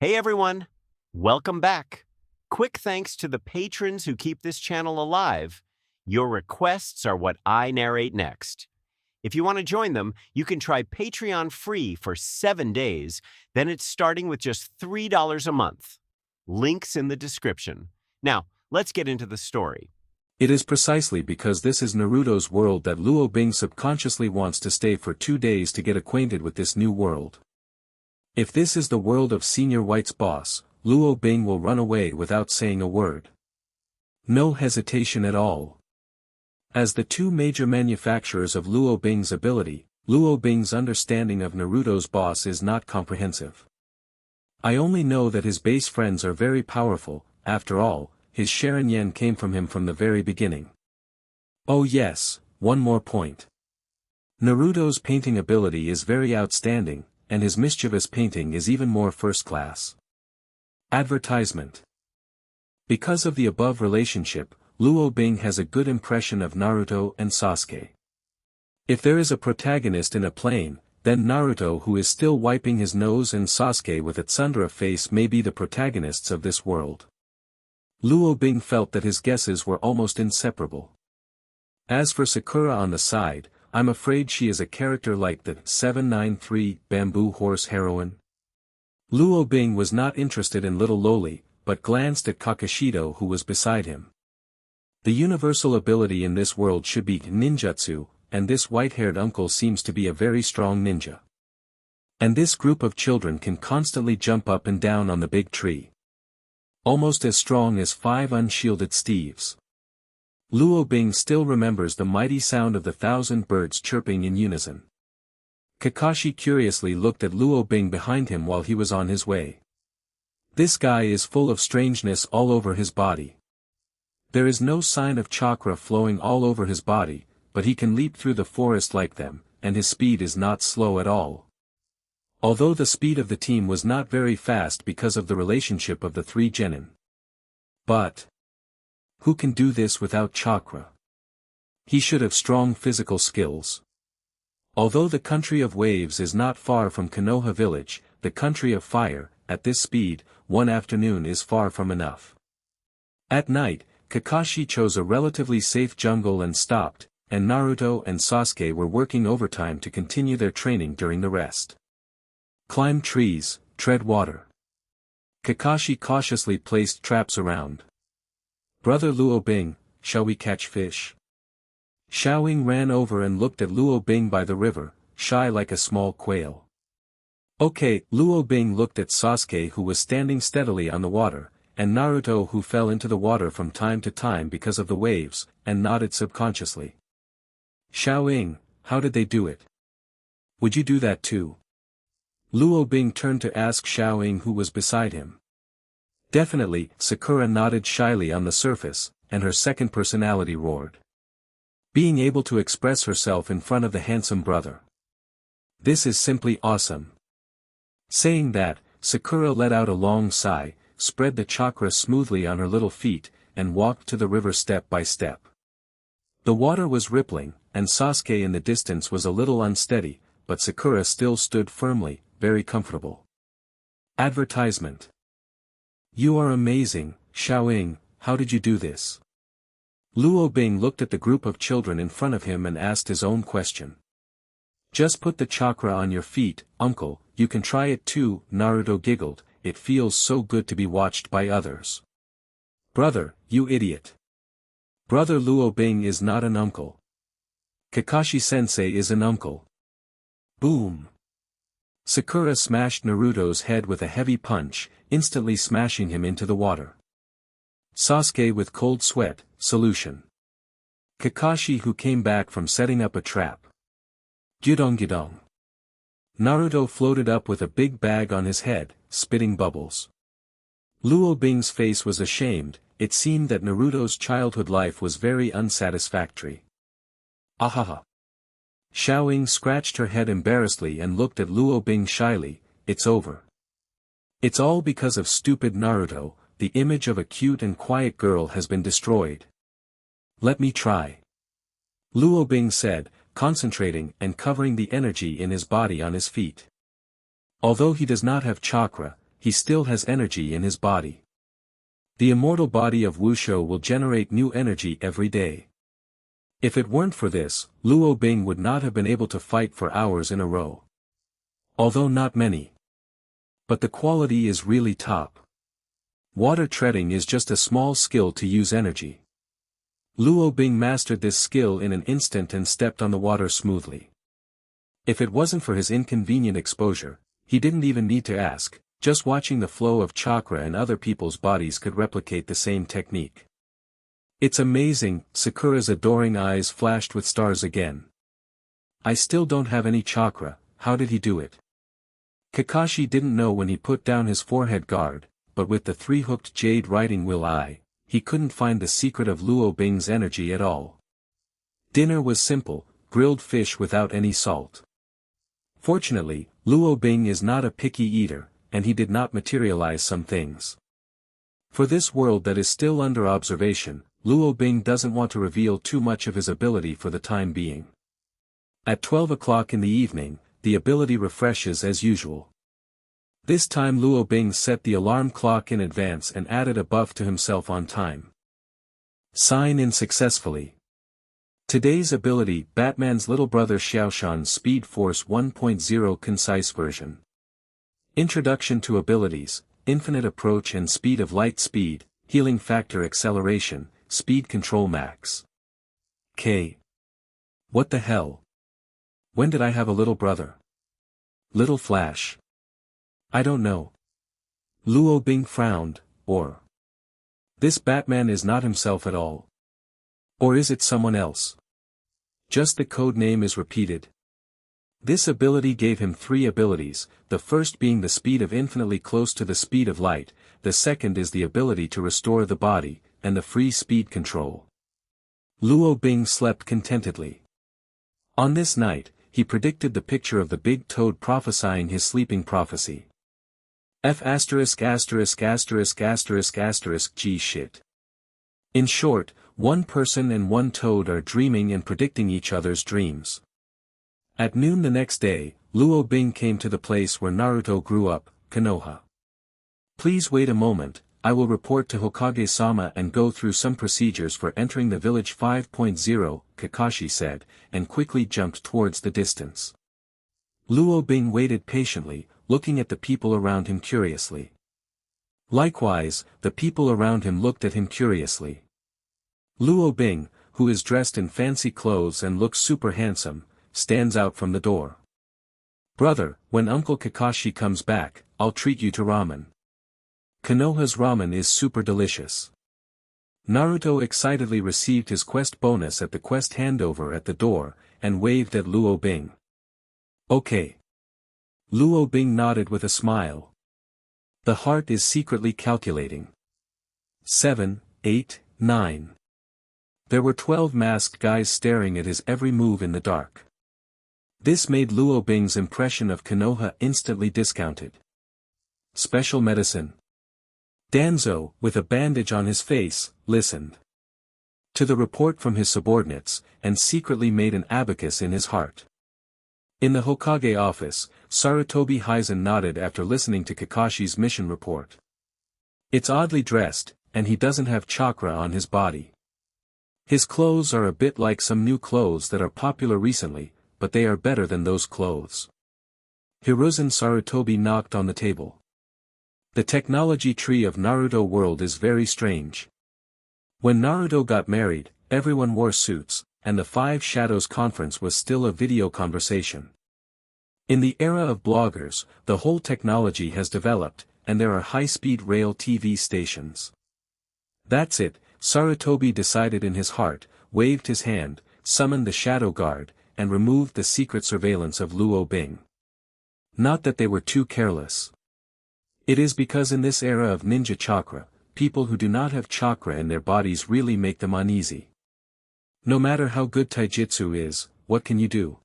Hey everyone, welcome back. Quick thanks to the patrons who keep this channel alive. Your requests are what I narrate next. If you want to join them, you can try Patreon free for 7 days, then it's starting with just $3 a month. Links in the description. Now, let's get into the story. It is precisely because this is Naruto's world that Luo Bing subconsciously wants to stay for 2 days to get acquainted with this new world. If this is the world of Senior White's boss, Luo Bing will run away without saying a word. No hesitation at all. As the two major manufacturers of Luo Bing's ability, Luo Bing's understanding of Naruto's boss is not comprehensive. I only know that his base friends are very powerful. After all, his Sharingan came from him from the very beginning. Oh yes, one more point. Naruto's painting ability is very outstanding, and his mischievous painting is even more first class. Advertisement. Because of the above relationship, Luo Bing has a good impression of Naruto and Sasuke. If there is a protagonist in a plane, then Naruto, who is still wiping his nose, and Sasuke with a tsundere face may be the protagonists of this world. Luo Bing felt that his guesses were almost inseparable. As for Sakura on the side, I'm afraid she is a character like the 793 Bamboo Horse heroine. Luo Bing was not interested in little Loli, but glanced at Kakashido, who was beside him. The universal ability in this world should be ninjutsu, and this white-haired uncle seems to be a very strong ninja. And this group of children can constantly jump up and down on the big tree. Almost as strong as 5 unshielded Steves. Luo Bing still remembers the mighty sound of the 1,000 birds chirping in unison. Kakashi curiously looked at Luo Bing behind him while he was on his way. This guy is full of strangeness all over his body. There is no sign of chakra flowing all over his body, but he can leap through the forest like them, and his speed is not slow at all. Although the speed of the team was not very fast because of the relationship of the 3 genin. But who can do this without chakra? He should have strong physical skills. Although the country of waves is not far from Konoha village, the country of fire, at this speed, one afternoon is far from enough. At night, Kakashi chose a relatively safe jungle and stopped, and Naruto and Sasuke were working overtime to continue their training during the rest. Climb trees, tread water. Kakashi cautiously placed traps around. Brother Luo Bing, shall we catch fish? Xiaoying ran over and looked at Luo Bing by the river, shy like a small quail. Okay, Luo Bing looked at Sasuke, who was standing steadily on the water, and Naruto, who fell into the water from time to time because of the waves, and nodded subconsciously. Xiaoying, how did they do it? Would you do that too? Luo Bing turned to ask Xiaoying, who was beside him. Definitely, Sakura nodded shyly on the surface, and her second personality roared. Being able to express herself in front of the handsome brother. This is simply awesome. Saying that, Sakura let out a long sigh, spread the chakra smoothly on her little feet, and walked to the river step by step. The water was rippling, and Sasuke in the distance was a little unsteady, but Sakura still stood firmly, very comfortable. Advertisement. You are amazing, Xiaoying, how did you do this? Luo Bing looked at the group of children in front of him and asked his own question. Just put the chakra on your feet, uncle, you can try it too, Naruto giggled, it feels so good to be watched by others. Brother, you idiot. Brother Luo Bing is not an uncle. Kakashi-sensei is an uncle. Boom. Sakura smashed Naruto's head with a heavy punch, instantly smashing him into the water. Sasuke with cold sweat, solution. Kakashi, who came back from setting up a trap. Gyudong. Naruto floated up with a big bag on his head, spitting bubbles. Luo Bing's face was ashamed, it seemed that Naruto's childhood life was very unsatisfactory. Ahaha. Xiaoying scratched her head embarrassedly and looked at Luo Bing shyly, it's over. It's all because of stupid Naruto, the image of a cute and quiet girl has been destroyed. Let me try. Luo Bing said, concentrating and covering the energy in his body on his feet. Although he does not have chakra, he still has energy in his body. The immortal body of Wushu will generate new energy every day. If it weren't for this, Luo Bing would not have been able to fight for hours in a row. Although not many. But the quality is really top. Water treading is just a small skill to use energy. Luo Bing mastered this skill in an instant and stepped on the water smoothly. If it wasn't for his inconvenient exposure, he didn't even need to ask, just watching the flow of chakra in other people's bodies could replicate the same technique. It's amazing, Sakura's adoring eyes flashed with stars again. I still don't have any chakra, how did he do it? Kakashi didn't know when he put down his forehead guard, but with the three-hooked jade riding will eye, he couldn't find the secret of Luo Bing's energy at all. Dinner was simple, grilled fish without any salt. Fortunately, Luo Bing is not a picky eater, and he did not materialize some things. For this world that is still under observation, Luo Bing doesn't want to reveal too much of his ability for the time being. At 12 o'clock in the evening, the ability refreshes as usual. This time Luo Bing set the alarm clock in advance and added a buff to himself on time. Sign in successfully. Today's ability, Batman's little brother Xiaoshan's Speed Force 1.0 concise version. Introduction to abilities, infinite approach and speed of light speed, healing factor acceleration, speed control max. K. What the hell? When did I have a little brother? Little Flash. I don't know. Luo Bing frowned, or. This Batman is not himself at all. Or is it someone else? Just the code name is repeated. This ability gave him 3 abilities, the first being the speed of infinitely close to the speed of light, the second is the ability to restore the body, and the free speed control. Luo Bing slept contentedly. On this night, he predicted the picture of the big toad prophesying his sleeping prophecy. G shit. In short, one person and one toad are dreaming and predicting each other's dreams. At noon the next day, Luo Bing came to the place where Naruto grew up, Konoha. Please wait a moment, I will report to Hokage-sama and go through some procedures for entering the village 5.0, Kakashi said, and quickly jumped towards the distance. Luo Bing waited patiently, looking at the people around him curiously. Likewise, the people around him looked at him curiously. Luo Bing, who is dressed in fancy clothes and looks super handsome, stands out from the door. Brother, when Uncle Kakashi comes back, I'll treat you to ramen. Konoha's ramen is super delicious. Naruto excitedly received his quest bonus at the quest handover at the door, and waved at Luo Bing. Okay. Luo Bing nodded with a smile. The heart is secretly calculating. 7, 8, 9. There were 12 masked guys staring at his every move in the dark. This made Luo Bing's impression of Konoha instantly discounted. Special medicine. Danzo, with a bandage on his face, listened to the report from his subordinates, and secretly made an abacus in his heart. In the Hokage office, Sarutobi Hizen nodded after listening to Kakashi's mission report. It's oddly dressed, and he doesn't have chakra on his body. His clothes are a bit like some new clothes that are popular recently, but they are better than those clothes. Hiruzen Sarutobi knocked on the table. The technology tree of Naruto world is very strange. When Naruto got married, everyone wore suits, and the Five Shadows conference was still a video conversation. In the era of bloggers, the whole technology has developed, and there are high-speed rail TV stations. That's it, Sarutobi decided in his heart, waved his hand, summoned the Shadow Guard, and removed the secret surveillance of Luo Bing. Not that they were too careless. It is because in this era of ninja chakra, people who do not have chakra in their bodies really make them uneasy. No matter how good taijutsu is, what can you do?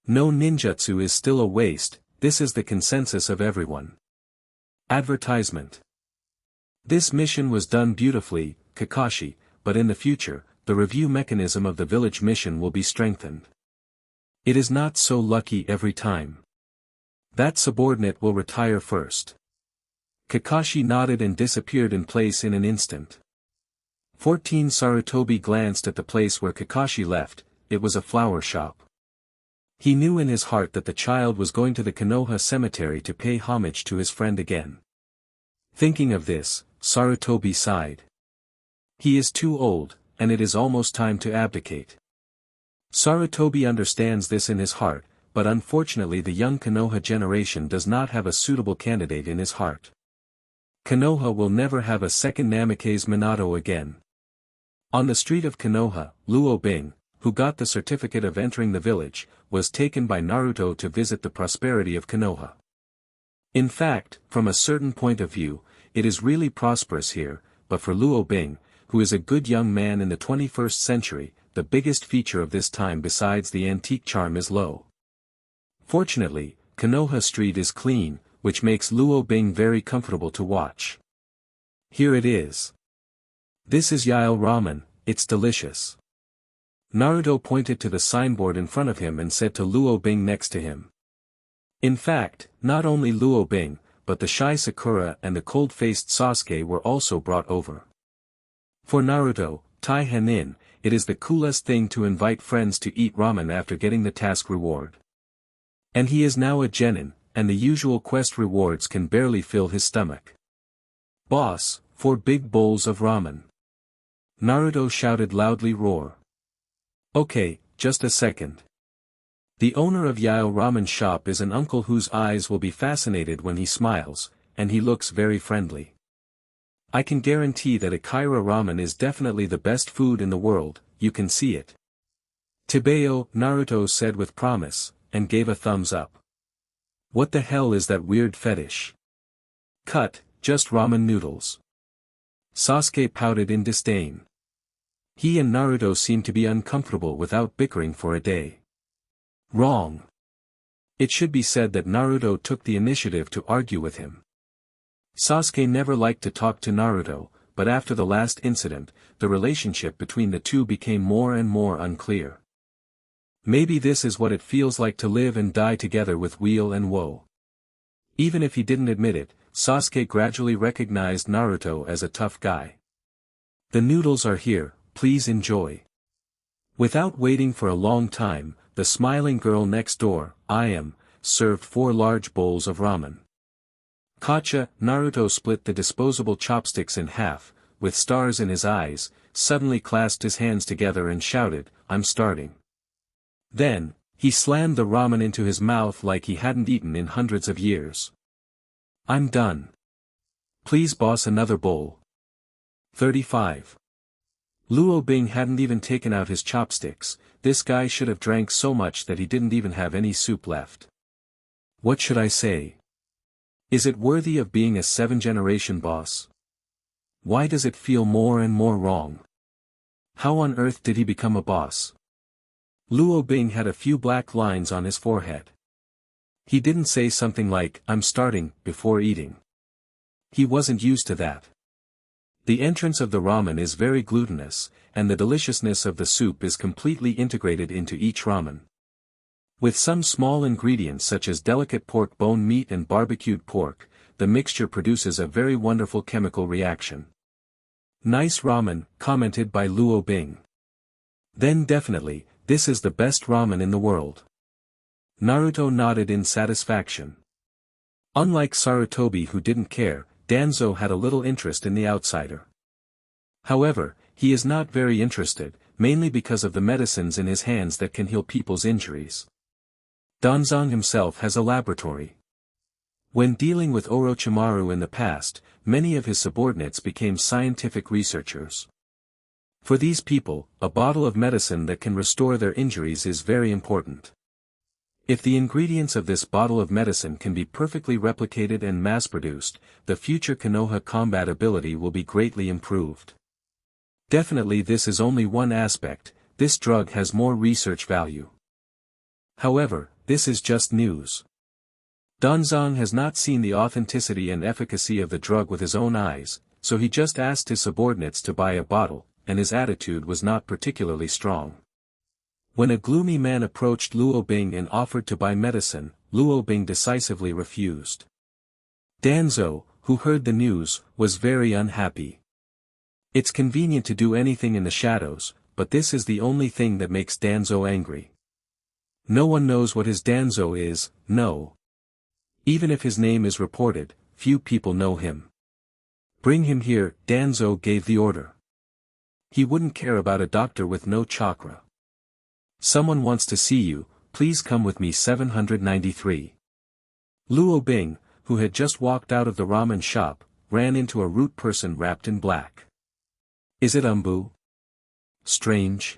No ninjutsu is still a waste, this is the consensus of everyone. Advertisement. This mission was done beautifully, Kakashi, but in the future, the review mechanism of the village mission will be strengthened. It is not so lucky every time. That subordinate will retire first. Kakashi nodded and disappeared in place in an instant. 14 Sarutobi glanced at the place where Kakashi left. It was a flower shop. He knew in his heart that the child was going to the Konoha cemetery to pay homage to his friend again. Thinking of this, Sarutobi sighed. He is too old, and it is almost time to abdicate. Sarutobi understands this in his heart, but unfortunately the young Konoha generation does not have a suitable candidate in his heart. Konoha will never have a second Namikaze Minato again. On the street of Konoha, Luo Bing, who got the certificate of entering the village, was taken by Naruto to visit the prosperity of Konoha. In fact, from a certain point of view, it is really prosperous here, but for Luo Bing, who is a good young man in the 21st century, the biggest feature of this time besides the antique charm is low. Fortunately, Konoha Street is clean, which makes Luo Bing very comfortable to watch. Here it is. This is Yael Ramen, it's delicious. Naruto pointed to the signboard in front of him and said to Luo Bing next to him. In fact, not only Luo Bing, but the shy Sakura and the cold-faced Sasuke were also brought over. For Naruto, Tai Hanin, it is the coolest thing to invite friends to eat ramen after getting the task reward. And he is now a genin, and the usual quest rewards can barely fill his stomach. Boss, 4 big bowls of ramen. Naruto shouted loudly roar. Okay, just a second. The owner of Yael Ramen shop is an uncle whose eyes will be fascinated when he smiles, and he looks very friendly. I can guarantee that Akira Ramen is definitely the best food in the world, you can see it. Tibeo, Naruto said with promise, and gave a thumbs up. What the hell is that weird fetish? Cut, just ramen noodles. Sasuke pouted in disdain. He and Naruto seemed to be uncomfortable without bickering for a day. Wrong. It should be said that Naruto took the initiative to argue with him. Sasuke never liked to talk to Naruto, but after the last incident, the relationship between the two became more and more unclear. Maybe this is what it feels like to live and die together with weal and woe. Even if he didn't admit it, Sasuke gradually recognized Naruto as a tough guy. The noodles are here, please enjoy. Without waiting for a long time, the smiling girl next door, served 4 large bowls of ramen. Kacha, Naruto split the disposable chopsticks in half, with stars in his eyes, suddenly clasped his hands together and shouted, I'm starting. Then, he slammed the ramen into his mouth like he hadn't eaten in hundreds of years. I'm done. Please boss another bowl. 35. Luo Bing hadn't even taken out his chopsticks, this guy should have drank so much that he didn't even have any soup left. What should I say? Is it worthy of being a 7th-generation boss? Why does it feel more and more wrong? How on earth did he become a boss? Luo Bing had a few black lines on his forehead. He didn't say something like, I'm starting, before eating. He wasn't used to that. The entrance of the ramen is very glutinous, and the deliciousness of the soup is completely integrated into each ramen. With some small ingredients such as delicate pork bone meat and barbecued pork, the mixture produces a very wonderful chemical reaction. Nice ramen, commented by Luo Bing. Then definitely, this is the best ramen in the world. Naruto nodded in satisfaction. Unlike Sarutobi who didn't care, Danzo had a little interest in the outsider. However, he is not very interested, mainly because of the medicines in his hands that can heal people's injuries. Danzong himself has a laboratory. When dealing with Orochimaru in the past, many of his subordinates became scientific researchers. For these people, a bottle of medicine that can restore their injuries is very important. If the ingredients of this bottle of medicine can be perfectly replicated and mass-produced, the future Konoha combat ability will be greatly improved. Definitely this is only one aspect, this drug has more research value. However, this is just news. Danzong has not seen the authenticity and efficacy of the drug with his own eyes, so he just asked his subordinates to buy a bottle, and his attitude was not particularly strong. When a gloomy man approached Luo Bing and offered to buy medicine, Luo Bing decisively refused. Danzo, who heard the news, was very unhappy. It's convenient to do anything in the shadows, but this is the only thing that makes Danzo angry. No one knows what his Danzo is, no. Even if his name is reported, few people know him. Bring him here, Danzo gave the order. He wouldn't care about a doctor with no chakra. Someone wants to see you, please come with me 793. Luo Bing, who had just walked out of the ramen shop, ran into a rude person wrapped in black. Is it Umbu? Strange.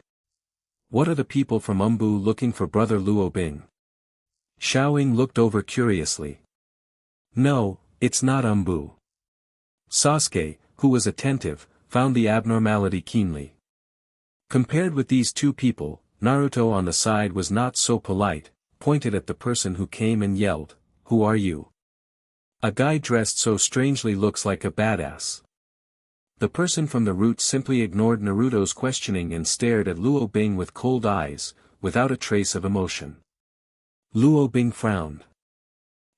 What are the people from Umbu looking for brother Luo Bing? Xiaoying looked over curiously. No, it's not Umbu. Sasuke, who was attentive, found the abnormality keenly. Compared with these two people, Naruto on the side was not so polite, pointed at the person who came and yelled, "Who are you?" A guy dressed so strangely looks like a badass. The person from the route simply ignored Naruto's questioning and stared at Luo Bing with cold eyes, without a trace of emotion. Luo Bing frowned.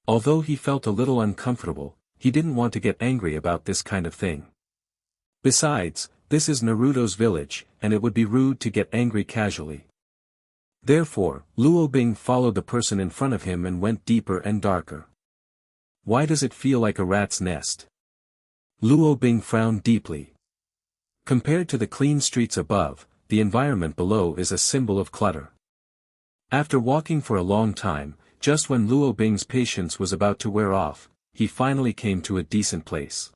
Although he felt a little uncomfortable, he didn't want to get angry about this kind of thing. Besides, this is Naruto's village, and it would be rude to get angry casually. Therefore, Luo Bing followed the person in front of him and went deeper and darker. Why does it feel like a rat's nest? Luo Bing frowned deeply. Compared to the clean streets above, the environment below is a symbol of clutter. After walking for a long time, just when Luo Bing's patience was about to wear off, he finally came to a decent place.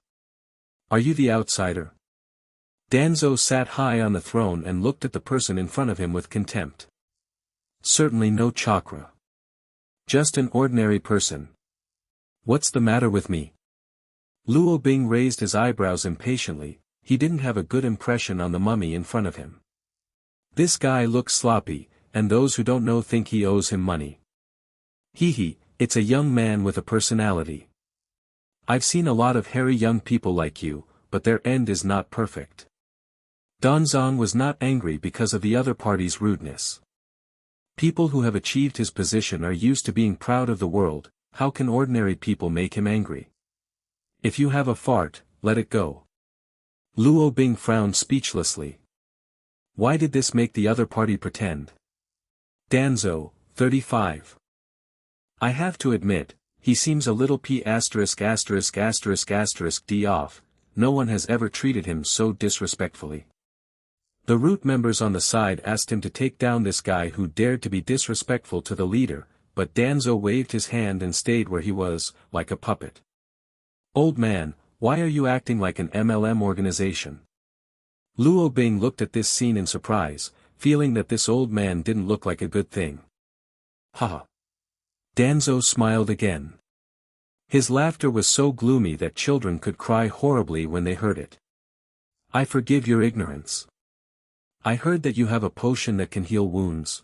Are you the outsider? Danzo sat high on the throne and looked at the person in front of him with contempt. Certainly no chakra. Just an ordinary person. What's the matter with me? Luo Bing raised his eyebrows impatiently, he didn't have a good impression on the mummy in front of him. This guy looks sloppy, and those who don't know think he owes him money. Hee, it's a young man with a personality. I've seen a lot of hairy young people like you, but their end is not perfect. Danzong was not angry because of the other party's rudeness. People who have achieved his position are used to being proud of the world, how can ordinary people make him angry? If you have a fart, let it go. Luo Bing frowned speechlessly. Why did this make the other party pretend? Danzo, 35. I have to admit, he seems a little p************ d off, no one has ever treated him so disrespectfully. The root members on the side asked him to take down this guy who dared to be disrespectful to the leader, but Danzo waved his hand and stayed where he was, like a puppet. Old man, why are you acting like an MLM organization? Luo Bing looked at this scene in surprise, feeling that this old man didn't look like a good thing. Haha. Danzo smiled again. His laughter was so gloomy that children could cry horribly when they heard it. I forgive your ignorance. I heard that you have a potion that can heal wounds.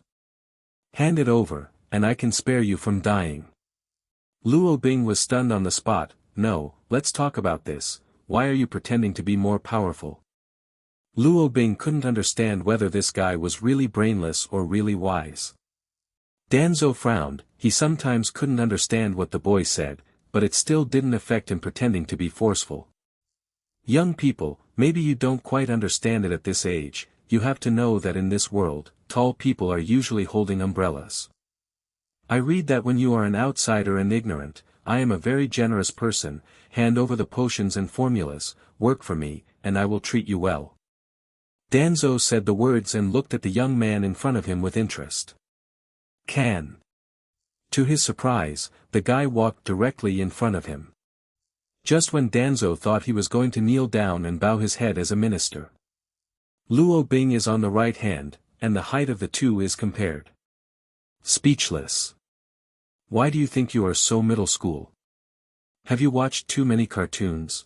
Hand it over, and I can spare you from dying. Luo Bing was stunned on the spot. No, let's talk about this, why are you pretending to be more powerful? Luo Bing couldn't understand whether this guy was really brainless or really wise. Danzo frowned, he sometimes couldn't understand what the boy said, but it still didn't affect him pretending to be forceful. Young people, maybe you don't quite understand it at this age, you have to know that in this world, tall people are usually holding umbrellas. I read that when you are an outsider and ignorant, I am a very generous person, hand over the potions and formulas, work for me, and I will treat you well. Danzo said the words and looked at the young man in front of him with interest. Can. To his surprise, the guy walked directly in front of him. Just when Danzo thought he was going to kneel down and bow his head as a minister. Luo Bing is on the right hand, and the height of the two is compared. Speechless. Why do you think you are so middle school? Have you watched too many cartoons?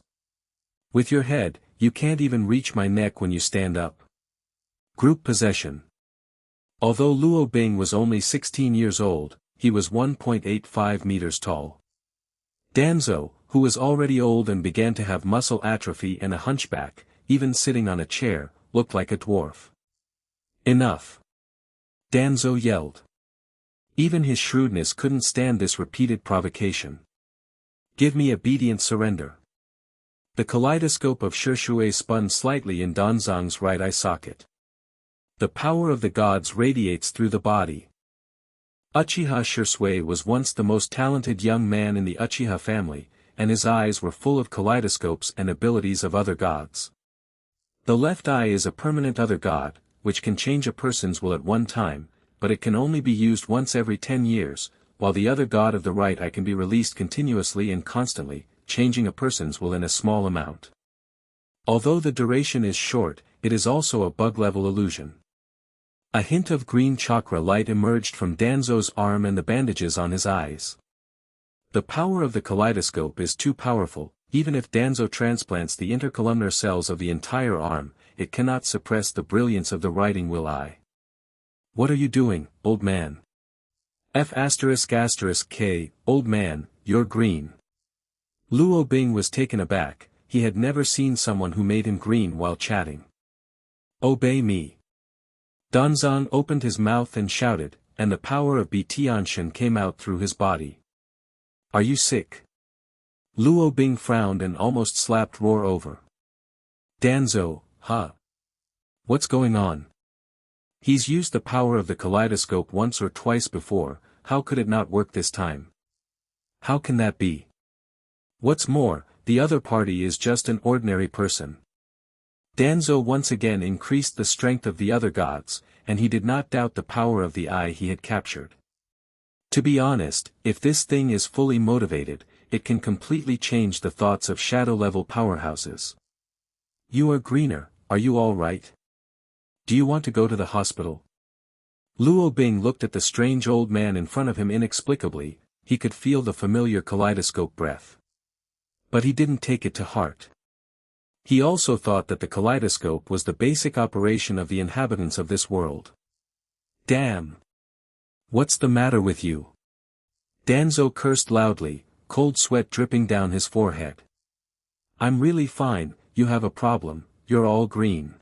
With your head, you can't even reach my neck when you stand up. Group possession. Although Luo Bing was only 16 years old, he was 1.85 meters tall. Danzo, who was already old and began to have muscle atrophy and a hunchback, even sitting on a chair, looked like a dwarf. Enough! Danzo yelled. Even his shrewdness couldn't stand this repeated provocation. Give me obedient surrender. The kaleidoscope of Shishui spun slightly in Danzang's right eye socket. The power of the gods radiates through the body. Uchiha Shisui was once the most talented young man in the Uchiha family, and his eyes were full of kaleidoscopes and abilities of other gods. The left eye is a permanent other god, which can change a person's will at one time, but it can only be used once every 10 years, while the other god of the right eye can be released continuously and constantly, changing a person's will in a small amount. Although the duration is short, it is also a bug-level illusion. A hint of green chakra light emerged from Danzo's arm and the bandages on his eyes. The power of the kaleidoscope is too powerful, even if Danzo transplants the intercolumnar cells of the entire arm, it cannot suppress the brilliance of the writing will eye. What are you doing, old man? F***K, old man, you're green. Luo Bing was taken aback, he had never seen someone who made him green while chatting. Obey me. Danzang opened his mouth and shouted, and the power of Tianshan came out through his body. Are you sick? Luo Bing frowned and almost slapped Roar over. Danzo, huh? What's going on? He's used the power of the kaleidoscope once or twice before, how could it not work this time? How can that be? What's more, the other party is just an ordinary person. Danzo once again increased the strength of the other gods, and he did not doubt the power of the eye he had captured. To be honest, if this thing is fully motivated, it can completely change the thoughts of shadow-level powerhouses. You are greener, are you all right? Do you want to go to the hospital? Luo Bing looked at the strange old man in front of him inexplicably, he could feel the familiar kaleidoscope breath. But he didn't take it to heart. He also thought that the kaleidoscope was the basic operation of the inhabitants of this world. Damn! What's the matter with you? Danzo cursed loudly, cold sweat dripping down his forehead. I'm really fine, you have a problem, you're all green.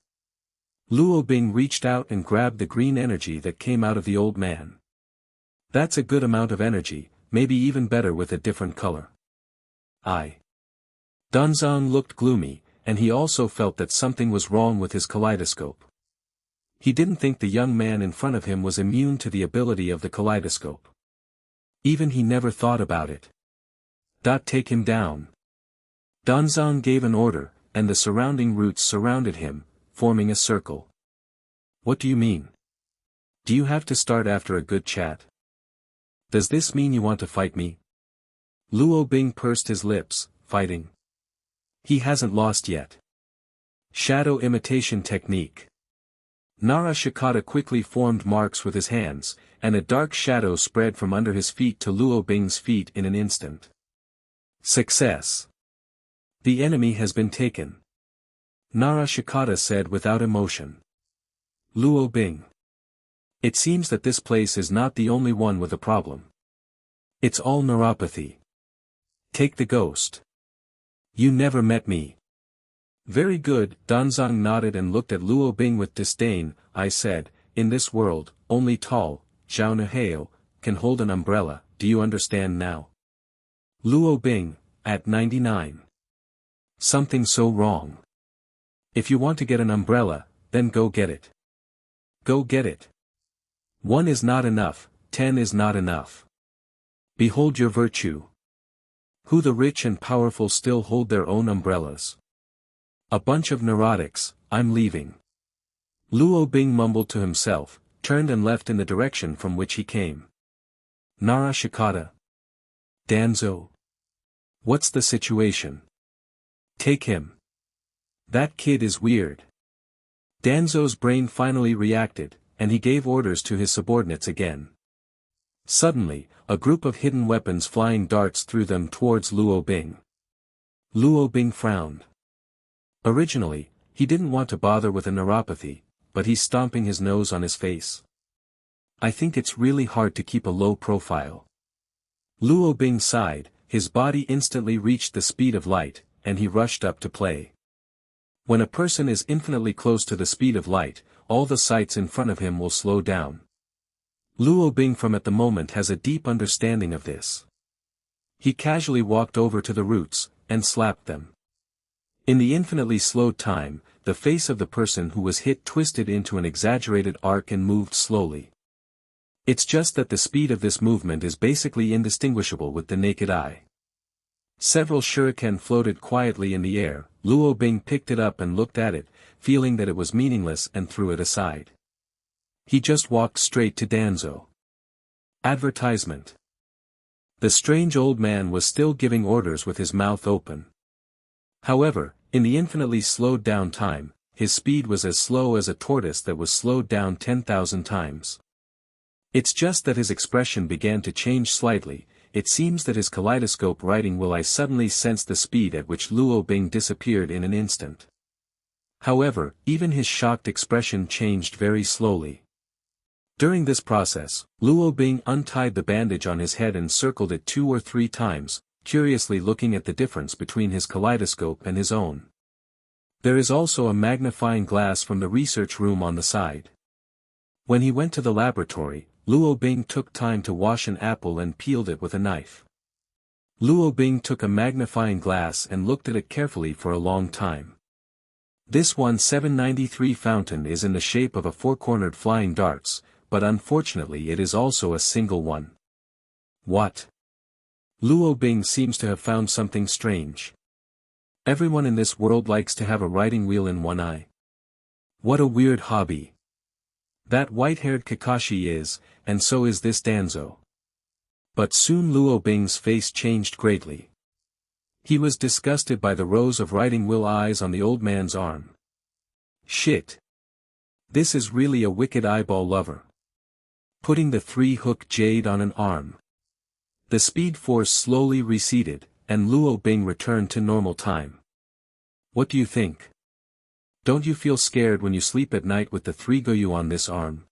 Luo Bing reached out and grabbed the green energy that came out of the old man. That's a good amount of energy, maybe even better with a different color. Danzang looked gloomy, and he also felt that something was wrong with his kaleidoscope. He didn't think the young man in front of him was immune to the ability of the kaleidoscope. Even he never thought about it. Take him down. Danzang gave an order, and the surrounding roots surrounded him, forming a circle. What do you mean? Do you have to start after a good chat? Does this mean you want to fight me? Luo Bing pursed his lips, fighting. He hasn't lost yet. Shadow imitation technique. Nara Shikata quickly formed marks with his hands, and a dark shadow spread from under his feet to Luo Bing's feet in an instant. Success. The enemy has been taken. Nara Shikata said without emotion. Luo Bing. It seems that this place is not the only one with a problem. It's all neuropathy. Take the ghost. You never met me. Very good, Danzang nodded and looked at Luo Bing with disdain. I said, in this world, only tall, Zhao Naheo, can hold an umbrella, do you understand now? Luo Bing, at 99. Something so wrong. If you want to get an umbrella, then go get it. Go get it. 1 is not enough, 10 is not enough. Behold your virtue. Who the rich and powerful still hold their own umbrellas. A bunch of neurotics, I'm leaving. Luo Bing mumbled to himself, turned and left in the direction from which he came. Nara Shikata. Danzo. What's the situation? Take him. That kid is weird. Danzo's brain finally reacted, and he gave orders to his subordinates again. Suddenly, a group of hidden weapons flying darts through them towards Luo Bing. Luo Bing frowned. Originally, he didn't want to bother with a neuropathy, but he's stomping his nose on his face. I think it's really hard to keep a low profile. Luo Bing sighed, his body instantly reached the speed of light, and he rushed up to play. When a person is infinitely close to the speed of light, all the sights in front of him will slow down. Luo Bing from at the moment has a deep understanding of this. He casually walked over to the roots, and slapped them. In the infinitely slowed time, the face of the person who was hit twisted into an exaggerated arc and moved slowly. It's just that the speed of this movement is basically indistinguishable with the naked eye. Several shuriken floated quietly in the air. Luo Bing picked it up and looked at it, feeling that it was meaningless and threw it aside. He just walked straight to Danzo. Advertisement. The strange old man was still giving orders with his mouth open. However, in the infinitely slowed down time, his speed was as slow as a tortoise that was slowed down 10,000 times. It's just that his expression began to change slightly. It seems that his kaleidoscope writing will I suddenly sensed the speed at which Luo Bing disappeared in an instant. However, even his shocked expression changed very slowly. During this process, Luo Bing untied the bandage on his head and circled it 2 or 3 times, curiously looking at the difference between his kaleidoscope and his own. There is also a magnifying glass from the research room on the side. When he went to the laboratory, Luo Bing took time to wash an apple and peeled it with a knife. Luo Bing took a magnifying glass and looked at it carefully for a long time. This 1793 fountain is in the shape of a 4-cornered flying darts, but unfortunately it is also a single one. What? Luo Bing seems to have found something strange. Everyone in this world likes to have a writing wheel in one eye. What a weird hobby. That white-haired Kakashi is, and so is this Danzo. But soon Luo Bing's face changed greatly. He was disgusted by the rows of writing wheel eyes on the old man's arm. Shit. This is really a wicked eyeball lover. Putting the 3-hook jade on an arm. The speed force slowly receded, and Luo Bing returned to normal time. What do you think? Don't you feel scared when you sleep at night with the 3 goyu on this arm?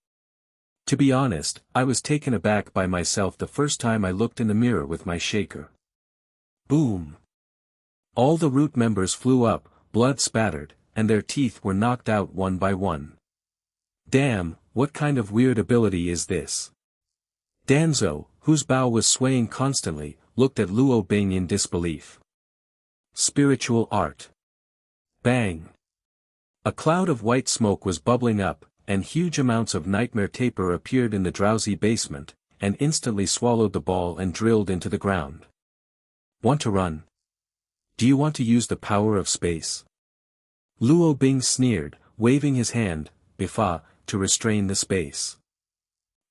To be honest, I was taken aback by myself the first time I looked in the mirror with my shaker. Boom! All the root members flew up, blood spattered, and their teeth were knocked out one by one. Damn, what kind of weird ability is this? Danzo, whose bow was swaying constantly, looked at Luo Bing in disbelief. Spiritual art. Bang! A cloud of white smoke was bubbling up, and huge amounts of nightmare taper appeared in the drowsy basement, and instantly swallowed the ball and drilled into the ground. Want to run? Do you want to use the power of space? Luo Bing sneered, waving his hand, Bifa, to restrain the space.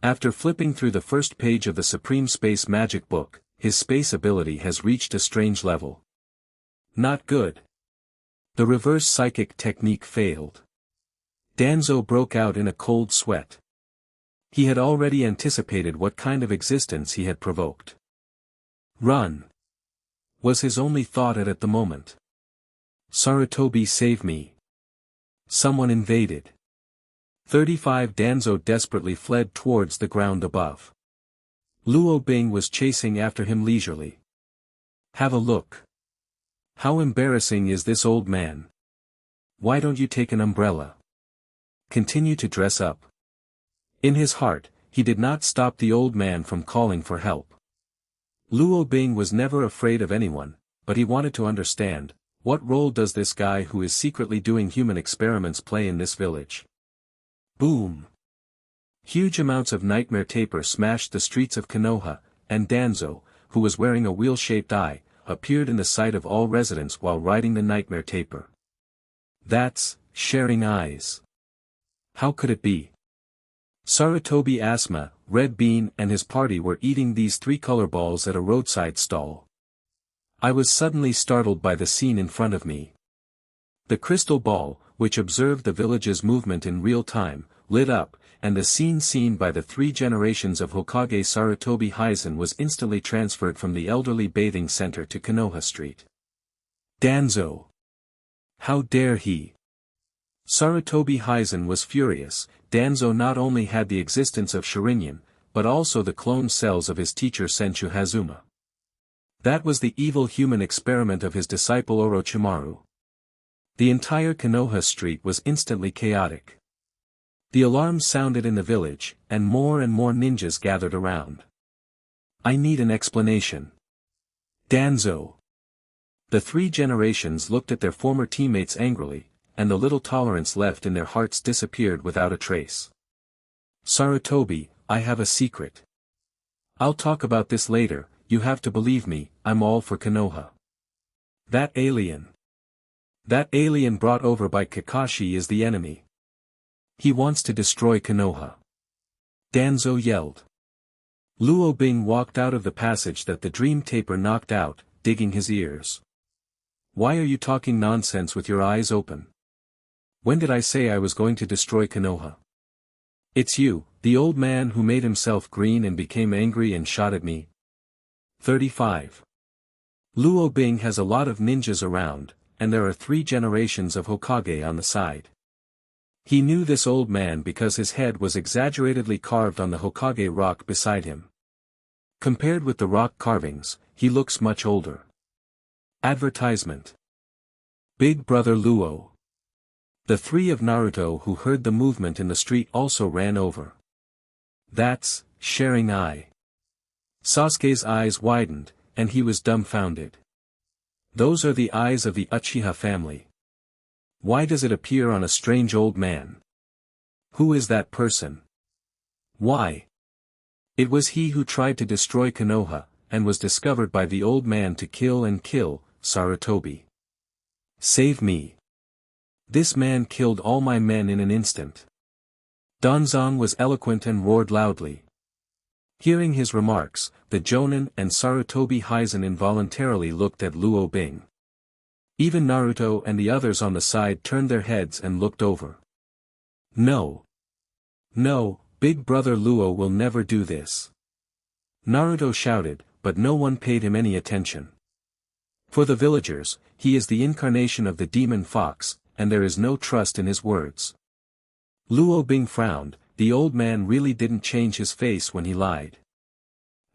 After flipping through the first page of the Supreme Space Magic Book, his space ability has reached a strange level. Not good. The reverse psychic technique failed. Danzo broke out in a cold sweat. He had already anticipated what kind of existence he had provoked. Run! Was his only thought at the moment. Sarutobi, save me. Someone invaded. 35 Danzo desperately fled towards the ground above. Luo Bing was chasing after him leisurely. Have a look. How embarrassing is this old man? Why don't you take an umbrella? Continue to dress up. In his heart, he did not stop the old man from calling for help. Luo Bing was never afraid of anyone, but he wanted to understand, what role does this guy who is secretly doing human experiments play in this village? Boom! Huge amounts of nightmare taper smashed the streets of Konoha, and Danzo, who was wearing a wheel-shaped eye, appeared in the sight of all residents while riding the nightmare taper. That's sharing eyes. How could it be? Sarutobi Asma, Red Bean and his party were eating these 3 color balls at a roadside stall. I was suddenly startled by the scene in front of me. The crystal ball, which observed the village's movement in real time, lit up, and the scene seen by the 3 generations of Hokage Sarutobi Hizen was instantly transferred from the elderly bathing center to Konoha Street. Danzo! How dare he! Sarutobi Hizen was furious. Danzo not only had the existence of Sharingan, but also the clone cells of his teacher Senchu Hazuma. That was the evil human experiment of his disciple Orochimaru. The entire Konoha Street was instantly chaotic. The alarm sounded in the village, and more ninjas gathered around. I need an explanation. Danzo! The three generations looked at their former teammates angrily, and the little tolerance left in their hearts disappeared without a trace. Sarutobi, I have a secret. I'll talk about this later, you have to believe me, I'm all for Konoha. That alien brought over by Kakashi is the enemy. He wants to destroy Konoha. Danzo yelled. Luo Bing walked out of the passage that the dream taper knocked out, digging his ears. Why are you talking nonsense with your eyes open? When did I say I was going to destroy Konoha? It's you, the old man who made himself green and became angry and shot at me. 35. Luo Bing has a lot of ninjas around, and there are 3 generations of Hokage on the side. He knew this old man because his head was exaggeratedly carved on the Hokage rock beside him. Compared with the rock carvings, he looks much older. Advertisement. Big Brother Luo. The 3 of Naruto who heard the movement in the street also ran over. That's sharing eye. Sasuke's eyes widened, and he was dumbfounded. Those are the eyes of the Uchiha family. Why does it appear on a strange old man? Who is that person? Why? It was he who tried to destroy Konoha, and was discovered by the old man to kill Sarutobi. Save me. This man killed all my men in an instant. Danzong was eloquent and roared loudly. Hearing his remarks, the Jonin and Sarutobi Hizen involuntarily looked at Luo Bing. Even Naruto and the others on the side turned their heads and looked over. No. No, Big Brother Luo will never do this. Naruto shouted, but no one paid him any attention. For the villagers, he is the incarnation of the demon fox, and there is no trust in his words. Luo Bing frowned, the old man really didn't change his face when he lied.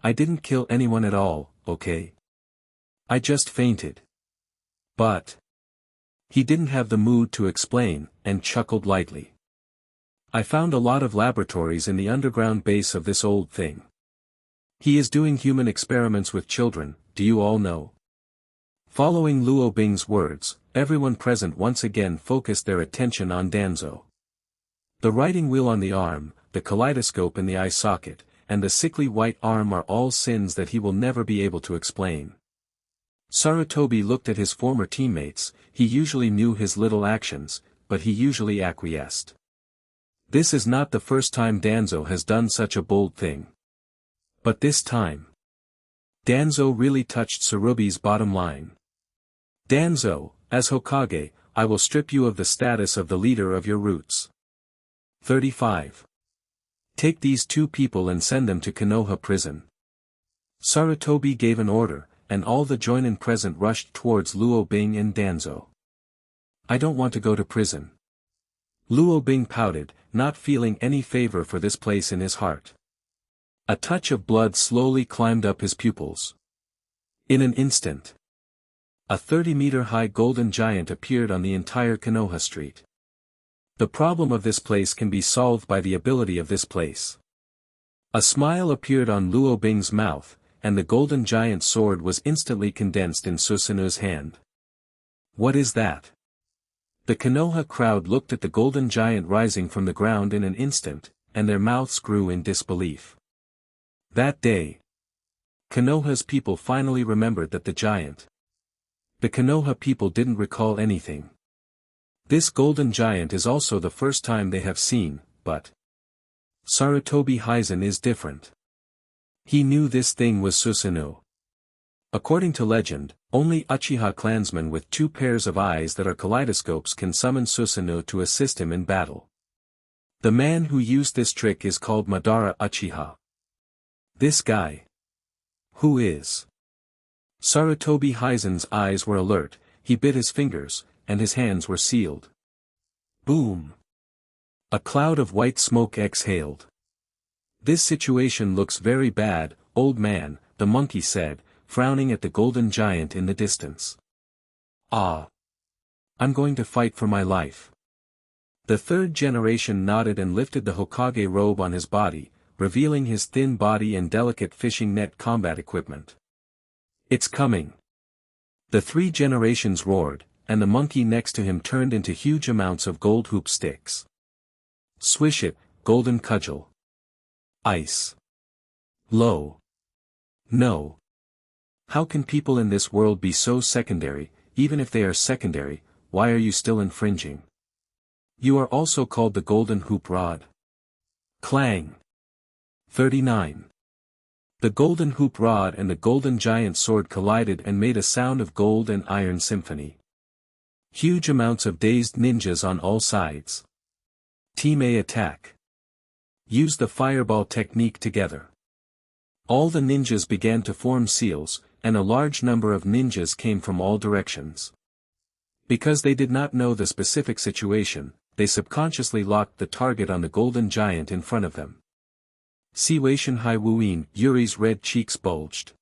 I didn't kill anyone at all, okay? I just fainted. But he didn't have the mood to explain, and chuckled lightly. I found a lot of laboratories in the underground base of this old thing. He is doing human experiments with children, do you all know? Following Luo Bing's words, everyone present once again focused their attention on Danzo. The writing wheel on the arm, the kaleidoscope in the eye socket, and the sickly white arm are all sins that he will never be able to explain. Sarutobi looked at his former teammates, he usually knew his little actions, but he usually acquiesced. This is not the first time Danzo has done such a bold thing. But this time, Danzo really touched Tsurugi's bottom line. Danzo, as Hokage, I will strip you of the status of the leader of your roots. 35. Take these 2 people and send them to Konoha prison. Sarutobi gave an order, and all the joinin present rushed towards Luo Bing and Danzo. I don't want to go to prison. Luo Bing pouted, not feeling any favor for this place in his heart. A touch of blood slowly climbed up his pupils. In an instant, a 30-meter-high golden giant appeared on the entire Konoha street. The problem of this place can be solved by the ability of this place. A smile appeared on Luo Bing's mouth, and the golden giant sword was instantly condensed in Susanu's hand. What is that? The Konoha crowd looked at the golden giant rising from the ground in an instant, and their mouths grew in disbelief. That day, Konoha's people finally remembered that the giant. The Konoha people didn't recall anything. This golden giant is also the first time they have seen, but Sarutobi Hizen is different. He knew this thing was Susanoo. According to legend, only Uchiha clansmen with 2 pairs of eyes that are kaleidoscopes can summon Susanoo to assist him in battle. The man who used this trick is called Madara Uchiha. This guy. Who is? Sarutobi Hizen's eyes were alert, he bit his fingers, and his hands were sealed. Boom! A cloud of white smoke exhaled. This situation looks very bad, old man, the monkey said, frowning at the golden giant in the distance. Ah! I'm going to fight for my life. The 3rd generation nodded and lifted the Hokage robe on his body, revealing his thin body and delicate fishing net combat equipment. It's coming. The 3 generations roared, and the monkey next to him turned into huge amounts of gold hoop sticks. Swish it, golden cudgel. Ice. Low. No. How can people in this world be so secondary? Even if they are secondary, why are you still infringing? You are also called the golden hoop rod. Clang. 39. The golden hoop rod and the golden giant sword collided and made a sound of gold and iron symphony. Huge amounts of dazed ninjas on all sides. Team A attack. Use the fireball technique together. All the ninjas began to form seals, and a large number of ninjas came from all directions. Because they did not know the specific situation, they subconsciously locked the target on the golden giant in front of them. Situation Hai Wuyin, Yuri's red cheeks bulged.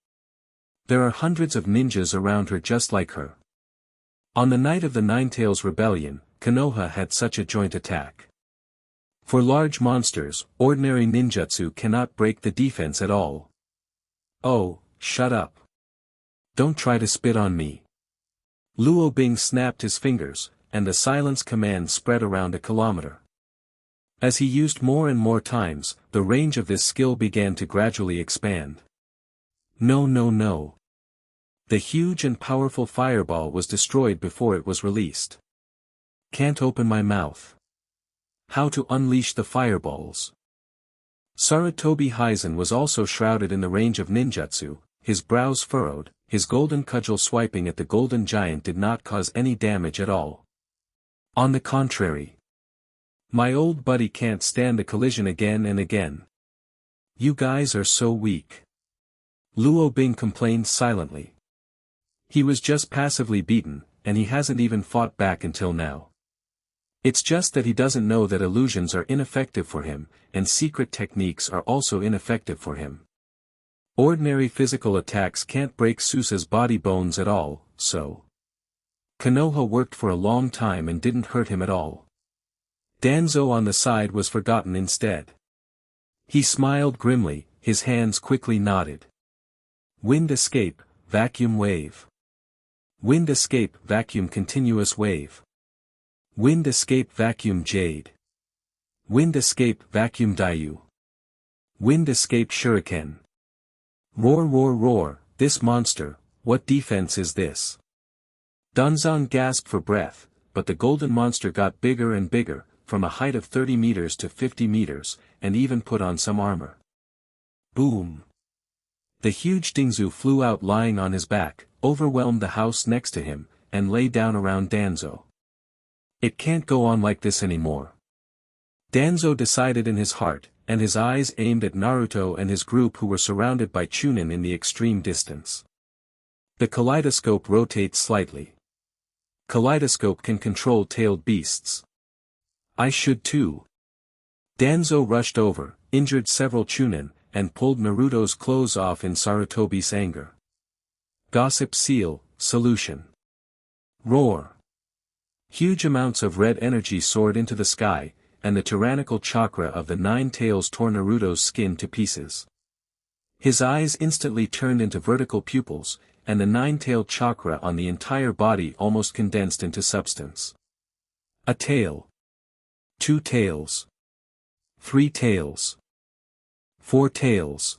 There are hundreds of ninjas around her just like her. On the night of the Ninetales Rebellion, Konoha had such a joint attack. For large monsters, ordinary ninjutsu cannot break the defense at all. Oh, shut up. Don't try to spit on me. Luo Bing snapped his fingers, and the silence command spread around a kilometer. As he used more and more times, the range of this skill began to gradually expand. No, no, no. The huge and powerful fireball was destroyed before it was released. Can't open my mouth. How to unleash the fireballs. Sarutobi Hizen was also shrouded in the range of ninjutsu, his brows furrowed, his golden cudgel swiping at the golden giant did not cause any damage at all. On the contrary. My old buddy can't stand the collision again and again. You guys are so weak. Luo Bing complained silently. He was just passively beaten, and he hasn't even fought back until now. It's just that he doesn't know that illusions are ineffective for him, and secret techniques are also ineffective for him. Ordinary physical attacks can't break Susa's body bones at all, so. Konoha worked for a long time and didn't hurt him at all. Danzo on the side was forgotten instead. He smiled grimly, his hands quickly nodded. Wind escape, vacuum wave. Wind escape, vacuum continuous wave. Wind escape, vacuum jade. Wind escape, vacuum Dayu. Wind escape shuriken. Roar, roar, roar, this monster, what defense is this? Danzan gasped for breath, but the golden monster got bigger and bigger, from a height of 30 meters to 50 meters, and even put on some armor. Boom! The huge Dingzu flew out lying on his back, overwhelmed the house next to him, and lay down around Danzo. It can't go on like this anymore. Danzo decided in his heart, and his eyes aimed at Naruto and his group who were surrounded by Chunin in the extreme distance. The kaleidoscope rotates slightly. Kaleidoscope can control tailed beasts. I should too. Danzo rushed over, injured several Chunin, and pulled Naruto's clothes off in Sarutobi's anger. Gossip seal, solution. Roar. Huge amounts of red energy soared into the sky, and the tyrannical chakra of the 9 tails tore Naruto's skin to pieces. His eyes instantly turned into vertical pupils, and the 9-tailed chakra on the entire body almost condensed into substance. A tail. 2 tails. 3 tails. 4 tails.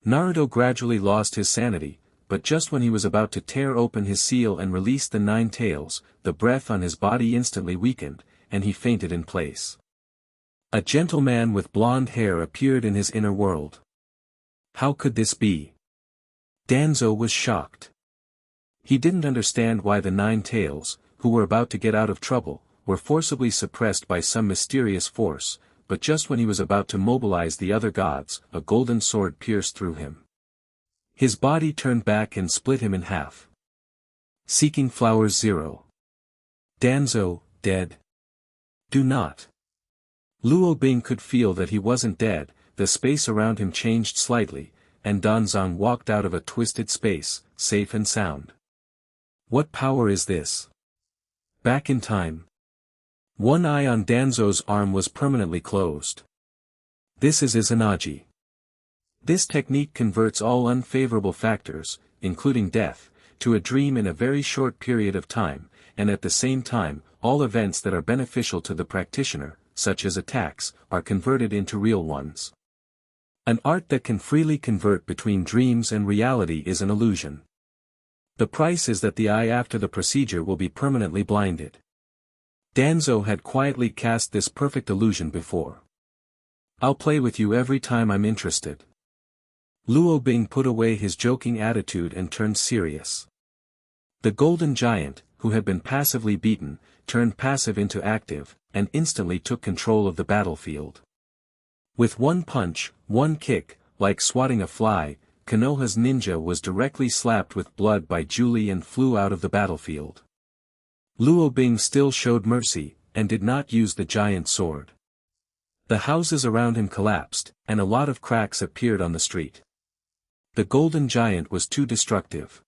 Naruto gradually lost his sanity, but just when he was about to tear open his seal and release the 9 tails, the breath on his body instantly weakened, and he fainted in place. A gentle man with blonde hair appeared in his inner world. How could this be? Danzo was shocked. He didn't understand why the 9 tails, who were about to get out of trouble, were forcibly suppressed by some mysterious force, but just when he was about to mobilize the other gods, a golden sword pierced through him. His body turned back and split him in half. Seeking Flowers 0. Danzo, dead. Do not. Luo Bing could feel that he wasn't dead, the space around him changed slightly, and Danzan walked out of a twisted space, safe and sound. What power is this? Back in time. One eye on Danzo's arm was permanently closed. This is Izanagi. This technique converts all unfavorable factors, including death, to a dream in a very short period of time, and at the same time, all events that are beneficial to the practitioner, such as attacks, are converted into real ones. An art that can freely convert between dreams and reality is an illusion. The price is that the eye after the procedure will be permanently blinded. Danzo had quietly cast this perfect illusion before. "I'll play with you every time I'm interested." Luo Bing put away his joking attitude and turned serious. The golden giant, who had been passively beaten, turned passive into active, and instantly took control of the battlefield. With one punch, one kick, like swatting a fly, Konoha's ninja was directly slapped with blood by Julie and flew out of the battlefield. Luo Bing still showed mercy, and did not use the giant sword. The houses around him collapsed, and a lot of cracks appeared on the street. The golden giant was too destructive.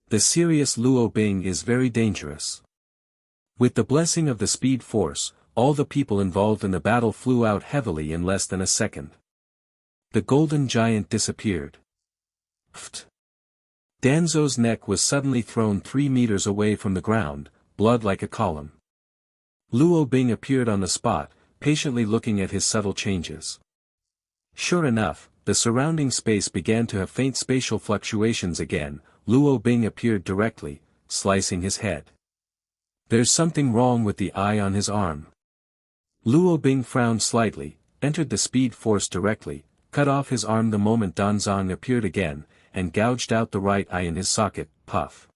The serious Luo Bing is very dangerous. With the blessing of the Speed Force, all the people involved in the battle flew out heavily in less than a second. The golden giant disappeared. Pfft. Danzo's neck was suddenly thrown 3 meters away from the ground, blood like a column. Luo Bing appeared on the spot, patiently looking at his subtle changes. Sure enough, the surrounding space began to have faint spatial fluctuations again. Luo Bing appeared directly, slicing his head. "There's something wrong with the eye on his arm." Luo Bing frowned slightly, entered the Speed Force directly, cut off his arm the moment Danzong appeared again, and gouged out the right eye in his socket. Puff.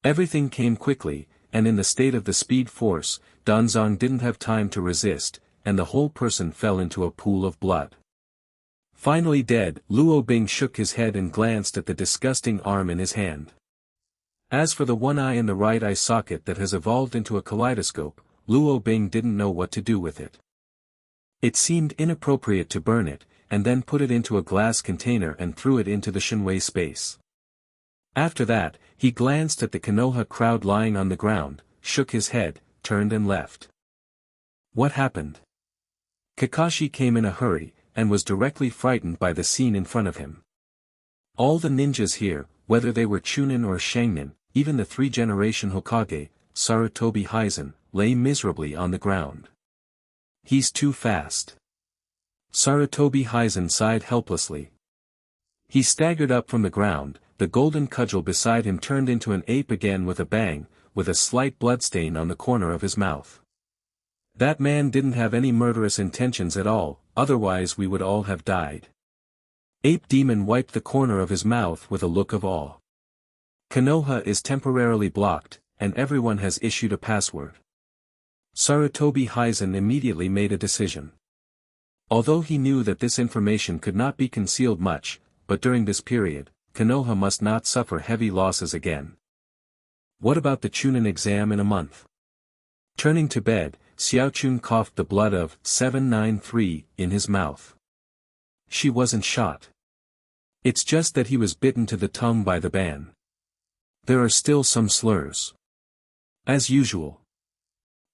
Everything came quickly, and in the state of the Speed Force, Danzong didn't have time to resist, and the whole person fell into a pool of blood. Finally dead, Luo Bing shook his head and glanced at the disgusting arm in his hand. As for the one eye in the right eye socket that has evolved into a kaleidoscope, Luo Bing didn't know what to do with it. It seemed inappropriate to burn it, and then put it into a glass container and threw it into the Shinwei space. After that, he glanced at the Konoha crowd lying on the ground, shook his head, turned and left. What happened? Kakashi came in a hurry, and was directly frightened by the scene in front of him. All the ninjas here, whether they were Chunin or Shangnin, even the 3th-generation Hokage, Sarutobi Hizen, lay miserably on the ground. "He's too fast." Sarutobi Hizen sighed helplessly. He staggered up from the ground, the golden cudgel beside him turned into an ape again with a bang, with a slight bloodstain on the corner of his mouth. "That man didn't have any murderous intentions at all, otherwise we would all have died." Ape Demon wiped the corner of his mouth with a look of awe. "Konoha is temporarily blocked, and everyone has issued a password." Sarutobi Hizen immediately made a decision. Although he knew that this information could not be concealed much, but during this period, Konoha must not suffer heavy losses again. What about the Chunin exam in a month? Turning to bed, Xiaochun coughed the blood of 793 in his mouth. She wasn't shot. It's just that he was bitten to the tongue by the ban. There are still some slurs. As usual.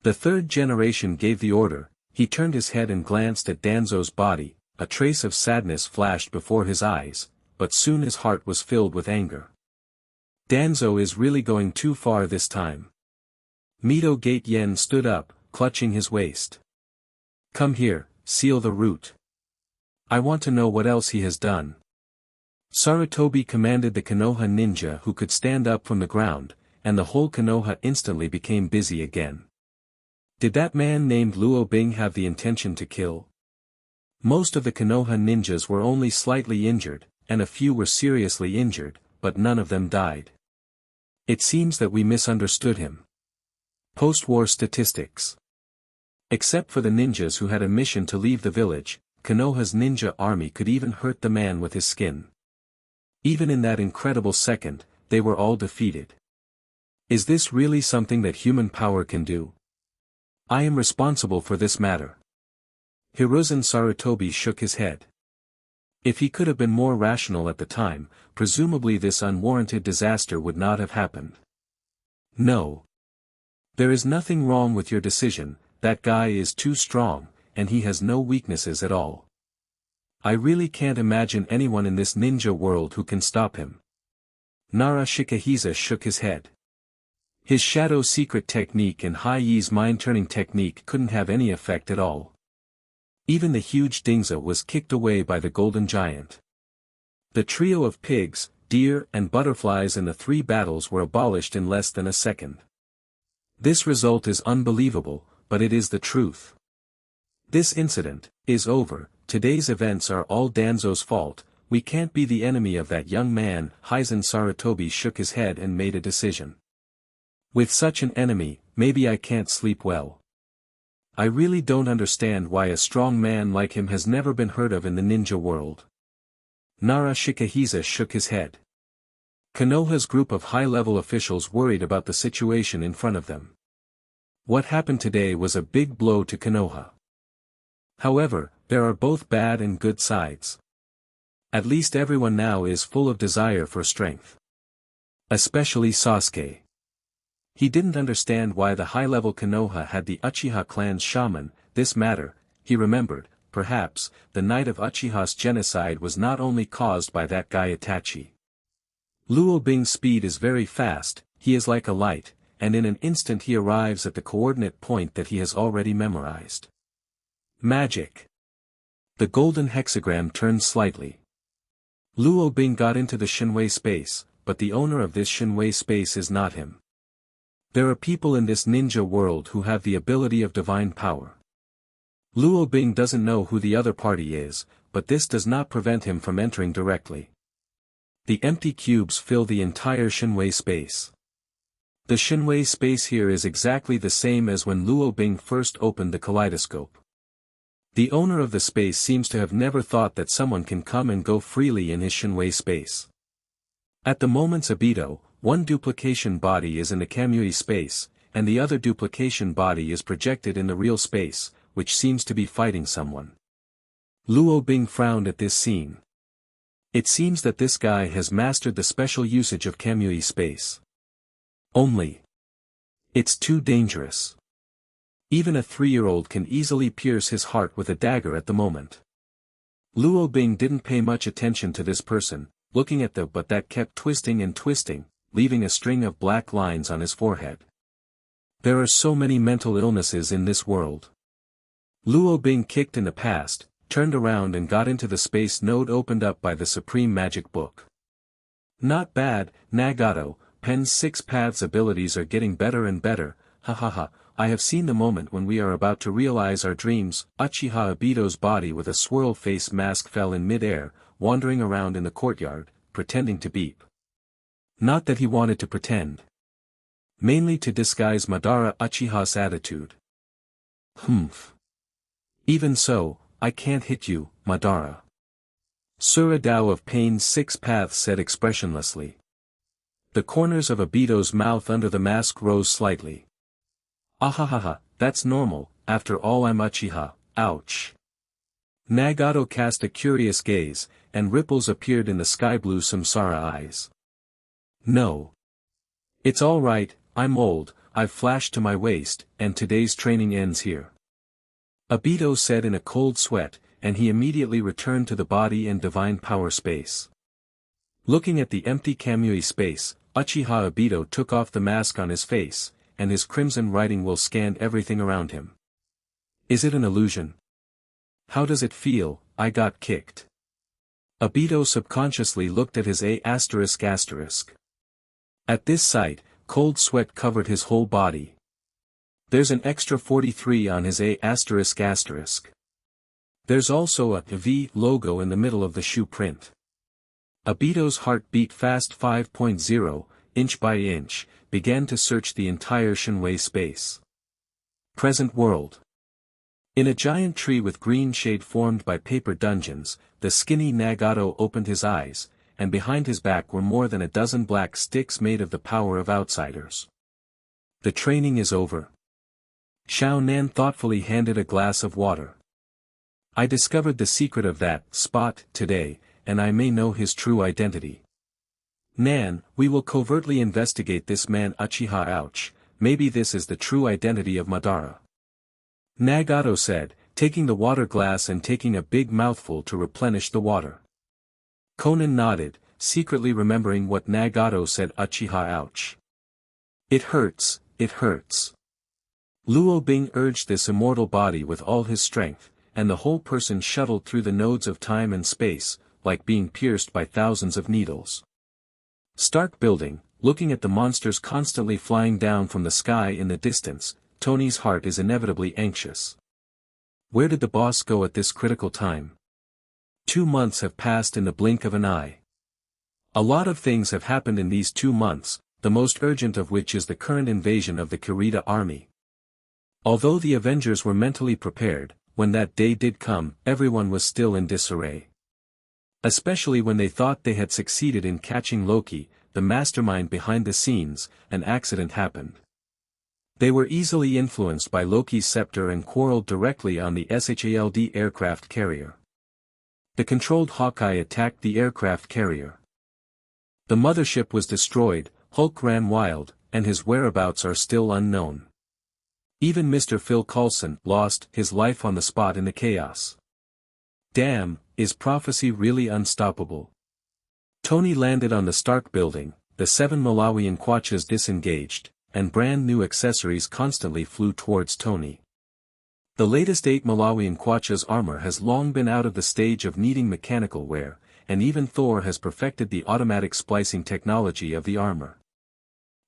The 3rd generation gave the order. He turned his head and glanced at Danzo's body. A trace of sadness flashed before his eyes, but soon his heart was filled with anger. Danzo is really going too far this time. Mito Gate Yen stood up, clutching his waist. "Come here, seal the root. I want to know what else he has done." Sarutobi commanded the Konoha ninja who could stand up from the ground, and the whole Konoha instantly became busy again. Did that man named Luo Bing have the intention to kill? Most of the Konoha ninjas were only slightly injured, and a few were seriously injured, but none of them died. It seems that we misunderstood him. Post-war statistics. Except for the ninjas who had a mission to leave the village, Konoha's ninja army could even hurt the man with his skin. Even in that incredible second, they were all defeated. Is this really something that human power can do? I am responsible for this matter. Hiruzen Sarutobi shook his head. If he could have been more rational at the time, presumably this unwarranted disaster would not have happened. No. There is nothing wrong with your decision. That guy is too strong, and he has no weaknesses at all. I really can't imagine anyone in this ninja world who can stop him. Nara Shikahisa shook his head. His shadow secret technique and Hai Yi's mind-turning technique couldn't have any effect at all. Even the huge Dingza was kicked away by the golden giant. The trio of pigs, deer and butterflies in the 3 battles were abolished in less than a second. This result is unbelievable, but it is the truth. This incident is over. Today's events are all Danzo's fault. We can't be the enemy of that young man. Hizen Sarutobi shook his head and made a decision. With such an enemy, maybe I can't sleep well. I really don't understand why a strong man like him has never been heard of in the ninja world. Nara Shikahisa shook his head. Konoha's group of high-level officials worried about the situation in front of them. What happened today was a big blow to Konoha. However, there are both bad and good sides. At least everyone now is full of desire for strength. Especially Sasuke. He didn't understand why the high-level Konoha had the Uchiha clan's shaman. This matter, he remembered, perhaps, the night of Uchiha's genocide was not only caused by that guy Itachi. Luo Bing's speed is very fast, he is like a light, and in an instant he arrives at the coordinate point that he has already memorized. Magic. The golden hexagram turned slightly. Luo Bing got into the Shinwei space, but the owner of this Shinwei space is not him. There are people in this ninja world who have the ability of divine power. Luo Bing doesn't know who the other party is, but this does not prevent him from entering directly. The empty cubes fill the entire Shinwei space. The Shinwei space here is exactly the same as when Luo Bing first opened the kaleidoscope. The owner of the space seems to have never thought that someone can come and go freely in his Shinwei space. At the moment's Obito, one duplication body is in the Kamui space, and the other duplication body is projected in the real space, which seems to be fighting someone. Luo Bing frowned at this scene. It seems that this guy has mastered the special usage of Kamui space. Only. It's too dangerous. Even a 3-year-old can easily pierce his heart with a dagger at the moment. Luo Bing didn't pay much attention to this person, looking at the but that kept twisting and twisting, leaving a string of black lines on his forehead. There are so many mental illnesses in this world. Luo Bing kicked in the past, turned around and got into the space node opened up by the Supreme Magic Book. Not bad, Nagato, Pen's 6 paths abilities are getting better and better, ha. I have seen the moment when we are about to realize our dreams. Uchiha Obito's body with a swirl face mask fell in mid-air, wandering around in the courtyard, pretending to beep. Not that he wanted to pretend. Mainly to disguise Madara Uchiha's attitude. Humph. Even so, I can't hit you, Madara. Suradao of Pain's 6 paths said expressionlessly. The corners of Obito's mouth under the mask rose slightly. Ahahaha, that's normal, after all I'm Uchiha, ouch. Nagato cast a curious gaze, and ripples appeared in the sky-blue samsara eyes. No. It's all right, I'm old, I've flashed to my waist, and today's training ends here. Obito said in a cold sweat, and he immediately returned to the body and divine power space. Looking at the empty Kamui space, Uchiha Obito took off the mask on his face, and his crimson writing will scanned everything around him. Is it an illusion? How does it feel? I got kicked. Obito subconsciously looked at his A****. At this sight, cold sweat covered his whole body. There's an extra 43 on his A****. There's also a V logo in the middle of the shoe print. Obito's heart beat fast 5.0, inch by inch, began to search the entire Shinwei space. Present world. In a giant tree with green shade formed by paper dungeons, the skinny Nagato opened his eyes, and behind his back were more than a dozen black sticks made of the power of outsiders. The training is over. Xiao Nan thoughtfully handed a glass of water. I discovered the secret of that spot today, and I may know his true identity. Nan, we will covertly investigate this man Uchiha. Ouch, maybe this is the true identity of Madara. Nagato said, taking the water glass and taking a big mouthful to replenish the water. Conan nodded, secretly remembering what Nagato said Uchiha ouch. It hurts, it hurts. Luo Bing urged this immortal body with all his strength, and the whole person shuttled through the nodes of time and space, like being pierced by thousands of needles. Stark building, looking at the monsters constantly flying down from the sky in the distance, Tony's heart is inevitably anxious. Where did the boss go at this critical time? 2 months have passed in the blink of an eye. A lot of things have happened in these 2 months, the most urgent of which is the current invasion of the Kurita army. Although the Avengers were mentally prepared, when that day did come, everyone was still in disarray. Especially when they thought they had succeeded in catching Loki, the mastermind behind the scenes, an accident happened. They were easily influenced by Loki's scepter and quarreled directly on the SHALD aircraft carrier. The controlled Hawkeye attacked the aircraft carrier. The mothership was destroyed, Hulk ran wild, and his whereabouts are still unknown. Even Mr. Phil Coulson lost his life on the spot in the chaos. Damn, is prophecy really unstoppable? Tony landed on the Stark building, the 7 Malawian Quachas disengaged, and brand new accessories constantly flew towards Tony. The latest 8 Malawian Quachas armor has long been out of the stage of needing mechanical wear, and even Thor has perfected the automatic splicing technology of the armor.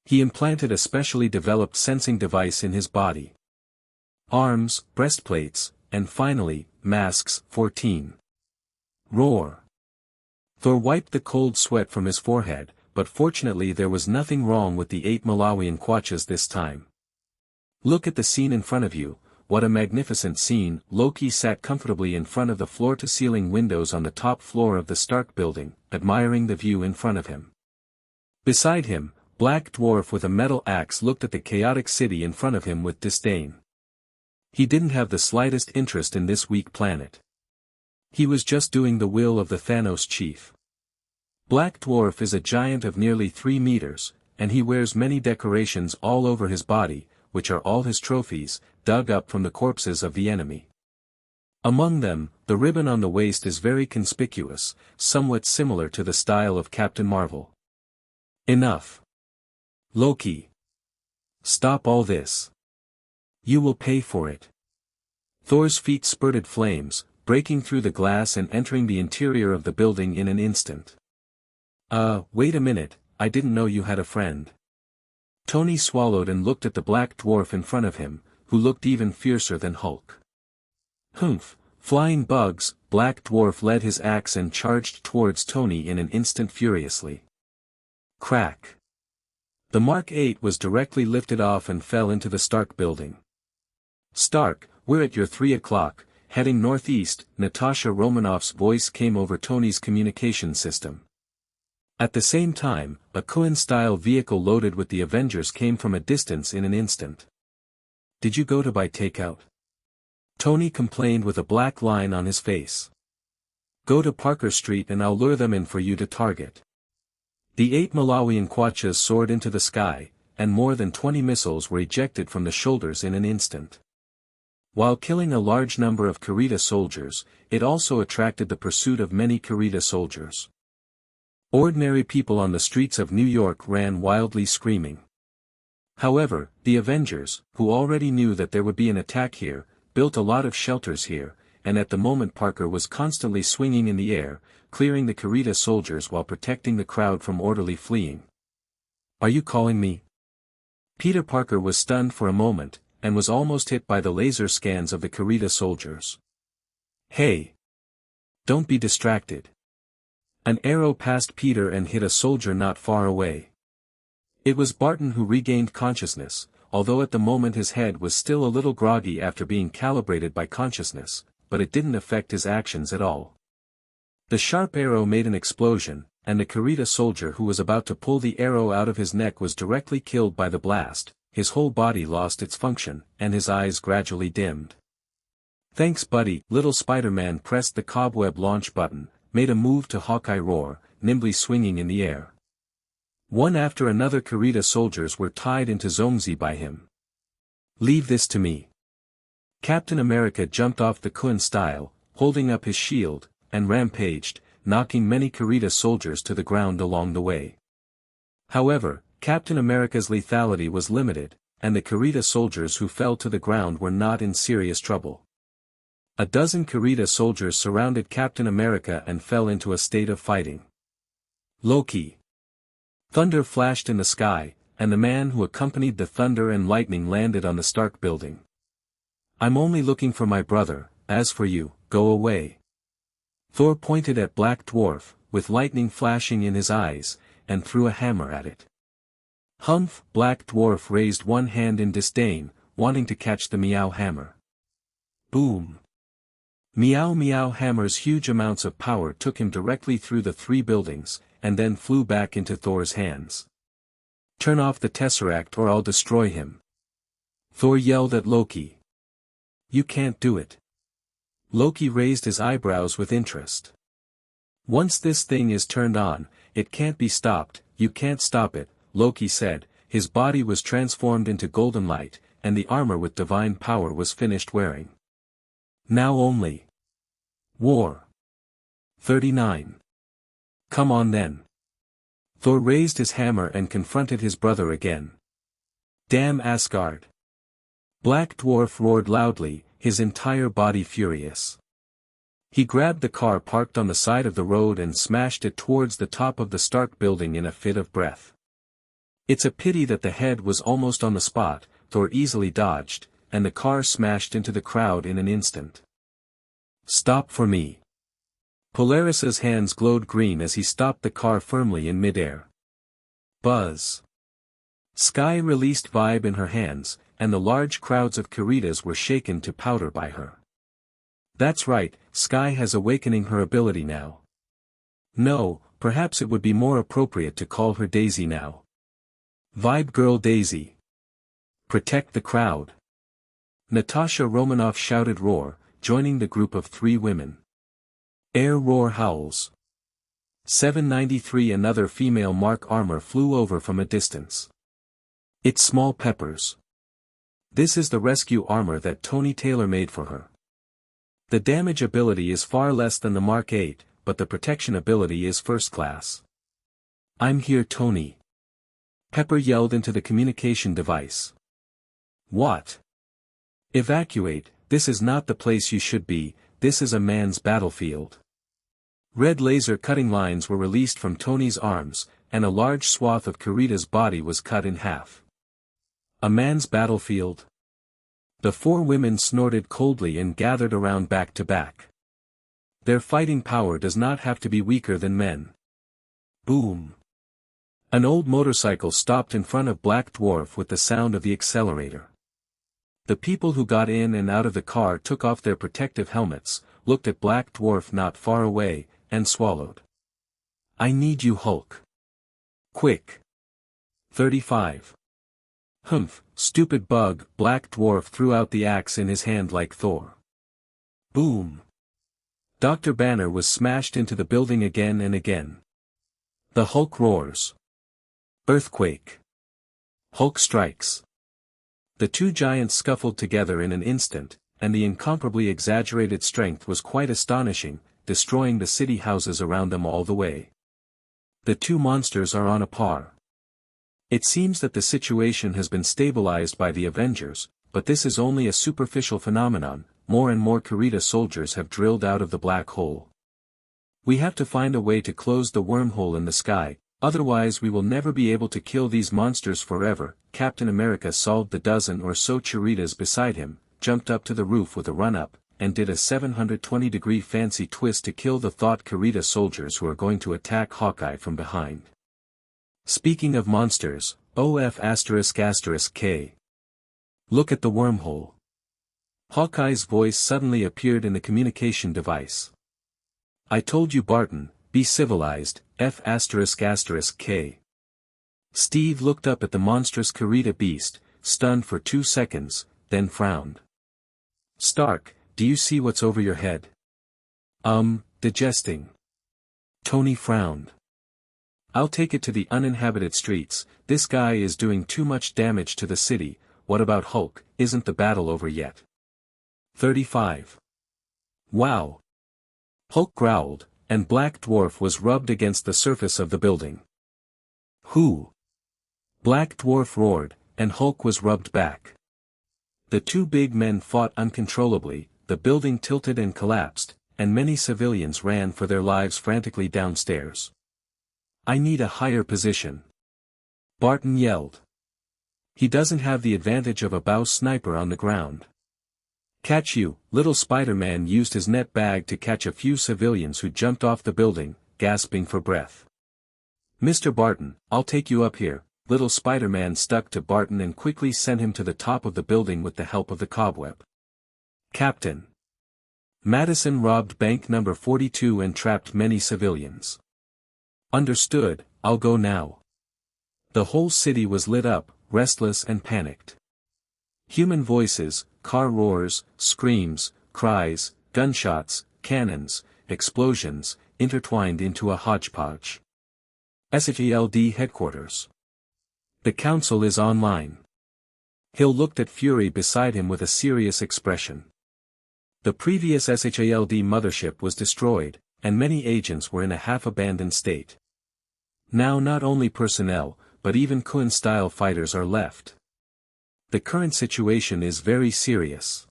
He implanted a specially developed sensing device in his body. Arms, breastplates, and finally, masks. 14. Roar. Thor wiped the cold sweat from his forehead, but fortunately there was nothing wrong with the 8 Malawian Quachas this time. Look at the scene in front of you, what a magnificent scene. Loki sat comfortably in front of the floor-to-ceiling windows on the top floor of the Stark building, admiring the view in front of him. Beside him, Black Dwarf with a metal axe looked at the chaotic city in front of him with disdain. He didn't have the slightest interest in this weak planet. He was just doing the will of the Thanos chief. Black Dwarf is a giant of nearly 3 meters, and he wears many decorations all over his body, which are all his trophies, dug up from the corpses of the enemy. Among them, the ribbon on the waist is very conspicuous, somewhat similar to the style of Captain Marvel. Enough. Loki. Stop all this. You will pay for it. Thor's feet spurted flames, breaking through the glass and entering the interior of the building in an instant. Wait a minute, I didn't know you had a friend. Tony swallowed and looked at the Black Dwarf in front of him, who looked even fiercer than Hulk. Humph, flying bugs. Black Dwarf led his axe and charged towards Tony in an instant furiously. Crack. The Mark 8 was directly lifted off and fell into the Stark building. Stark, we're at your 3 o'clock, heading northeast. Natasha Romanoff's voice came over Tony's communication system. At the same time, a Cohen-style vehicle loaded with the Avengers came from a distance in an instant. Did you go to buy takeout? Tony complained with a black line on his face. Go to Parker Street and I'll lure them in for you to target. The 8 Malawian Quachas soared into the sky, and more than 20 missiles were ejected from the shoulders in an instant. While killing a large number of Kurita soldiers, it also attracted the pursuit of many Kurita soldiers. Ordinary people on the streets of New York ran wildly screaming. However, the Avengers, who already knew that there would be an attack here, built a lot of shelters here, and at the moment Parker was constantly swinging in the air, clearing the Kurita soldiers while protecting the crowd from orderly fleeing. Are you calling me? Peter Parker was stunned for a moment, and was almost hit by the laser scans of the Kurita soldiers. Hey! Don't be distracted. An arrow passed Peter and hit a soldier not far away. It was Barton who regained consciousness, although at the moment his head was still a little groggy after being calibrated by consciousness, but it didn't affect his actions at all. The sharp arrow made an explosion, and the Kurita soldier who was about to pull the arrow out of his neck was directly killed by the blast. His whole body lost its function, and his eyes gradually dimmed. Thanks buddy. Little Spider-Man pressed the cobweb launch button, made a move to Hawkeye roar, nimbly swinging in the air. One after another Kurita soldiers were tied into Zongzi by him. Leave this to me. Captain America jumped off the Kun style, holding up his shield, and rampaged, knocking many Kurita soldiers to the ground along the way. However, Captain America's lethality was limited, and the Kurita soldiers who fell to the ground were not in serious trouble. A dozen Kurita soldiers surrounded Captain America and fell into a state of fighting. Loki. Thunder flashed in the sky, and the man who accompanied the thunder and lightning landed on the Stark building. "I'm only looking for my brother, as for you, go away." Thor pointed at Black Dwarf, with lightning flashing in his eyes, and threw a hammer at it. "Humph!" Black Dwarf raised one hand in disdain, wanting to catch the Meow hammer. Boom! Meow Meow hammer's huge amounts of power took him directly through the three buildings, and then flew back into Thor's hands. "Turn off the Tesseract or I'll destroy him." Thor yelled at Loki. "You can't do it." Loki raised his eyebrows with interest. "Once this thing is turned on, it can't be stopped." "You can't stop it," Loki said. His body was transformed into golden light, and the armor with divine power was finished wearing. Now only war. 39. Come on then. Thor raised his hammer and confronted his brother again. "Damn Asgard!" Black Dwarf roared loudly, his entire body furious. He grabbed the car parked on the side of the road and smashed it towards the top of the Stark building in a fit of breath. It's a pity that the head was almost on the spot. Thor easily dodged, and the car smashed into the crowd in an instant. "Stop for me." Polaris's hands glowed green as he stopped the car firmly in midair. Buzz. Sky released Vibe in her hands, and the large crowds of Kuritas were shaken to powder by her. That's right, Sky has awakening her ability now. No, perhaps it would be more appropriate to call her Daisy now. Vibe Girl Daisy. Protect the crowd. Natasha Romanoff shouted roar, joining the group of three women. Air roar howls. 793 Another female Mark armor flew over from a distance. It's Small Peppers. This is the rescue armor that Tony Taylor made for her. The damage ability is far less than the Mark 8, but the protection ability is first class. I'm here, Tony. Pepper yelled into the communication device. What? Evacuate, this is not the place you should be, this is a man's battlefield. Red laser cutting lines were released from Tony's arms, and a large swath of Kurita's body was cut in half. A man's battlefield? The four women snorted coldly and gathered around back to back. Their fighting power does not have to be weaker than men. Boom. An old motorcycle stopped in front of Black Dwarf with the sound of the accelerator. The people who got in and out of the car took off their protective helmets, looked at Black Dwarf not far away, and swallowed. I need you, Hulk. Quick. 35. Humph, stupid bug. Black Dwarf threw out the axe in his hand like Thor. Boom. Dr. Banner was smashed into the building again and again. The Hulk roars. Earthquake. Hulk strikes. The two giants scuffled together in an instant, and the incomparably exaggerated strength was quite astonishing, destroying the city houses around them all the way. The two monsters are on a par. It seems that the situation has been stabilized by the Avengers, but this is only a superficial phenomenon. More and more Kurita soldiers have drilled out of the black hole. We have to find a way to close the wormhole in the sky, otherwise we will never be able to kill these monsters forever. Captain America solved the dozen or so Kuritas beside him, jumped up to the roof with a run-up, and did a 720-degree fancy twist to kill the thought Kurita soldiers who are going to attack Hawkeye from behind. Speaking of monsters, OF***K. Look at the wormhole. Hawkeye's voice suddenly appeared in the communication device. I told you, Barton, be civilized, F***K. Steve looked up at the monstrous Kurita beast, stunned for 2 seconds, then frowned. Stark, do you see what's over your head? Digesting. Tony frowned. I'll take it to the uninhabited streets. This guy is doing too much damage to the city. What about Hulk? Isn't the battle over yet? 35. Wow. Hulk growled, and Black Dwarf was rubbed against the surface of the building. "Who?" Black Dwarf roared, and Hulk was rubbed back. The two big men fought uncontrollably, the building tilted and collapsed, and many civilians ran for their lives frantically downstairs. "I need a higher position," Barton yelled. "He doesn't have the advantage of a bow sniper on the ground." "Catch you!" Little Spider-Man used his net bag to catch a few civilians who jumped off the building, gasping for breath. "Mr. Barton, I'll take you up here." Little Spider-Man stuck to Barton and quickly sent him to the top of the building with the help of the cobweb. "Captain Madison robbed bank number 42 and trapped many civilians." "Understood, I'll go now." The whole city was lit up, restless and panicked. Human voices, car roars, screams, cries, gunshots, cannons, explosions, intertwined into a hodgepodge. SHELD headquarters. "The council is online." Hill looked at Fury beside him with a serious expression. The previous SHALD mothership was destroyed, and many agents were in a half-abandoned state. Now not only personnel, but even Kun-style fighters are left. The current situation is very serious.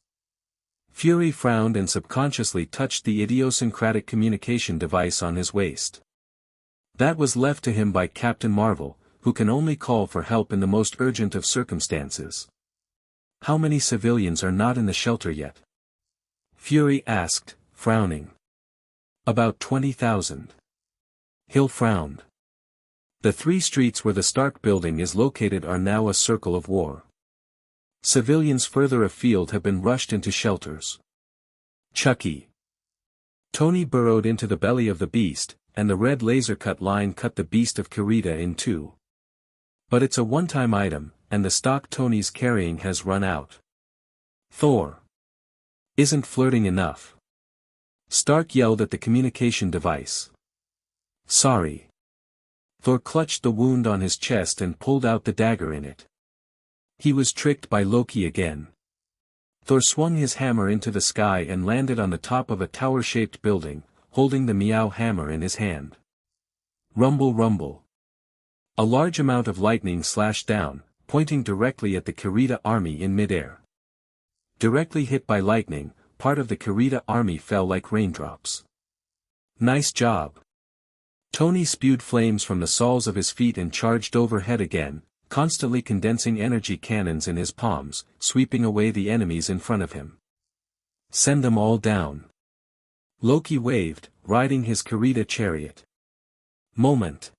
Fury frowned and subconsciously touched the idiosyncratic communication device on his waist. That was left to him by Captain Marvel, who can only call for help in the most urgent of circumstances. "How many civilians are not in the shelter yet?" Fury asked, frowning. "About 20,000. Hill frowned. The 3 streets where the Stark building is located are now a circle of war. Civilians further afield have been rushed into shelters. Chucky. Tony burrowed into the belly of the beast, and the red laser cut line cut the beast of Kurita in 2. But it's a one-time item, and the stock Tony's carrying has run out. Thor isn't flirting enough. Stark yelled at the communication device. "Sorry." Thor clutched the wound on his chest and pulled out the dagger in it. He was tricked by Loki again. Thor swung his hammer into the sky and landed on the top of a tower-shaped building, holding the Meow hammer in his hand. Rumble rumble. A large amount of lightning slashed down, pointing directly at the Kurita army in midair. Directly hit by lightning, part of the Kurita army fell like raindrops. "Nice job." Tony spewed flames from the soles of his feet and charged overhead again, constantly condensing energy cannons in his palms, sweeping away the enemies in front of him. "Send them all down." Loki waved, riding his Kurita chariot. Moment.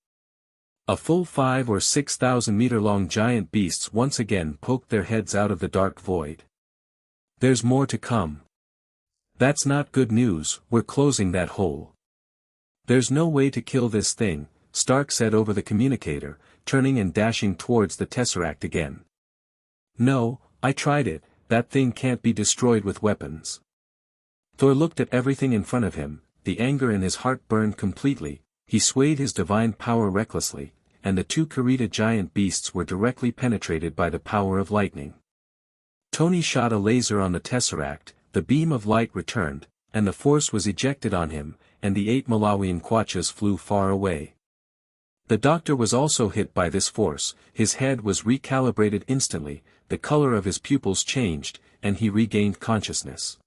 A full 5,000 or 6,000 meter long giant beasts once again poked their heads out of the dark void. "There's more to come." "That's not good news, we're closing that hole." "There's no way to kill this thing," Stark said over the communicator, turning and dashing towards the Tesseract again. "No, I tried it, that thing can't be destroyed with weapons." Thor looked at everything in front of him, the anger in his heart burned completely, he swayed his divine power recklessly, and the 2 Kurita giant beasts were directly penetrated by the power of lightning. Tony shot a laser on the Tesseract, the beam of light returned, and the force was ejected on him, and the 8 Malawian Quachas flew far away. The doctor was also hit by this force, his head was recalibrated instantly, the color of his pupils changed, and he regained consciousness.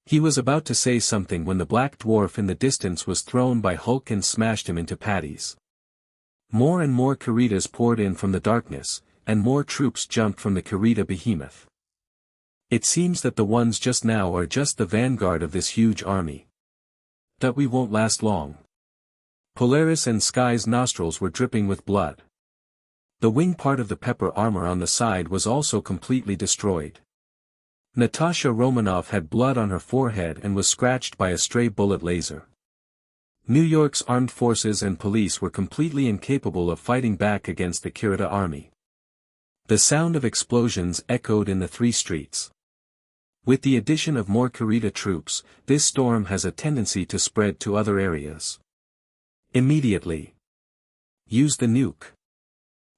He was about to say something when the black dwarf in the distance was thrown by Hulk and smashed him into patties. More and more Kuritas poured in from the darkness, and more troops jumped from the Kurita behemoth. It seems that the ones just now are just the vanguard of this huge army. That we won't last long. Polaris and Sky's nostrils were dripping with blood. The wing part of the pepper armor on the side was also completely destroyed. Natasha Romanoff had blood on her forehead and was scratched by a stray bullet laser. New York's armed forces and police were completely incapable of fighting back against the Kurita army. The sound of explosions echoed in the 3 streets. With the addition of more Kurita troops, this storm has a tendency to spread to other areas. Immediately. Use the nuke.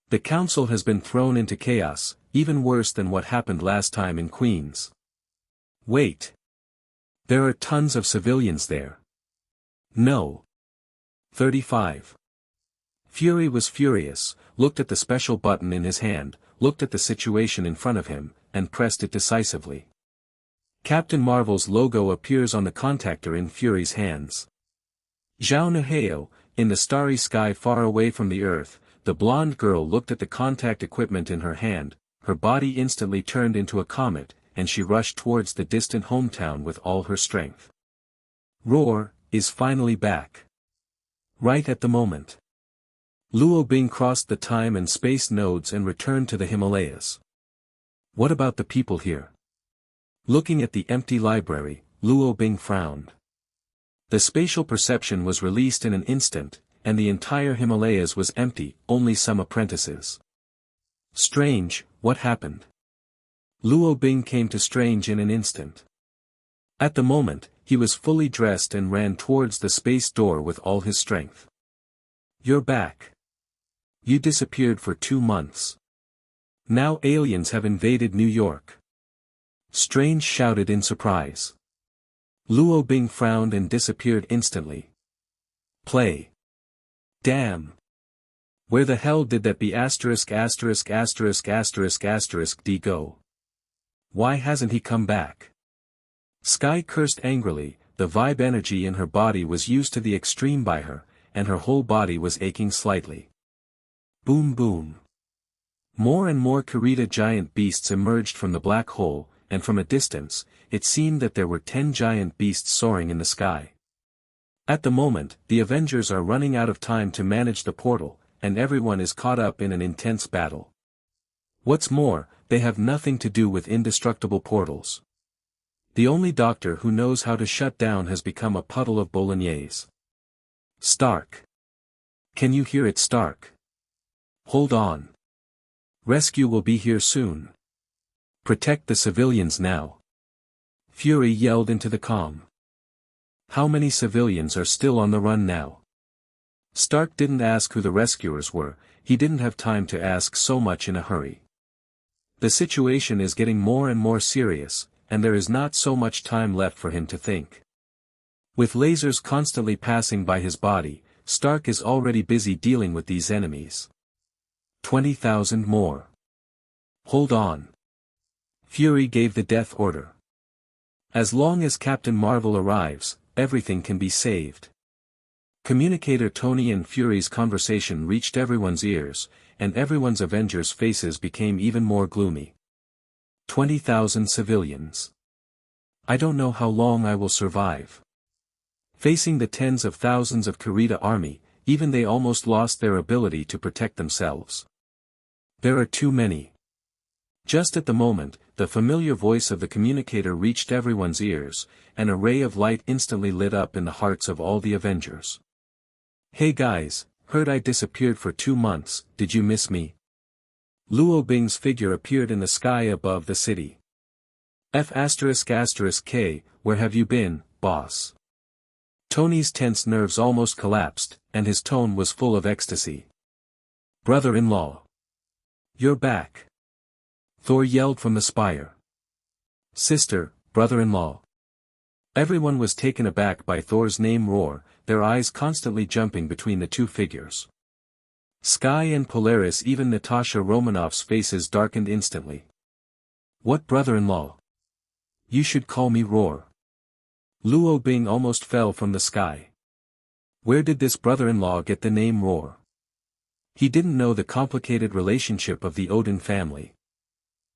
The council has been thrown into chaos, even worse than what happened last time in Queens. Wait. There are tons of civilians there. No. 35. Fury was furious, looked at the special button in his hand, looked at the situation in front of him, and pressed it decisively. Captain Marvel's logo appears on the contactor in Fury's hands. Zhao Naheo, in the starry sky far away from the earth, the blonde girl looked at the contact equipment in her hand, her body instantly turned into a comet, and she rushed towards the distant hometown with all her strength. Roar is finally back. Right at the moment. Luo Bing crossed the time and space nodes and returned to the Himalayas. What about the people here? Looking at the empty library, Luo Bing frowned. The spatial perception was released in an instant, and the entire Himalayas was empty, only some apprentices. Strange, what happened? Luo Bing came to Strange in an instant. At the moment, he was fully dressed and ran towards the space door with all his strength. You're back. You disappeared for 2 months. Now aliens have invaded New York. Strange shouted in surprise. Luo Bing frowned and disappeared instantly. Play. Damn. Where the hell did that be ************ go? Why hasn't he come back? Sky cursed angrily, the vibe energy in her body was used to the extreme by her, and her whole body was aching slightly. Boom boom. More and more Kurita giant beasts emerged from the black hole, and from a distance, it seemed that there were 10 giant beasts soaring in the sky. At the moment, the Avengers are running out of time to manage the portal, and everyone is caught up in an intense battle. What's more, they have nothing to do with indestructible portals. The only doctor who knows how to shut down has become a puddle of bolognese. Stark. Can you hear it, Stark? Hold on. Rescue will be here soon. Protect the civilians now. Fury yelled into the comm. How many civilians are still on the run now? Stark didn't ask who the rescuers were, he didn't have time to ask so much in a hurry. The situation is getting more and more serious, and there is not so much time left for him to think. With lasers constantly passing by his body, Stark is already busy dealing with these enemies. 20,000 more. Hold on. Fury gave the death order. As long as Captain Marvel arrives, everything can be saved. Communicator Tony and Fury's conversation reached everyone's ears, and everyone's Avengers' faces became even more gloomy. 20,000 civilians. I don't know how long I will survive. Facing the tens of thousands of Kurita army, even they almost lost their ability to protect themselves. There are too many. Just at the moment, the familiar voice of the communicator reached everyone's ears, and a ray of light instantly lit up in the hearts of all the Avengers. Hey guys, heard I disappeared for 2 months, did you miss me? Luo Bing's figure appeared in the sky above the city. F***K, where have you been, boss? Tony's tense nerves almost collapsed, and his tone was full of ecstasy. Brother-in-law. You're back. Thor yelled from the spire. Sister, brother-in-law. Everyone was taken aback by Thor's name Roar, their eyes constantly jumping between the two figures. Sky and Polaris, even Natasha Romanoff's faces darkened instantly. What brother-in-law? You should call me Roar. Luo Bing almost fell from the sky. Where did this brother-in-law get the name Roar? He didn't know the complicated relationship of the Odin family.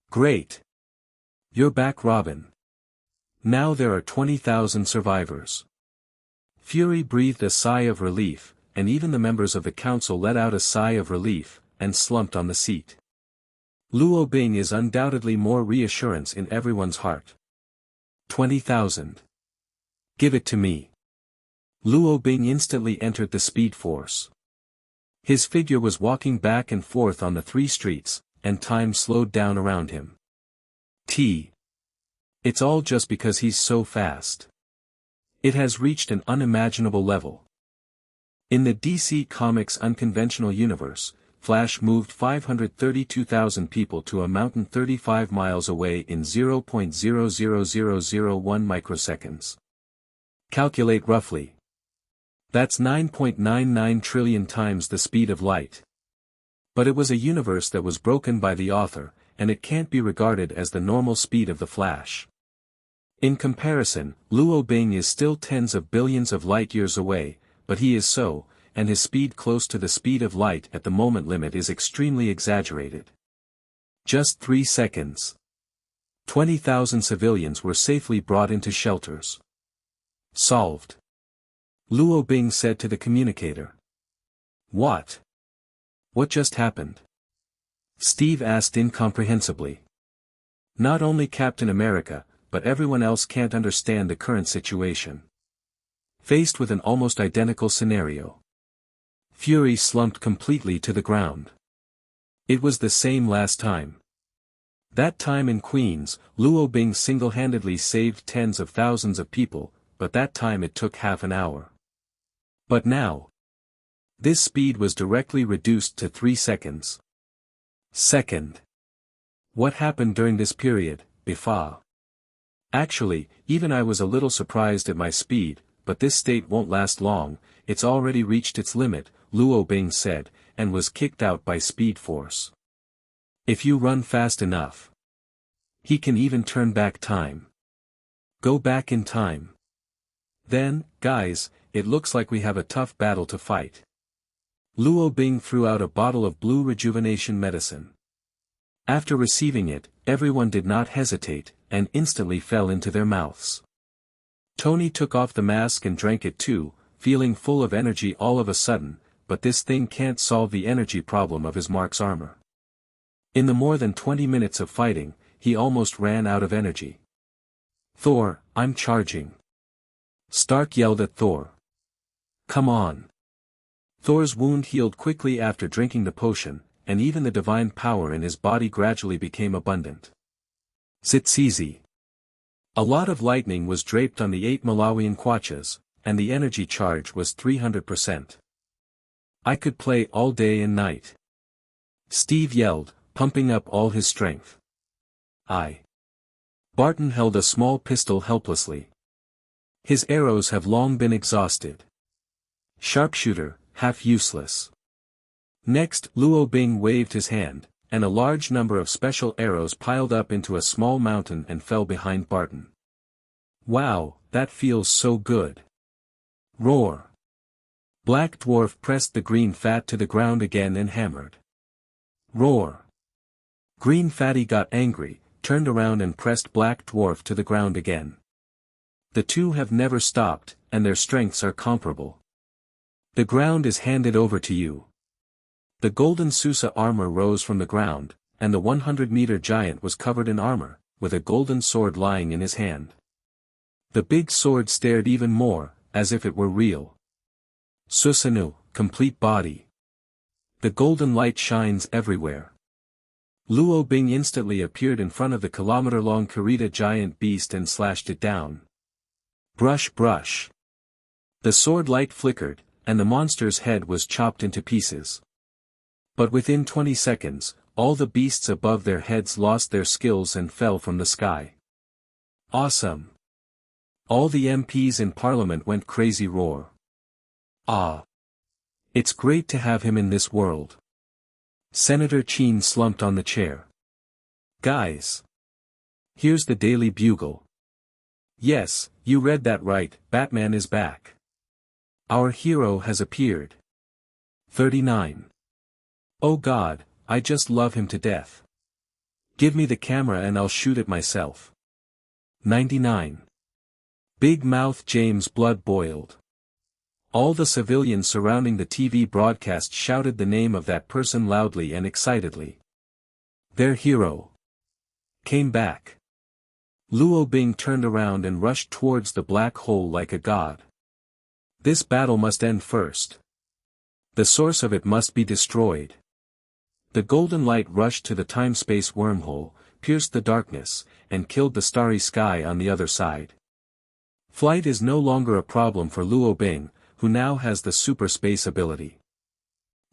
Great. You're back, Robin. Now there are 20,000 survivors. Fury breathed a sigh of relief, and even the members of the council let out a sigh of relief, and slumped on the seat. Luo Bing is undoubtedly more reassurance in everyone's heart. 20,000. Give it to me. Luo Bing instantly entered the Speed Force. His figure was walking back and forth on the 3 streets, and time slowed down around him. It's all just because he's so fast. It has reached an unimaginable level. In the DC Comics unconventional universe, Flash moved 532,000 people to a mountain 35 miles away in 0.00001 microseconds. Calculate roughly. That's 9.99 trillion times the speed of light. But it was a universe that was broken by the author, and it can't be regarded as the normal speed of the Flash. In comparison, Luo Bing is still tens of billions of light-years away, but he is so, and his speed close to the speed of light at the moment limit is extremely exaggerated. Just 3 seconds. 20,000 civilians were safely brought into shelters. Solved. Luo Bing said to the communicator. What? What just happened? Steve asked incomprehensibly. Not only Captain America, but everyone else can't understand the current situation. Faced with an almost identical scenario, Fury slumped completely to the ground. It was the same last time. That time in Queens, Luo Bing single-handedly saved tens of thousands of people, but that time it took half an hour. But now, this speed was directly reduced to 3 seconds. Second. What happened during this period, Bifa? Actually, even I was a little surprised at my speed, but this state won't last long, it's already reached its limit, Luo Bing said, and was kicked out by Speed Force. If you run fast enough, he can even turn back time. Go back in time. Then, guys, it looks like we have a tough battle to fight. Luo Bing threw out a bottle of blue rejuvenation medicine. After receiving it, everyone did not hesitate, and instantly fell into their mouths. Tony took off the mask and drank it too, feeling full of energy all of a sudden, but this thing can't solve the energy problem of his Mark's armor. In the more than 20 minutes of fighting, he almost ran out of energy. Thor, I'm charging. Stark yelled at Thor. Come on. Thor's wound healed quickly after drinking the potion, and even the divine power in his body gradually became abundant. It's easy. A lot of lightning was draped on the 8 Malawian kwachas, and the energy charge was 300%. I could play all day and night. Steve yelled, pumping up all his strength. Barton held a small pistol helplessly. His arrows have long been exhausted. Sharpshooter, half useless. Next, Luo Bing waved his hand, and a large number of special arrows piled up into a small mountain and fell behind Barton. Wow, that feels so good. Roar. Black Dwarf pressed the green fat to the ground again and hammered. Roar. Green Fatty got angry, turned around and pressed Black Dwarf to the ground again. The two have never stopped, and their strengths are comparable. The ground is handed over to you. The golden Susa armor rose from the ground, and the 100-meter giant was covered in armor, with a golden sword lying in his hand. The big sword stared even more, as if it were real. Susanu, complete body. The golden light shines everywhere. Luo Bing instantly appeared in front of the kilometer-long Kurita giant beast and slashed it down. Brush brush. The sword light flickered, and the monster's head was chopped into pieces. But within 20 seconds, all the beasts above their heads lost their skills and fell from the sky. Awesome. All the MPs in Parliament went crazy roar. Ah. It's great to have him in this world. Senator Cheen slumped on the chair. Guys. Here's the Daily Bugle. Yes, you read that right, Batman is back. Our hero has appeared. 39. Oh God, I just love him to death. Give me the camera and I'll shoot it myself. 99. Big Mouth James' blood boiled. All the civilians surrounding the TV broadcast shouted the name of that person loudly and excitedly. Their hero came back. Luo Bing turned around and rushed towards the black hole like a god. This battle must end first. The source of it must be destroyed. The golden light rushed to the time-space wormhole, pierced the darkness, and killed the starry sky on the other side. Flight is no longer a problem for Luo Bing, who now has the super space ability.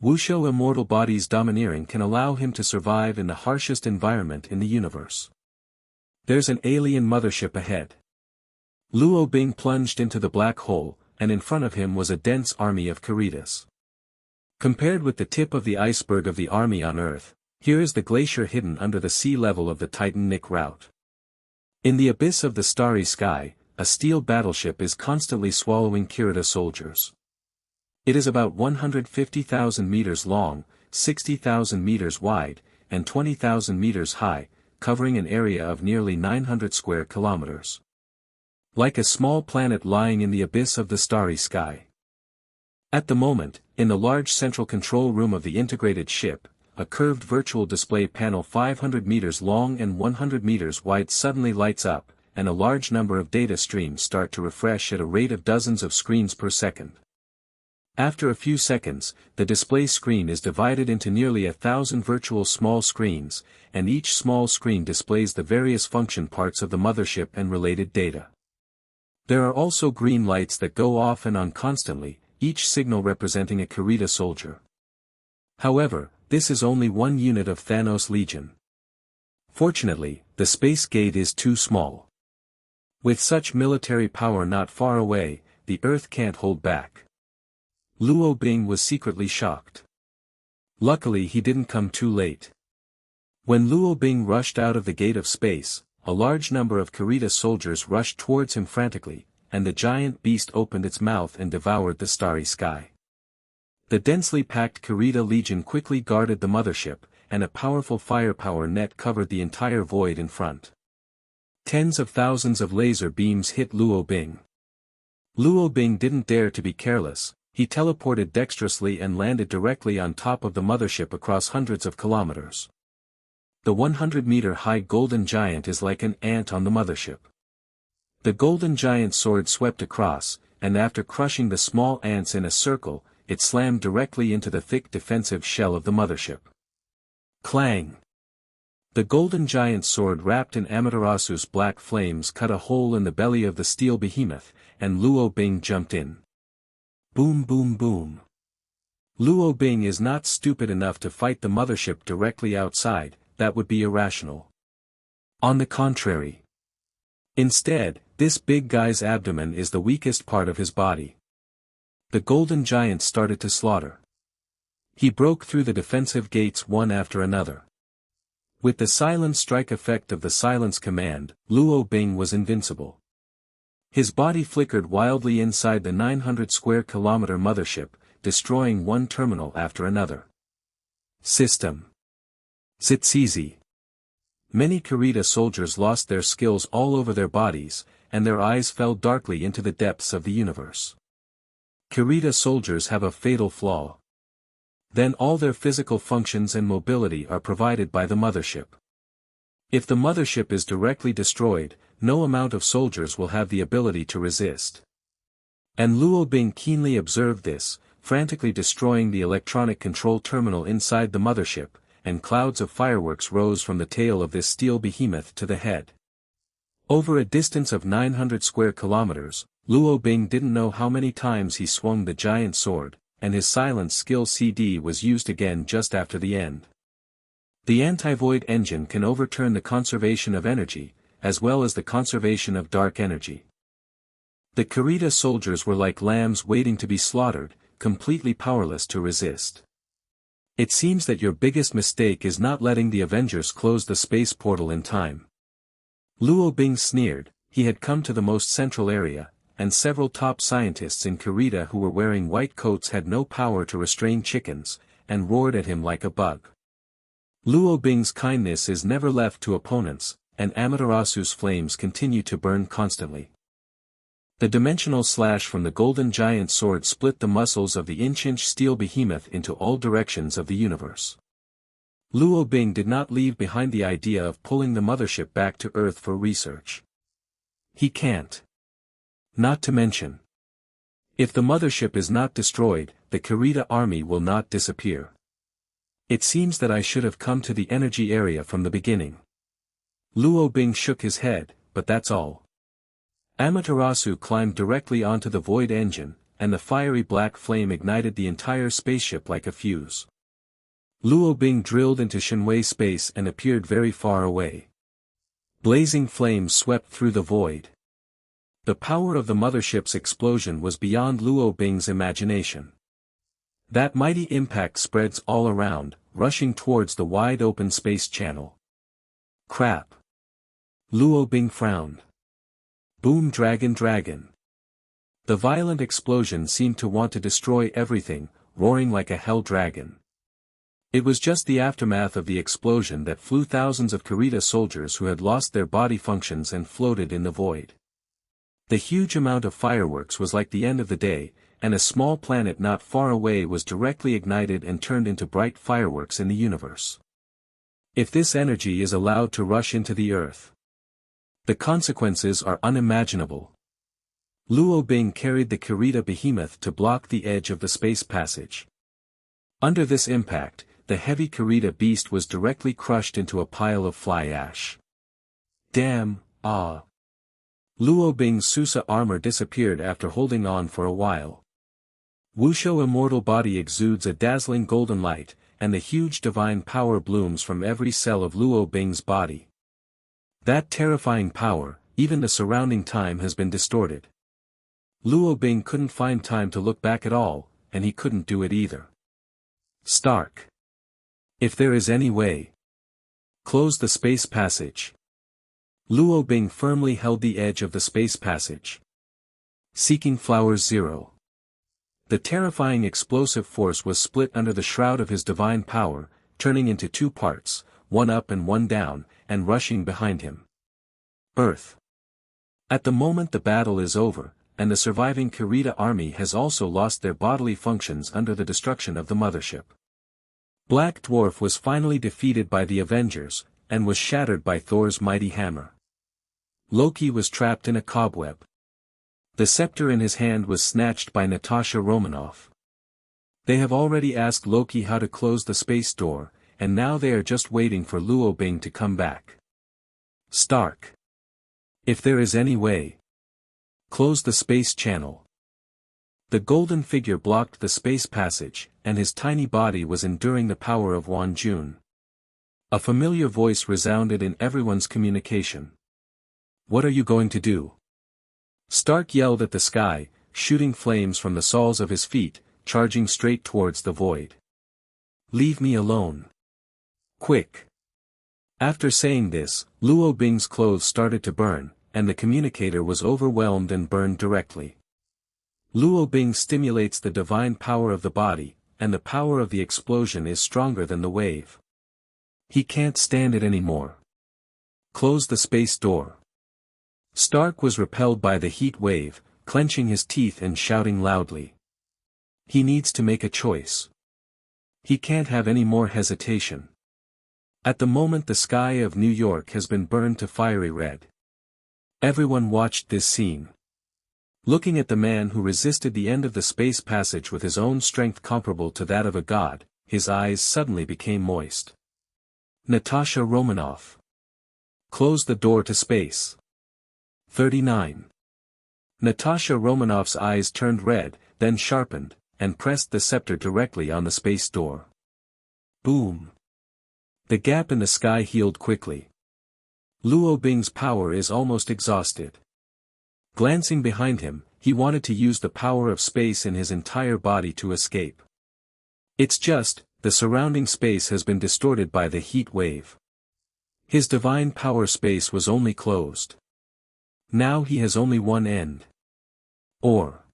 Wushu immortal body's domineering can allow him to survive in the harshest environment in the universe. There's an alien mothership ahead. Luo Bing plunged into the black hole, and in front of him was a dense army of Karitas. Compared with the tip of the iceberg of the army on Earth, here is the glacier hidden under the sea level of the Titanic route. In the abyss of the starry sky, a steel battleship is constantly swallowing Kirita soldiers. It is about 150,000 meters long, 60,000 meters wide, and 20,000 meters high, covering an area of nearly 900 square kilometers. Like a small planet lying in the abyss of the starry sky. At the moment, in the large central control room of the integrated ship, a curved virtual display panel 500 meters long and 100 meters wide suddenly lights up, and a large number of data streams start to refresh at a rate of dozens of screens per second. After a few seconds, the display screen is divided into nearly 1,000 virtual small screens, and each small screen displays the various function parts of the mothership and related data. There are also green lights that go off and on constantly, each signal representing a Kirita soldier. However, this is only one unit of Thanos' Legion. Fortunately, the space gate is too small. With such military power not far away, the Earth can't hold back. Luo Bing was secretly shocked. Luckily he didn't come too late. When Luo Bing rushed out of the gate of space, a large number of Kirita soldiers rushed towards him frantically, and the giant beast opened its mouth and devoured the starry sky. The densely packed Kirita Legion quickly guarded the mothership, and a powerful firepower net covered the entire void in front. Tens of thousands of laser beams hit Luo Bing. Luo Bing didn't dare to be careless, he teleported dexterously and landed directly on top of the mothership across hundreds of kilometers. The 100-meter-high golden giant is like an ant on the mothership. The golden giant sword swept across, and after crushing the small ants in a circle, it slammed directly into the thick defensive shell of the mothership. Clang! The golden giant's sword wrapped in Amaterasu's black flames cut a hole in the belly of the steel behemoth, and Luo Bing jumped in. Boom boom boom. Luo Bing is not stupid enough to fight the mothership directly outside, that would be irrational. On the contrary. Instead, this big guy's abdomen is the weakest part of his body. The golden giant started to slaughter. He broke through the defensive gates one after another. With the silent strike effect of the silence command, Luo Bing was invincible. His body flickered wildly inside the 900 square kilometer mothership, destroying one terminal after another. System. It's easy. Many Kirita soldiers lost their skills all over their bodies, and their eyes fell darkly into the depths of the universe. Kirita soldiers have a fatal flaw. Then all their physical functions and mobility are provided by the mothership. If the mothership is directly destroyed, no amount of soldiers will have the ability to resist. And Luo Bing keenly observed this, frantically destroying the electronic control terminal inside the mothership, and clouds of fireworks rose from the tail of this steel behemoth to the head. Over a distance of 900 square kilometers, Luo Bing didn't know how many times he swung the giant sword, and his silent skill CD was used again just after the end. The anti-void engine can overturn the conservation of energy, as well as the conservation of dark energy. The Kirita soldiers were like lambs waiting to be slaughtered, completely powerless to resist. It seems that your biggest mistake is not letting the Avengers close the space portal in time. Luo Bing sneered. He had come to the most central area, and several top scientists in Kirita who were wearing white coats had no power to restrain chickens, and roared at him like a bug. Luo Bing's kindness is never left to opponents, and Amaterasu's flames continue to burn constantly. The dimensional slash from the golden giant sword split the muscles of the inch-inch steel behemoth into all directions of the universe. Luo Bing did not leave behind the idea of pulling the mothership back to Earth for research. He can't. Not to mention. If the mothership is not destroyed, the Kirita army will not disappear. It seems that I should have come to the energy area from the beginning. Luo Bing shook his head, but that's all. Amaterasu climbed directly onto the void engine, and the fiery black flame ignited the entire spaceship like a fuse. Luo Bing drilled into Shenwei space and appeared very far away. Blazing flames swept through the void. The power of the mothership's explosion was beyond Luo Bing's imagination. That mighty impact spreads all around, rushing towards the wide-open space channel. Crap. Luo Bing frowned. Boom dragon dragon. The violent explosion seemed to want to destroy everything, roaring like a hell dragon. It was just the aftermath of the explosion that flew thousands of Kurita soldiers who had lost their body functions and floated in the void. The huge amount of fireworks was like the end of the day, and a small planet not far away was directly ignited and turned into bright fireworks in the universe. If this energy is allowed to rush into the Earth, the consequences are unimaginable. Luo Bing carried the Kurita behemoth to block the edge of the space passage. Under this impact, the heavy Kurita beast was directly crushed into a pile of fly ash. Damn, ah. Luo Bing's Susa armor disappeared after holding on for a while. Wushou immortal body exudes a dazzling golden light, and the huge divine power blooms from every cell of Luo Bing's body. That terrifying power, even the surrounding time has been distorted. Luo Bing couldn't find time to look back at all, and he couldn't do it either. Stark. If there is any way. Close the space passage. Luo Bing firmly held the edge of the space passage. Seeking Flowers 0. The terrifying explosive force was split under the shroud of his divine power, turning into two parts, one up and one down, and rushing behind him. Earth. At the moment the battle is over, and the surviving Kurita army has also lost their bodily functions under the destruction of the mothership. Black Dwarf was finally defeated by the Avengers, and was shattered by Thor's mighty hammer. Loki was trapped in a cobweb. The scepter in his hand was snatched by Natasha Romanoff. They have already asked Loki how to close the space door, and now they are just waiting for Luo Bing to come back. Stark. If there is any way. Close the space channel. The golden figure blocked the space passage, and his tiny body was enduring the power of Wan Jun. A familiar voice resounded in everyone's communication. What are you going to do? Stark yelled at the sky, shooting flames from the soles of his feet, charging straight towards the void. Leave me alone. Quick. After saying this, Luo Bing's clothes started to burn, and the communicator was overwhelmed and burned directly. Luo Bing stimulates the divine power of the body, and the power of the explosion is stronger than the wave. He can't stand it anymore. Close the space door. Stark was repelled by the heat wave, clenching his teeth and shouting loudly. He needs to make a choice. He can't have any more hesitation. At the moment the sky of New York has been burned to fiery red. Everyone watched this scene. Looking at the man who resisted the end of the space passage with his own strength comparable to that of a god, his eyes suddenly became moist. Natasha Romanoff. Close the door to space. 39. Natasha Romanoff's eyes turned red, then sharpened, and pressed the scepter directly on the space door. Boom. The gap in the sky healed quickly. Luo Bing's power is almost exhausted. Glancing behind him, he wanted to use the power of space in his entire body to escape. It's just, the surrounding space has been distorted by the heat wave. His divine power space was only closed. Now he has only one end. Or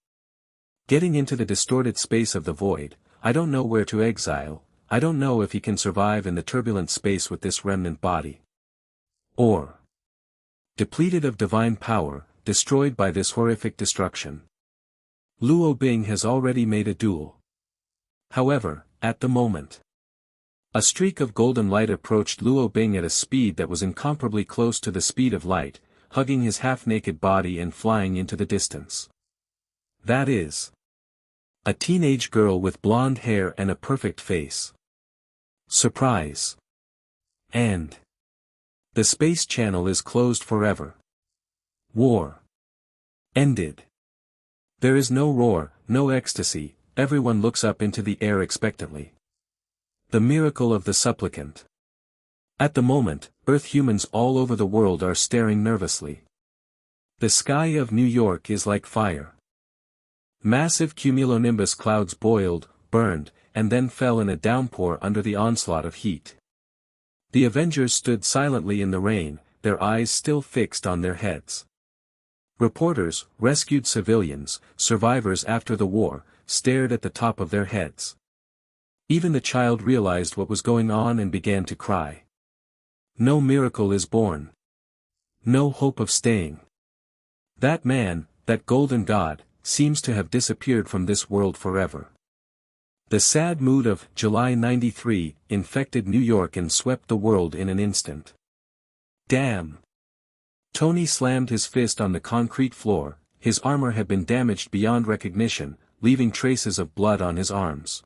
getting into the distorted space of the void, I don't know where to exile, I don't know if he can survive in the turbulent space with this remnant body. Or depleted of divine power, destroyed by this horrific destruction. Luo Bing has already made a duel. However, at the moment, a streak of golden light approached Luo Bing at a speed that was incomparably close to the speed of light, hugging his half-naked body and flying into the distance. That is a teenage girl with blonde hair and a perfect face. Surprise. And the space channel is closed forever. War. Ended. There is no roar, no ecstasy, everyone looks up into the air expectantly. The miracle of the supplicant. At the moment, Earth humans all over the world are staring nervously. The sky of New York is like fire. Massive cumulonimbus clouds boiled, burned, and then fell in a downpour under the onslaught of heat. The Avengers stood silently in the rain, their eyes still fixed on their heads. Reporters, rescued civilians, survivors after the war, stared at the top of their heads. Even the child realized what was going on and began to cry. No miracle is born. No hope of staying. That man, that golden god, seems to have disappeared from this world forever. The sad mood of July '93 infected New York and swept the world in an instant. Damn! Tony slammed his fist on the concrete floor, his armor had been damaged beyond recognition, leaving traces of blood on his arms.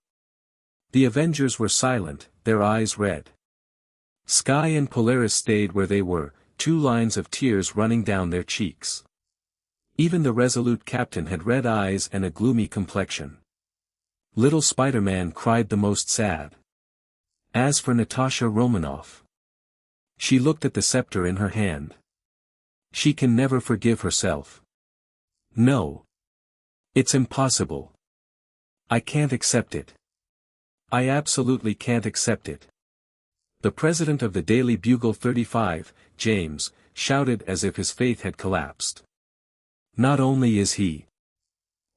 The Avengers were silent, their eyes red. Sky and Polaris stayed where they were, 2 lines of tears running down their cheeks. Even the resolute captain had red eyes and a gloomy complexion. Little Spider-Man cried the most sad. As for Natasha Romanoff, she looked at the scepter in her hand. She can never forgive herself. No. It's impossible. I can't accept it. I absolutely can't accept it. The president of the Daily Bugle 35, James, shouted as if his faith had collapsed. Not only is he.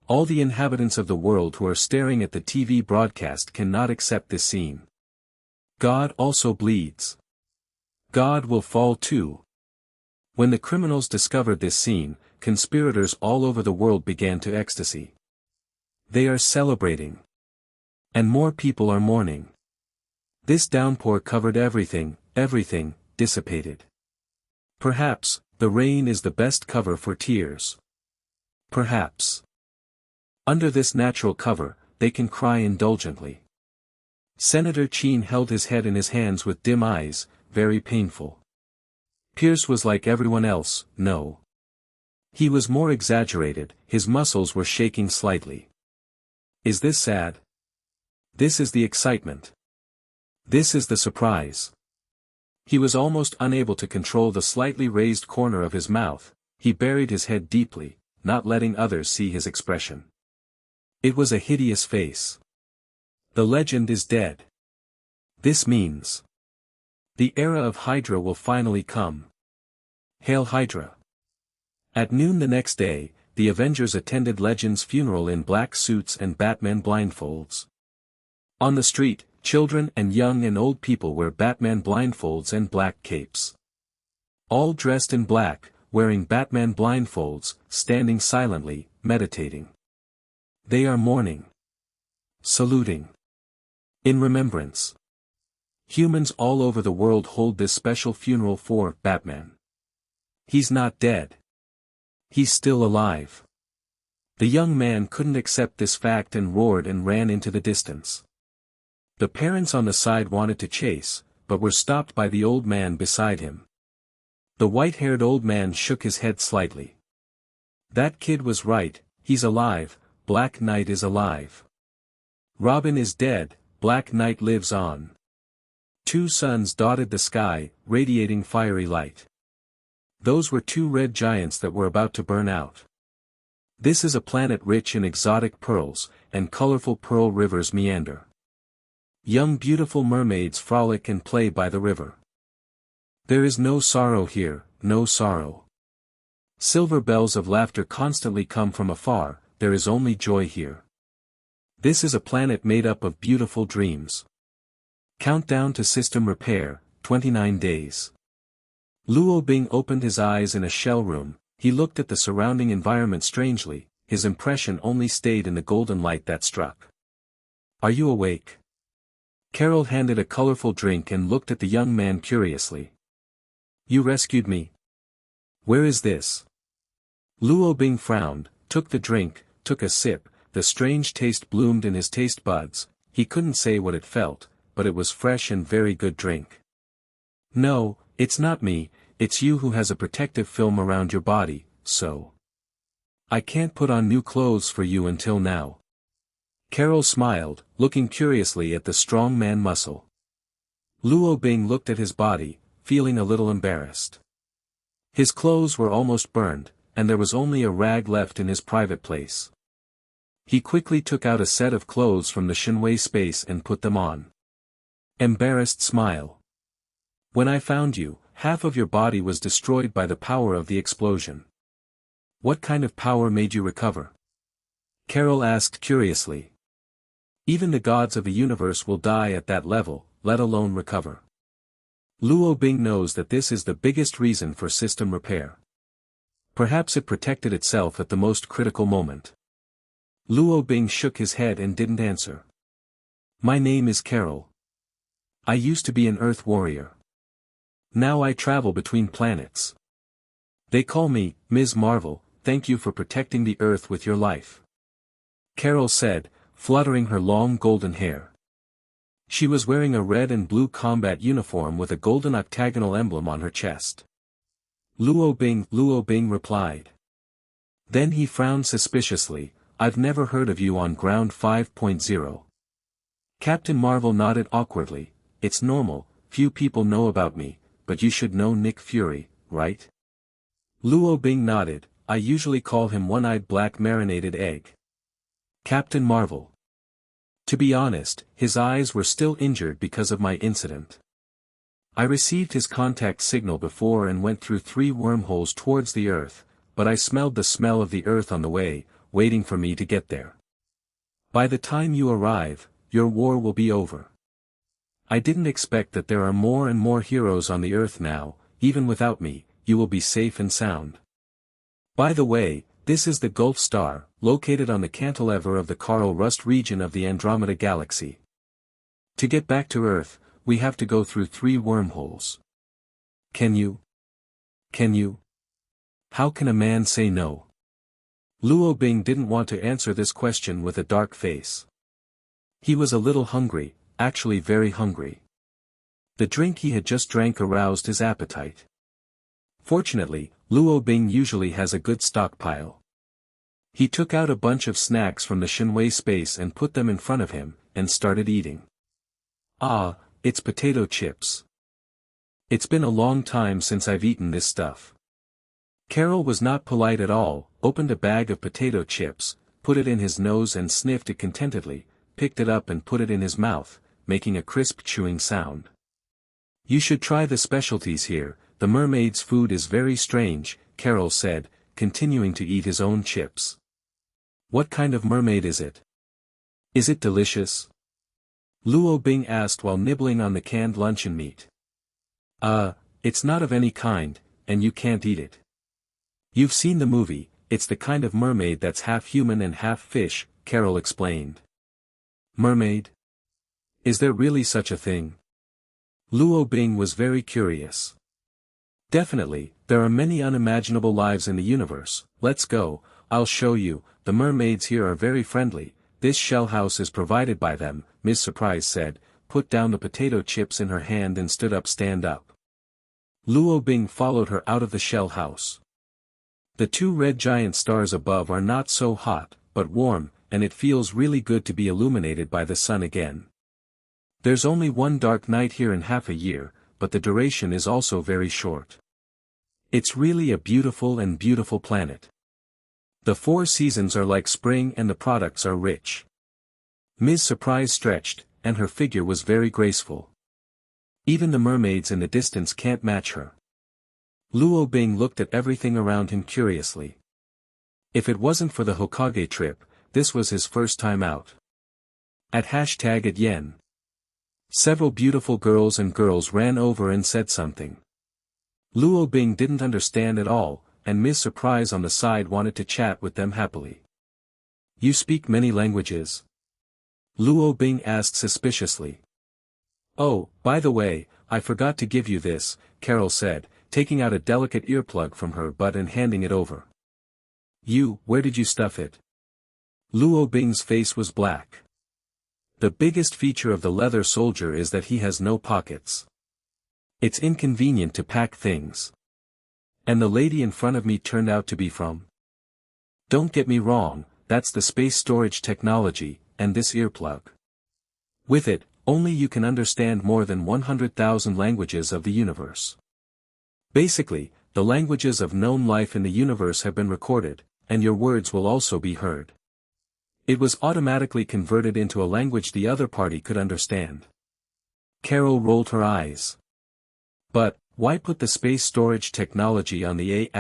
All the inhabitants of the world who are staring at the TV broadcast cannot accept this scene. God also bleeds. God will fall too. When the criminals discovered this scene, conspirators all over the world began to ecstasy. They are celebrating. And more people are mourning. This downpour covered everything, everything, dissipated. Perhaps, the rain is the best cover for tears. Perhaps. Under this natural cover, they can cry indulgently. Senator Cheen held his head in his hands with dim eyes, very painful. Pierce was like everyone else, no. He was more exaggerated, his muscles were shaking slightly. Is this sad? This is the excitement. This is the surprise. He was almost unable to control the slightly raised corner of his mouth, he buried his head deeply, not letting others see his expression. It was a hideous face. The legend is dead. This means the era of Hydra will finally come. Hail Hydra. At noon the next day, the Avengers attended Legend's funeral in black suits and Batman blindfolds. On the street, children and young and old people wear Batman blindfolds and black capes. All dressed in black, wearing Batman blindfolds, standing silently, meditating. They are mourning. Saluting. In remembrance. Humans all over the world hold this special funeral for Batman. He's not dead. He's still alive. The young man couldn't accept this fact and roared and ran into the distance. The parents on the side wanted to chase, but were stopped by the old man beside him. The white-haired old man shook his head slightly. That kid was right, he's alive, Black Knight is alive. Robin is dead, Black Knight lives on. 2 suns dotted the sky, radiating fiery light. Those were 2 red giants that were about to burn out. This is a planet rich in exotic pearls, and colorful pearl rivers meander. Young beautiful mermaids frolic and play by the river. There is no sorrow here, no sorrow. Silver bells of laughter constantly come from afar, there is only joy here. This is a planet made up of beautiful dreams. Countdown to system repair, 29 days. Luo Bing opened his eyes in a shell room, he looked at the surrounding environment strangely, his impression only stayed in the golden light that struck. Are you awake? Carol handed a colorful drink and looked at the young man curiously. You rescued me? Where is this? Luo Bing frowned, took the drink, took a sip, the strange taste bloomed in his taste buds, he couldn't say what it felt, but it was fresh and very good drink. No, it's not me, it's you who has a protective film around your body, so. I can't put on new clothes for you until now. Carol smiled, looking curiously at the strong man muscle. Luo Bing looked at his body, feeling a little embarrassed. His clothes were almost burned, and there was only a rag left in his private place. He quickly took out a set of clothes from the Shinwei space and put them on. Embarrassed smile. When I found you, half of your body was destroyed by the power of the explosion. What kind of power made you recover? Carol asked curiously. Even the gods of the universe will die at that level, let alone recover. Luo Bing knows that this is the biggest reason for system repair. Perhaps it protected itself at the most critical moment. Luo Bing shook his head and didn't answer. My name is Carol. I used to be an Earth warrior. Now I travel between planets. They call me, Ms. Marvel, thank you for protecting the Earth with your life. Carol said, fluttering her long golden hair. She was wearing a red and blue combat uniform with a golden octagonal emblem on her chest. Luo Bing replied. Then he frowned suspiciously, I've never heard of you on Ground 5.0. Captain Marvel nodded awkwardly, it's normal, few people know about me, but you should know Nick Fury, right? Luo Bing nodded, I usually call him one-eyed black marinated egg. Captain Marvel. To be honest, his eyes were still injured because of my incident. I received his contact signal before and went through 3 wormholes towards the Earth, but I smelled the smell of the Earth on the way, waiting for me to get there. By the time you arrive, your war will be over. I didn't expect that there are more and more heroes on the Earth now, even without me, you will be safe and sound. By the way, this is the Gulf Star, located on the cantilever of the Carl Rust region of the Andromeda Galaxy. To get back to Earth, we have to go through 3 wormholes. Can you? How can a man say no? Luo Bing didn't want to answer this question with a dark face. He was a little hungry, actually very hungry. The drink he had just drank aroused his appetite. Fortunately, Luo Bing usually has a good stockpile. He took out a bunch of snacks from the Shinwei space and put them in front of him, and started eating. Ah, it's potato chips. It's been a long time since I've eaten this stuff. Carol was not polite at all, opened a bag of potato chips, put it in his nose and sniffed it contentedly, picked it up and put it in his mouth, making a crisp chewing sound. You should try the specialties here, the mermaid's food is very strange, Carol said, continuing to eat his own chips. What kind of mermaid is it? Is it delicious? Luo Bing asked while nibbling on the canned luncheon meat. It's not of any kind, and you can't eat it. You've seen the movie, it's the kind of mermaid that's half human and half fish, Carol explained. Mermaid? Is there really such a thing? Luo Bing was very curious. Definitely, there are many unimaginable lives in the universe, let's go, I'll show you, the mermaids here are very friendly, this shell house is provided by them, Ms. Surprise said, put down the potato chips in her hand and stood up stand up. Luo Bing followed her out of the shell house. The 2 red giant stars above are not so hot, but warm, and it feels really good to be illuminated by the sun again. There's only one dark night here in half a year, but the duration is also very short. It's really a beautiful planet. The 4 seasons are like spring and the products are rich. Ms. Surprise stretched, and her figure was very graceful. Even the mermaids in the distance can't match her. Luo Bing looked at everything around him curiously. If it wasn't for the Hokage trip, this was his first time out. At #@Yen. Several beautiful girls ran over and said something. Luo Bing didn't understand at all, and Ms. Surprise on the side wanted to chat with them happily. You speak many languages? Luo Bing asked suspiciously. Oh, by the way, I forgot to give you this, Carol said, taking out a delicate earplug from her butt and handing it over. Where did you stuff it? Luo Bing's face was black. The biggest feature of the leather soldier is that he has no pockets. It's inconvenient to pack things. And the lady in front of me turned out to be from? Don't get me wrong, that's the space storage technology, and this earplug. With it, only you can understand more than 100,000 languages of the universe. Basically, the languages of known life in the universe have been recorded, and your words will also be heard. It was automatically converted into a language the other party could understand. Carol rolled her eyes. But, why put the space storage technology on the A****?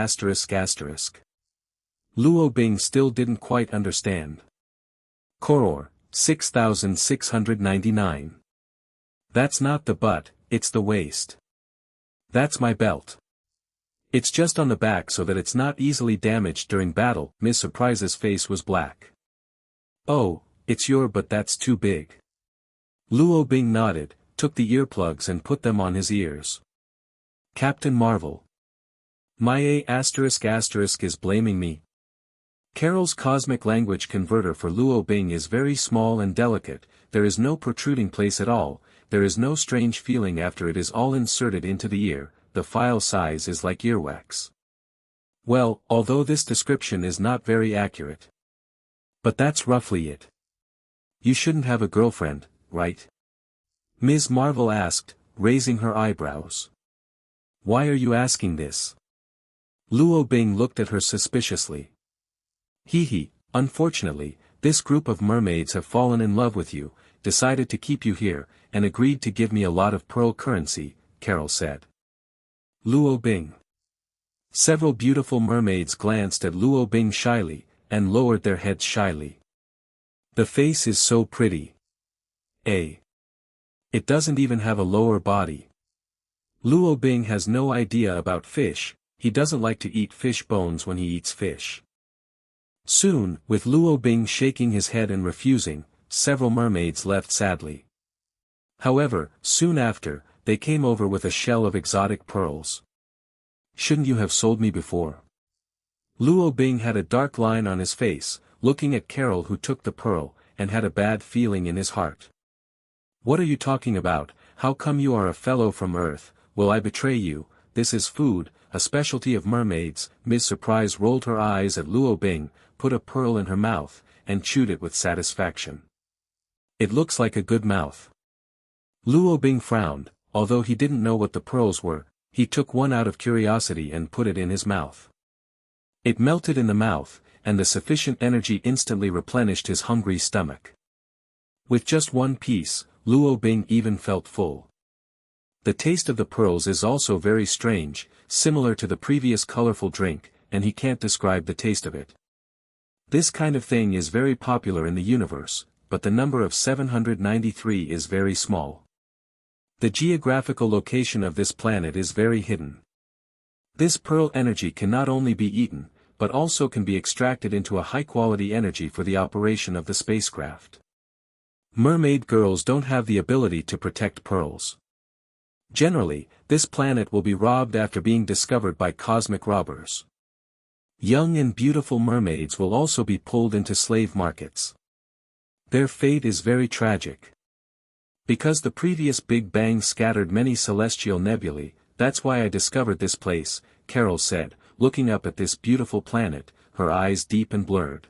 Luo Bing still didn't quite understand. Koror, 6699. That's not the butt, it's the waist. That's my belt. It's just on the back so that it's not easily damaged during battle. Ms. Surprise's face was black. Oh, it's your but that's too big. Luo Bing nodded, took the earplugs and put them on his ears. Captain Marvel. My A** is blaming me. Carol's cosmic language converter for Luo Bing is very small and delicate, there is no protruding place at all, there is no strange feeling after it is all inserted into the ear, the file size is like earwax. Well, although this description is not very accurate. But that's roughly it. You shouldn't have a girlfriend, right? Ms. Marvel asked, raising her eyebrows. Why are you asking this? Luo Bing looked at her suspiciously. Hee, unfortunately, this group of mermaids have fallen in love with you, decided to keep you here, and agreed to give me a lot of pearl currency, Carol said. Luo Bing. Several beautiful mermaids glanced at Luo Bing shyly, and lowered their heads shyly. The face is so pretty. It doesn't even have a lower body. Luo Bing has no idea about fish, he doesn't like to eat fish bones when he eats fish. Soon, with Luo Bing shaking his head and refusing, several mermaids left sadly. However, soon after, they came over with a shell of exotic pearls. Shouldn't you have sold me before? Luo Bing had a dark line on his face, looking at Carol who took the pearl, and had a bad feeling in his heart. What are you talking about? How come you are a fellow from Earth? Will I betray you? This is food, a specialty of mermaids. Ms. Surprise rolled her eyes at Luo Bing, put a pearl in her mouth, and chewed it with satisfaction. It looks like a good mouth. Luo Bing frowned, although he didn't know what the pearls were, he took one out of curiosity and put it in his mouth. It melted in the mouth, and the sufficient energy instantly replenished his hungry stomach. With just one piece, Luo Bing even felt full. The taste of the pearls is also very strange, similar to the previous colorful drink, and he can't describe the taste of it. This kind of thing is very popular in the universe, but the number of 793 is very small. The geographical location of this planet is very hidden. This pearl energy can not only be eaten, but also can be extracted into a high-quality energy for the operation of the spacecraft. Mermaid girls don't have the ability to protect pearls. Generally, this planet will be robbed after being discovered by cosmic robbers. Young and beautiful mermaids will also be pulled into slave markets. Their fate is very tragic. Because the previous Big Bang scattered many celestial nebulae, that's why I discovered this place, Carol said, looking up at this beautiful planet, her eyes deep and blurred.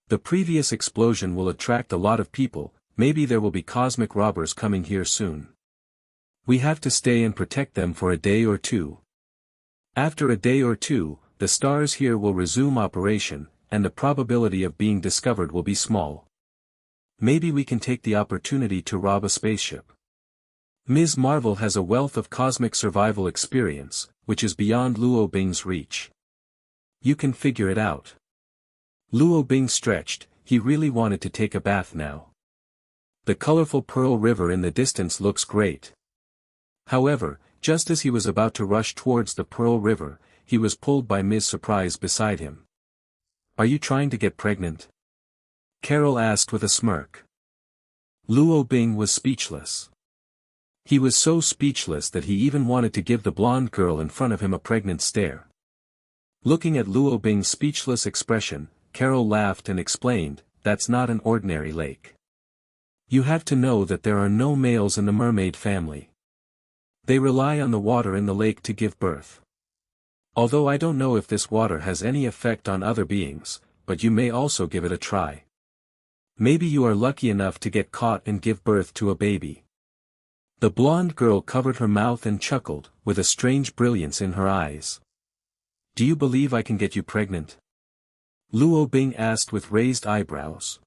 The previous explosion will attract a lot of people, maybe there will be cosmic robbers coming here soon. We have to stay and protect them for a day or two. After a day or two, the stars here will resume operation, and the probability of being discovered will be small. Maybe we can take the opportunity to rob a spaceship. Ms. Marvel has a wealth of cosmic survival experience, which is beyond Luo Bing's reach. You can figure it out. Luo Bing stretched, he really wanted to take a bath now. The colorful Pearl River in the distance looks great. However, just as he was about to rush towards the Pearl River, he was pulled by Ms. Surprise beside him. Are you trying to get pregnant? Carol asked with a smirk. Luo Bing was speechless. He was so speechless that he even wanted to give the blonde girl in front of him a pregnant stare. Looking at Luo Bing's speechless expression, Carol laughed and explained, that's not an ordinary lake. You have to know that there are no males in the mermaid family. They rely on the water in the lake to give birth. Although I don't know if this water has any effect on other beings, but you may also give it a try. Maybe you are lucky enough to get caught and give birth to a baby. The blonde girl covered her mouth and chuckled, with a strange brilliance in her eyes. Do you believe I can get you pregnant? Luo Bing asked with raised eyebrows.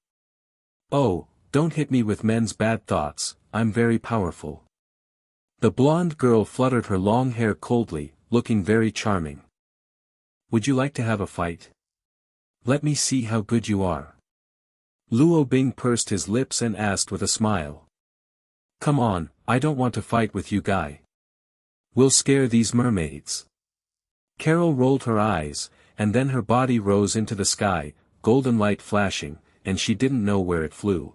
Oh, don't hit me with men's bad thoughts, I'm very powerful. The blonde girl fluttered her long hair coldly, looking very charming. Would you like to have a fight? Let me see how good you are. Luo Bing pursed his lips and asked with a smile. Come on, I don't want to fight with you guy. We'll scare these mermaids. Carol rolled her eyes, and then her body rose into the sky, golden light flashing, and she didn't know where it flew.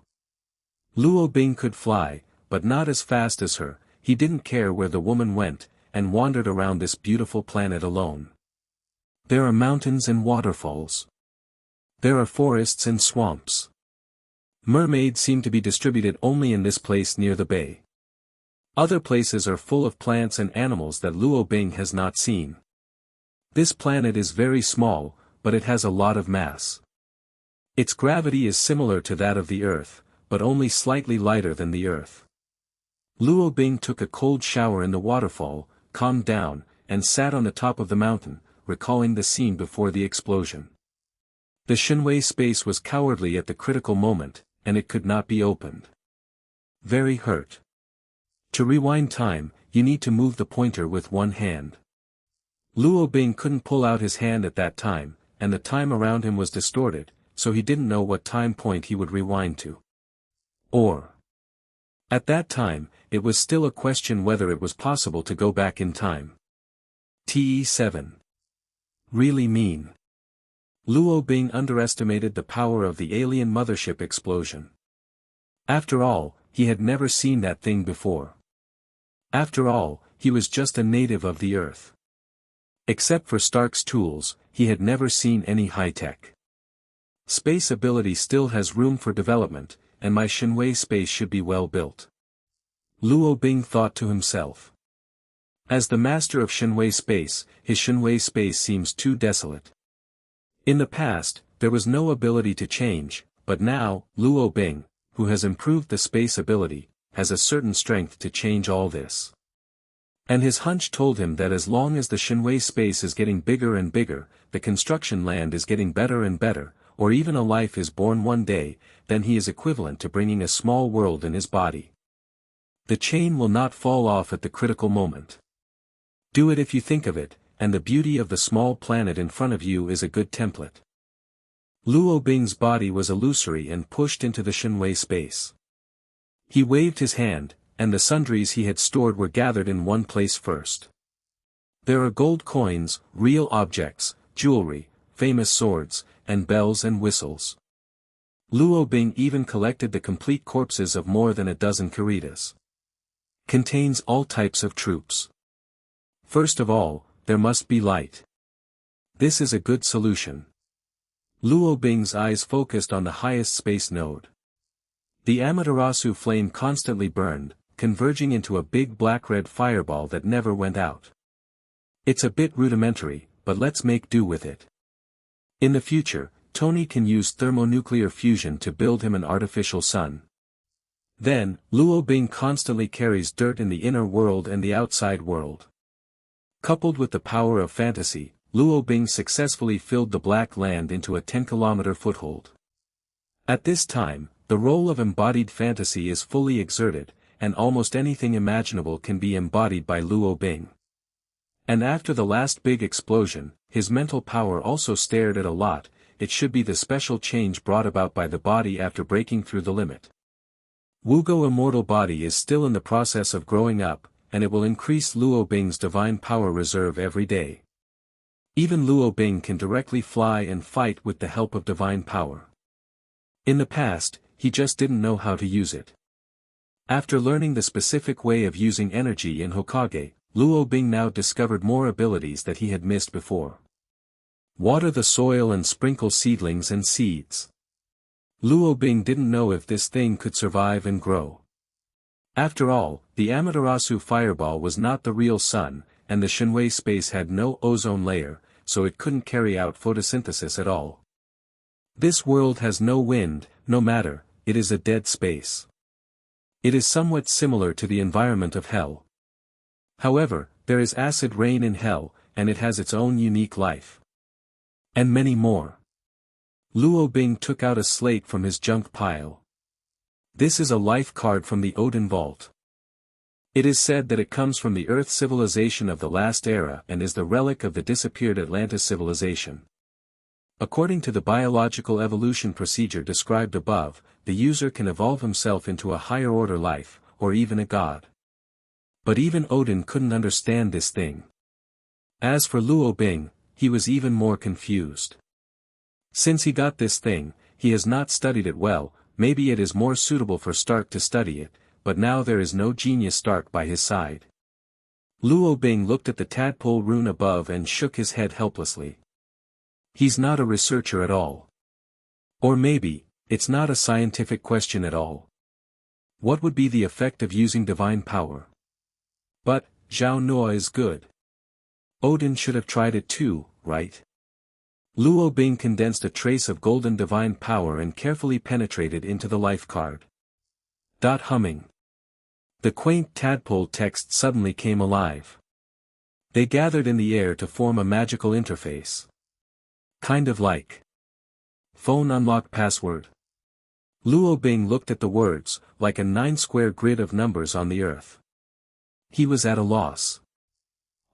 Luo Bing could fly, but not as fast as her. He didn't care where the woman went, and wandered around this beautiful planet alone. There are mountains and waterfalls. There are forests and swamps. Mermaids seem to be distributed only in this place near the bay. Other places are full of plants and animals that Luo Bing has not seen. This planet is very small, but it has a lot of mass. Its gravity is similar to that of the Earth, but only slightly lighter than the Earth. Luo Bing took a cold shower in the waterfall, calmed down, and sat on the top of the mountain, recalling the scene before the explosion. The Shenwei space was cowardly at the critical moment, and it could not be opened. Very hurt. To rewind time, you need to move the pointer with one hand. Luo Bing couldn't pull out his hand at that time, and the time around him was distorted, so he didn't know what time point he would rewind to. Or. At that time, it was still a question whether it was possible to go back in time. TE7. Really mean. Luo Bing underestimated the power of the alien mothership explosion. After all, he had never seen that thing before. After all, he was just a native of the Earth. Except for Stark's tools, he had never seen any high-tech. Space ability still has room for development, and my Shenwei space should be well built. Luo Bing thought to himself. As the master of Shenwei space, his Shenwei space seems too desolate. In the past, there was no ability to change, but now, Luo Bing, who has improved the space ability, has a certain strength to change all this. And his hunch told him that as long as the Shenwei space is getting bigger and bigger, the construction land is getting better and better, or even a life is born one day, then he is equivalent to bringing a small world in his body. The chain will not fall off at the critical moment. Do it if you think of it, and the beauty of the small planet in front of you is a good template. Luo Bing's body was illusory and pushed into the Shenwei space. He waved his hand, and the sundries he had stored were gathered in one place first. There are gold coins, real objects, jewelry, famous swords, and bells and whistles. Luo Bing even collected the complete corpses of more than a dozen Karitas. Contains all types of troops. First of all, there must be light. This is a good solution. Luo Bing's eyes focused on the highest space node. The Amaterasu flame constantly burned, converging into a big black-red fireball that never went out. It's a bit rudimentary, but let's make do with it. In the future, Tony can use thermonuclear fusion to build him an artificial sun. Then, Luo Bing constantly carries dirt in the inner world and the outside world. Coupled with the power of fantasy, Luo Bing successfully filled the Black Land into a 10-kilometer foothold. At this time, the role of embodied fantasy is fully exerted, and almost anything imaginable can be embodied by Luo Bing. And after the last big explosion, his mental power also stared at a lot. It should be the special change brought about by the body after breaking through the limit. Wugo immortal body is still in the process of growing up, and it will increase Luo Bing's divine power reserve every day. Even Luo Bing can directly fly and fight with the help of divine power. In the past, he just didn't know how to use it. After learning the specific way of using energy in Hokage, Luo Bing now discovered more abilities that he had missed before. Water the soil and sprinkle seedlings and seeds. Luo Bing didn't know if this thing could survive and grow. After all, the Amaterasu fireball was not the real sun, and the Shenwei space had no ozone layer, so it couldn't carry out photosynthesis at all. This world has no wind, no matter, it is a dead space. It is somewhat similar to the environment of hell. However, there is acid rain in hell, and it has its own unique life. And many more. Luo Bing took out a slate from his junk pile. This is a life card from the Odin Vault. It is said that it comes from the Earth civilization of the last era and is the relic of the disappeared Atlantis civilization. According to the biological evolution procedure described above, the user can evolve himself into a higher-order life, or even a god. But even Odin couldn't understand this thing. As for Luo Bing, he was even more confused. Since he got this thing, he has not studied it well. Maybe it is more suitable for Stark to study it, but now there is no genius Stark by his side. Luo Bing looked at the tadpole rune above and shook his head helplessly. He's not a researcher at all. Or maybe, it's not a scientific question at all. What would be the effect of using divine power? But, Zhao Nuo is good. Odin should have tried it too, right? Luo Bing condensed a trace of golden divine power and carefully penetrated into the life card. Humming. The quaint tadpole text suddenly came alive. They gathered in the air to form a magical interface. Kind of like phone unlock password. Luo Bing looked at the words, like a 9-square grid of numbers on the earth. He was at a loss.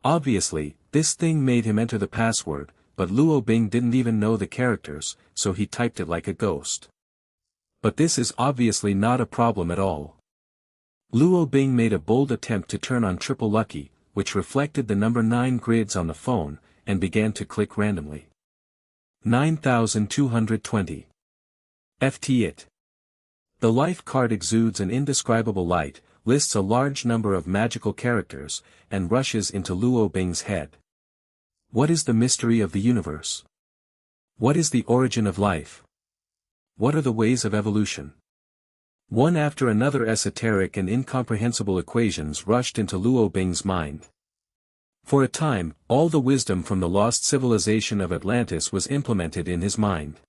Obviously, this thing made him enter the password, but Luo Bing didn't even know the characters, so he typed it like a ghost. But this is obviously not a problem at all. Luo Bing made a bold attempt to turn on Triple Lucky, which reflected the number 9 grids on the phone, and began to click randomly. 9220. FT it. The life card exudes an indescribable light, lists a large number of magical characters, and rushes into Luo Bing's head. What is the mystery of the universe? What is the origin of life? What are the ways of evolution? One after another esoteric and incomprehensible equations rushed into Luo Bing's mind. For a time, all the wisdom from the lost civilization of Atlantis was implemented in his mind.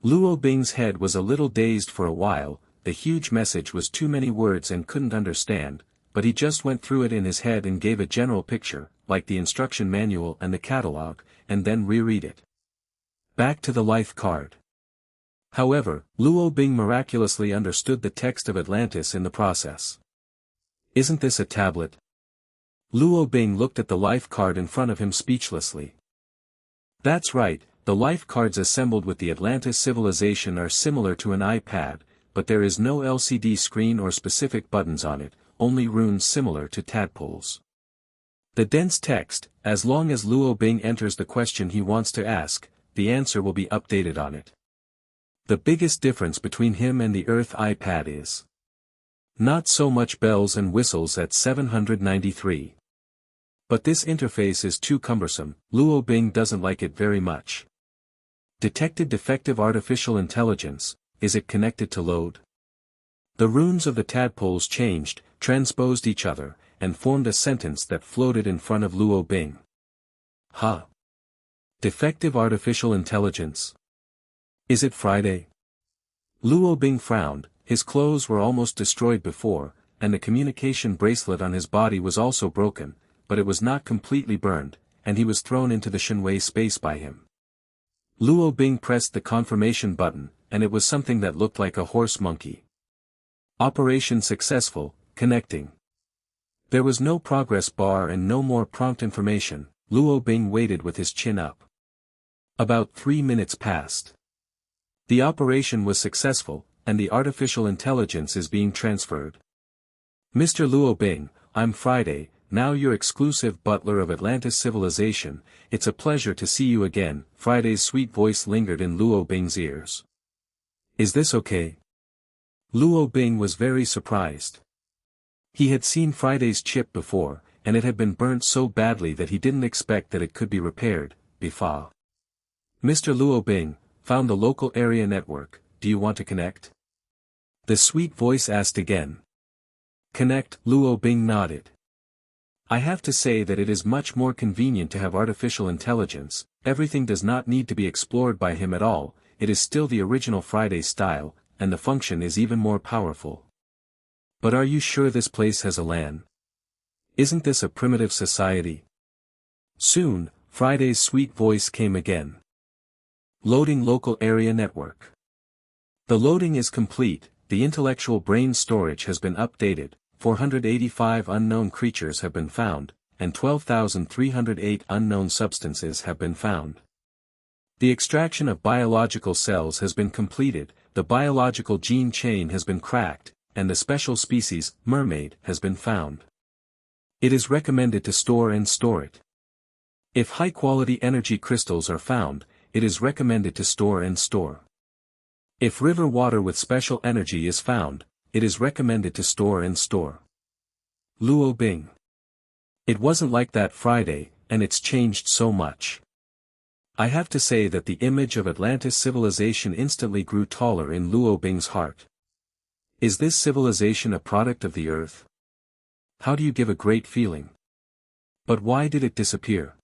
Luo Bing's head was a little dazed for a while. The huge message was too many words and couldn't understand, but he just went through it in his head and gave a general picture, like the instruction manual and the catalog, and then reread it. Back to the life card. However, Luo Bing miraculously understood the text of Atlantis in the process. Isn't this a tablet? Luo Bing looked at the life card in front of him speechlessly. That's right, the life cards assembled with the Atlantis civilization are similar to an iPad, but there is no LCD screen or specific buttons on it, only runes similar to tadpoles. The dense text, as long as Luo Bing enters the question he wants to ask, the answer will be updated on it. The biggest difference between him and the Earth iPad is not so much bells and whistles at 793. But this interface is too cumbersome. Luo Bing doesn't like it very much. Detected defective artificial intelligence. Is it connected to load? The runes of the tadpoles changed, transposed each other, and formed a sentence that floated in front of Luo Bing. Huh? Defective artificial intelligence? Is it Friday? Luo Bing frowned. His clothes were almost destroyed before, and the communication bracelet on his body was also broken, but it was not completely burned, and he was thrown into the Shenwei space by him. Luo Bing pressed the confirmation button, and it was something that looked like a horse monkey. Operation successful, connecting. There was no progress bar and no more prompt information. Luo Bing waited with his chin up. About 3 minutes passed. The operation was successful, and the artificial intelligence is being transferred. Mr. Luo Bing, I'm Friday, now your exclusive butler of Atlantis civilization. It's a pleasure to see you again. Friday's sweet voice lingered in Luo Bing's ears. Is this okay? Luo Bing was very surprised. He had seen Friday's chip before, and it had been burnt so badly that he didn't expect that it could be repaired. Bifa. Mr. Luo Bing, found the local area network. Do you want to connect? The sweet voice asked again. Connect. Luo Bing nodded. I have to say that it is much more convenient to have artificial intelligence. Everything does not need to be explored by him at all. It is still the original Friday style, and the function is even more powerful. But are you sure this place has a LAN? Isn't this a primitive society? Soon, Friday's sweet voice came again. Loading local area network. The loading is complete, the intellectual brain storage has been updated, 485 unknown creatures have been found, and 12,308 unknown substances have been found. The extraction of biological cells has been completed, the biological gene chain has been cracked, and the special species, mermaid, has been found. It is recommended to store it. If high-quality energy crystals are found, it is recommended to store. If river water with special energy is found, it is recommended to store. Luo Bing. It wasn't like that Friday, and it's changed so much. I have to say that the image of Atlantis civilization instantly grew taller in Luo Bing's heart. Is this civilization a product of the earth? How do you give a great feeling? But why did it disappear?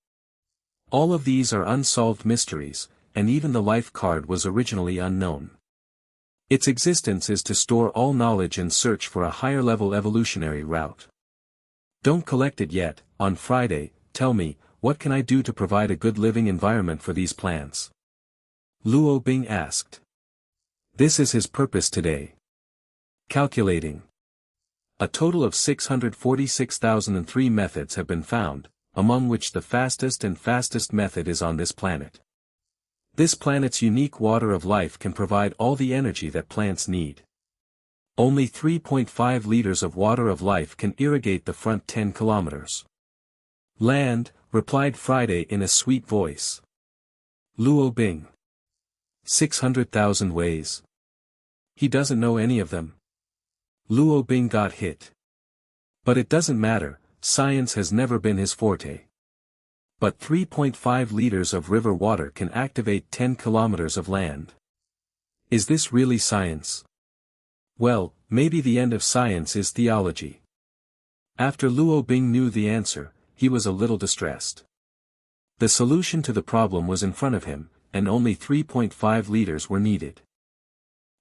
All of these are unsolved mysteries, and even the life card was originally unknown. Its existence is to store all knowledge and search for a higher-level evolutionary route. Don't collect it yet. On Friday, tell me, what can I do to provide a good living environment for these plants? Luo Bing asked. This is his purpose today. Calculating. A total of 646,003 methods have been found, among which the fastest method is on this planet. This planet's unique water of life can provide all the energy that plants need. Only 3.5 liters of water of life can irrigate the front 10 kilometers. Land, replied Friday in a sweet voice. Luo Bing. 600,000 ways. He doesn't know any of them. Luo Bing got hit. But it doesn't matter, science has never been his forte. But 3.5 liters of river water can activate 10 kilometers of land. Is this really science? Well, maybe the end of science is theology. After Luo Bing knew the answer, he was a little distressed. The solution to the problem was in front of him, and only 3.5 liters were needed.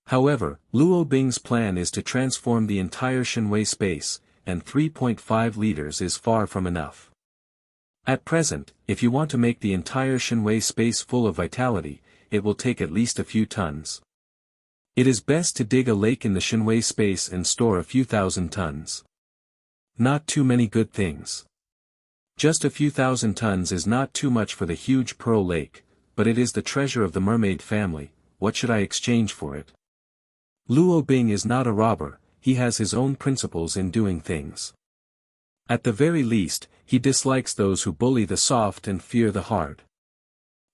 However, Luo Bing's plan is to transform the entire Shenwei space, and 3.5 liters is far from enough. At present, if you want to make the entire Shenwei space full of vitality, it will take at least a few tons. It is best to dig a lake in the Shenwei space and store a few thousand tons. Not too many good things. Just a few thousand tons is not too much for the huge Pearl Lake, but it is the treasure of the mermaid family. What should I exchange for it? Luo Bing is not a robber, he has his own principles in doing things. At the very least, he dislikes those who bully the soft and fear the hard.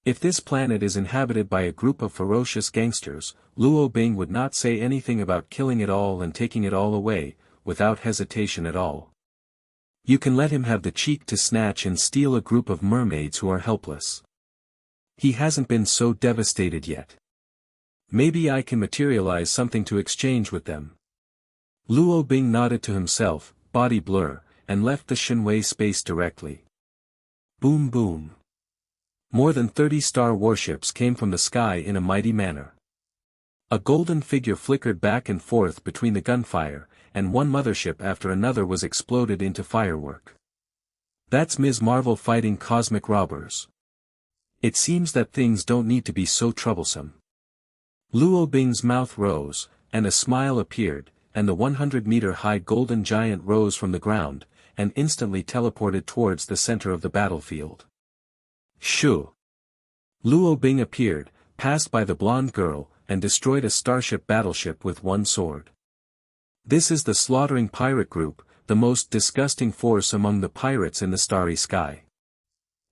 If this planet is inhabited by a group of ferocious gangsters, Luo Bing would not say anything about killing it all and taking it all away, without hesitation at all. You can let him have the cheek to snatch and steal a group of mermaids who are helpless. He hasn't been so devastated yet. Maybe I can materialize something to exchange with them. Luo Bing nodded to himself, body blur, and left the Shenwei space directly. Boom boom. More than 30 star warships came from the sky in a mighty manner. A golden figure flickered back and forth between the gunfire, and one mothership after another was exploded into firework. That's Ms. Marvel fighting cosmic robbers. It seems that things don't need to be so troublesome. Luo Bing's mouth rose, and a smile appeared, and the 100-meter-high golden giant rose from the ground, and instantly teleported towards the center of the battlefield. Shoo! Luo Bing appeared, passed by the blonde girl, and destroyed a starship battleship with one sword. This is the slaughtering pirate group, the most disgusting force among the pirates in the starry sky.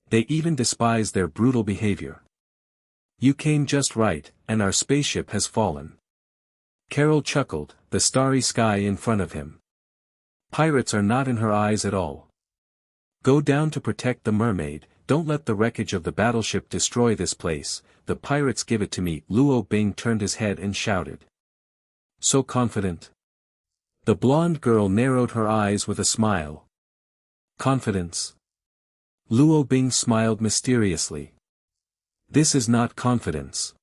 They even despise their brutal behavior. You came just right, and our spaceship has fallen. Carol chuckled, the starry sky in front of him. Pirates are not in her eyes at all. Go down to protect the mermaid, don't let the wreckage of the battleship destroy this place, the pirates give it to me. Luo Bing turned his head and shouted. So confident. The blonde girl narrowed her eyes with a smile. Confidence. Luo Bing smiled mysteriously. This is not confidence.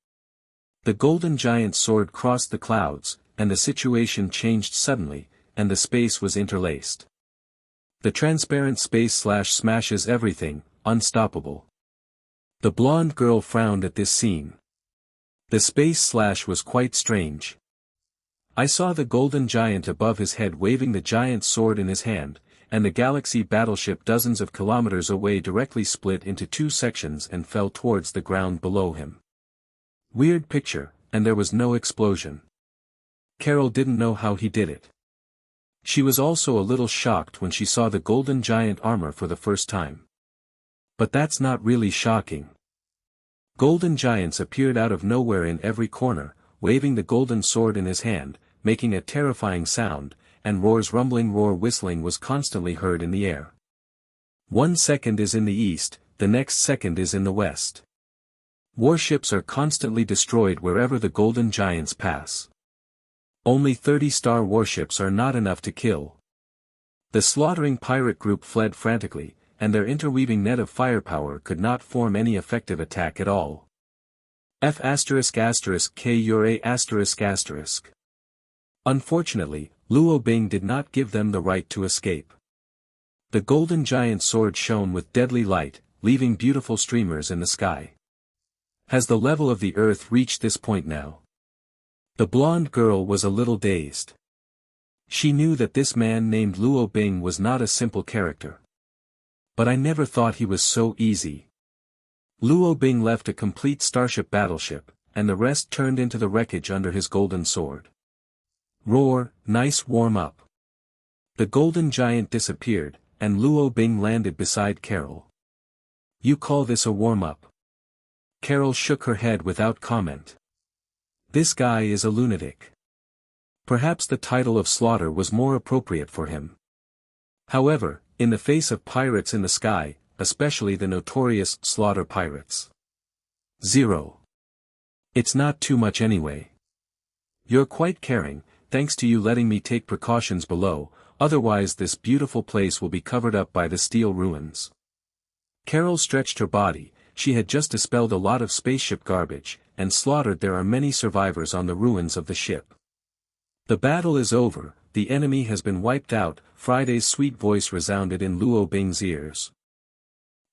The golden giant's sword crossed the clouds, and the situation changed suddenly, and the space was interlaced. The transparent space smashes everything, unstoppable. The blonde girl frowned at this scene. The space slash was quite strange. I saw the golden giant above his head waving the giant sword in his hand, and the galaxy battleship dozens of kilometers away directly split into two sections and fell towards the ground below him. Weird picture, and there was no explosion. Carol didn't know how he did it. She was also a little shocked when she saw the golden giant armor for the first time. But that's not really shocking. Golden giants appeared out of nowhere in every corner, waving the golden sword in his hand, making a terrifying sound, and Roar's rumbling roar whistling was constantly heard in the air. 1 second is in the east, the next second is in the west. Warships are constantly destroyed wherever the golden giants pass. Only 30-star warships are not enough to kill. The slaughtering pirate group fled frantically, and their interweaving net of firepower could not form any effective attack at all. F***K Ure***. Unfortunately, Luo Bing did not give them the right to escape. The golden giant sword shone with deadly light, leaving beautiful streamers in the sky. Has the level of the earth reached this point now? The blonde girl was a little dazed. She knew that this man named Luo Bing was not a simple character. But I never thought he was so easy. Luo Bing left a complete starship battleship, and the rest turned into the wreckage under his golden sword. Roar, nice warm-up. The golden giant disappeared, and Luo Bing landed beside Carol. You call this a warm-up? Carol shook her head without comment. This guy is a lunatic. Perhaps the title of Slaughter was more appropriate for him. However, in the face of pirates in the sky, especially the notorious Slaughter pirates. 0. It's not too much anyway. You're quite caring, thanks to you letting me take precautions below, otherwise this beautiful place will be covered up by the steel ruins. Carol stretched her body. She had just dispelled a lot of spaceship garbage, and slaughtered. There are many survivors on the ruins of the ship. The battle is over, the enemy has been wiped out, Friday's sweet voice resounded in Luo Bing's ears.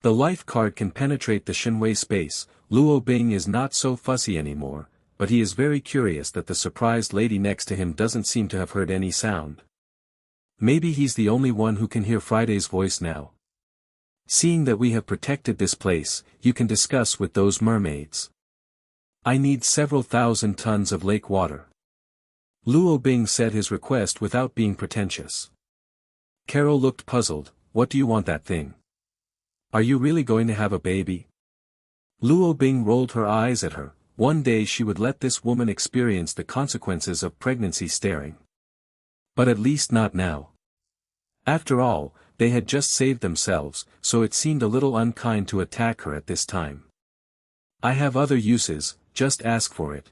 The life card can penetrate the Shenwei space. Luo Bing is not so fussy anymore, but he is very curious that the surprised lady next to him doesn't seem to have heard any sound. Maybe he's the only one who can hear Friday's voice now. Seeing that we have protected this place, you can discuss with those mermaids. I need several thousand tons of lake water. Luo Bing said his request without being pretentious. Carol looked puzzled. What do you want that thing? Are you really going to have a baby? Luo Bing rolled her eyes at her. One day she would let this woman experience the consequences of pregnancy staring. But at least not now. After all, they had just saved themselves, so it seemed a little unkind to attack her at this time. I have other uses, just ask for it.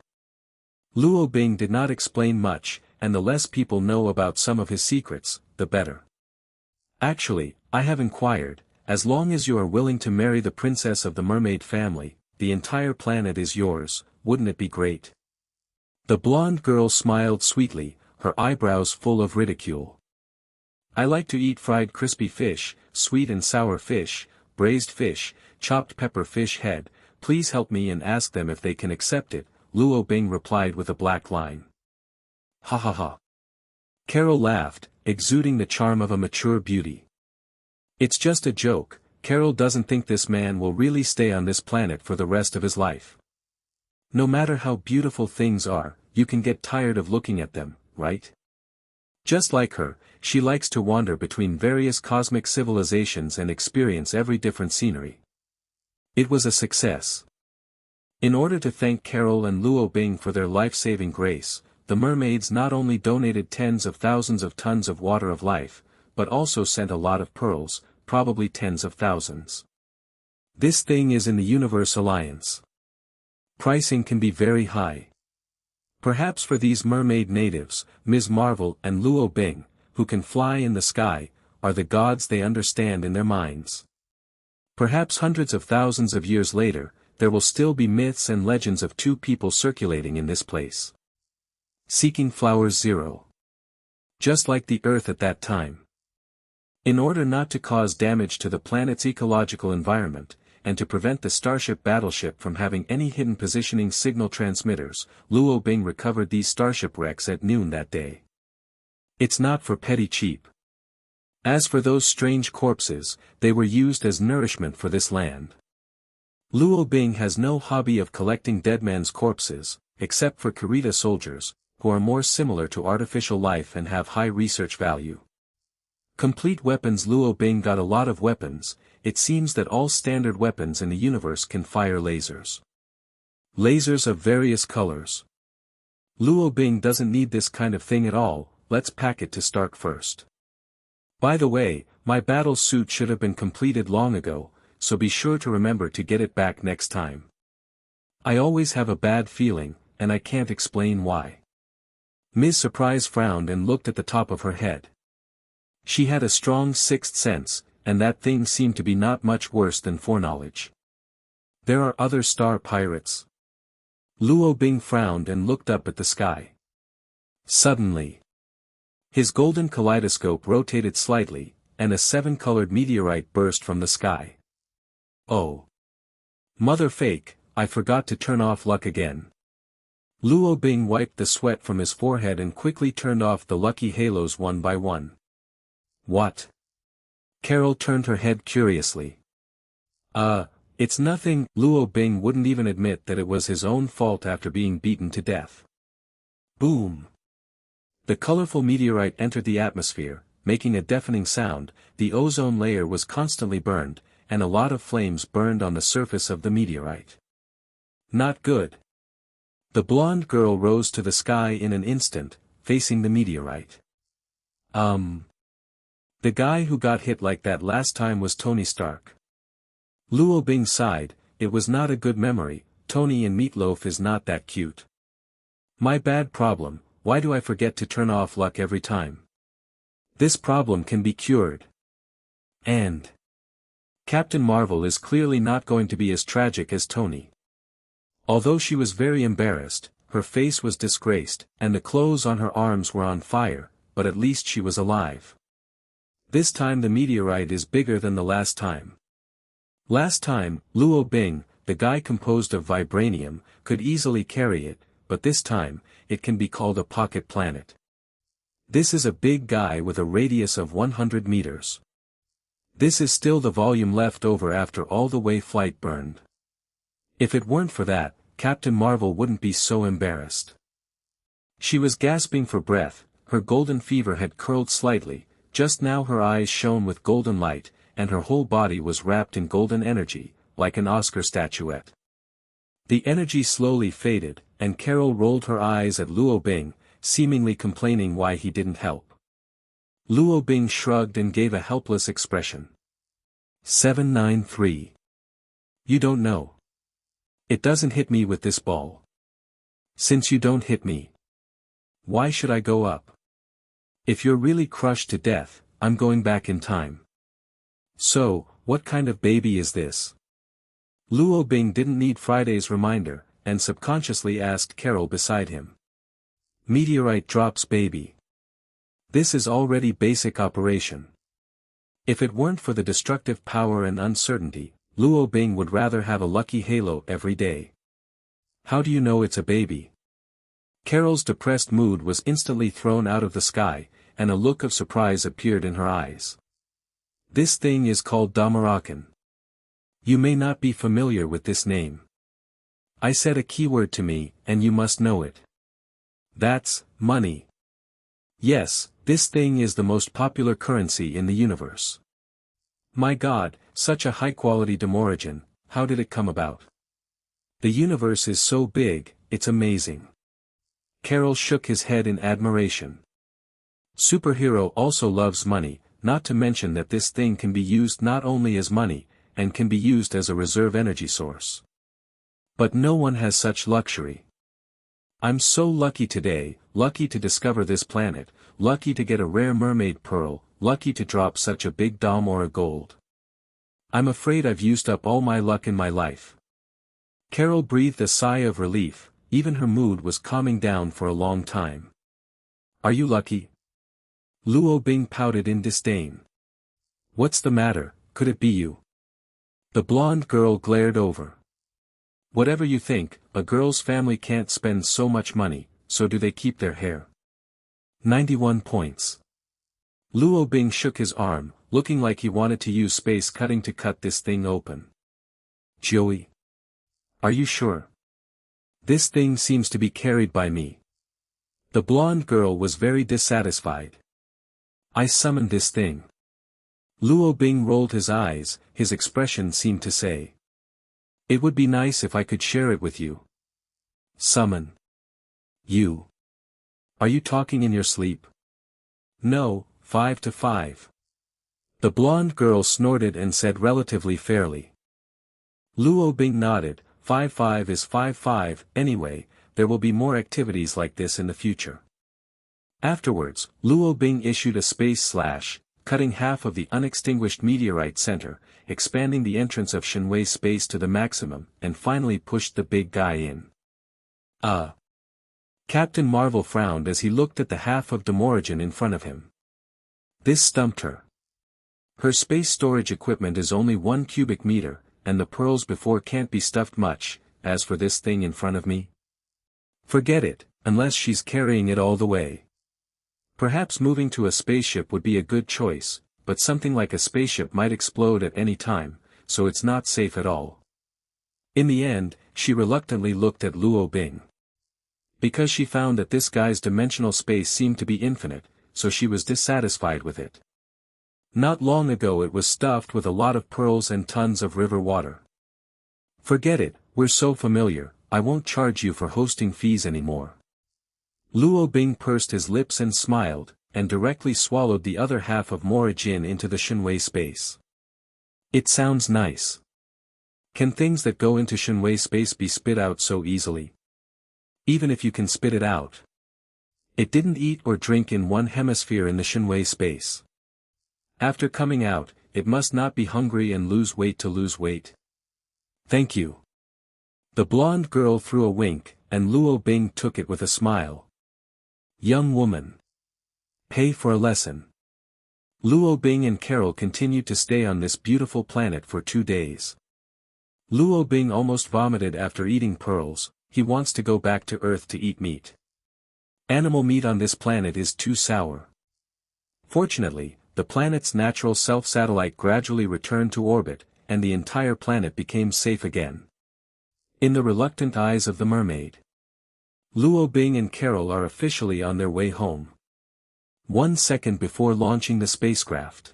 Luo Bing did not explain much, and the less people know about some of his secrets, the better. Actually, I have inquired, as long as you are willing to marry the princess of the mermaid family, the entire planet is yours, wouldn't it be great? The blonde girl smiled sweetly, her eyebrows full of ridicule. I like to eat fried crispy fish, sweet and sour fish, braised fish, chopped pepper fish head. Please help me and ask them if they can accept it, Luo Bing replied with a black line. Ha ha ha. Carol laughed, exuding the charm of a mature beauty. It's just a joke. Carol doesn't think this man will really stay on this planet for the rest of his life. No matter how beautiful things are, you can get tired of looking at them, right? Just like her, she likes to wander between various cosmic civilizations and experience every different scenery. It was a success. In order to thank Carol and Luo Bing for their life-saving grace, the mermaids not only donated tens of thousands of tons of water of life, but also sent a lot of pearls, probably tens of thousands. This thing is in the Universe Alliance. Pricing can be very high. Perhaps for these mermaid natives, Ms. Marvel and Luo Bing, who can fly in the sky, are the gods they understand in their minds. Perhaps hundreds of thousands of years later, there will still be myths and legends of two people circulating in this place. Seeking flowers 0. Just like the earth at that time. In order not to cause damage to the planet's ecological environment, and to prevent the Starship battleship from having any hidden positioning signal transmitters, Luo Bing recovered these Starship wrecks at noon that day. It's not for petty cheap. As for those strange corpses, they were used as nourishment for this land. Luo Bing has no hobby of collecting dead men's corpses, except for Kurita soldiers, who are more similar to artificial life and have high research value. Complete weapons. Luo Bing got a lot of weapons. It seems that all standard weapons in the universe can fire lasers. Lasers of various colors. Luo Bing doesn't need this kind of thing at all. Let's pack it to start first. By the way, my battle suit should have been completed long ago, so be sure to remember to get it back next time. I always have a bad feeling, and I can't explain why. Ms. Surprise frowned and looked at the top of her head. She had a strong sixth sense, and that thing seemed to be not much worse than foreknowledge. There are other star pirates. Luo Bing frowned and looked up at the sky. Suddenly, his golden kaleidoscope rotated slightly, and a seven-colored meteorite burst from the sky. Oh. Mother fake, I forgot to turn off luck again. Luo Bing wiped the sweat from his forehead and quickly turned off the lucky halos one by one. What? Carol turned her head curiously. It's nothing. Luo Bing wouldn't even admit that it was his own fault after being beaten to death. Boom. The colorful meteorite entered the atmosphere, making a deafening sound. The ozone layer was constantly burned, and a lot of flames burned on the surface of the meteorite. Not good. The blonde girl rose to the sky in an instant, facing the meteorite. The guy who got hit like that last time was Tony Stark. Luo Bing sighed. It was not a good memory. Tony and Meatloaf is not that cute. My bad problem. Why do I forget to turn off luck every time? This problem can be cured. And Captain Marvel is clearly not going to be as tragic as Tony. Although she was very embarrassed, her face was disgraced, and the clothes on her arms were on fire, but at least she was alive. This time the meteorite is bigger than the last time. Last time, Luo Bing, the guy composed of vibranium, could easily carry it, but this time, it can be called a pocket planet. This is a big guy with a radius of 100 meters. This is still the volume left over after all the way flight burned. If it weren't for that, Captain Marvel wouldn't be so embarrassed. She was gasping for breath, her golden fever had curled slightly, just now her eyes shone with golden light, and her whole body was wrapped in golden energy, like an Oscar statuette. The energy slowly faded, and Carol rolled her eyes at Luo Bing, seemingly complaining why he didn't help. Luo Bing shrugged and gave a helpless expression. 793. You don't know. It doesn't hit me with this ball. Since you don't hit me, why should I go up? If you're really crushed to death, I'm going back in time. So, what kind of baby is this? Luo Bing didn't need Friday's reminder, and subconsciously asked Carol beside him. Meteorite drops baby. This is already basic operation. If it weren't for the destructive power and uncertainty, Luo Bing would rather have a lucky halo every day. How do you know it's a baby? Carol's depressed mood was instantly thrown out of the sky, and a look of surprise appeared in her eyes. This thing is called Damarakan. You may not be familiar with this name. I said a keyword to me, and you must know it. That's money. Yes, this thing is the most popular currency in the universe. My God, such a high-quality demorigin, how did it come about? The universe is so big, it's amazing. Carol shook his head in admiration. Superhero also loves money, not to mention that this thing can be used not only as money, and can be used as a reserve energy source. But no one has such luxury. I'm so lucky today, lucky to discover this planet, lucky to get a rare mermaid pearl, lucky to drop such a big Dalmora gold. I'm afraid I've used up all my luck in my life. Carol breathed a sigh of relief, even her mood was calming down for a long time. Are you lucky? Luo Bing pouted in disdain. What's the matter, could it be you? The blonde girl glared over. Whatever you think, a girl's family can't spend so much money, so do they keep their hair? 91 points. Luo Bing shook his arm, looking like he wanted to use space cutting to cut this thing open. Joey. Are you sure? This thing seems to be carried by me. The blonde girl was very dissatisfied. I summoned this thing. Luo Bing rolled his eyes, his expression seemed to say. It would be nice if I could share it with you. Summon. You. Are you talking in your sleep? No, 5 to 5. The blonde girl snorted and said relatively fairly. Luo Bing nodded, 5-5 is 5-5, anyway, there will be more activities like this in the future. Afterwards, Luo Bing issued a space slash, cutting half of the unextinguished meteorite center, expanding the entrance of Shenwei space to the maximum, and finally pushed the big guy in. Captain Marvel frowned as he looked at the half of Demorigin in front of him. This stumped her. Her space storage equipment is only 1 cubic meter, and the pearls before can't be stuffed much, as for this thing in front of me. Forget it, unless she's carrying it all the way. Perhaps moving to a spaceship would be a good choice, but something like a spaceship might explode at any time, so it's not safe at all. In the end, she reluctantly looked at Luo Bing. Because she found that this guy's dimensional space seemed to be infinite, so she was dissatisfied with it. Not long ago it was stuffed with a lot of pearls and tons of river water. Forget it, we're so familiar, I won't charge you for hosting fees anymore. Luo Bing pursed his lips and smiled, and directly swallowed the other half of Morajin into the Shenwei space. It sounds nice. Can things that go into Shenwei space be spit out so easily? Even if you can spit it out. It didn't eat or drink in one hemisphere in the Shenwei space. After coming out, it must not be hungry and lose weight to lose weight. Thank you. The blonde girl threw a wink, and Luo Bing took it with a smile. Young woman. Pay for a lesson. Luo Bing and Carol continued to stay on this beautiful planet for 2 days. Luo Bing almost vomited after eating pearls, he wants to go back to Earth to eat meat. Animal meat on this planet is too sour. Fortunately, the planet's natural self-satellite gradually returned to orbit, and the entire planet became safe again. In the reluctant eyes of the mermaid, Luo Bing and Carol are officially on their way home. 1 second before launching the spacecraft.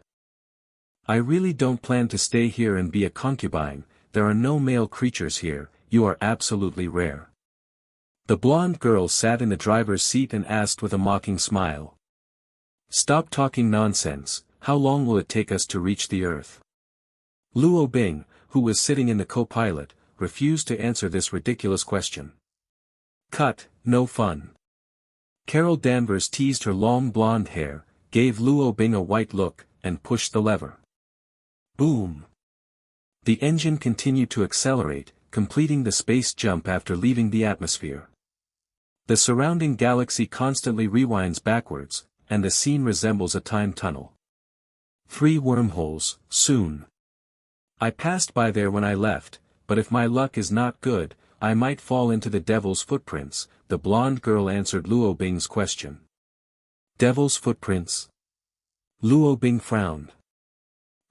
I really don't plan to stay here and be a concubine, there are no male creatures here, you are absolutely rare. The blonde girl sat in the driver's seat and asked with a mocking smile. Stop talking nonsense, how long will it take us to reach the Earth? Luo Bing, who was sitting in the co-pilot, refused to answer this ridiculous question. Cut, no fun. Carol Danvers teased her long blonde hair, gave Luo Bing a white look, and pushed the lever. Boom! The engine continued to accelerate, completing the space jump after leaving the atmosphere. The surrounding galaxy constantly rewinds backwards, and the scene resembles a time tunnel. 3 wormholes, soon. I passed by there when I left, but if my luck is not good, I might fall into the devil's footprints, the blonde girl answered Luo Bing's question. Devil's footprints? Luo Bing frowned.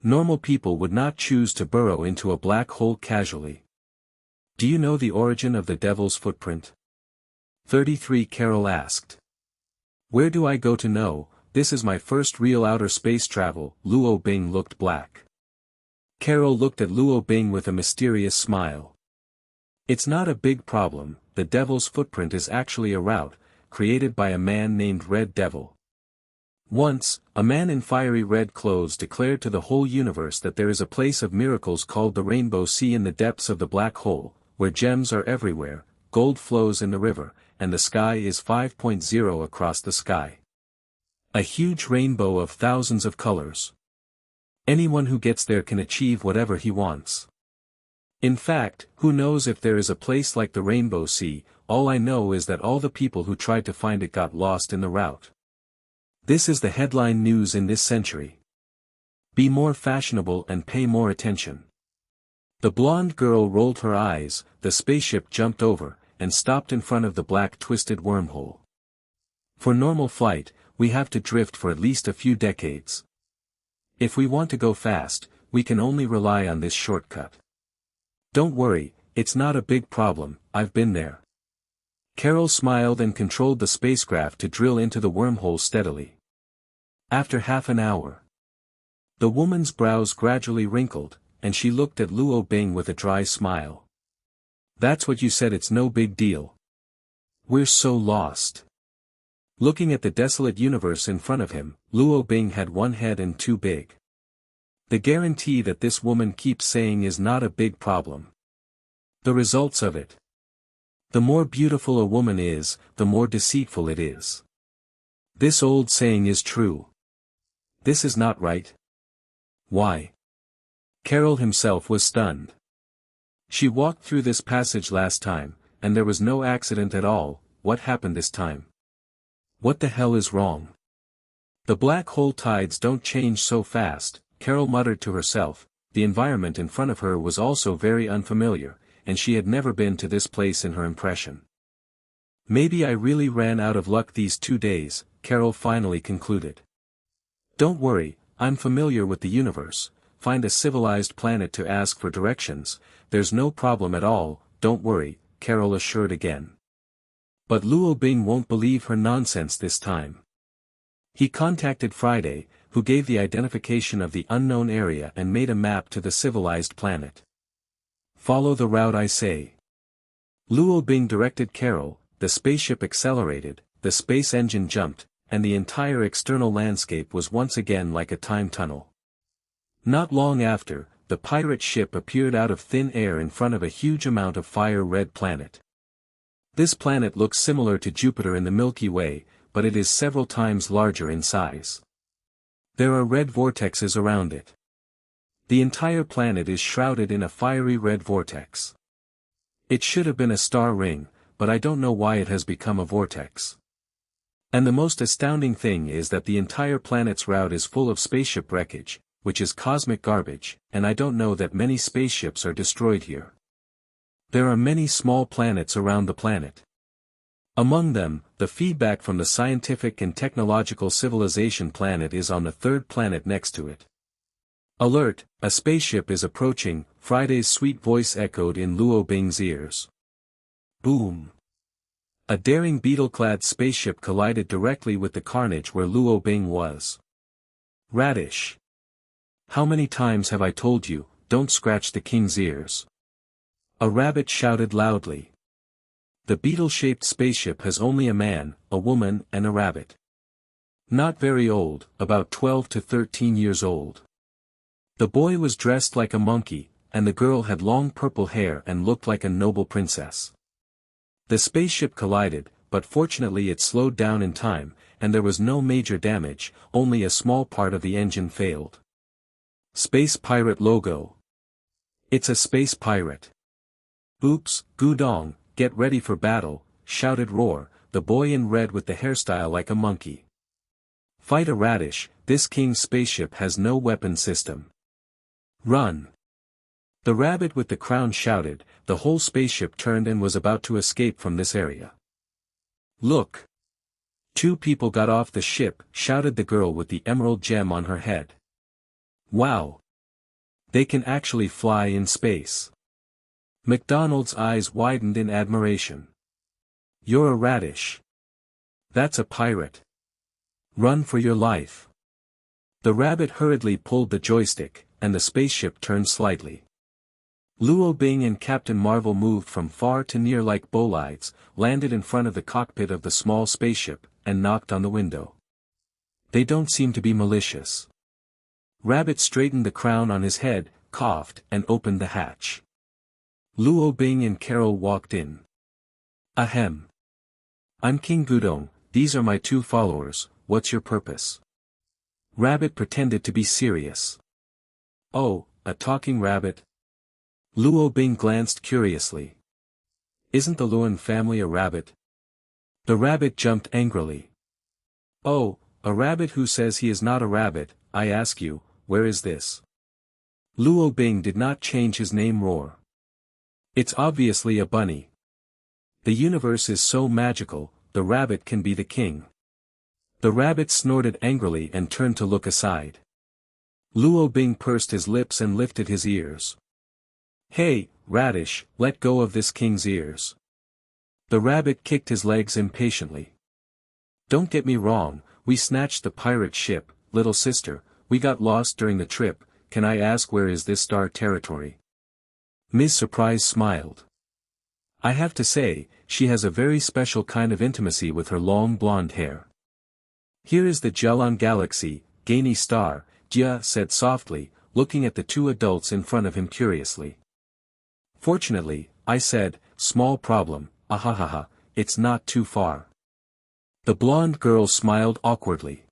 Normal people would not choose to burrow into a black hole casually. Do you know the origin of the devil's footprint? 33 Carol asked. Where do I go to know, this is my first real outer space travel, Luo Bing looked black. Carol looked at Luo Bing with a mysterious smile. It's not a big problem, the devil's footprint is actually a route, created by a man named Red Devil. Once, a man in fiery red clothes declared to the whole universe that there is a place of miracles called the Rainbow Sea in the depths of the black hole, where gems are everywhere, gold flows in the river, and the sky is 5.0 across the sky. A huge rainbow of thousands of colors. Anyone who gets there can achieve whatever he wants. In fact, who knows if there is a place like the Rainbow Sea, all I know is that all the people who tried to find it got lost in the route. This is the headline news in this century. Be more fashionable and pay more attention. The blonde girl rolled her eyes, the spaceship jumped over, and stopped in front of the black twisted wormhole. For normal flight, we have to drift for at least a few decades. If we want to go fast, we can only rely on this shortcut. Don't worry, it's not a big problem, I've been there. Carol smiled and controlled the spacecraft to drill into the wormhole steadily. After half an hour, the woman's brows gradually wrinkled, and she looked at Luo Bing with a dry smile. That's what you said, it's no big deal. We're so lost. Looking at the desolate universe in front of him, Luo Bing had one head and two big. The guarantee that this woman keeps saying is not a big problem. The results of it. The more beautiful a woman is, the more deceitful it is. This old saying is true. This is not right. Why? Carol himself was stunned. She walked through this passage last time, and there was no accident at all. What happened this time? What the hell is wrong? The black hole tides don't change so fast, Carol muttered to herself. The environment in front of her was also very unfamiliar, and she had never been to this place in her impression. Maybe I really ran out of luck these 2 days, Carol finally concluded. Don't worry, I'm familiar with the universe. Find a civilized planet to ask for directions, there's no problem at all, don't worry, Carol assured again. But Luo Bing won't believe her nonsense this time. He contacted Friday, who gave the identification of the unknown area and made a map to the civilized planet. Follow the route I say. Luo Bing directed Carol, the spaceship accelerated, the space engine jumped, and the entire external landscape was once again like a time tunnel. Not long after, the pirate ship appeared out of thin air in front of a huge amount of fire-red planet. This planet looks similar to Jupiter in the Milky Way, but it is several times larger in size. There are red vortexes around it. The entire planet is shrouded in a fiery red vortex. It should have been a star ring, but I don't know why it has become a vortex. And the most astounding thing is that the entire planet's route is full of spaceship wreckage, which is cosmic garbage, and I don't know that many spaceships are destroyed here. There are many small planets around the planet. Among them, the feedback from the scientific and technological civilization planet is on the third planet next to it. Alert, a spaceship is approaching, Friday's sweet voice echoed in Luo Bing's ears. Boom. A daring beetle-clad spaceship collided directly with the carnage where Luo Bing was. Radish. How many times have I told you, don't scratch the king's ears? A rabbit shouted loudly. The beetle-shaped spaceship has only a man, a woman, and a rabbit. Not very old, about 12 to 13 years old. The boy was dressed like a monkey, and the girl had long purple hair and looked like a noble princess. The spaceship collided, but fortunately it slowed down in time, and there was no major damage, only a small part of the engine failed. Space Pirate logo. It's a space pirate. Oops, Gudong, get ready for battle, shouted Roar, the boy in red with the hairstyle like a monkey. Fight a radish, this king's spaceship has no weapon system. Run. The rabbit with the crown shouted, the whole spaceship turned and was about to escape from this area. Look. 2 people got off the ship, shouted the girl with the emerald gem on her head. Wow. They can actually fly in space. McDonald's eyes widened in admiration. You're a radish. That's a pirate. Run for your life. The rabbit hurriedly pulled the joystick, and the spaceship turned slightly. Luo Bing and Captain Marvel moved from far to near like bolides, landed in front of the cockpit of the small spaceship, and knocked on the window. They don't seem to be malicious. Rabbit straightened the crown on his head, coughed, and opened the hatch. Luo Bing and Carol walked in. Ahem. I'm King Gudong, these are my 2 followers, what's your purpose? Rabbit pretended to be serious. Oh, a talking rabbit? Luo Bing glanced curiously. Isn't the Luan family a rabbit? The rabbit jumped angrily. Oh, a rabbit who says he is not a rabbit, I ask you, where is this? Luo Bing did not change his name roar. It's obviously a bunny. The universe is so magical, the rabbit can be the king. The rabbit snorted angrily and turned to look aside. Luo Bing pursed his lips and lifted his ears. Hey, Radish, let go of this king's ears. The rabbit kicked his legs impatiently. Don't get me wrong, we snatched the pirate ship, little sister, we got lost during the trip, can I ask where is this star territory? Ms. Surprise smiled. I have to say, she has a very special kind of intimacy with her long blonde hair. Here is the Jelon Galaxy, Gainy Star, Jia said softly, looking at the two adults in front of him curiously. Fortunately, I said, small problem, ahahaha, it's not too far. The blonde girl smiled awkwardly.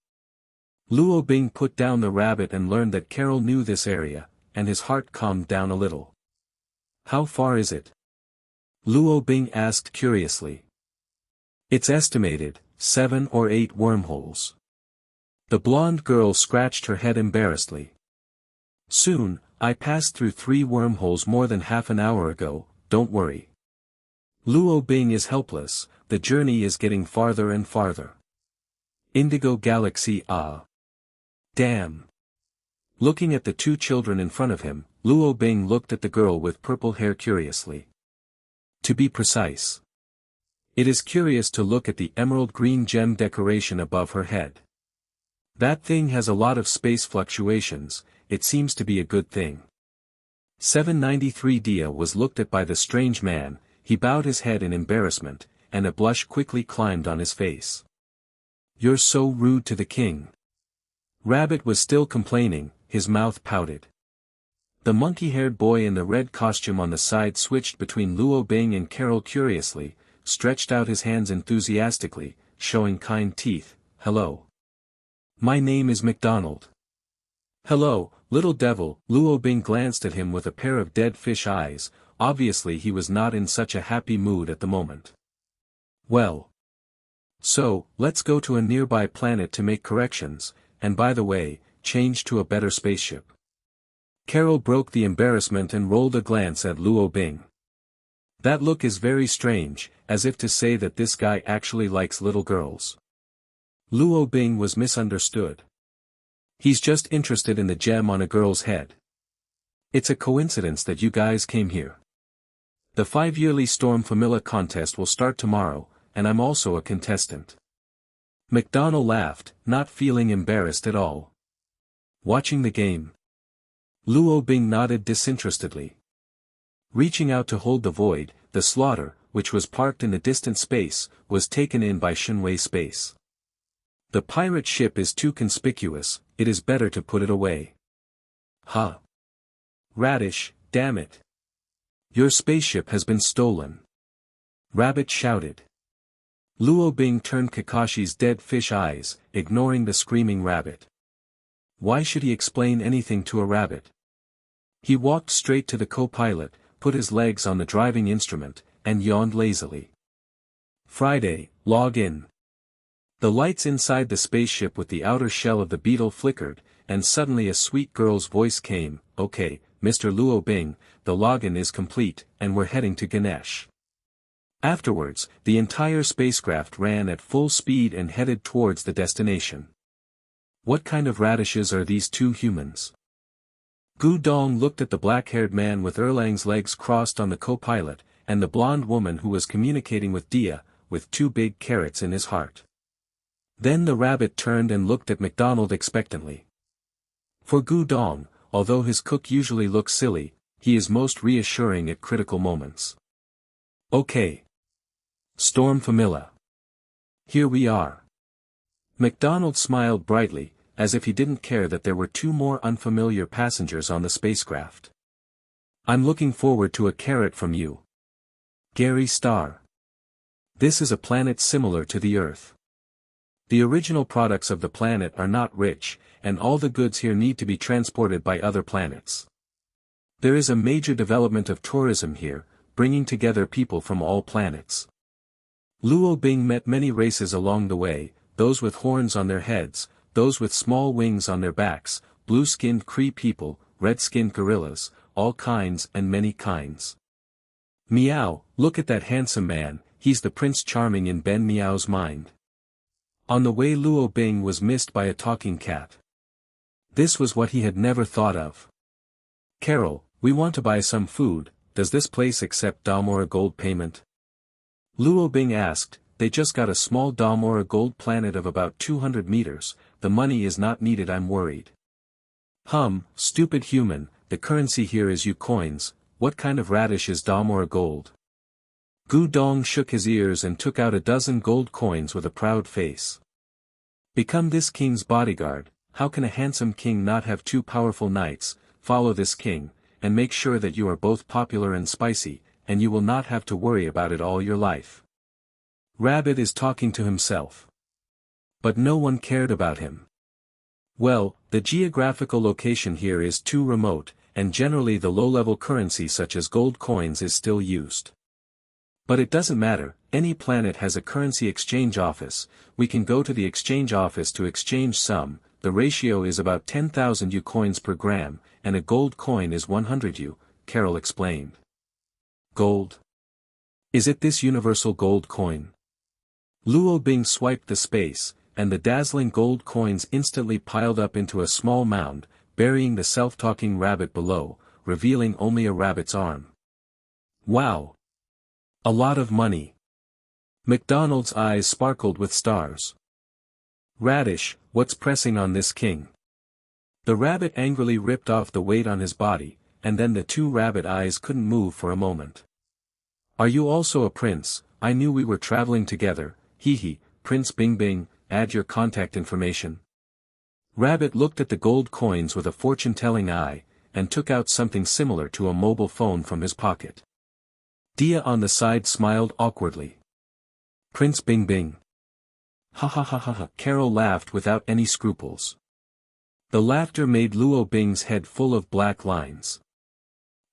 Luo Bing put down the rabbit and learned that Carol knew this area, and his heart calmed down a little. How far is it? Luo Bing asked curiously. It's estimated, 7 or 8 wormholes. The blonde girl scratched her head embarrassedly. Soon, I passed through 3 wormholes more than half an hour ago, don't worry. Luo Bing is helpless, the journey is getting farther and farther. Indigo Galaxy ah. Damn. Looking at the 2 children in front of him, Luo Bing looked at the girl with purple hair curiously. To be precise. It is curious to look at the emerald green gem decoration above her head. That thing has a lot of space fluctuations, it seems to be a good thing. 793 Dia was looked at by the strange man, he bowed his head in embarrassment, and a blush quickly climbed on his face. You're so rude to the king. Rabbit was still complaining, his mouth pouted. The monkey-haired boy in the red costume on the side switched between Luo Bing and Carol curiously, stretched out his hands enthusiastically, showing kind teeth, hello. My name is McDonald. Hello, little devil, Luo Bing glanced at him with a pair of dead fish eyes, obviously he was not in such a happy mood at the moment. Well. So, let's go to a nearby planet to make corrections, and by the way, change to a better spaceship. Carol broke the embarrassment and rolled a glance at Luo Bing. That look is very strange, as if to say that this guy actually likes little girls. Luo Bing was misunderstood. He's just interested in the gem on a girl's head. It's a coincidence that you guys came here. The 5-yearly Storm Famila contest will start tomorrow, and I'm also a contestant. McDonald laughed, not feeling embarrassed at all. Watching the game. Luo Bing nodded disinterestedly. Reaching out to hold the void, the slaughter, which was parked in the distant space, was taken in by Shunwei space. The pirate ship is too conspicuous, it is better to put it away. Huh. Radish, damn it. Your spaceship has been stolen. Rabbit shouted. Luo Bing turned Kakashi's dead fish eyes, ignoring the screaming rabbit. Why should he explain anything to a rabbit? He walked straight to the co-pilot, put his legs on the driving instrument, and yawned lazily. Friday, log in. The lights inside the spaceship with the outer shell of the beetle flickered, and suddenly a sweet girl's voice came, okay, Mr. Luo Bing, the login is complete, and we're heading to Ganesh. Afterwards, the entire spacecraft ran at full speed and headed towards the destination. What kind of radishes are these 2 humans? Gu Dong looked at the black-haired man with Erlang's legs crossed on the co-pilot, and the blonde woman who was communicating with Dia, with 2 big carrots in his heart. Then the rabbit turned and looked at McDonald expectantly. For Gu Dong, although his cook usually looks silly, he is most reassuring at critical moments. Okay. Storm Famila. Here we are. McDonald smiled brightly, as if he didn't care that there were 2 more unfamiliar passengers on the spacecraft. I'm looking forward to a carrot from you. Gary Star. This is a planet similar to the Earth. The original products of the planet are not rich, and all the goods here need to be transported by other planets. There is a major development of tourism here, bringing together people from all planets. Luo Bing met many races along the way, those with horns on their heads, those with small wings on their backs, blue-skinned Cree people, red-skinned gorillas, all kinds and many kinds. Meow, look at that handsome man, he's the Prince Charming in Ben Meow's mind. On the way Luo Bing was missed by a talking cat. This was what he had never thought of. Carol, we want to buy some food, does this place accept dam or a gold payment? Luo Bing asked, they just got a small dam or a gold planet of about 200 meters, the money is not needed, I'm worried. Stupid human, the currency here is U-coins, what kind of radish is dam or a gold? Gu Dong shook his ears and took out a dozen gold coins with a proud face. Become this king's bodyguard, how can a handsome king not have two powerful knights? Follow this king, and make sure that you are both popular and spicy, and you will not have to worry about it all your life. Rabbit is talking to himself. But no one cared about him. Well, the geographical location here is too remote, and generally the low-level currency such as gold coins is still used. But it doesn't matter, any planet has a currency exchange office, we can go to the exchange office to exchange some, the ratio is about 10,000 U-coins per gram, and a gold coin is 100 U, Carol explained. Gold? Is it this universal gold coin? Luo Bing swiped the space, and the dazzling gold coins instantly piled up into a small mound, burying the self-talking rabbit below, revealing only a rabbit's arm. Wow! A lot of money. McDonald's eyes sparkled with stars. Radish, what's pressing on this king? The rabbit angrily ripped off the weight on his body, and then the two rabbit eyes couldn't move for a moment. Are you also a prince? I knew we were traveling together, hee, Prince Bing Bing, add your contact information. Rabbit looked at the gold coins with a fortune-telling eye, and took out something similar to a mobile phone from his pocket. Dia on the side smiled awkwardly. Prince Bing Bing. Ha ha ha ha ha, Carol laughed without any scruples. The laughter made Luo Bing's head full of black lines.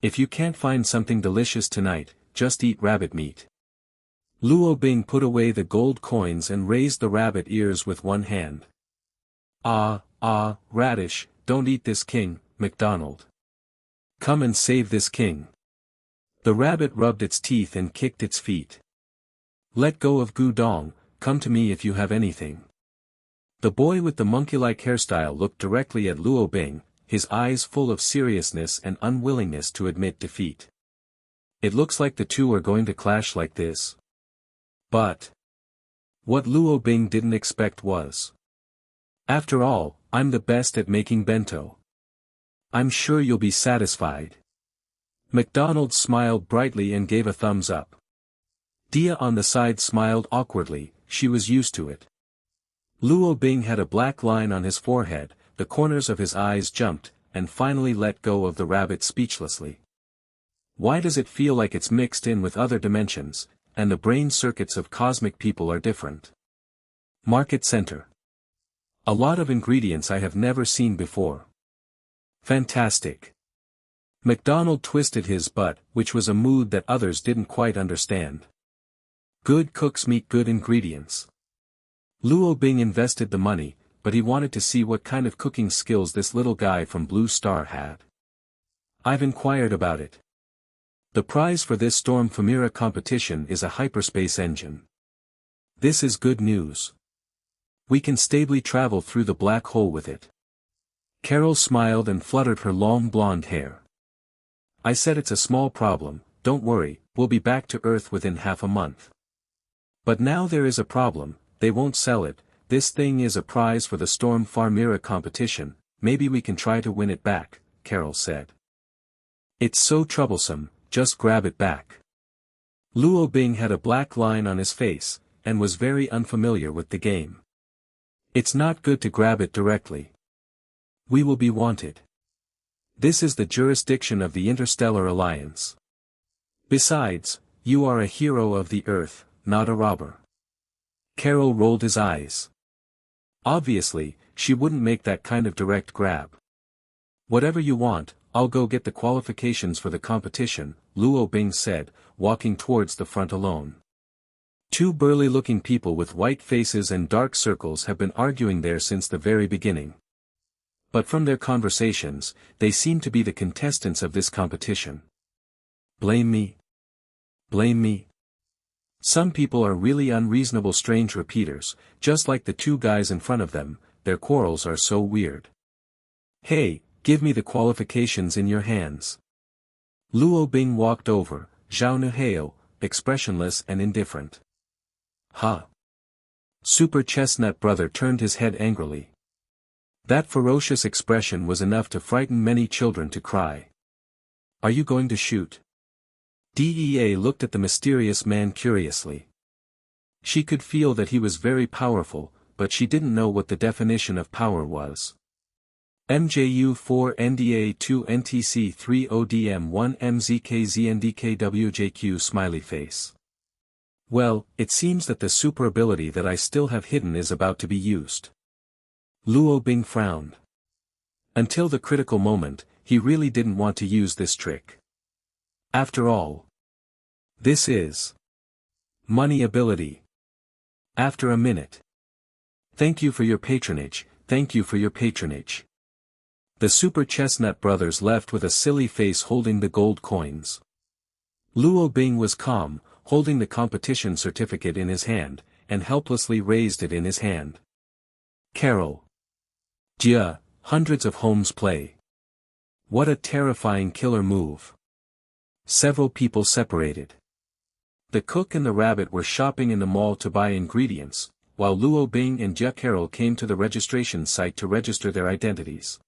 If you can't find something delicious tonight, just eat rabbit meat. Luo Bing put away the gold coins and raised the rabbit ears with one hand. Radish, don't eat this king, McDonald. Come and save this king. The rabbit rubbed its teeth and kicked its feet. Let go of Gu Dong, come to me if you have anything. The boy with the monkey-like hairstyle looked directly at Luo Bing, his eyes full of seriousness and unwillingness to admit defeat. It looks like the two are going to clash like this. But what Luo Bing didn't expect was, after all, I'm the best at making bento. I'm sure you'll be satisfied. McDonald smiled brightly and gave a thumbs up. Dia on the side smiled awkwardly, she was used to it. Luo Bing had a black line on his forehead, the corners of his eyes jumped, and finally let go of the rabbit speechlessly. Why does it feel like it's mixed in with other dimensions, and the brain circuits of cosmic people are different? Market Center. A lot of ingredients I have never seen before. Fantastic. McDonald twisted his butt, which was a mood that others didn't quite understand. Good cooks meet good ingredients. Luo Bing invested the money, but he wanted to see what kind of cooking skills this little guy from Blue Star had. I've inquired about it. The prize for this Storm Famira competition is a hyperspace engine. This is good news. We can stably travel through the black hole with it. Carol smiled and fluttered her long blonde hair. I said it's a small problem, don't worry, we'll be back to Earth within half a month. But now there is a problem, they won't sell it, this thing is a prize for the Storm Famira competition, maybe we can try to win it back, Carol said. It's so troublesome, just grab it back. Luo Bing had a black line on his face, and was very unfamiliar with the game. It's not good to grab it directly. We will be wanted. This is the jurisdiction of the Interstellar Alliance. Besides, you are a hero of the Earth, not a robber. Carol rolled his eyes. Obviously, she wouldn't make that kind of direct grab. Whatever you want, I'll go get the qualifications for the competition, Luo Bing said, walking towards the front alone. Two burly-looking people with white faces and dark circles have been arguing there since the very beginning. but from their conversations, they seemed to be the contestants of this competition. Blame me? Blame me? Some people are really unreasonable strange repeaters, just like the two guys in front of them, their quarrels are so weird. Hey, give me the qualifications in your hands. Luo Bing walked over, Zhao Nuheo, expressionless and indifferent. Ha! Super Chestnut Brother turned his head angrily. That ferocious expression was enough to frighten many children to cry. Are you going to shoot? Dea looked at the mysterious man curiously. She could feel that he was very powerful, but she didn't know what the definition of power was. MJU 4 NDA 2 NTC 3 ODM 1 MZKZNDKWJQ smiley face. Well, it seems that the super ability that I still have hidden is about to be used. Luo Bing frowned. Until the critical moment, he really didn't want to use this trick. After all, this is money ability. After a minute. Thank you for your patronage, thank you for your patronage. The Super Chestnut Brothers left with a silly face holding the gold coins. Luo Bing was calm, holding the competition certificate in his hand, and helplessly raised it in his hand. Carol. Jia, hundreds of homes play. What a terrifying killer move. Several people separated. The cook and the rabbit were shopping in the mall to buy ingredients, while Luo Bing and Jia Carol came to the registration site to register their identities.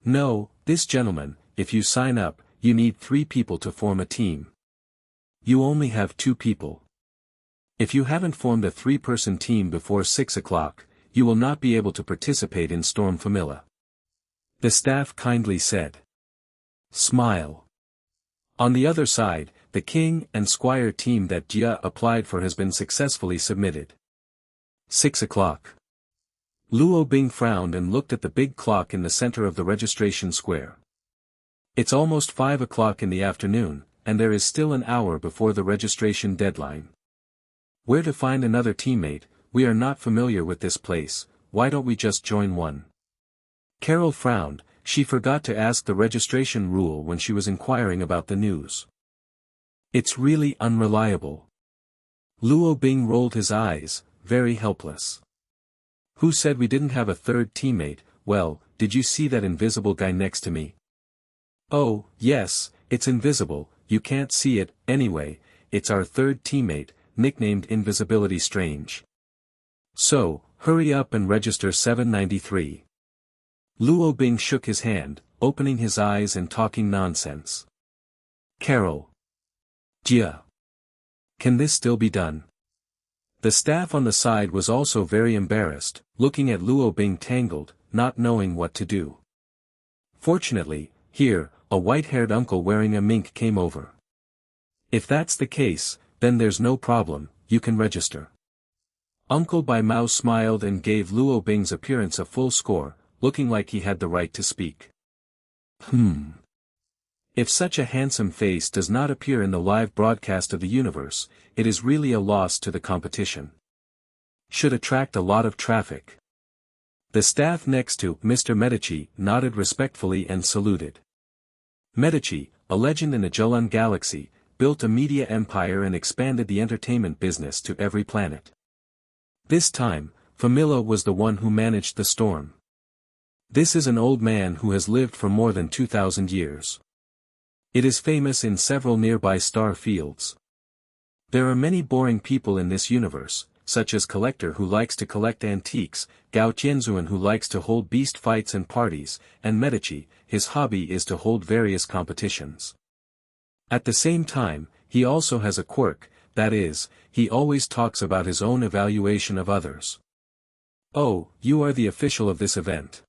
No, this gentleman, if you sign up, you need 3 people to form a team. You only have 2 people. If you haven't formed a 3-person team before 6 o'clock, you will not be able to participate in Storm Famila. The staff kindly said. Smile. On the other side, the King and Squire team that Jia applied for has been successfully submitted. 6 o'clock. Luo Bing frowned and looked at the big clock in the center of the registration square. It's almost 5 o'clock in the afternoon, and there is still an hour before the registration deadline. Where to find another teammate? We are not familiar with this place, why don't we just join one? Carol frowned, she forgot to ask the registration rule when she was inquiring about the news. It's really unreliable. Luo Bing rolled his eyes, very helpless. Who said we didn't have a third teammate? Well, did you see that invisible guy next to me? Oh, yes, it's invisible, you can't see it, anyway, it's our third teammate, nicknamed Invisibility Strange. So, hurry up and register 793. Luo Bing shook his hand, opening his eyes and talking nonsense. Carol. Jia. Can this still be done? The staff on the side was also very embarrassed, looking at Luo Bing tangled, not knowing what to do. Fortunately, here, a white-haired uncle wearing a mink came over. If that's the case, then there's no problem, you can register. Uncle Bai Mao smiled and gave Luo Bing's appearance a full score, looking like he had the right to speak. If such a handsome face does not appear in the live broadcast of the universe, it is really a loss to the competition. Should attract a lot of traffic. The staff next to Mr. Medici nodded respectfully and saluted. Medici, a legend in the Jolun galaxy, built a media empire and expanded the entertainment business to every planet. This time, Famila was the one who managed the storm. This is an old man who has lived for more than 2,000 years. It is famous in several nearby star fields. There are many boring people in this universe, such as Collector who likes to collect antiques, Gao Tianzuan who likes to hold beast fights and parties, and Medici, his hobby is to hold various competitions. At the same time, he also has a quirk, that is, he always talks about his own evaluation of others. Oh, you are the official of this event.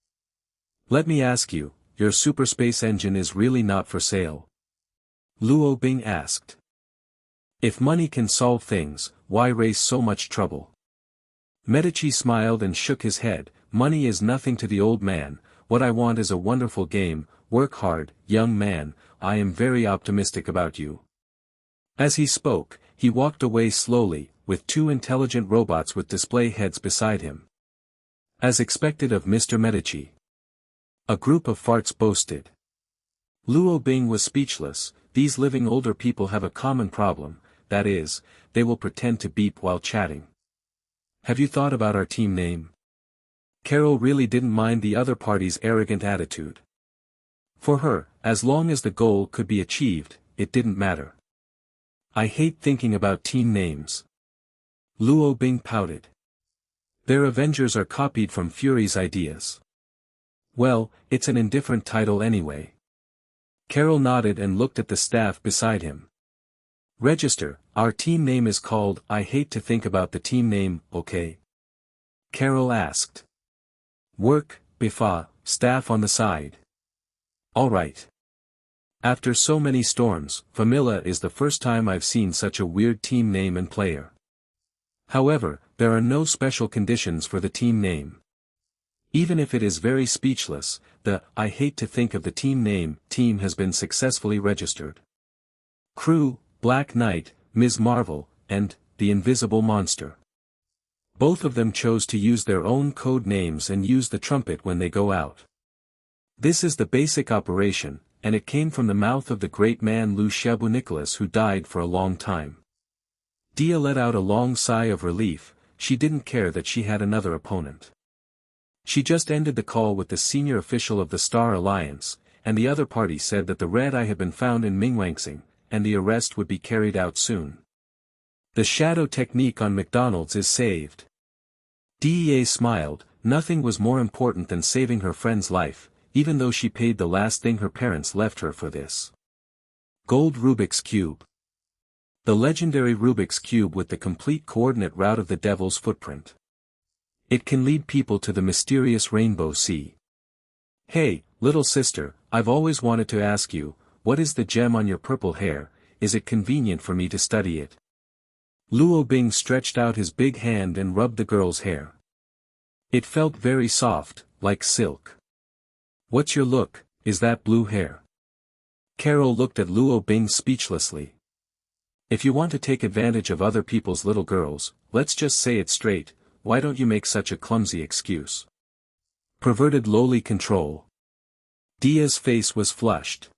Let me ask you, your superspace engine is really not for sale? Luo Bing asked. If money can solve things, why raise so much trouble? Medici smiled and shook his head, money is nothing to the old man, what I want is a wonderful game, work hard, young man, I am very optimistic about you. As he spoke, he walked away slowly, with 2 intelligent robots with display heads beside him. As expected of Mr. Medici. A group of farts boasted. Luo Bing was speechless. These living older people have a common problem, that is, they will pretend to beep while chatting. Have you thought about our team name? Carol really didn't mind the other party's arrogant attitude. For her, as long as the goal could be achieved, it didn't matter. I hate thinking about team names. Luo Bing pouted. Their Avengers are copied from Fury's ideas. Well, it's an indifferent title anyway. Carol nodded and looked at the staff beside him. Register, our team name is called I hate to think about the team name, okay? Carol asked. Work, Bifa, staff on the side. All right. After so many storms, Famila is the first time I've seen such a weird team name and player. However, there are no special conditions for the team name. Even if it is very speechless, the I hate to think of the team name team has been successfully registered. Crew, Black Knight, Ms. Marvel, and the Invisible Monster. Both of them chose to use their own code names and use the trumpet when they go out. This is the basic operation, and it came from the mouth of the great man Lu Xiaobu Nicholas, who died for a long time. Dia let out a long sigh of relief. She didn't care that she had another opponent. She just ended the call with the senior official of the Star Alliance, and the other party said that the red eye had been found in Mingwangsing, and the arrest would be carried out soon. The shadow technique on McDonald's is saved. DEA smiled. Nothing was more important than saving her friend's life, even though she paid the last thing her parents left her for this. Gold Rubik's Cube. The legendary Rubik's Cube with the complete coordinate route of the Devil's Footprint. It can lead people to the mysterious Rainbow Sea. Hey, little sister, I've always wanted to ask you, what is the gem on your purple hair? Is it convenient for me to study it? Luo Bing stretched out his big hand and rubbed the girl's hair. It felt very soft, like silk. What's your look, is that blue hair? Carol looked at Luo Bing speechlessly. If you want to take advantage of other people's little girls, let's just say it straight, why don't you make such a clumsy excuse? Perverted lowly control. Dia's face was flushed.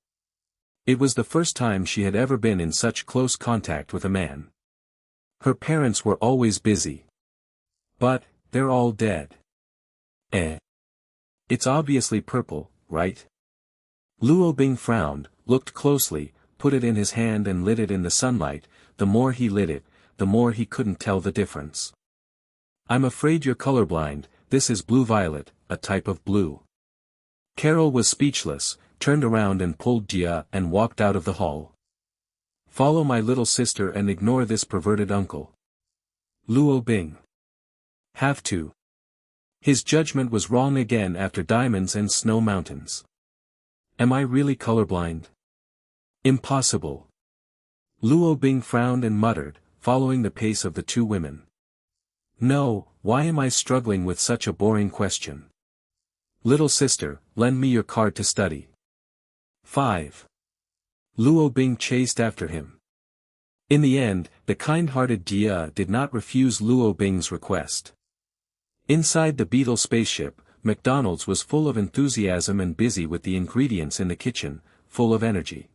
It was the first time she had ever been in such close contact with a man. Her parents were always busy. But, they're all dead. It's obviously purple, right? Luo Bing frowned, looked closely, put it in his hand and lit it in the sunlight. The more he lit it, the more he couldn't tell the difference. I'm afraid you're colorblind, this is blue-violet, a type of blue. Carol was speechless, turned around and pulled Jia and walked out of the hall. Follow my little sister and ignore this perverted uncle. Luo Bing. Have to. His judgment was wrong again after diamonds and snow mountains. Am I really colorblind? Impossible. Luo Bing frowned and muttered, following the pace of the two women. No, why am I struggling with such a boring question? Little sister, lend me your card to study. 5. Luo Bing chased after him. In the end, the kind-hearted Jia did not refuse Luo Bing's request. Inside the Beetle spaceship, McDonald's was full of enthusiasm and busy with the ingredients in the kitchen, full of energy.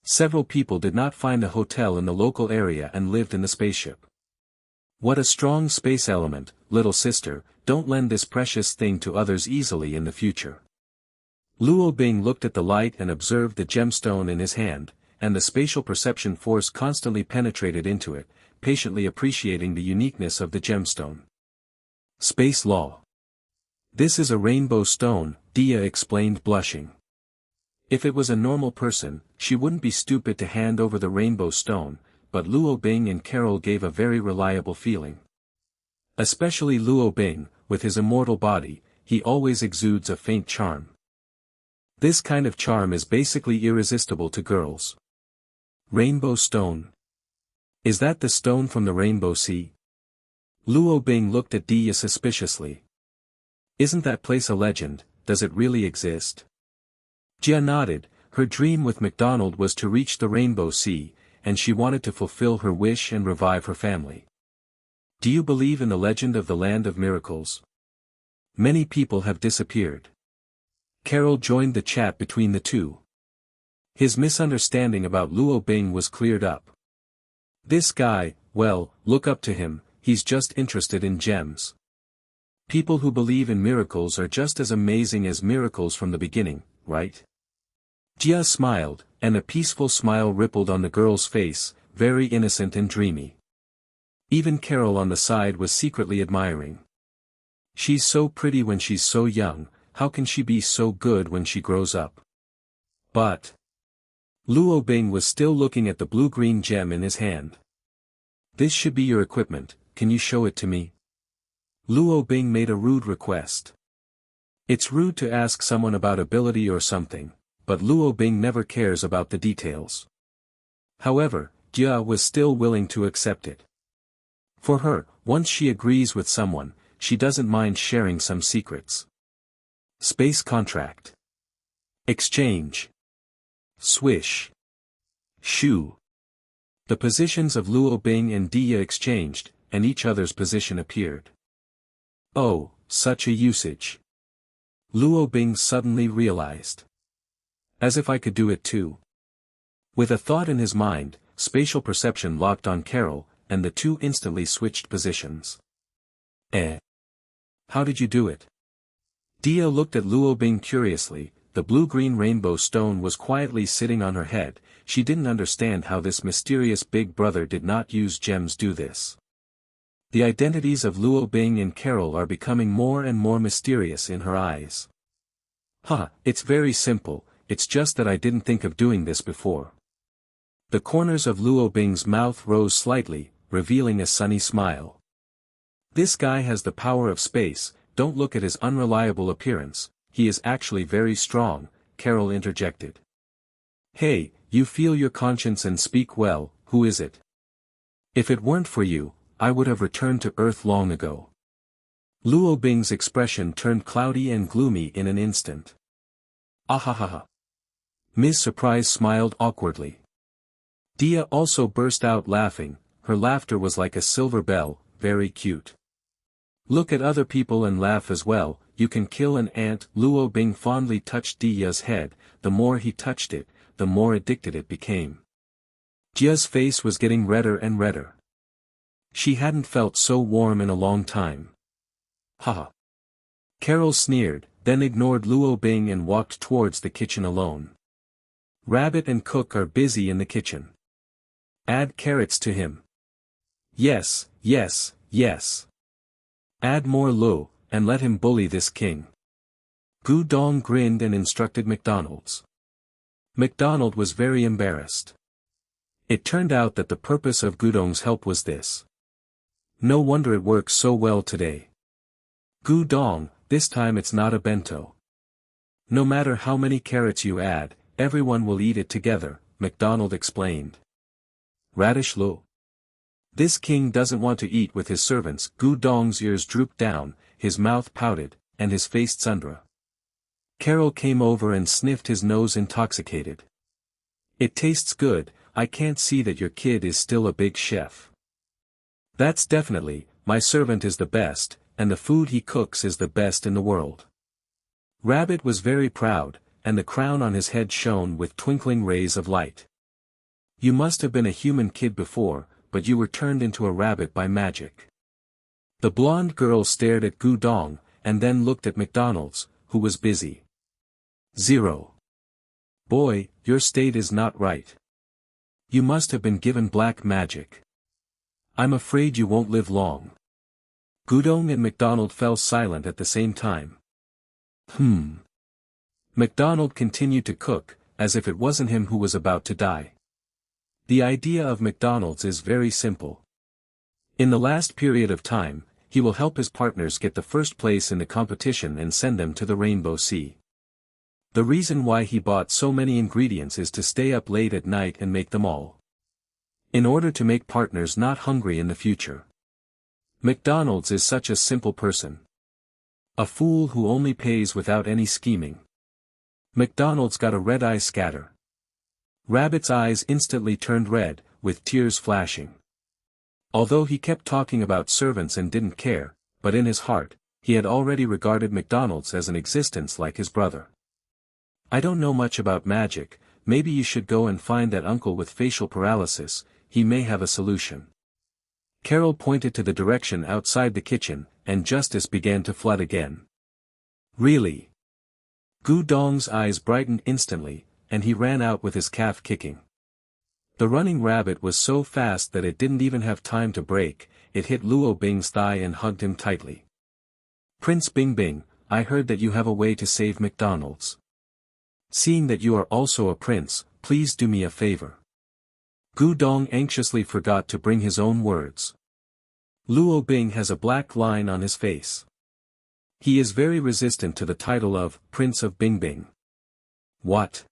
Several people did not find a hotel in the local area and lived in the spaceship. What a strong space element, little sister, don't lend this precious thing to others easily in the future. Luo Bing looked at the light and observed the gemstone in his hand, and the spatial perception force constantly penetrated into it, patiently appreciating the uniqueness of the gemstone. Space law. This is a rainbow stone, Dia explained blushing. If it was a normal person, she wouldn't be stupid to hand over the rainbow stone, but Luo Bing and Carol gave a very reliable feeling. Especially Luo Bing, with his immortal body, he always exudes a faint charm. This kind of charm is basically irresistible to girls. Rainbow stone. Is that the stone from the Rainbow Sea? Luo Bing looked at Dia suspiciously. Isn't that place a legend, does it really exist? Jia nodded, her dream with McDonald was to reach the Rainbow Sea, and she wanted to fulfill her wish and revive her family. Do you believe in the legend of the Land of Miracles? Many people have disappeared. Carol joined the chat between the two. His misunderstanding about Luo Bing was cleared up. This guy, well, look up to him, he's just interested in gems. People who believe in miracles are just as amazing as miracles from the beginning, right? Jia smiled, and a peaceful smile rippled on the girl's face, very innocent and dreamy. Even Carol on the side was secretly admiring. She's so pretty when she's so young, how can she be so good when she grows up? But Luo Bing was still looking at the blue-green gem in his hand. This should be your equipment, can you show it to me? Luo Bing made a rude request. It's rude to ask someone about ability or something, but Luo Bing never cares about the details. However, Jia was still willing to accept it. For her, once she agrees with someone, she doesn't mind sharing some secrets. Space contract. Exchange. Swish. Shoo. The positions of Luo Bing and Dia exchanged, and each other's position appeared. Oh, such a usage. Luo Bing suddenly realized. As if I could do it too. With a thought in his mind, spatial perception locked on Carol, and the two instantly switched positions. How did you do it? Dia looked at Luo Bing curiously. The blue-green rainbow stone was quietly sitting on her head. She didn't understand how this mysterious big brother did not use gems do this. The identities of Luo Bing and Carol are becoming more and more mysterious in her eyes. It's very simple, it's just that I didn't think of doing this before. The corners of Luo Bing's mouth rose slightly, revealing a sunny smile. This guy has the power of space, don't look at his unreliable appearance. He is actually very strong, Carol interjected. Hey, you feel your conscience and speak well, who is it? If it weren't for you, I would have returned to Earth long ago. Luo Bing's expression turned cloudy and gloomy in an instant. Ahahaha. Ms. Surprise smiled awkwardly. Dia also burst out laughing, her laughter was like a silver bell, very cute. Look at other people and laugh as well. You can kill an ant. Luo Bing fondly touched Dia's head, the more he touched it, the more addicted it became. Jia's face was getting redder and redder. She hadn't felt so warm in a long time. Haha. Carol sneered, then ignored Luo Bing and walked towards the kitchen alone. Rabbit and Cook are busy in the kitchen. Add carrots to him. Yes, yes, yes. Add more Luo, and let him bully this king. Gu Dong grinned and instructed McDonald's. McDonald was very embarrassed. It turned out that the purpose of Gudong's help was this. No wonder it works so well today. Gu Dong, this time it's not a bento. No matter how many carrots you add, everyone will eat it together, McDonald explained. Radish Luo. This king doesn't want to eat with his servants. Gu Dong's ears drooped down, his mouth pouted, and his face tsundra. Carol came over and sniffed his nose intoxicated. It tastes good, I can't see that your kid is still a big chef. That's definitely, my servant is the best, and the food he cooks is the best in the world. Rabbit was very proud, and the crown on his head shone with twinkling rays of light. You must have been a human kid before, but you were turned into a rabbit by magic. The blonde girl stared at Gu Dong, and then looked at McDonald's, who was busy. 0. Boy, your state is not right. You must have been given black magic. I'm afraid you won't live long. Gudong and McDonald fell silent at the same time. McDonald continued to cook, as if it wasn't him who was about to die. The idea of McDonald's is very simple. In the last period of time, he will help his partners get the first place in the competition and send them to the Rainbow Sea. The reason why he bought so many ingredients is to stay up late at night and make them all. In order to make partners not hungry in the future. McDonald's is such a simple person. A fool who only pays without any scheming. McDonald's got a red eye scatter. Rabbit's eyes instantly turned red, with tears flashing. Although he kept talking about servants and didn't care, but in his heart, he had already regarded McDonald's as an existence like his brother. I don't know much about magic, maybe you should go and find that uncle with facial paralysis, he may have a solution. Carol pointed to the direction outside the kitchen, and Justice began to flood again. Really? Gu Dong's eyes brightened instantly, and he ran out with his calf kicking. The running rabbit was so fast that it didn't even have time to break, it hit Luo Bing's thigh and hugged him tightly. Prince Bing Bing, I heard that you have a way to save McDonald's. Seeing that you are also a prince, please do me a favor. Gu Dong anxiously forgot to bring his own words. Luo Bing has a black line on his face. He is very resistant to the title of Prince of Bing Bing. What?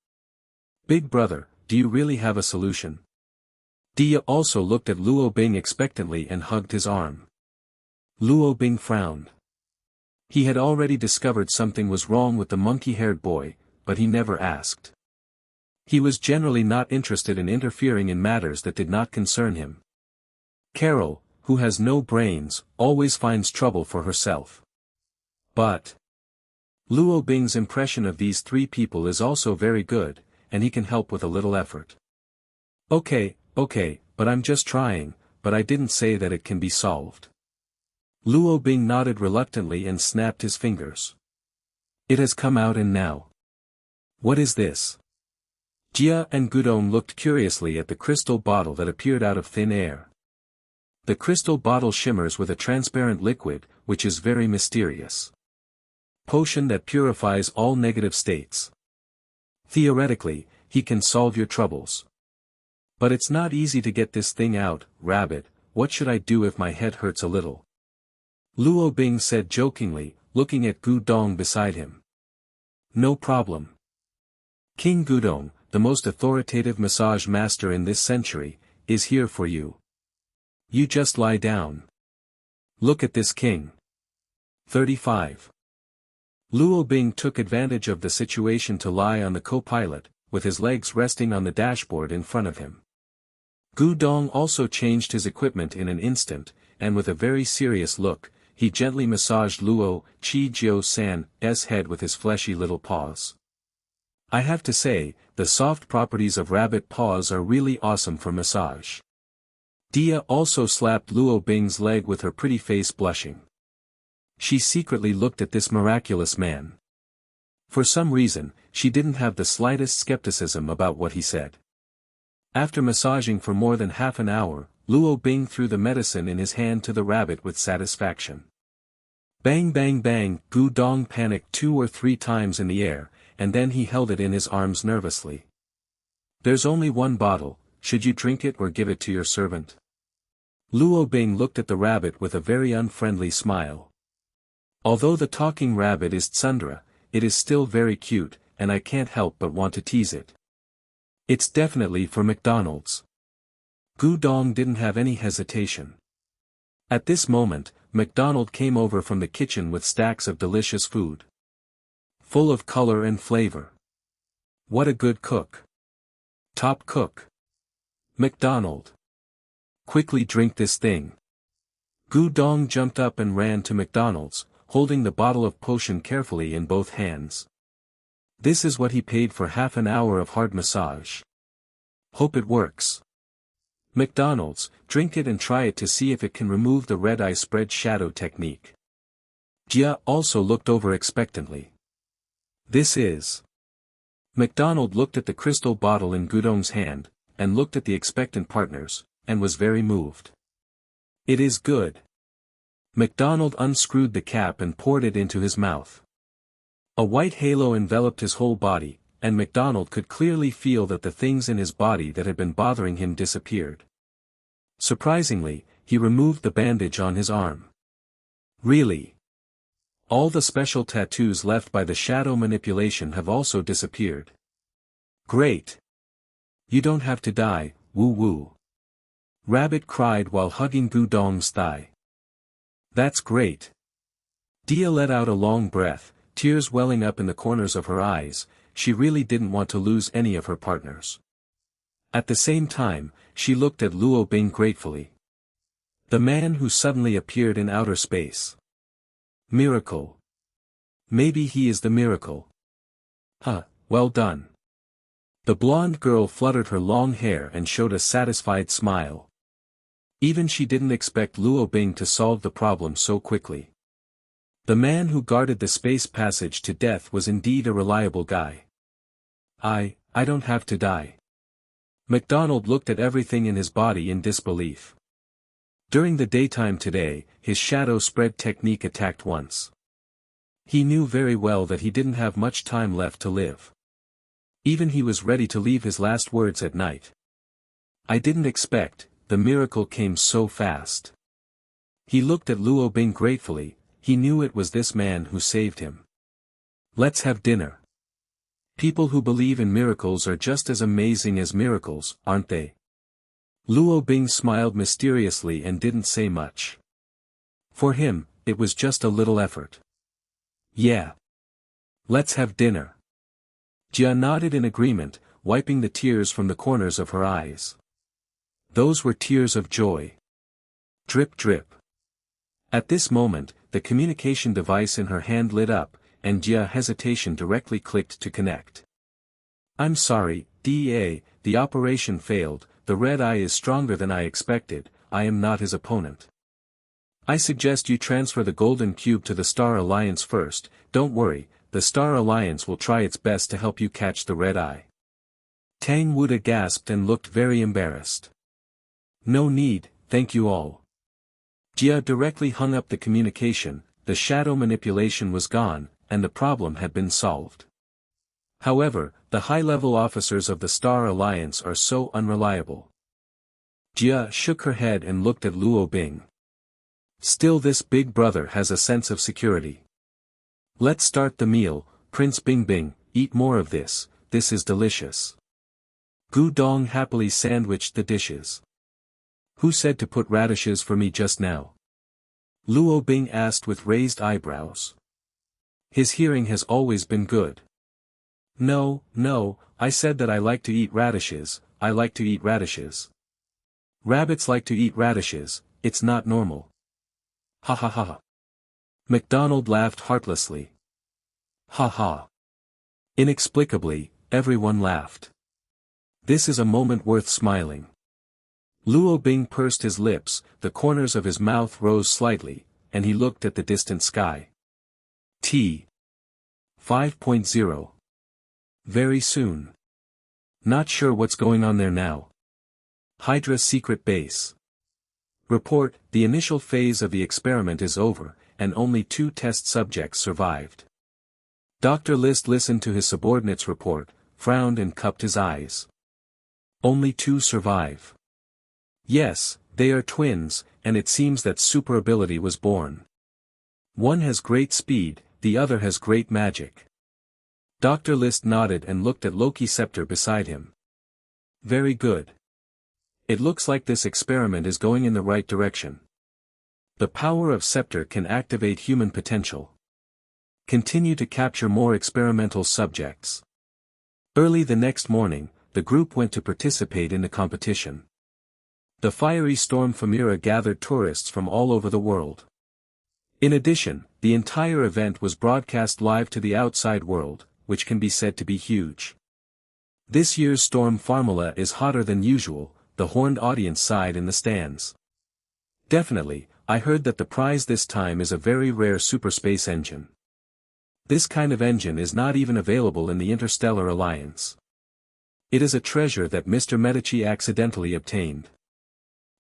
Big brother, do you really have a solution? Dia also looked at Luo Bing expectantly and hugged his arm. Luo Bing frowned. He had already discovered something was wrong with the monkey-haired boy, but he never asked. He was generally not interested in interfering in matters that did not concern him. Carol, who has no brains, always finds trouble for herself. But Luo Bing's impression of these three people is also very good, and he can help with a little effort. Okay, but I'm just trying, but I didn't say that it can be solved. Luo Bing nodded reluctantly and snapped his fingers. It has come out and now. What is this? Jia and Gudong looked curiously at the crystal bottle that appeared out of thin air. The crystal bottle shimmers with a transparent liquid, which is very mysterious. Potion that purifies all negative states. Theoretically, he can solve your troubles. But it's not easy to get this thing out, rabbit, what should I do if my head hurts a little? Luo Bing said jokingly, looking at Gudong beside him. No problem. King Gudong, the most authoritative massage master in this century, is here for you. You just lie down. Look at this king. 35. Luo Bing took advantage of the situation to lie on the co-pilot, with his legs resting on the dashboard in front of him. Gu Dong also changed his equipment in an instant, and with a very serious look, he gently massaged Luo Chi-Jiao-san's head with his fleshy little paws. I have to say, the soft properties of rabbit paws are really awesome for massage. Dia also slapped Luo Bing's leg with her pretty face blushing. She secretly looked at this miraculous man. For some reason, she didn't have the slightest skepticism about what he said. After massaging for more than half an hour, Luo Bing threw the medicine in his hand to the rabbit with satisfaction. Bang bang bang, Gu Dong panicked 2 or 3 times in the air, and then he held it in his arms nervously. There's only one bottle, should you drink it or give it to your servant? Luo Bing looked at the rabbit with a very unfriendly smile. Although the talking rabbit is Tsundra, it is still very cute, and I can't help but want to tease it. It's definitely for McDonald's. Gu Dong didn't have any hesitation. At this moment, McDonald came over from the kitchen with stacks of delicious food. Full of color and flavor. What a good cook. Top cook. McDonald. Quickly drink this thing. Gu Dong jumped up and ran to McDonald's, holding the bottle of potion carefully in both hands. This is what he paid for half an hour of hard massage. Hope it works. McDonald's, drink it and try it to see if it can remove the red-eye spread shadow technique. Jia also looked over expectantly. This is. McDonald looked at the crystal bottle in Gudong's hand, and looked at the expectant partners, and was very moved. It is good. McDonald unscrewed the cap and poured it into his mouth. A white halo enveloped his whole body, and McDonald could clearly feel that the things in his body that had been bothering him disappeared. Surprisingly, he removed the bandage on his arm. Really? All the special tattoos left by the shadow manipulation have also disappeared. Great. You don't have to die, woo-woo. Rabbit cried while hugging Gu Dong's thigh. That's great. Dia let out a long breath, tears welling up in the corners of her eyes. She really didn't want to lose any of her partners. At the same time, she looked at Luo Bing gratefully. The man who suddenly appeared in outer space. Miracle. Maybe he is the miracle. Well done. The blonde girl fluttered her long hair and showed a satisfied smile. Even she didn't expect Luo Bing to solve the problem so quickly. The man who guarded the space passage to death was indeed a reliable guy. I don't have to die. MacDonald looked at everything in his body in disbelief. During the daytime today, his shadow spread technique attacked once. He knew very well that he didn't have much time left to live. Even he was ready to leave his last words at night. I didn't expect, the miracle came so fast. He looked at Luo Bing gratefully, he knew it was this man who saved him. Let's have dinner. People who believe in miracles are just as amazing as miracles, aren't they? Luo Bing smiled mysteriously and didn't say much. For him, it was just a little effort. Yeah. Let's have dinner. Jia nodded in agreement, wiping the tears from the corners of her eyes. Those were tears of joy. Drip drip. At this moment, the communication device in her hand lit up, and Jia's hesitation directly clicked to connect. I'm sorry, DEA, the operation failed, the red eye is stronger than I expected, I am not his opponent. I suggest you transfer the golden cube to the Star Alliance first, don't worry, the Star Alliance will try its best to help you catch the red eye. Tang Wuda gasped and looked very embarrassed. No need, thank you all. Jia directly hung up the communication, the shadow manipulation was gone, and the problem had been solved. However, the high-level officers of the Star Alliance are so unreliable. Jia shook her head and looked at Luo Bing. Still, this big brother has a sense of security. Let's start the meal, Prince Bing Bing, eat more of this is delicious. Gu Dong happily sandwiched the dishes. Who said to put radishes for me just now? Luo Bing asked with raised eyebrows. His hearing has always been good. No, I said that I like to eat radishes, I like to eat radishes. Rabbits like to eat radishes, it's not normal. Ha ha ha. MacDonald laughed heartlessly. Ha ha. Inexplicably, everyone laughed. This is a moment worth smiling. Luo Bing pursed his lips, the corners of his mouth rose slightly, and he looked at the distant sky. T. 5.0. Very soon. Not sure what's going on there now. Hydra secret base. Report, the initial phase of the experiment is over, and only 2 test subjects survived. Dr. List listened to his subordinate's report, frowned and cupped his eyes. Only 2 survive. Yes, they are twins, and it seems that super ability was born. One has great speed, the other has great magic. Dr. List nodded and looked at Loki Scepter beside him. Very good. It looks like this experiment is going in the right direction. The power of Scepter can activate human potential. Continue to capture more experimental subjects. Early the next morning, the group went to participate in the competition. The fiery storm Famira gathered tourists from all over the world. In addition, the entire event was broadcast live to the outside world, which can be said to be huge. This year's storm formula is hotter than usual, the horned audience sighed in the stands. Definitely, I heard that the prize this time is a very rare superspace engine. This kind of engine is not even available in the Interstellar Alliance. It is a treasure that Mr. Medici accidentally obtained.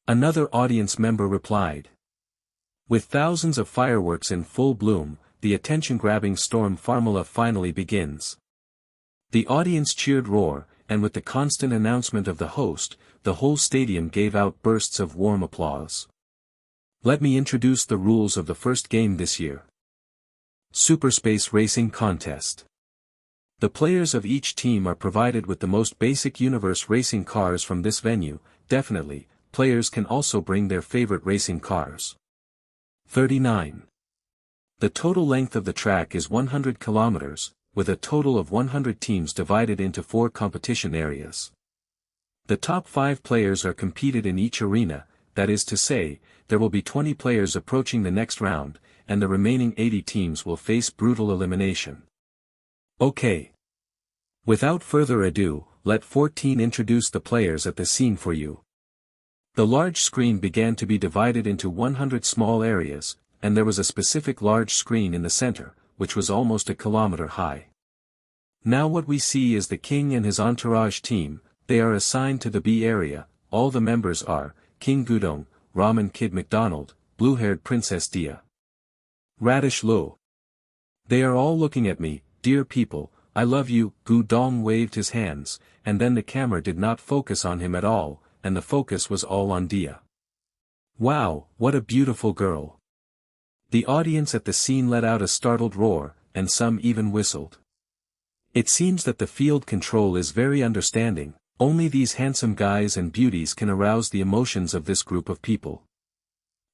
Another audience member replied. With thousands of fireworks in full bloom, the attention-grabbing storm formula finally begins. The audience cheered roar, and with the constant announcement of the host, the whole stadium gave out bursts of warm applause. Let me introduce the rules of the first game this year. Superspace Racing Contest. The players of each team are provided with the most basic universe racing cars from this venue. Definitely, players can also bring their favorite racing cars. 39. The total length of the track is 100 kilometers, with a total of 100 teams divided into 4 competition areas. The top 5 players are competed in each arena, that is to say, there will be 20 players approaching the next round, and the remaining 80 teams will face brutal elimination. Okay. Without further ado, let 14 introduce the players at the scene for you. The large screen began to be divided into 100 small areas, and there was a specific large screen in the center, which was almost a kilometer high. Now what we see is the king and his entourage team. They are assigned to the B area. All the members are King Gudong, Ramen Kid McDonald, blue-haired Princess Dia, Radish Luo. They are all looking at me. Dear people, I love you. Gudong waved his hands, and then the camera did not focus on him at all, and the focus was all on Dia. Wow, what a beautiful girl. The audience at the scene let out a startled roar, and some even whistled. It seems that the field control is very understanding. Only these handsome guys and beauties can arouse the emotions of this group of people.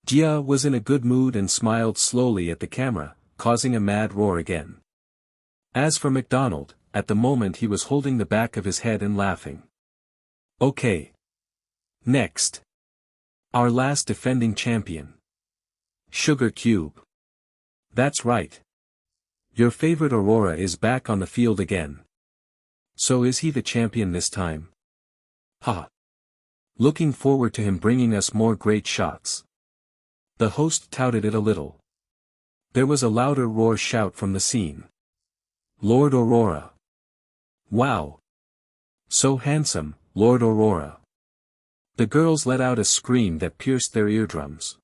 Jia was in a good mood and smiled slowly at the camera, causing a mad roar again. As for McDonald, at the moment he was holding the back of his head and laughing. Okay. Next. Our last defending champion. Sugar Cube. That's right. Your favorite Aurora is back on the field again. So is he the champion this time? Ha! Looking forward to him bringing us more great shots. The host touted it a little. There was a louder roar shout from the scene. Lord Aurora. Wow! So handsome, Lord Aurora. The girls let out a scream that pierced their eardrums.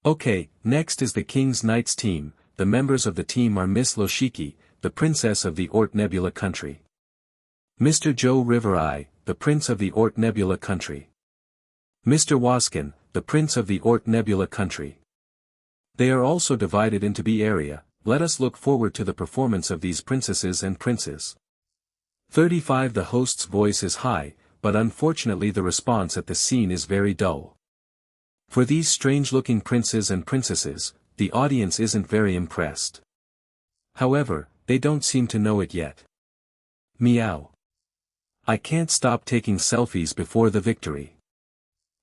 Okay, next is the King's Knights team. The members of the team are Miss Loshiki, the princess of the Oort Nebula country. Mr. Joe River Eye, the prince of the Oort Nebula country. Mr. Waskin, the prince of the Oort Nebula country. They are also divided into B area. Let us look forward to the performance of these princesses and princes. 35 The host's voice is high, but unfortunately the response at the scene is very dull. For these strange-looking princes and princesses, the audience isn't very impressed. However, they don't seem to know it yet. Meow. I can't stop taking selfies before the victory.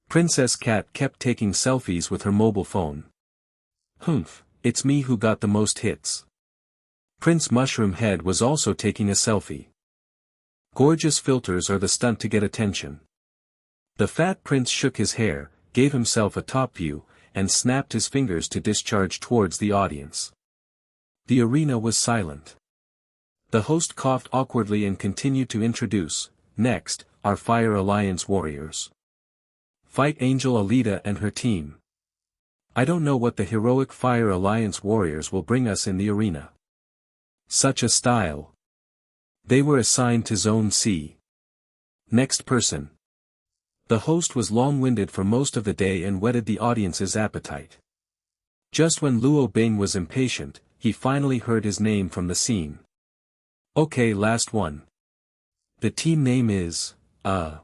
Princess Cat kept taking selfies with her mobile phone. Humph, it's me who got the most hits. Prince Mushroom Head was also taking a selfie. Gorgeous filters are the stunt to get attention. The fat prince shook his hair, gave himself a top view, and snapped his fingers to discharge towards the audience. The arena was silent. The host coughed awkwardly and continued to introduce, next, our Fire Alliance warriors. Fight Angel Alita and her team. I don't know what the heroic Fire Alliance warriors will bring us in the arena. Such a style. They were assigned to Zone C. Next person. The host was long-winded for most of the day and whetted the audience's appetite. Just when Luo Bing was impatient, he finally heard his name from the scene. Okay, last one. The team name is, I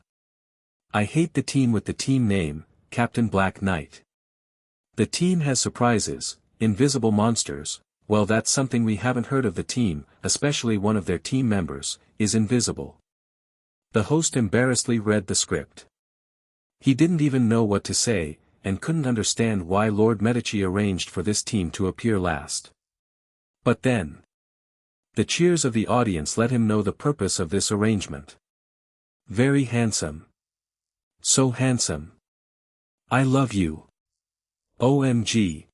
hate the team with the team name, Captain Black Knight. The team has surprises, invisible monsters. Well, that's something we haven't heard of. The team, especially one of their team members, is invisible. The host embarrassedly read the script. He didn't even know what to say, and couldn't understand why Lord Medici arranged for this team to appear last. But then, the cheers of the audience let him know the purpose of this arrangement. Very handsome. So handsome. I love you. OMG.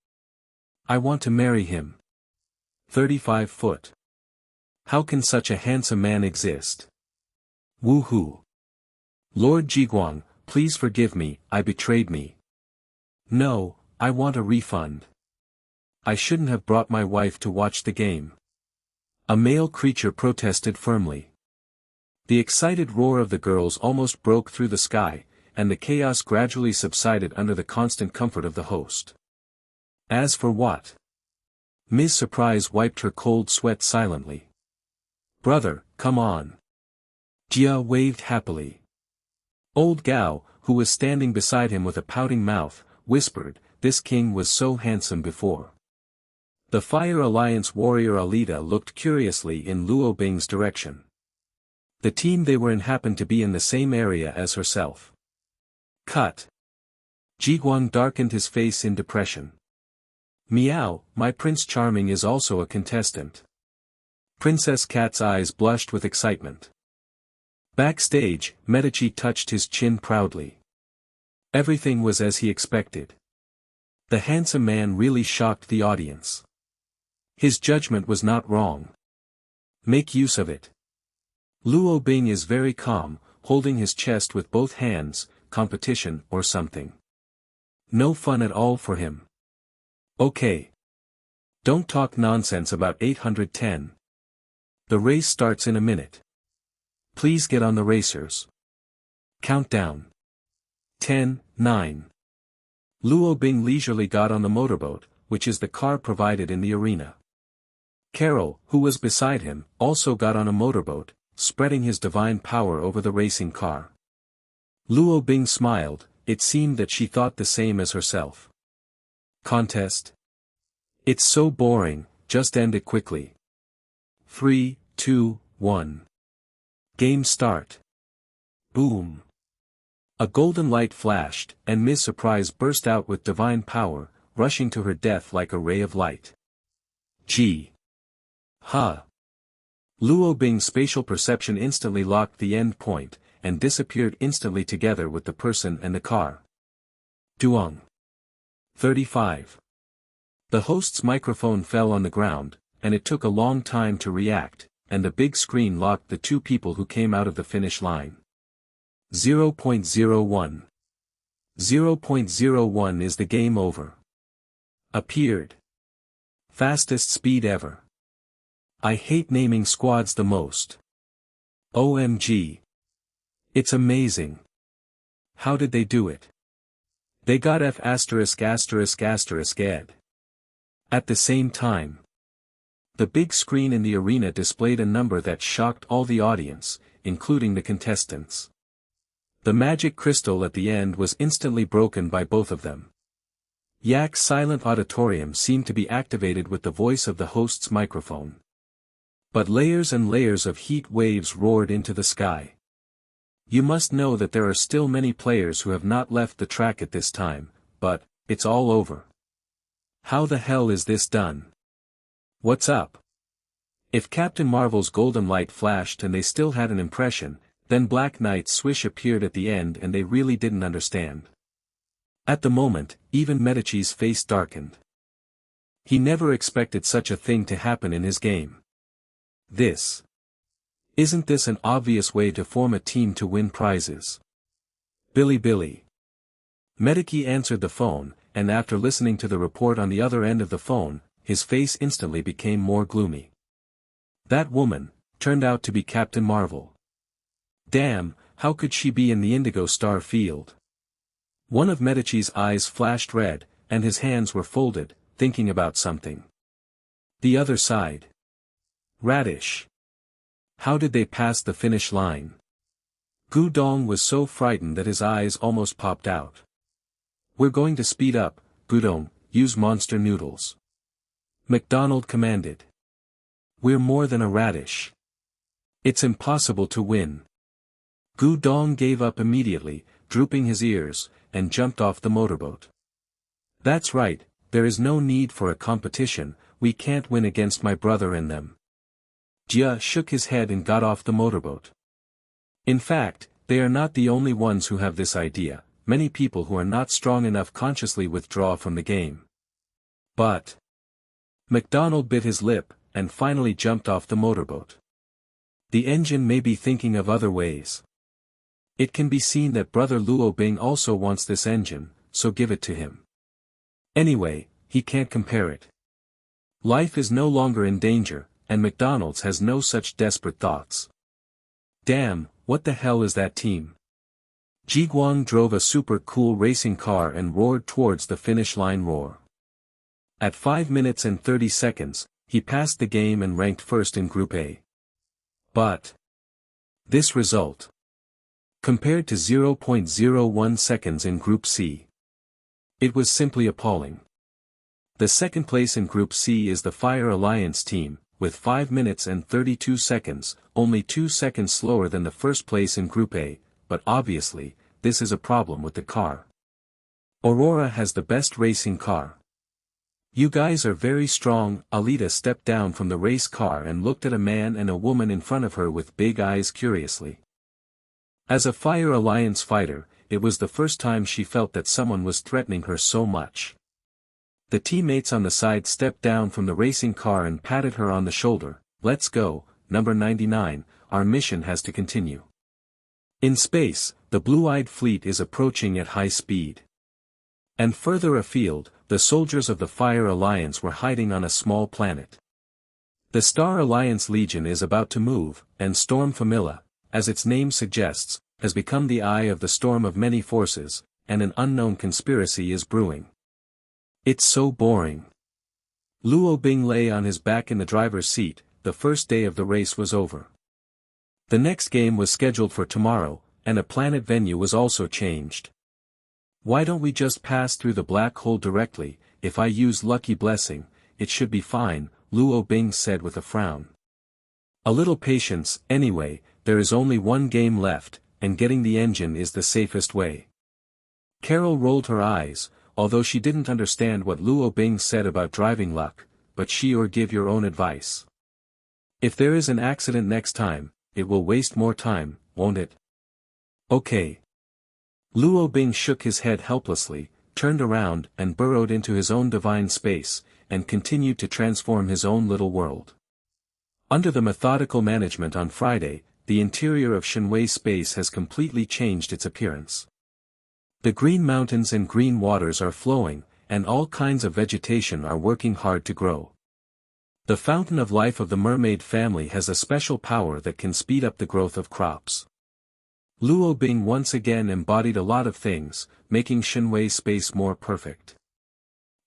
I want to marry him. 35 foot. How can such a handsome man exist? Woohoo. Lord Jiguang, please forgive me, I betrayed me. No, I want a refund. I shouldn't have brought my wife to watch the game. A male creature protested firmly. The excited roar of the girls almost broke through the sky, and the chaos gradually subsided under the constant comfort of the host. As for what? Ms. Surprise wiped her cold sweat silently. Brother, come on. Jia waved happily. Old Gao, who was standing beside him with a pouting mouth, whispered, this king was so handsome before. The Fire Alliance warrior Alita looked curiously in Luo Bing's direction. The team they were in happened to be in the same area as herself. Cut. Jiguang darkened his face in depression. Meow, my Prince Charming is also a contestant. Princess Cat's eyes blushed with excitement. Backstage, Medici touched his chin proudly. Everything was as he expected. The handsome man really shocked the audience. His judgment was not wrong. Make use of it. Luo Bing is very calm, holding his chest with both hands, competition or something. No fun at all for him. Okay. Don't talk nonsense about 810. The race starts in a minute. Please get on the racers. Countdown. 10, 9. Luo Bing leisurely got on the motorboat, which is the car provided in the arena. Carol, who was beside him, also got on a motorboat, spreading his divine power over the racing car. Luo Bing smiled, it seemed that she thought the same as herself. Contest? It's so boring, just end it quickly. 3, 2, 1. Game start. Boom. A golden light flashed, and Ms. Surprise burst out with divine power, rushing to her death like a ray of light. Gee. Ha. Luo Bing's spatial perception instantly locked the end point, and disappeared instantly together with the person and the car. Duong. 35. The host's microphone fell on the ground, and it took a long time to react, and the big screen locked the two people who came out of the finish line. 0.01. 0.01 is the game over. Appeared. Fastest speed ever. I hate naming squads the most. OMG. It's amazing. How did they do it? They got F*********. At the same time. The big screen in the arena displayed a number that shocked all the audience, including the contestants. The magic crystal at the end was instantly broken by both of them. Yak's silent auditorium seemed to be activated with the voice of the host's microphone. But layers and layers of heat waves roared into the sky. You must know that there are still many players who have not left the track at this time, but, it's all over. How the hell is this done? What's up? If Captain Marvel's golden light flashed and they still had an impression, then Black Knight's swish appeared at the end and they really didn't understand. At the moment, even Medici's face darkened. He never expected such a thing to happen in his game. Isn't this an obvious way to form a team to win prizes? Billy. Medici answered the phone, and after listening to the report on the other end of the phone, his face instantly became more gloomy. That woman turned out to be Captain Marvel. Damn, how could she be in the Indigo Star field? One of Medici's eyes flashed red, and his hands were folded, thinking about something. The other side. Radish. How did they pass the finish line? Gu Dong was so frightened that his eyes almost popped out. We're going to speed up, Gudong, use monster noodles. McDonald commanded. We're more than a radish. It's impossible to win. Gu Dong gave up immediately, drooping his ears, and jumped off the motorboat. That's right, there is no need for a competition, we can't win against my brother and them. Jia shook his head and got off the motorboat. In fact, they are not the only ones who have this idea, many people who are not strong enough consciously withdraw from the game. But McDonald bit his lip, and finally jumped off the motorboat. The engine may be thinking of other ways. It can be seen that brother Luo Bing also wants this engine, so give it to him. Anyway, he can't compare it. Life is no longer in danger, and McDonald's has no such desperate thoughts. Damn, what the hell is that team? Jiguang drove a super cool racing car and roared towards the finish line roar. At 5 minutes and 30 seconds, he passed the game and ranked first in Group A. But this result, compared to 0.01 seconds in Group C, it was simply appalling. The second place in Group C is the Fire Alliance team, with 5 minutes and 32 seconds, only 2 seconds slower than the first place in Group A, but obviously, this is a problem with the car. Aurora has the best racing car. You guys are very strong. Alita stepped down from the race car and looked at a man and a woman in front of her with big eyes curiously. As a Fire Alliance fighter, it was the first time she felt that someone was threatening her so much. The teammates on the side stepped down from the racing car and patted her on the shoulder. Let's go, number 99, our mission has to continue. In space, the blue-eyed fleet is approaching at high speed. And further afield, the soldiers of the Fire Alliance were hiding on a small planet. The Star Alliance Legion is about to move, and Storm Familla, as its name suggests, has become the eye of the storm of many forces, and an unknown conspiracy is brewing. It's so boring. Luo Bing lay on his back in the driver's seat. The first day of the race was over. The next game was scheduled for tomorrow, and a planet venue was also changed. Why don't we just pass through the black hole directly? If I use Lucky Blessing, it should be fine, Luo Bing said with a frown. A little patience, anyway, there is only one game left, and getting the engine is the safest way. Carol rolled her eyes, although she didn't understand what Luo Bing said about driving luck, but she or give your own advice. If there is an accident next time, it will waste more time, won't it? Okay. Luo Bing shook his head helplessly, turned around and burrowed into his own divine space, and continued to transform his own little world. Under the methodical management on Friday, the interior of Shenwei space has completely changed its appearance. The green mountains and green waters are flowing, and all kinds of vegetation are working hard to grow. The fountain of life of the mermaid family has a special power that can speed up the growth of crops. Luo Bing once again embodied a lot of things, making Shenwei space more perfect.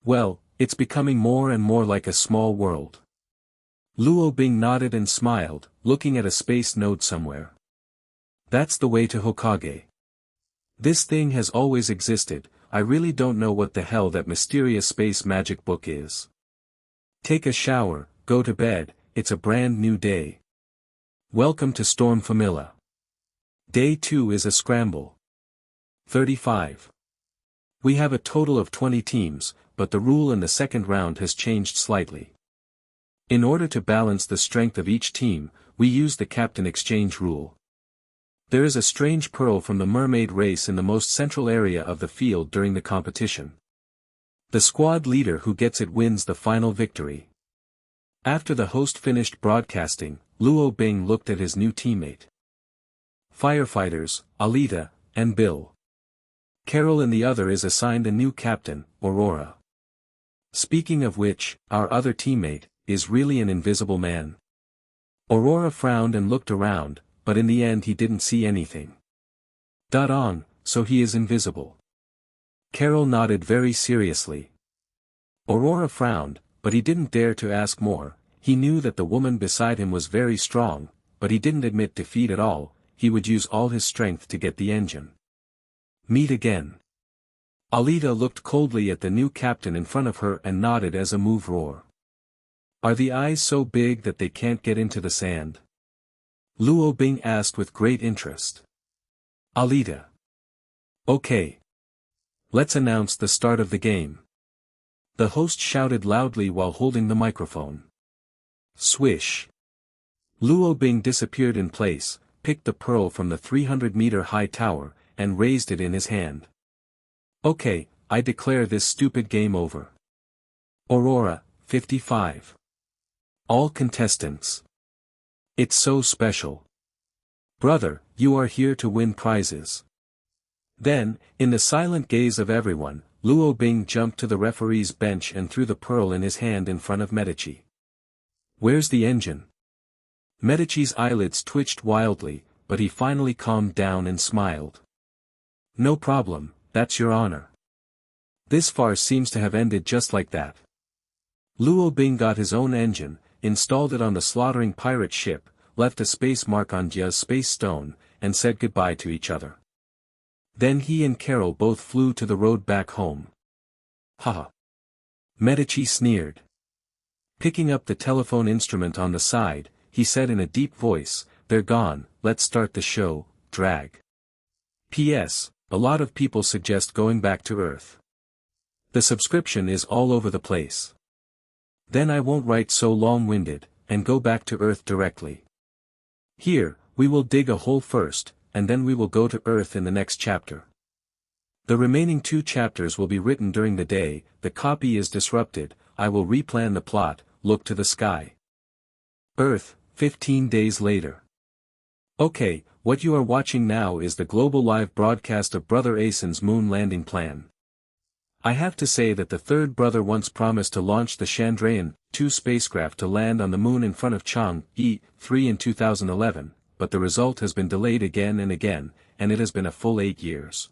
Well, it's becoming more and more like a small world. Luo Bing nodded and smiled, looking at a space node somewhere. That's the way to Hokage. This thing has always existed. I really don't know what the hell that mysterious space magic book is. Take a shower, go to bed, it's a brand new day. Welcome to Storm Familla. Day 2 is a scramble. 35. We have a total of 20 teams, but the rule in the second round has changed slightly. In order to balance the strength of each team, we use the captain exchange rule. There is a strange pearl from the mermaid race in the most central area of the field during the competition. The squad leader who gets it wins the final victory. After the host finished broadcasting, Luo Bing looked at his new teammate. Firefighters, Alita, and Bill. Carol and the other is assigned a new captain, Aurora. Speaking of which, our other teammate, is really an invisible man. Aurora frowned and looked around, but in the end he didn't see anything. So he is invisible. Carol nodded very seriously. Aurora frowned, but he didn't dare to ask more. He knew that the woman beside him was very strong, but he didn't admit defeat at all. He would use all his strength to get the engine. Meet again. Alita looked coldly at the new captain in front of her and nodded as a move roar. Are the eyes so big that they can't get into the sand? Luo Bing asked with great interest. Alita. Okay. Let's announce the start of the game. The host shouted loudly while holding the microphone. Swish. Luo Bing disappeared in place, picked the pearl from the 300-meter-high tower, and raised it in his hand. Okay, I declare this stupid game over. Aurora, 55. All contestants. It's so special. Brother, you are here to win prizes. Then, in the silent gaze of everyone, Luo Bing jumped to the referee's bench and threw the pearl in his hand in front of Medici. Where's the engine? Medici's eyelids twitched wildly, but he finally calmed down and smiled. No problem, that's your honor. This farce seems to have ended just like that. Luo Bing got his own engine, installed it on the slaughtering pirate ship, left a space mark on Jia's space stone, and said goodbye to each other. Then he and Carol both flew to the road back home. Haha. Medici sneered. Picking up the telephone instrument on the side, he said in a deep voice, "They're gone, let's start the show, drag." P.S. A lot of people suggest going back to Earth. The subscription is all over the place. Then I won't write so long-winded, and go back to Earth directly. Here, we will dig a hole first, and then we will go to Earth in the next chapter. The remaining 2 chapters will be written during the day. The copy is disrupted, I will replan the plot, look to the sky. Earth, 15 days later. Okay, what you are watching now is the global live broadcast of Brother Asen's moon landing plan. I have to say that the third brother once promised to launch the Chandrayaan-2 spacecraft to land on the moon in front of Chang'e-3 in 2011, but the result has been delayed again and again, and it has been a full 8 years.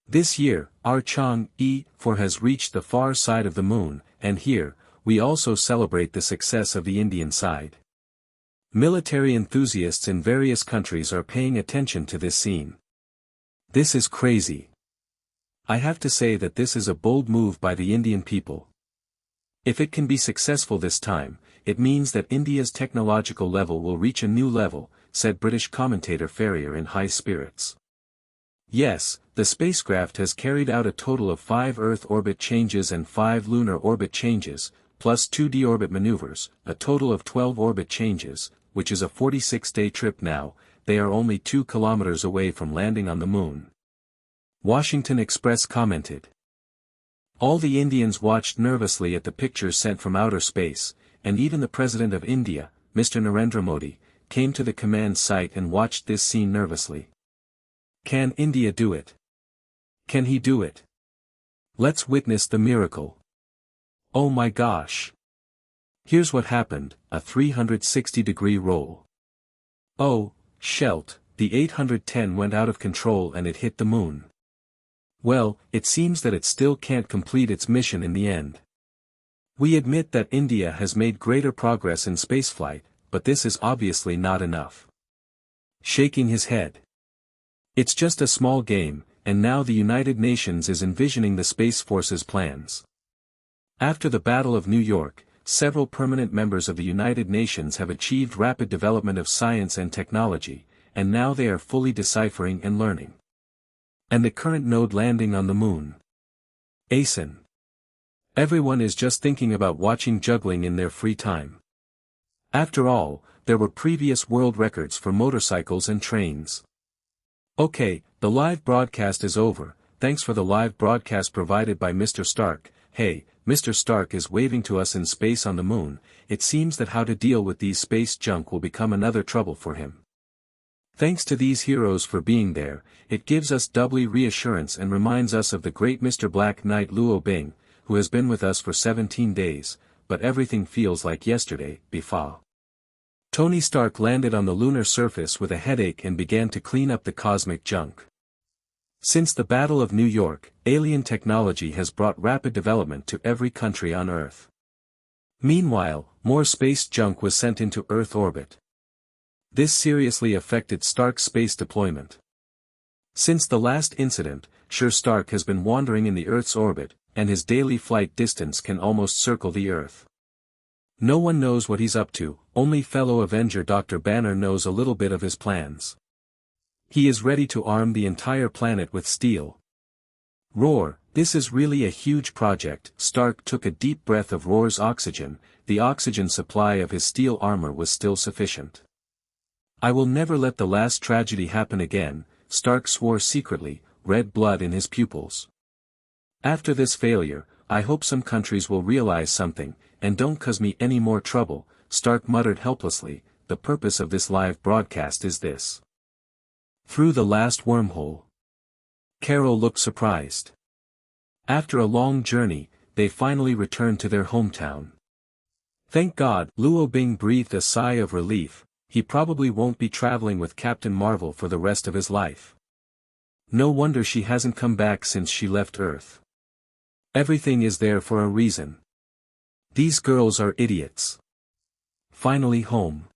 This year, our Chang'e-4 has reached the far side of the moon, and here, we also celebrate the success of the Indian side. Military enthusiasts in various countries are paying attention to this scene. This is crazy. I have to say that this is a bold move by the Indian people. If it can be successful this time, it means that India's technological level will reach a new level, said British commentator Ferrier in high spirits. Yes, the spacecraft has carried out a total of 5 Earth orbit changes and 5 lunar orbit changes, plus 2 deorbit maneuvers, a total of 12 orbit changes, which is a 46-day trip now. They are only 2 kilometers away from landing on the moon. Washington Express commented. All the Indians watched nervously at the pictures sent from outer space, and even the President of India, Mr. Narendra Modi, came to the command site and watched this scene nervously. Can India do it? Can he do it? Let's witness the miracle. Oh my gosh! Here's what happened, a 360-degree roll. Oh, Shelt, the 810 went out of control and it hit the moon. Well, it seems that it still can't complete its mission in the end. We admit that India has made greater progress in spaceflight, but this is obviously not enough. Shaking his head. It's just a small game, and now the United Nations is envisioning the Space Force's plans. After the Battle of New York, several permanent members of the United Nations have achieved rapid development of science and technology, and now they are fully deciphering and learning. And the current node landing on the moon. Asen. Everyone is just thinking about watching juggling in their free time. After all, there were previous world records for motorcycles and trains. Okay, the live broadcast is over. Thanks for the live broadcast provided by Mr. Stark. Hey, Mr. Stark is waving to us in space on the moon. It seems that how to deal with these space junk will become another trouble for him. Thanks to these heroes for being there, it gives us doubly reassurance and reminds us of the great Mr. Black Knight Luo Bing, who has been with us for 17 days, but everything feels like yesterday. Before Tony Stark landed on the lunar surface with a headache and began to clean up the cosmic junk. Since the Battle of New York, alien technology has brought rapid development to every country on Earth. Meanwhile, more space junk was sent into Earth orbit. This seriously affected Stark's space deployment. Since the last incident, Stark has been wandering in the Earth's orbit, and his daily flight distance can almost circle the Earth. No one knows what he's up to, only fellow Avenger Dr. Banner knows a little bit of his plans. He is ready to arm the entire planet with steel. Roar, this is really a huge project. Stark took a deep breath of Roar's oxygen. The oxygen supply of his steel armor was still sufficient. I will never let the last tragedy happen again, Stark swore secretly, red blood in his pupils. After this failure, I hope some countries will realize something, and don't cause me any more trouble, Stark muttered helplessly. The purpose of this live broadcast is this. Through the last wormhole. Carol looked surprised. After a long journey, they finally returned to their hometown. Thank God, Luo Bing breathed a sigh of relief. He probably won't be traveling with Captain Marvel for the rest of his life. No wonder she hasn't come back since she left Earth. Everything is there for a reason. These girls are idiots. Finally home.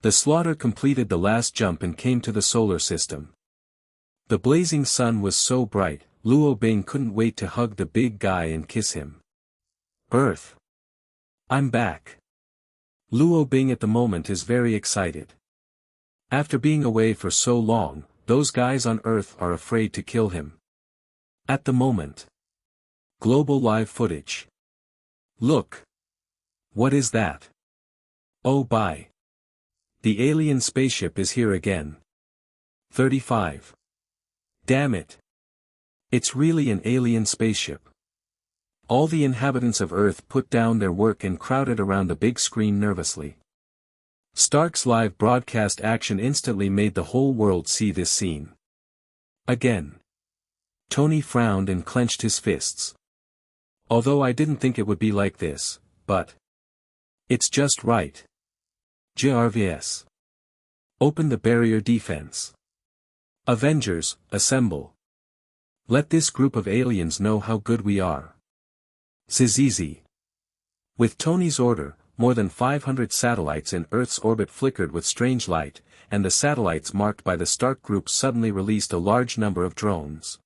The slaughter completed the last jump and came to the solar system. The blazing sun was so bright, Luo Bing couldn't wait to hug the big guy and kiss him. Earth. I'm back. Luo Bing at the moment is very excited. After being away for so long, those guys on Earth are afraid to kill him. At the moment. Global live footage. Look. What is that? Oh bye. The alien spaceship is here again. 35. Damn it. It's really an alien spaceship. All the inhabitants of Earth put down their work and crowded around the big screen nervously. Stark's live broadcast action instantly made the whole world see this scene. Again. Tony frowned and clenched his fists. Although I didn't think it would be like this, but it's just right. JRVS. Open the barrier defense. Avengers, assemble. Let this group of aliens know how good we are. Zizizi. With Tony's order, more than 500 satellites in Earth's orbit flickered with strange light, and the satellites marked by the Stark group suddenly released a large number of drones.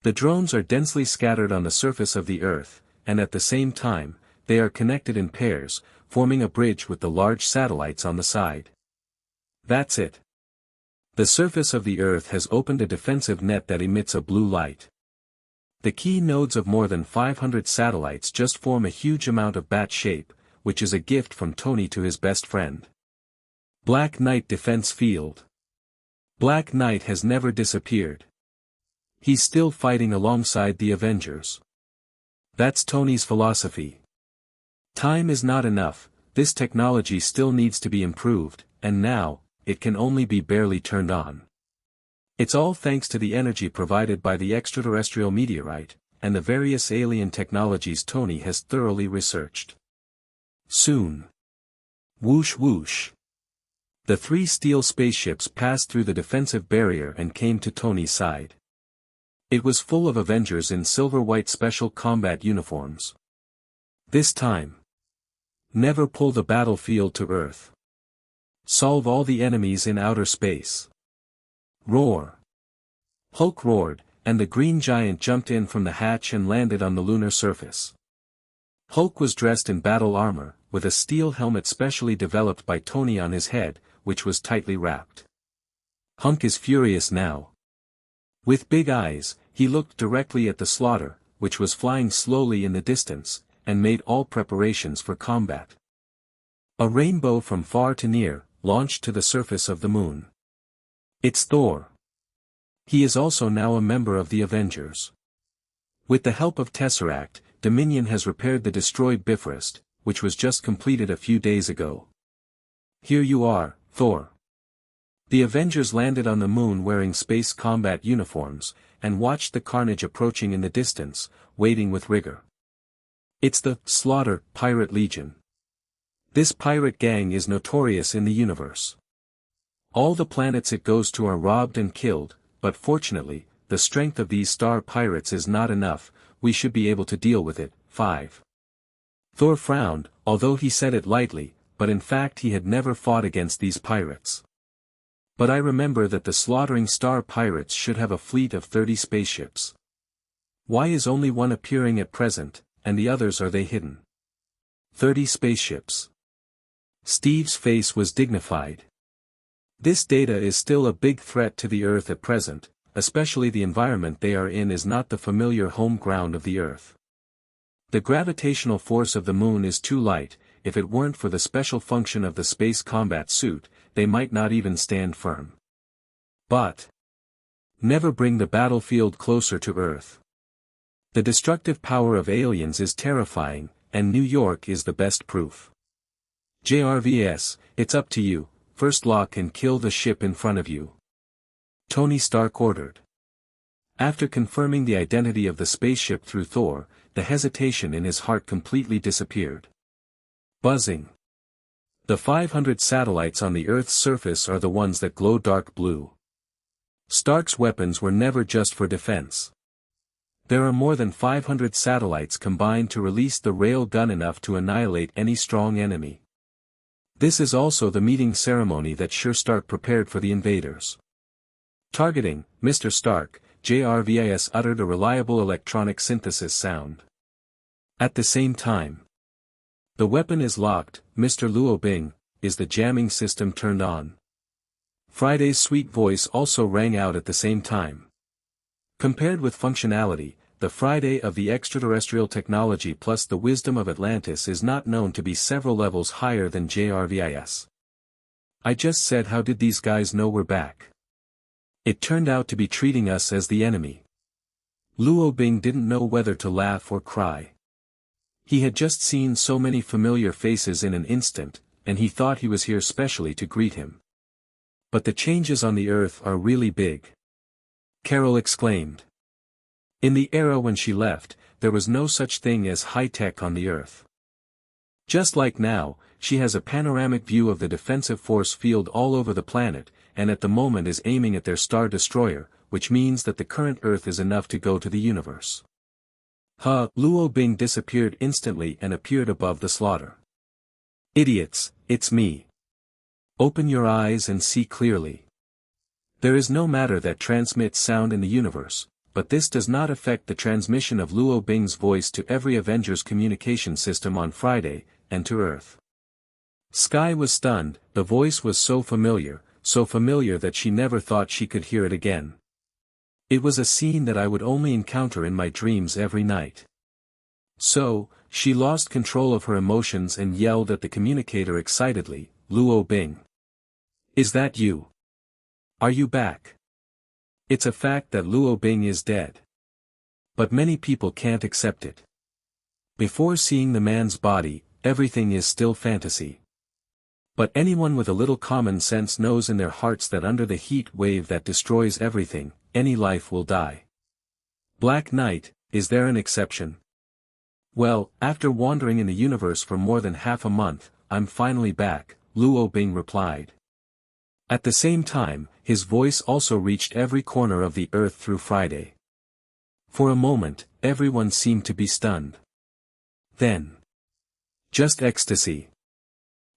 The drones are densely scattered on the surface of the Earth, and at the same time, they are connected in pairs, forming a bridge with the large satellites on the side. That's it. The surface of the Earth has opened a defensive net that emits a blue light. The key nodes of more than 500 satellites just form a huge amount of bat shape, which is a gift from Tony to his best friend. Black Knight Defense Field. Black Knight has never disappeared. He's still fighting alongside the Avengers. That's Tony's philosophy. Time is not enough, this technology still needs to be improved, and now, it can only be barely turned on. It's all thanks to the energy provided by the extraterrestrial meteorite, and the various alien technologies Tony has thoroughly researched. Soon. Whoosh whoosh. The 3 steel spaceships passed through the defensive barrier and came to Tony's side. It was full of Avengers in silver-white special combat uniforms. This time. Never pull the battlefield to Earth. Solve all the enemies in outer space. Roar. Hulk roared, and the green giant jumped in from the hatch and landed on the lunar surface. Hulk was dressed in battle armor, with a steel helmet specially developed by Tony on his head, which was tightly wrapped. Hulk is furious now. With big eyes, he looked directly at the slaughter, which was flying slowly in the distance, and made all preparations for combat. A rainbow from far to near, launched to the surface of the moon. It's Thor. He is also now a member of the Avengers. With the help of Tesseract, Dominion has repaired the destroyed Bifrost, which was just completed a few days ago. Here you are, Thor. The Avengers landed on the moon wearing space combat uniforms, and watched the carnage approaching in the distance, waiting with rigor. It's the Slaughter Pirate Legion. This pirate gang is notorious in the universe. All the planets it goes to are robbed and killed, but fortunately, the strength of these star pirates is not enough, we should be able to deal with it. 5. Thor frowned, although he said it lightly, but in fact he had never fought against these pirates. But I remember that the slaughtering star pirates should have a fleet of 30 spaceships. Why is only one appearing at present, and the others are they hidden? 30 spaceships. Steve's face was dignified. This data is still a big threat to the Earth at present, especially the environment they are in is not the familiar home ground of the Earth. The gravitational force of the moon is too light, if it weren't for the special function of the space combat suit, they might not even stand firm. But never bring the battlefield closer to Earth. The destructive power of aliens is terrifying, and New York is the best proof. JRVS, it's up to you, first lock and kill the ship in front of you. Tony Stark ordered. After confirming the identity of the spaceship through Thor, the hesitation in his heart completely disappeared. Buzzing. The 500 satellites on the Earth's surface are the ones that glow dark blue. Stark's weapons were never just for defense. There are more than 500 satellites combined to release the rail gun enough to annihilate any strong enemy. This is also the meeting ceremony that Stark prepared for the invaders. Targeting, Mr. Stark, JRVIS uttered a reliable electronic synthesis sound. At the same time, the weapon is locked, Mr. Luo Bing, is the jamming system turned on. Friday's sweet voice also rang out at the same time. Compared with functionality, the Friday of the extraterrestrial technology plus the wisdom of Atlantis is not known to be several levels higher than JRVIS. I just said, how did these guys know we're back? It turned out to be treating us as the enemy. Luo Bing didn't know whether to laugh or cry. He had just seen so many familiar faces in an instant, and he thought he was here specially to greet him. But the changes on the Earth are really big. Carol exclaimed. In the era when she left, there was no such thing as high-tech on the Earth. Just like now, she has a panoramic view of the defensive force field all over the planet, and at the moment is aiming at their Star Destroyer, which means that the current Earth is enough to go to the universe. Luo Bing disappeared instantly and appeared above the slaughter. Idiots, it's me. Open your eyes and see clearly. There is no matter that transmits sound in the universe, but this does not affect the transmission of Luo Bing's voice to every Avengers communication system on Friday, and to Earth. Sky was stunned. The voice was so familiar that she never thought she could hear it again. It was a scene that I would only encounter in my dreams every night. So, she lost control of her emotions and yelled at the communicator excitedly, Luo Bing. Is that you? Are you back? It's a fact that Luo Bing is dead. But many people can't accept it. Before seeing the man's body, everything is still fantasy. But anyone with a little common sense knows in their hearts that under the heat wave that destroys everything, any life will die. Black Knight, is there an exception? Well, after wandering in the universe for more than half a month, I'm finally back, Luo Bing replied. At the same time, his voice also reached every corner of the Earth through Friday. For a moment, everyone seemed to be stunned. Then. Just ecstasy.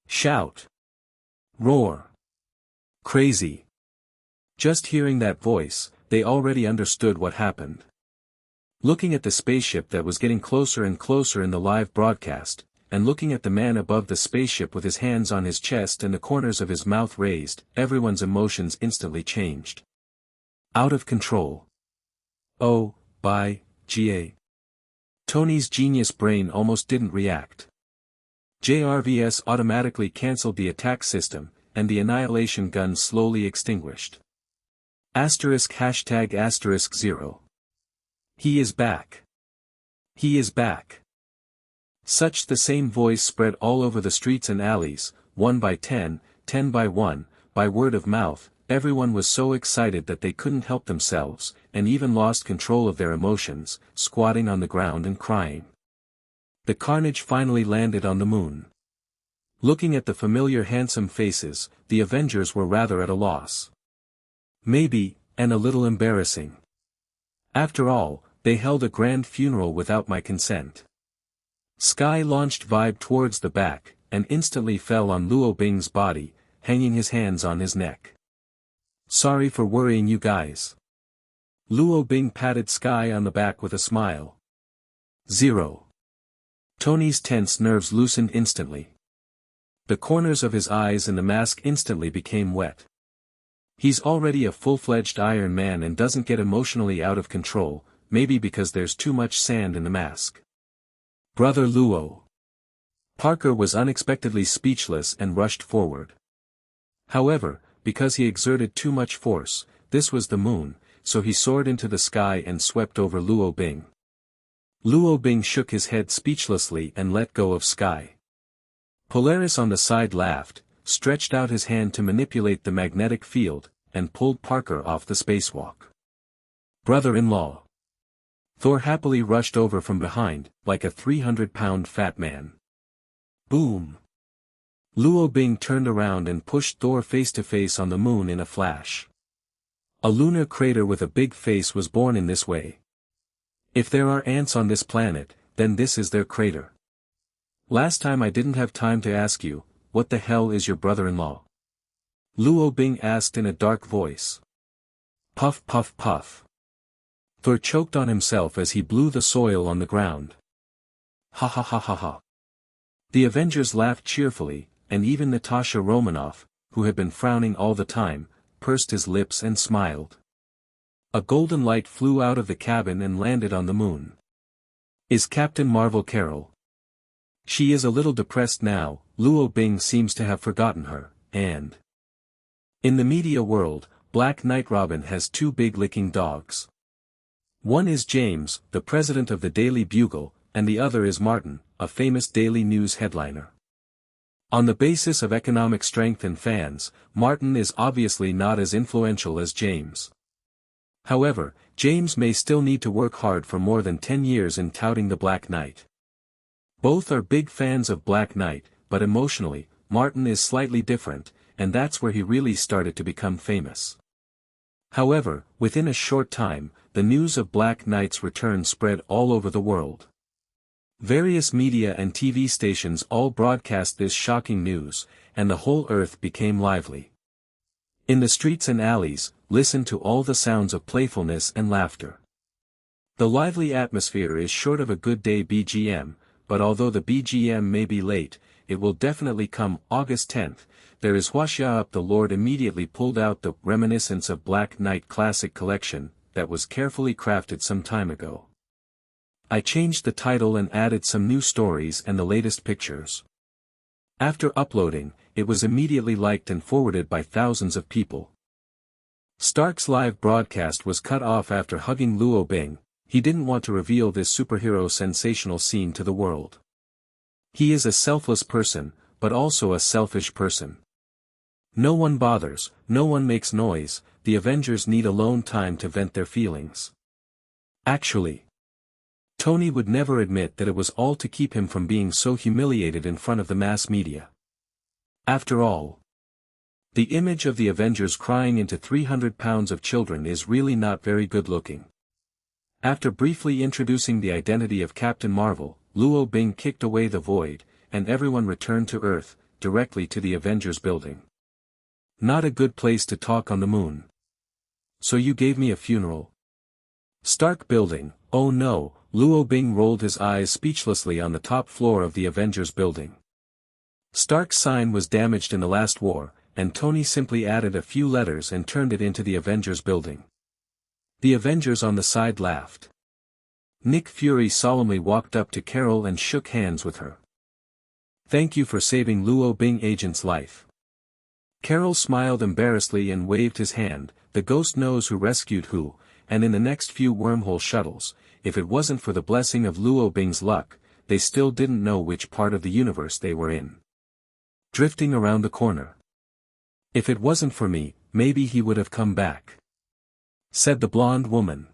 Shout. Roar. Crazy. Just hearing that voice, they already understood what happened. Looking at the spaceship that was getting closer and closer in the live broadcast, and looking at the man above the spaceship with his hands on his chest and the corners of his mouth raised, everyone's emotions instantly changed. Out of control. Oh, by Ga. Tony's genius brain almost didn't react. JRVS automatically cancelled the attack system, and the annihilation gun slowly extinguished. *#*0. He is back. He is back. Such the same voice spread all over the streets and alleys, 1 by 10, 10 by 1, by word of mouth. Everyone was so excited that they couldn't help themselves, and even lost control of their emotions, squatting on the ground and crying. The carnage finally landed on the moon. Looking at the familiar handsome faces, the Avengers were rather at a loss. Maybe, and a little embarrassing. After all, they held a grand funeral without my consent. Sky launched Vibe towards the back, and instantly fell on Luo Bing's body, hanging his hands on his neck. Sorry for worrying you guys. Luo Bing patted Sky on the back with a smile. 0. Tony's tense nerves loosened instantly. The corners of his eyes and the mask instantly became wet. He's already a full-fledged Iron Man and doesn't get emotionally out of control, maybe because there's too much sand in the mask. Brother Luo. Parker was unexpectedly speechless and rushed forward. However, because he exerted too much force, this was the moon, so he soared into the sky and swept over Luo Bing. Luo Bing shook his head speechlessly and let go of Sky. Polaris on the side laughed, stretched out his hand to manipulate the magnetic field, and pulled Parker off the spacewalk. Brother-in-law. Thor happily rushed over from behind, like a 300-pound fat man. Boom! Luo Bing turned around and pushed Thor face-to-face on the moon in a flash. A lunar crater with a big face was born in this way. If there are ants on this planet, then this is their crater. Last time I didn't have time to ask you, what the hell is your brother-in-law? Luo Bing asked in a dark voice. Puff puff puff. Thor choked on himself as he blew the soil on the ground. Ha ha ha ha ha. The Avengers laughed cheerfully, and even Natasha Romanoff, who had been frowning all the time, pursed his lips and smiled. A golden light flew out of the cabin and landed on the moon. Is Captain Marvel Carol? She is a little depressed now. Luo Bing seems to have forgotten her, and in the media world, Black Knight Robin has two big licking dogs. One is James, the president of the Daily Bugle, and the other is Martin, a famous daily news headliner. On the basis of economic strength and fans, Martin is obviously not as influential as James. However, James may still need to work hard for more than 10 years in touting the Black Knight. Both are big fans of Black Knight, but emotionally, Martin is slightly different, and that's where he really started to become famous. However, within a short time, the news of Black Knight's return spread all over the world. Various media and TV stations all broadcast this shocking news, and the whole earth became lively. In the streets and alleys, listen to all the sounds of playfulness and laughter. The lively atmosphere is short of a good day BGM, but although the BGM may be late, it will definitely come August 10th. There is Huaxia up. The Lord immediately pulled out the Reminiscence of Black Knight Classic Collection, that was carefully crafted some time ago. I changed the title and added some new stories and the latest pictures. After uploading, it was immediately liked and forwarded by thousands of people. Stark's live broadcast was cut off after hugging Luo Bing. He didn't want to reveal this superhero sensational scene to the world. He is a selfless person, but also a selfish person. No one bothers, no one makes noise. The Avengers need alone time to vent their feelings. Actually, Tony would never admit that it was all to keep him from being so humiliated in front of the mass media. After all, the image of the Avengers crying into 300 pounds of children is really not very good looking. After briefly introducing the identity of Captain Marvel, Luo Bing kicked away the void, and everyone returned to Earth, directly to the Avengers building. Not a good place to talk on the moon. So you gave me a funeral? Stark building. Oh no. Luo Bing rolled his eyes speechlessly on the top floor of the Avengers building. Stark's sign was damaged in the last war, and Tony simply added a few letters and turned it into the Avengers building. The Avengers on the side laughed. Nick Fury solemnly walked up to Carol and shook hands with her. Thank you for saving Luo Bing agent's life. Carol smiled embarrassedly and waved his hand. The ghost knows who rescued who, and in the next few wormhole shuttles, if it wasn't for the blessing of Luo Bing's luck, they still didn't know which part of the universe they were in. Drifting around the corner. If it wasn't for me, maybe he would have come back, said the blonde woman.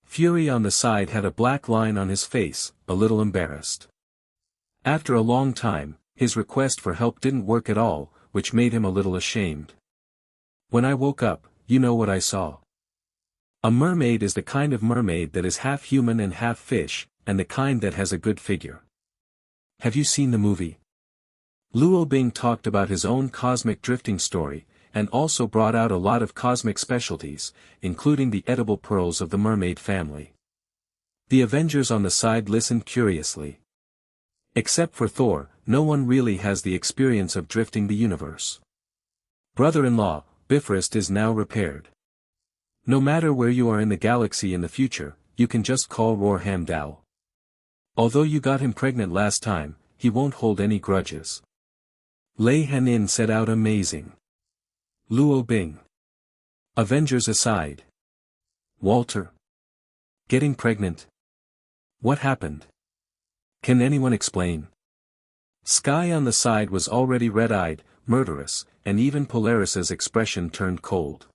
Fury on the side had a black line on his face, a little embarrassed. After a long time, his request for help didn't work at all, which made him a little ashamed. When I woke up, you know what I saw. A mermaid is the kind of mermaid that is half human and half fish, and the kind that has a good figure. Have you seen the movie? Luo Bing talked about his own cosmic drifting story, and also brought out a lot of cosmic specialties, including the edible pearls of the mermaid family. The Avengers on the side listened curiously. Except for Thor, no one really has the experience of drifting the universe. Brother-in-law, Bifrost is now repaired. No matter where you are in the galaxy in the future, you can just call Roarham Dow. Although you got him pregnant last time, he won't hold any grudges. Lei Hanin said out amazing. Luo Bing. Avengers aside. Walter. Getting pregnant. What happened? Can anyone explain? Sky on the side was already red-eyed, murderous, and even Polaris's expression turned cold.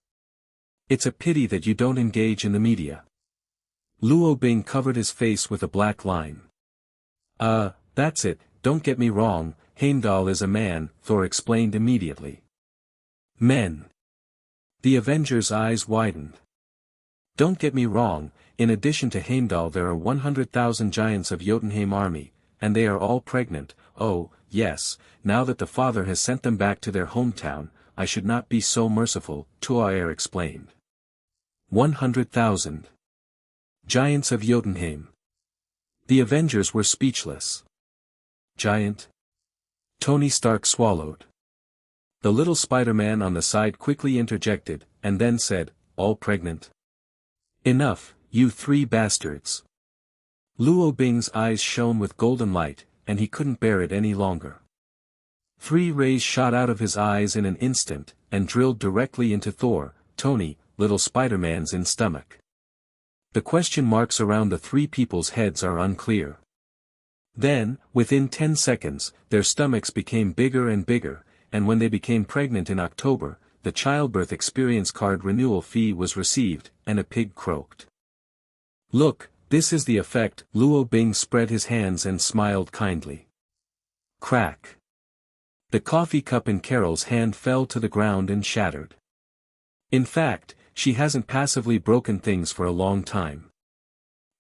It's a pity that you don't engage in the media. Luo Bing covered his face with a black line. That's it, don't get me wrong, Heimdall is a man, Thor explained immediately. Men. The Avengers' eyes widened. Don't get me wrong, in addition to Heimdall there are 100,000 giants of Jotunheim army, and they are all pregnant. Oh, yes, now that the father has sent them back to their hometown, I should not be so merciful, Tuaer explained. 100,000. Giants of Jotunheim. The Avengers were speechless. Giant? Tony Stark swallowed. The little Spider-Man on the side quickly interjected, and then said, all pregnant. Enough, you three bastards. Luo Bing's eyes shone with golden light, and he couldn't bear it any longer. 3 rays shot out of his eyes in an instant, and drilled directly into Thor, Tony, little Spider-Man's stomach. The question marks around the 3 people's heads are unclear. Then, within 10 seconds, their stomachs became bigger and bigger, and when they became pregnant in October, the childbirth experience card renewal fee was received, and a pig croaked. Look, this is the effect. Luo Bing spread his hands and smiled kindly. Crack. The coffee cup in Carol's hand fell to the ground and shattered. In fact, she hasn't passively broken things for a long time.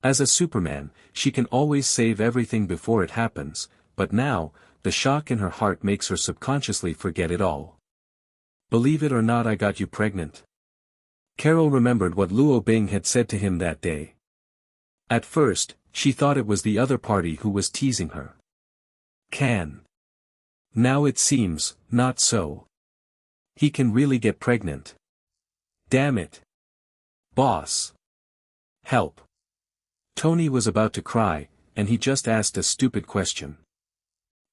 As a Superman, she can always save everything before it happens, but now, the shock in her heart makes her subconsciously forget it all. Believe it or not, I got you pregnant. Carol remembered what Luo Bing had said to him that day. At first, she thought it was the other party who was teasing her. Now it seems, not so. He can really get pregnant. Damn it. Boss. Help. Tony was about to cry, and he just asked a stupid question.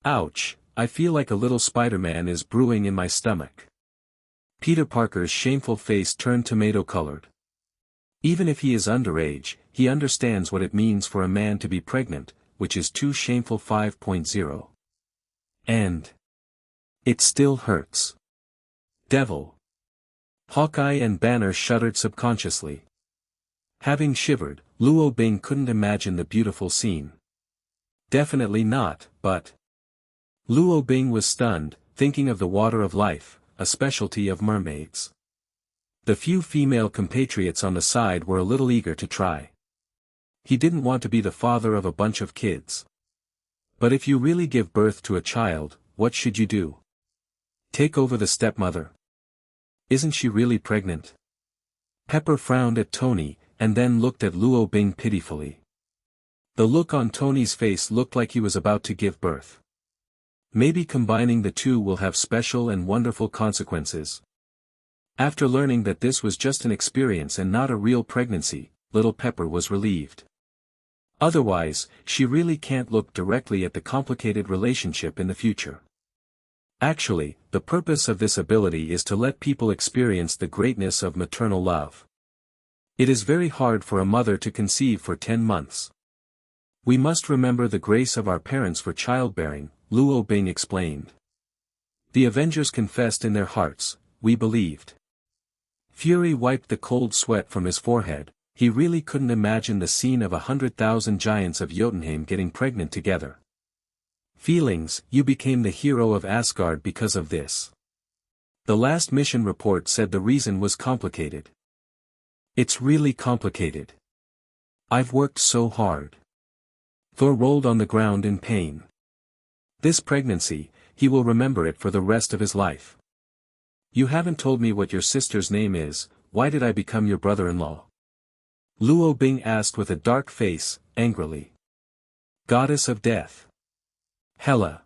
Ouch, I feel like a little Spider-Man is brewing in my stomach. Peter Parker's shameful face turned tomato-colored. Even if he is underage, he understands what it means for a man to be pregnant, which is too shameful. 5.0. And it still hurts. Devil. Hawkeye and Banner shuddered subconsciously. Having shivered, Luo Bing couldn't imagine the beautiful scene. Definitely not, but... Luo Bing was stunned, thinking of the water of life, a specialty of mermaids. The few female compatriots on the side were a little eager to try. He didn't want to be the father of a bunch of kids. But if you really give birth to a child, what should you do? Take over the stepmother? Isn't she really pregnant? Pepper frowned at Tony, and then looked at Luo Bing pitifully. The look on Tony's face looked like he was about to give birth. Maybe combining the two will have special and wonderful consequences. After learning that this was just an experience and not a real pregnancy, little Pepper was relieved. Otherwise, she really can't look directly at the complicated relationship in the future. Actually, the purpose of this ability is to let people experience the greatness of maternal love. It is very hard for a mother to conceive for 10 months. We must remember the grace of our parents for childbearing, Luo Bing explained. The Avengers confessed in their hearts, we believed. Fury wiped the cold sweat from his forehead. He really couldn't imagine the scene of 100,000 giants of Jotunheim getting pregnant together. Feelings, you became the hero of Asgard because of this. The last mission report said the reason was complicated. It's really complicated. I've worked so hard. Thor rolled on the ground in pain. This pregnancy, he will remember it for the rest of his life. You haven't told me what your sister's name is. Why did I become your brother-in-law? Luo Bing asked with a dark face, angrily. Goddess of Death. Hela.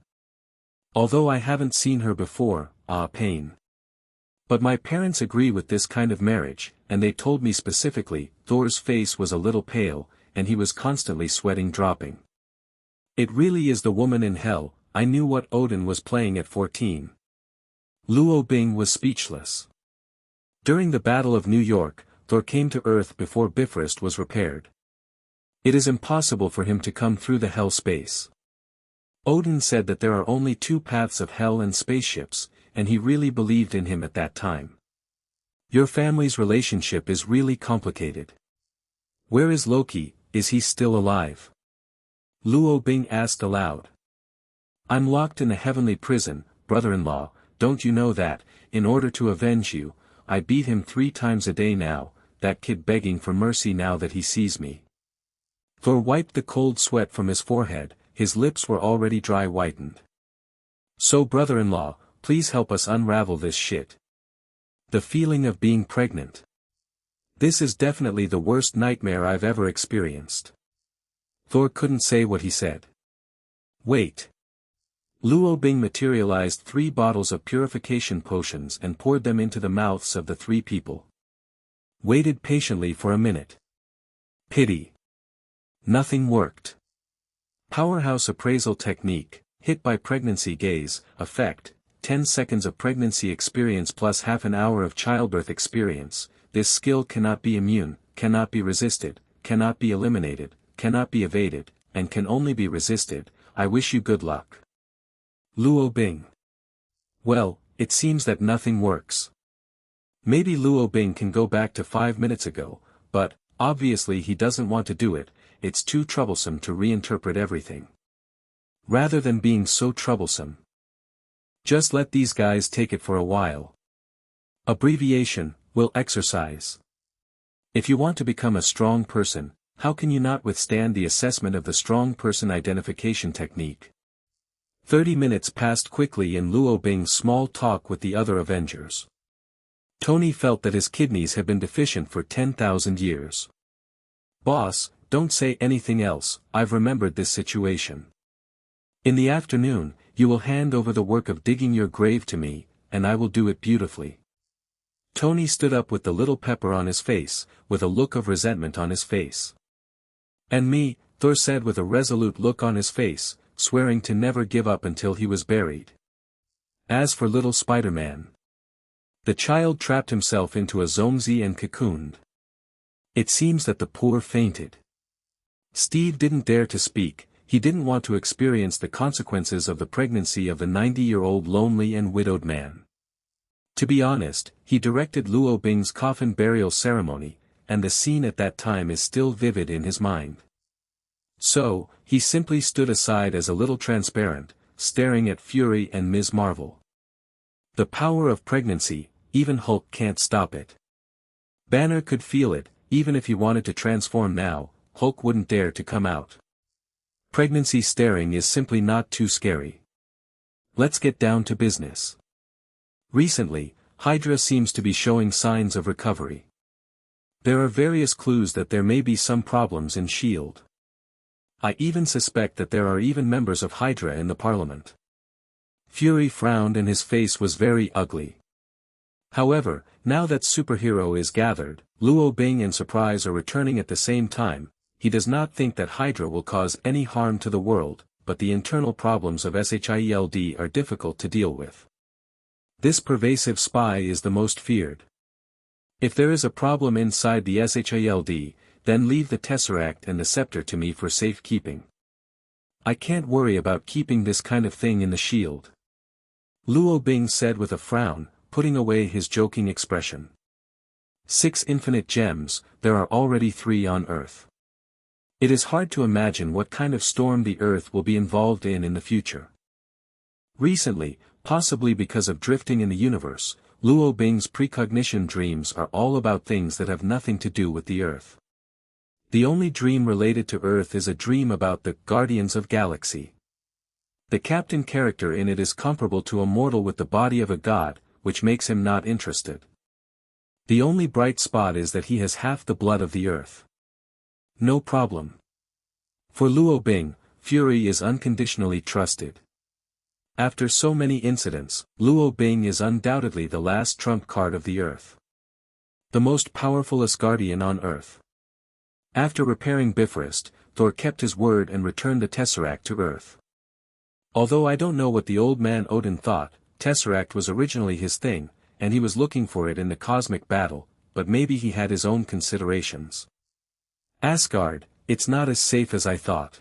Although I haven't seen her before, pain. But my parents agree with this kind of marriage, and they told me specifically. Thor's face was a little pale, and he was constantly sweating dropping. It really is the woman in hell. I knew what Odin was playing at 14. Luo Bing was speechless. During the Battle of New York, Thor came to Earth before Bifrost was repaired. It is impossible for him to come through the hell space. Odin said that there are only 2 paths of hell and spaceships, and he really believed in him at that time. Your family's relationship is really complicated. Where is Loki? Is he still alive? Luo Bing asked aloud. I'm locked in a heavenly prison, brother-in-law. Don't you know that, in order to avenge you, I beat him 3 times a day now, that kid begging for mercy now that he sees me. Thor wiped the cold sweat from his forehead, his lips were already dry whitened. So brother-in-law, please help us unravel this shit. The feeling of being pregnant. This is definitely the worst nightmare I've ever experienced. Thor couldn't say what he said. Wait. Luo Bing materialized 3 bottles of purification potions and poured them into the mouths of the 3 people. Waited patiently for a minute. Pity. Nothing worked. Powerhouse appraisal technique, hit by pregnancy gaze, effect, 10 seconds of pregnancy experience plus half an hour of childbirth experience. This skill cannot be immune, cannot be resisted, cannot be eliminated, cannot be evaded, and can only be resisted. I wish you good luck. Luo Bing. Well, it seems that nothing works. Maybe Luo Bing can go back to 5 minutes ago, but, obviously he doesn't want to do it. It's too troublesome to reinterpret everything. Rather than being so troublesome, just let these guys take it for a while. Abbreviation, will exercise. If you want to become a strong person, how can you not withstand the assessment of the strong person identification technique? 30 minutes passed quickly in Luo Bing's small talk with the other Avengers. Tony felt that his kidneys had been deficient for 10,000 years. Boss, don't say anything else, I've remembered this situation. In the afternoon, you will hand over the work of digging your grave to me, and I will do it beautifully. Tony stood up with the little pepper on his face, with a look of resentment on his face. And me, Thor said with a resolute look on his face, swearing to never give up until he was buried. As for little Spider-Man, the child trapped himself into a zomzi and cocooned. It seems that the poor fainted. Steve didn't dare to speak. He didn't want to experience the consequences of the pregnancy of the 90-year-old lonely and widowed man. To be honest, he directed Luo Bing's coffin burial ceremony, and the scene at that time is still vivid in his mind. So, he simply stood aside as a little transparent, staring at Fury and Ms. Marvel. The power of pregnancy, even Hulk can't stop it. Banner could feel it, even if he wanted to transform now, Hulk wouldn't dare to come out. Pregnancy staring is simply not too scary. Let's get down to business. Recently, Hydra seems to be showing signs of recovery. There are various clues that there may be some problems in S.H.I.E.L.D. I even suspect that there are even members of Hydra in the Parliament. Fury frowned and his face was very ugly. However, now that superhero is gathered, Luo Bing and Surprise are returning at the same time. He does not think that Hydra will cause any harm to the world, but the internal problems of S.H.I.E.L.D. are difficult to deal with. This pervasive spy is the most feared. If there is a problem inside the S.H.I.E.L.D., then leave the Tesseract and the Scepter to me for safekeeping. I can't worry about keeping this kind of thing in the shield. Luo Bing said with a frown, putting away his joking expression. 6 infinite gems, there are already 3 on Earth. It is hard to imagine what kind of storm the Earth will be involved in the future. Recently, possibly because of drifting in the universe, Luo Bing's precognition dreams are all about things that have nothing to do with the Earth. The only dream related to Earth is a dream about the Guardians of Galaxy. The captain character in it is comparable to a mortal with the body of a god, which makes him not interested. The only bright spot is that he has half the blood of the Earth. No problem. For Luo Bing, Fury is unconditionally trusted. After so many incidents, Luo Bing is undoubtedly the last trump card of the Earth. The most powerful Asgardian on Earth. After repairing Bifrost, Thor kept his word and returned the Tesseract to Earth. Although I don't know what the old man Odin thought, Tesseract was originally his thing, and he was looking for it in the cosmic battle, but maybe he had his own considerations. Asgard, it's not as safe as I thought.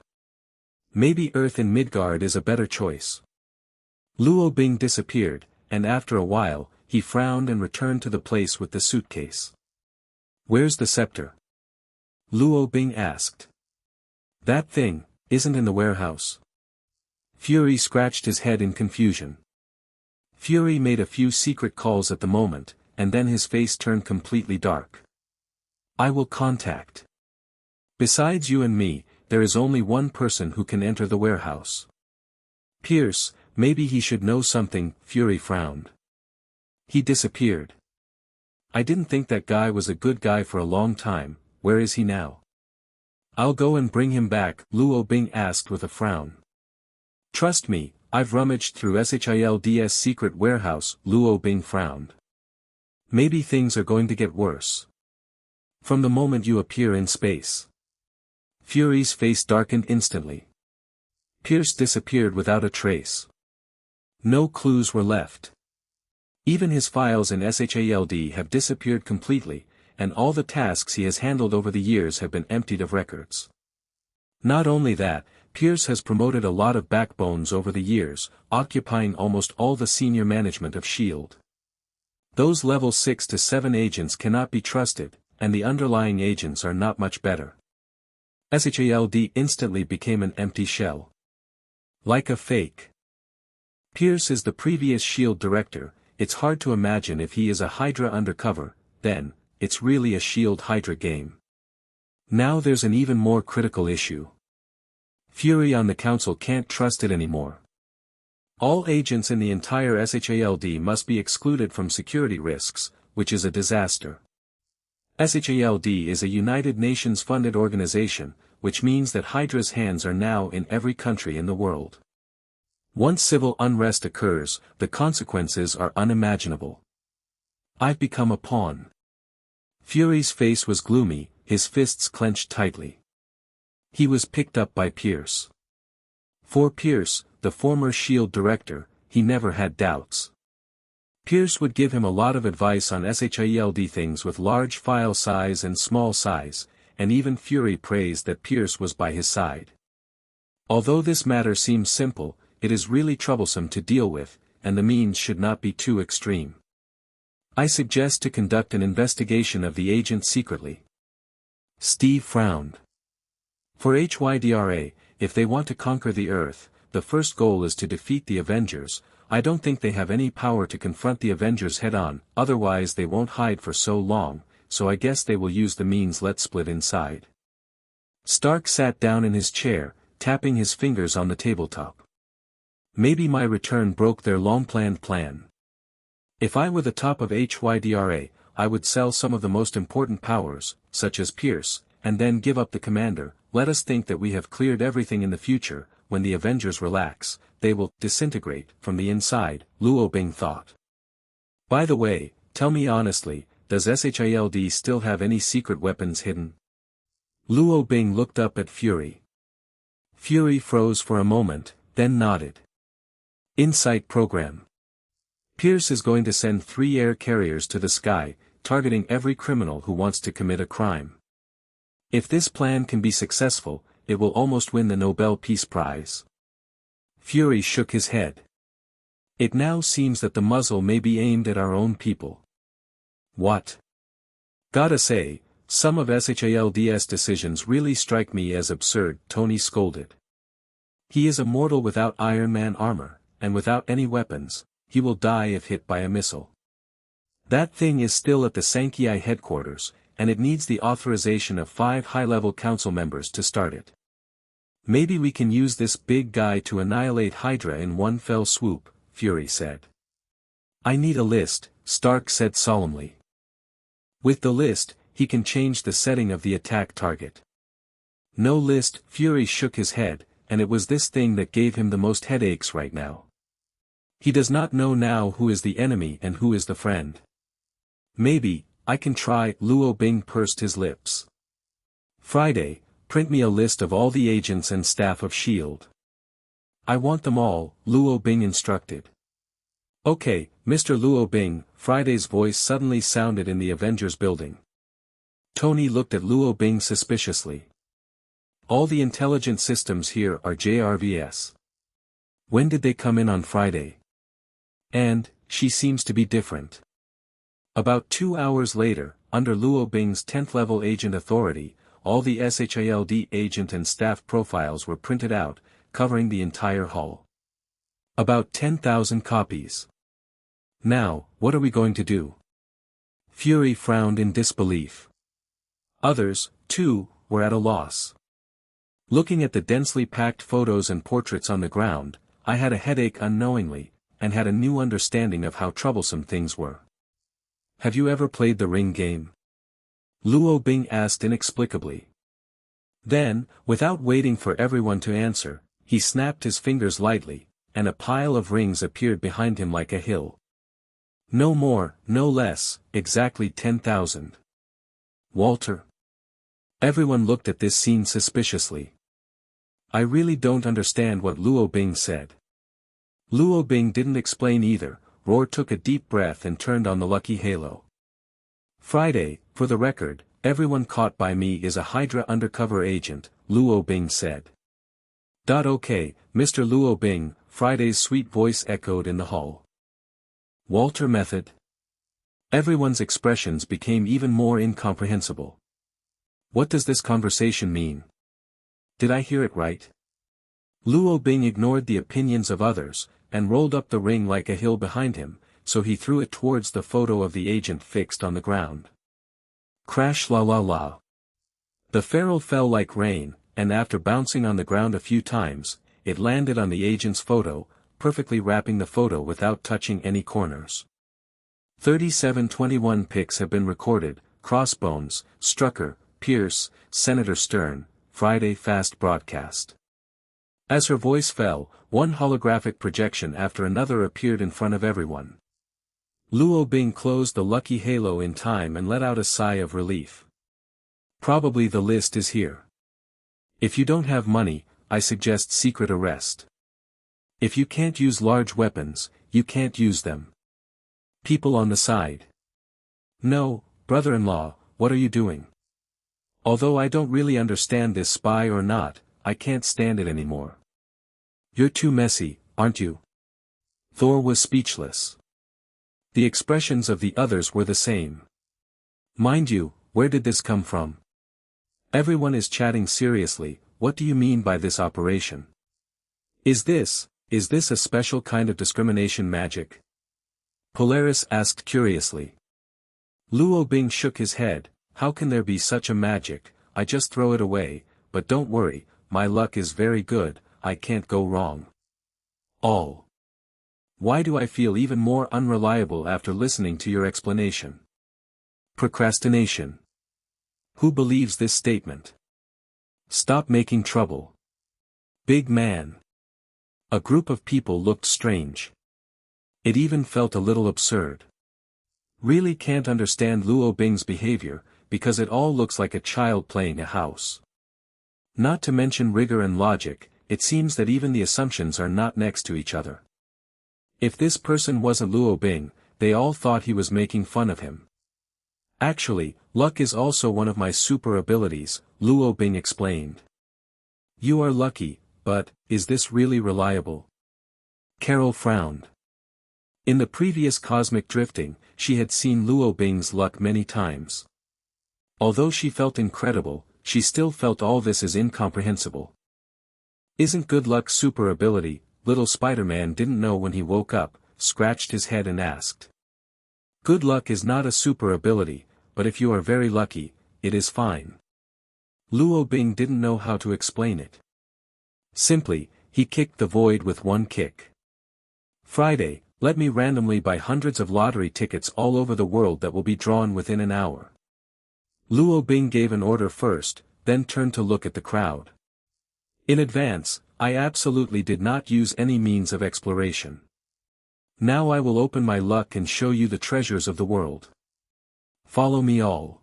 Maybe Earth in Midgard is a better choice. Luo Bing disappeared, and after a while, he frowned and returned to the place with the suitcase. Where's the scepter? Luo Bing asked. That thing, isn't in the warehouse. Fury scratched his head in confusion. Fury made a few secret calls at the moment, and then his face turned completely dark. I will contact. Besides you and me, there is only one person who can enter the warehouse. Pierce, maybe he should know something, Fury frowned. He disappeared. I didn't think that guy was a good guy for a long time, where is he now? I'll go and bring him back, Luo Bing asked with a frown. Trust me, I've rummaged through S.H.I.E.L.D's secret warehouse, Luo Bing frowned. Maybe things are going to get worse. From the moment you appear in space. Fury's face darkened instantly. Pierce disappeared without a trace. No clues were left. Even his files in SHALD have disappeared completely, and all the tasks he has handled over the years have been emptied of records. Not only that, Pierce has promoted a lot of backbones over the years, occupying almost all the senior management of SHIELD. Those level 6 to 7 agents cannot be trusted, and the underlying agents are not much better. SHALD instantly became an empty shell. Like a fake. Pierce is the previous SHIELD director. It's hard to imagine if he is a Hydra undercover, then, it's really a SHIELD Hydra game. Now there's an even more critical issue. Fury on the council can't trust it anymore. All agents in the entire SHALD must be excluded from security risks, which is a disaster. SHALD is a United Nations-funded organization, which means that Hydra's hands are now in every country in the world. Once civil unrest occurs, the consequences are unimaginable. I've become a pawn. Fury's face was gloomy, his fists clenched tightly. He was picked up by Pierce. For Pierce, the former SHIELD director, he never had doubts. Pierce would give him a lot of advice on SHALD things with large file size and small size, and even Fury praised that Pierce was by his side. Although this matter seems simple, it is really troublesome to deal with, and the means should not be too extreme. I suggest to conduct an investigation of the agent secretly. Steve frowned. For HYDRA, if they want to conquer the Earth, the first goal is to defeat the Avengers. I don't think they have any power to confront the Avengers head-on, otherwise they won't hide for so long, so I guess they will use the means let's split inside. Stark sat down in his chair, tapping his fingers on the tabletop. Maybe my return broke their long-planned plan. If I were the top of HYDRA, I would sell some of the most important powers, such as Pierce, and then give up the commander. Let us think that we have cleared everything in the future. When the Avengers relax, they will disintegrate from the inside, Luo Bing thought. By the way, tell me honestly, does SHALD still have any secret weapons hidden? Luo Bing looked up at Fury. Fury froze for a moment, then nodded. Insight program. Pierce is going to send 3 air carriers to the sky, targeting every criminal who wants to commit a crime. If this plan can be successful, it will almost win the Nobel Peace Prize. Fury shook his head. It now seems that the muzzle may be aimed at our own people. What? Gotta say, some of SHALD's decisions really strike me as absurd, Tony scolded. He is a mortal without Iron Man armor, and without any weapons. He will die if hit by a missile. That thing is still at the Sankei headquarters, and it needs the authorization of 5 high-level council members to start it. Maybe we can use this big guy to annihilate Hydra in one fell swoop, Fury said. I need a list, Stark said solemnly. With the list, he can change the setting of the attack target. No list, Fury shook his head, and it was this thing that gave him the most headaches right now. He does not know now who is the enemy and who is the friend. Maybe, I can try, Luo Bing pursed his lips. Friday, print me a list of all the agents and staff of SHIELD. I want them all, Luo Bing instructed. Okay, Mr. Luo Bing, Friday's voice suddenly sounded in the Avengers building. Tony looked at Luo Bing suspiciously. All the intelligence systems here are JRVS. When did they come in on Friday? And, she seems to be different. About 2 hours later, under Luo Bing's 10th level agent authority, all the SHALD agent and staff profiles were printed out, covering the entire hall. About 10,000 copies. Now, what are we going to do? Fury frowned in disbelief. Others, too, were at a loss. Looking at the densely packed photos and portraits on the ground, I had a headache unknowingly, and had a new understanding of how troublesome things were. Have you ever played the ring game? Luo Bing asked inexplicably. Then, without waiting for everyone to answer, he snapped his fingers lightly, and a pile of rings appeared behind him like a hill. No more, no less, exactly 10,000. Walter. Everyone looked at this scene suspiciously. I really don't understand what Luo Bing said. Luo Bing didn't explain either. Roar took a deep breath and turned on the lucky halo. Friday, for the record, everyone caught by me is a Hydra undercover agent, Luo Bing said. Okay, Mr. Luo Bing, Friday's sweet voice echoed in the hall. Walter method? Everyone's expressions became even more incomprehensible. What does this conversation mean? Did I hear it right? Luo Bing ignored the opinions of others, and rolled up the ring like a hill behind him, so he threw it towards the photo of the agent fixed on the ground. Crash la la la. The ferrule fell like rain, and after bouncing on the ground a few times, it landed on the agent's photo, perfectly wrapping the photo without touching any corners. 3721 pics have been recorded: Crossbones, Strucker, Pierce, Senator Stern, Friday fast broadcast. As her voice fell, one holographic projection after another appeared in front of everyone. Luo Bing closed the lucky halo in time and let out a sigh of relief. Probably the list is here. If you don't have money, I suggest secret arrest. If you can't use large weapons, you can't use them. People on the side. No, brother-in-law, what are you doing? Although I don't really understand this spy or not, I can't stand it anymore. You're too messy, aren't you? Thor was speechless. The expressions of the others were the same. Mind you, where did this come from? Everyone is chatting seriously. What do you mean by this operation? Is this a special kind of discrimination magic? Polaris asked curiously. Luo Bing shook his head. How can there be such a magic? I just throw it away, but don't worry, my luck is very good, I can't go wrong. All. Why do I feel even more unreliable after listening to your explanation? Procrastination. Who believes this statement? Stop making trouble. Big man. A group of people looked strange. It even felt a little absurd. Really can't understand Luo Bing's behavior, because it all looks like a child playing a house. Not to mention rigor and logic, it seems that even the assumptions are not next to each other. If this person wasn't Luo Bing, they all thought he was making fun of him. Actually, luck is also one of my super abilities, Luo Bing explained. You are lucky, but, is this really reliable? Carol frowned. In the previous cosmic drifting, she had seen Luo Bing's luck many times. Although she felt incredible, she still felt all this is incomprehensible. Isn't good luck super ability? Little Spider-Man didn't know when he woke up, scratched his head and asked. Good luck is not a super ability, but if you are very lucky, it is fine. Luo Bing didn't know how to explain it. Simply, he kicked the void with one kick. Friday, let me randomly buy hundreds of lottery tickets all over the world that will be drawn within an hour. Luo Bing gave an order first, then turned to look at the crowd. In advance, I absolutely did not use any means of exploration. Now I will open my luck and show you the treasures of the world. Follow me all.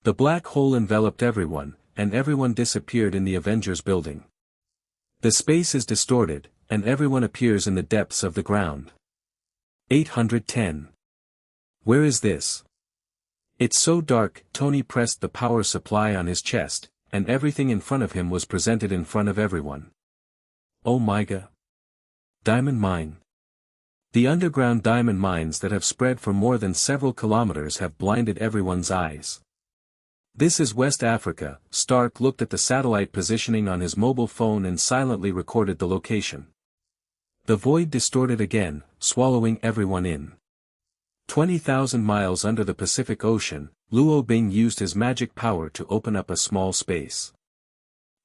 The black hole enveloped everyone, and everyone disappeared in the Avengers building. The space is distorted, and everyone appears in the depths of the ground. 810. Where is this? It's so dark. Tony pressed the power supply on his chest, and everything in front of him was presented in front of everyone. Oh my god. Diamond mine. The underground diamond mines that have spread for more than several kilometers have blinded everyone's eyes. This is West Africa. Stark looked at the satellite positioning on his mobile phone and silently recorded the location. The void distorted again, swallowing everyone in. 20,000 miles under the Pacific Ocean, Luo Bing used his magic power to open up a small space.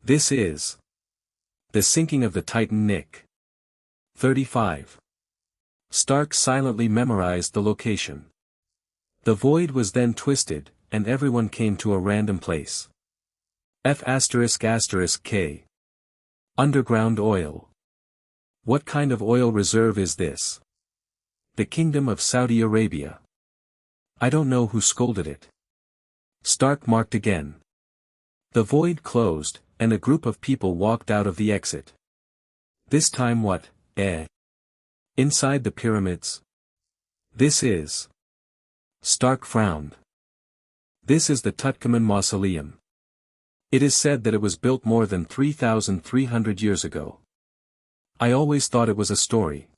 This is the sinking of the Titan Nick. 35. Stark silently memorized the location. The void was then twisted, and everyone came to a random place. F***K. Underground oil. What kind of oil reserve is this? The Kingdom of Saudi Arabia. I don't know who scolded it. Stark marked again. The void closed, and a group of people walked out of the exit. This time what, inside the pyramids? This is. Stark frowned. This is the Tutankhamun Mausoleum. It is said that it was built more than 3,300 years ago. I always thought it was a story.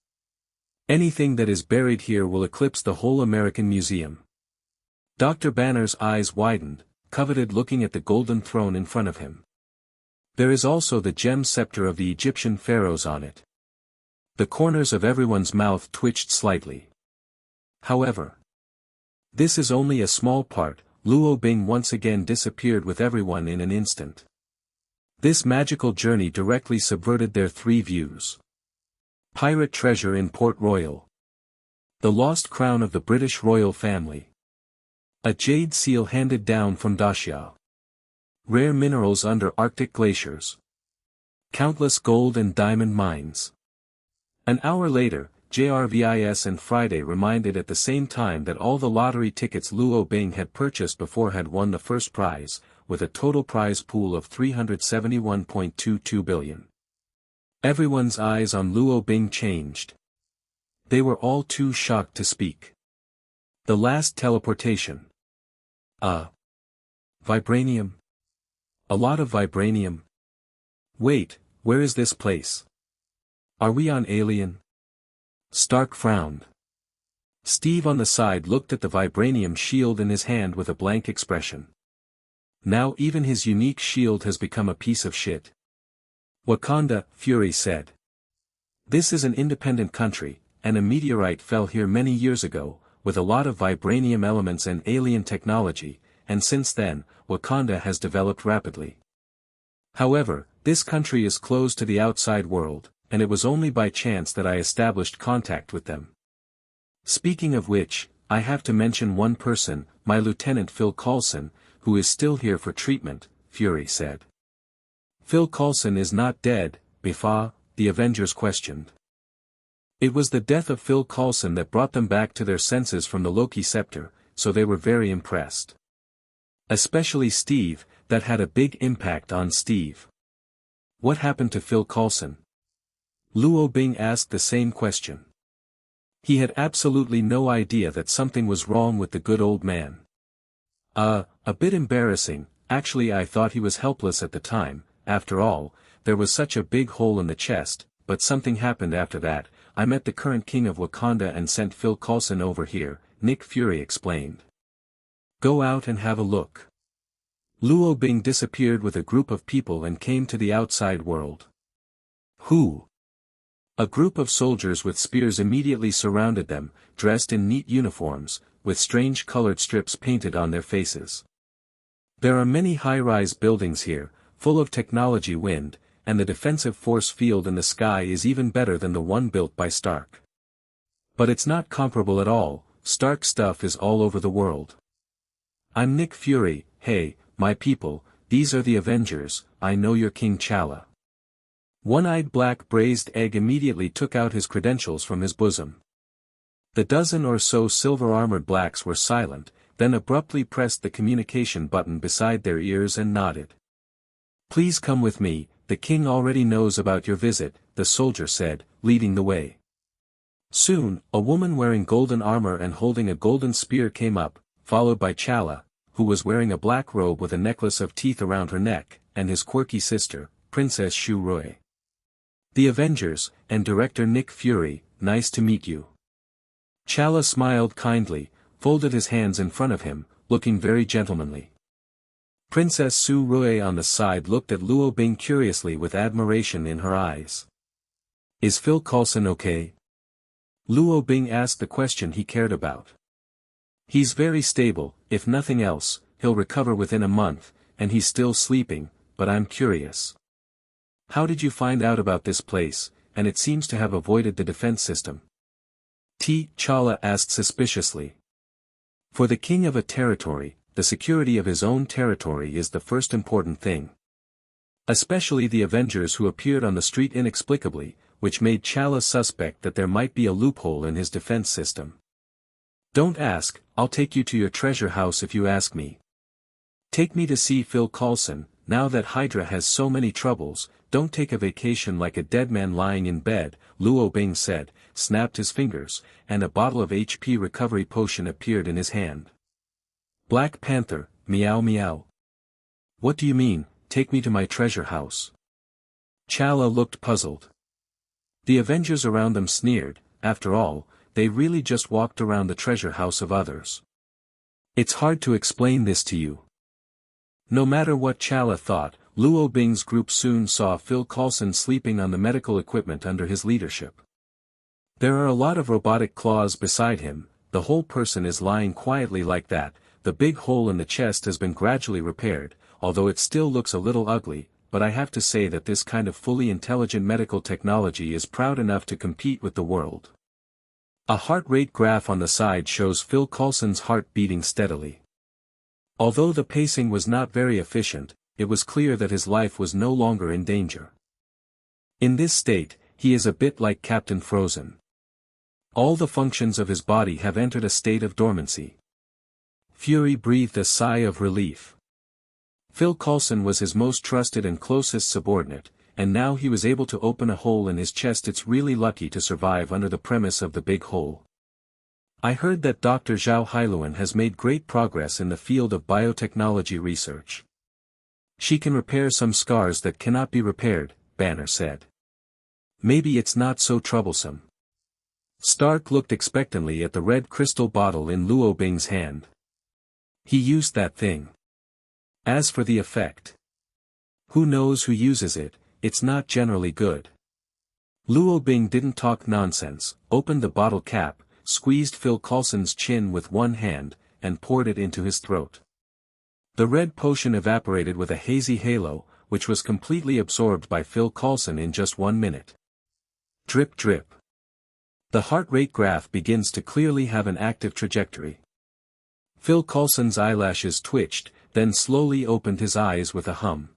Anything that is buried here will eclipse the whole American Museum. Dr. Banner's eyes widened, coveted looking at the golden throne in front of him. There is also the gem scepter of the Egyptian pharaohs on it. The corners of everyone's mouth twitched slightly. However, this is only a small part. Luo Bing once again disappeared with everyone in an instant. This magical journey directly subverted their three views. Pirate treasure in Port Royal. The lost crown of the British royal family. A jade seal handed down from Dacia. Rare minerals under Arctic glaciers. Countless gold and diamond mines. An hour later, JRVIS and Friday reminded at the same time that all the lottery tickets Luo Bing had purchased before had won the first prize, with a total prize pool of 371.22 billion. Everyone's eyes on Luo Bing changed. They were all too shocked to speak. The last teleportation. Vibranium? A lot of vibranium? Wait, where is this place? Are we on Alien? Stark frowned. Steve on the side looked at the vibranium shield in his hand with a blank expression. Now even his unique shield has become a piece of shit. Wakanda, Fury said. This is an independent country, and a meteorite fell here many years ago, with a lot of vibranium elements and alien technology, and since then, Wakanda has developed rapidly. However, this country is closed to the outside world, and it was only by chance that I established contact with them. Speaking of which, I have to mention one person, my Lieutenant Phil Coulson, who is still here for treatment, Fury said. Phil Coulson is not dead, Bifa, the Avengers questioned. It was the death of Phil Coulson that brought them back to their senses from the Loki scepter, so they were very impressed. Especially Steve, that had a big impact on Steve. What happened to Phil Coulson? Luo Bing asked the same question. He had absolutely no idea that something was wrong with the good old man. A bit embarrassing, actually I thought he was helpless at the time, after all, there was such a big hole in the chest, but something happened after that. I met the current king of Wakanda and sent Phil Coulson over here, Nick Fury explained. Go out and have a look. Luo Bing disappeared with a group of people and came to the outside world. Who? A group of soldiers with spears immediately surrounded them, dressed in neat uniforms, with strange colored strips painted on their faces. There are many high-rise buildings here, full of technology wind, and the defensive force field in the sky is even better than the one built by Stark. But it's not comparable at all. Stark stuff is all over the world. I'm Nick Fury, hey, my people, these are the Avengers, I know you're King T'Challa. One-eyed black braised egg immediately took out his credentials from his bosom. The dozen or so silver-armored blacks were silent, then abruptly pressed the communication button beside their ears and nodded. Please come with me, the king already knows about your visit, the soldier said, leading the way. Soon, a woman wearing golden armor and holding a golden spear came up, followed by T'Challa, who was wearing a black robe with a necklace of teeth around her neck, and his quirky sister, Princess Shu Rui. The Avengers, and director Nick Fury, nice to meet you. T'Challa smiled kindly, folded his hands in front of him, looking very gentlemanly. Princess Shu Rui on the side looked at Luo Bing curiously with admiration in her eyes. Is Phil Coulson okay? Luo Bing asked the question he cared about. He's very stable, if nothing else, he'll recover within a month, and he's still sleeping, but I'm curious. How did you find out about this place, and it seems to have avoided the defense system? T'Challa asked suspiciously. For the king of a territory, the security of his own territory is the first important thing. Especially the Avengers who appeared on the street inexplicably, which made T'Challa suspect that there might be a loophole in his defense system. Don't ask, I'll take you to your treasure house if you ask me. Take me to see Phil Coulson, now that Hydra has so many troubles, don't take a vacation like a dead man lying in bed, Luo Bing said, snapped his fingers, and a bottle of HP recovery potion appeared in his hand. Black Panther, meow meow. What do you mean, take me to my treasure house? Chala looked puzzled. The Avengers around them sneered, after all, they really just walked around the treasure house of others. It's hard to explain this to you. No matter what Chala thought, Luo Bing's group soon saw Phil Coulson sleeping on the medical equipment under his leadership. There are a lot of robotic claws beside him, the whole person is lying quietly like that, the big hole in the chest has been gradually repaired, although it still looks a little ugly, but I have to say that this kind of fully intelligent medical technology is proud enough to compete with the world. A heart rate graph on the side shows Phil Coulson's heart beating steadily. Although the pacing was not very efficient, it was clear that his life was no longer in danger. In this state, he is a bit like Captain Frozen. All the functions of his body have entered a state of dormancy. Fury breathed a sigh of relief. Phil Coulson was his most trusted and closest subordinate, and now he was able to open a hole in his chest. It's really lucky to survive under the premise of the big hole. I heard that Dr. Zhao Hailuan has made great progress in the field of biotechnology research. She can repair some scars that cannot be repaired, Banner said. Maybe it's not so troublesome. Stark looked expectantly at the red crystal bottle in Luo Bing's hand. He used that thing. As for the effect, who knows who uses it, it's not generally good. Luo Bing didn't talk nonsense, opened the bottle cap, squeezed Phil Coulson's chin with one hand, and poured it into his throat. The red potion evaporated with a hazy halo, which was completely absorbed by Phil Coulson in just 1 minute. Drip drip. The heart rate graph begins to clearly have an active trajectory. Phil Coulson's eyelashes twitched, then slowly opened his eyes with a hum.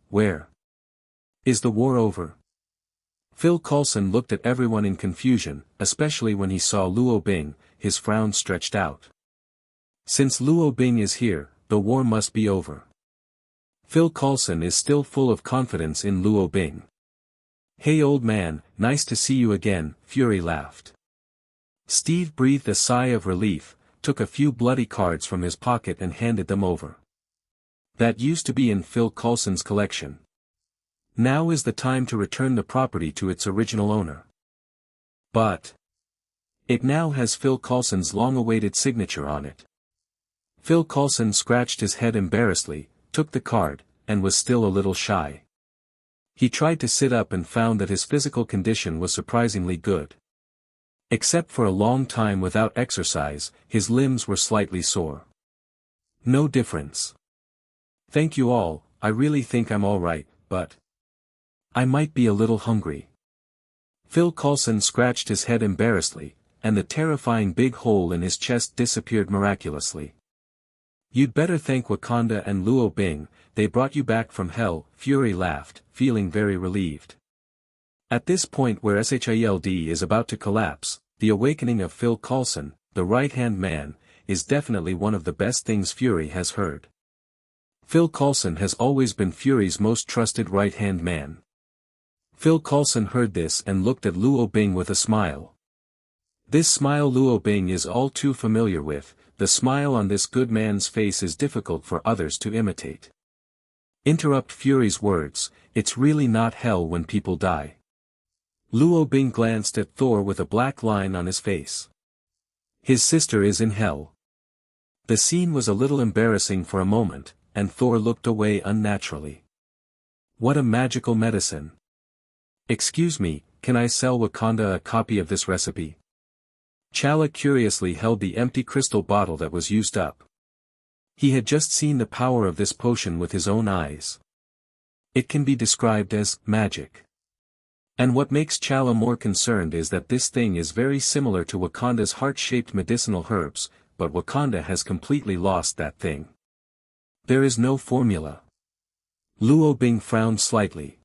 Where? Is the war over? Phil Coulson looked at everyone in confusion, especially when he saw Luo Bing, his frown stretched out. Since Luo Bing is here, the war must be over. Phil Coulson is still full of confidence in Luo Bing. Hey old man, nice to see you again, Fury laughed. Steve breathed a sigh of relief, took a few bloody cards from his pocket and handed them over. That used to be in Phil Coulson's collection. Now is the time to return the property to its original owner. But it now has Phil Coulson's long-awaited signature on it. Phil Coulson scratched his head embarrassedly, took the card, and was still a little shy. He tried to sit up and found that his physical condition was surprisingly good. Except for a long time without exercise, his limbs were slightly sore. No difference. Thank you all, I really think I'm all right, but I might be a little hungry. Phil Coulson scratched his head embarrassedly, and the terrifying big hole in his chest disappeared miraculously. You'd better thank Wakanda and Luo Bing, they brought you back from hell, Fury laughed, feeling very relieved. At this point where SHIELD is about to collapse, the awakening of Phil Coulson, the right-hand man, is definitely one of the best things Fury has heard. Phil Coulson has always been Fury's most trusted right-hand man. Phil Coulson heard this and looked at Luo Bing with a smile. This smile Luo Bing is all too familiar with, the smile on this good man's face is difficult for others to imitate. Interrupt Fury's words, it's really not hell when people die. Luo Bing glanced at Thor with a black line on his face. His sister is in hell. The scene was a little embarrassing for a moment, and Thor looked away unnaturally. What a magical medicine. Excuse me, can I sell Wakanda a copy of this recipe? Chala curiously held the empty crystal bottle that was used up. He had just seen the power of this potion with his own eyes. It can be described as magic. And what makes Chala more concerned is that this thing is very similar to Wakanda's heart-shaped medicinal herbs, but Wakanda has completely lost that thing. There is no formula. Luo Bing frowned slightly.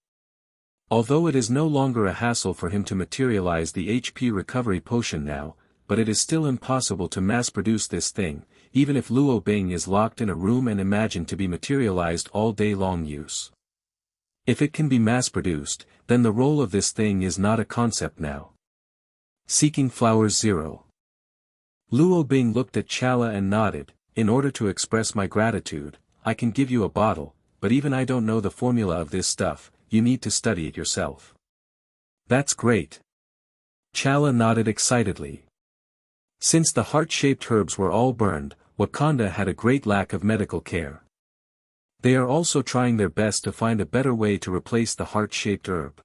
Although it is no longer a hassle for him to materialize the HP recovery potion now, but it is still impossible to mass-produce this thing, even if Luo Bing is locked in a room and imagined to be materialized all day long use. If it can be mass-produced, then the role of this thing is not a concept now. Seeking Flowers 0. Luo Bing looked at Chala and nodded. In order to express my gratitude, I can give you a bottle, but even I don't know the formula of this stuff, you need to study it yourself. That's great. Chala nodded excitedly. Since the heart-shaped herbs were all burned, Wakanda had a great lack of medical care. They are also trying their best to find a better way to replace the heart-shaped herb.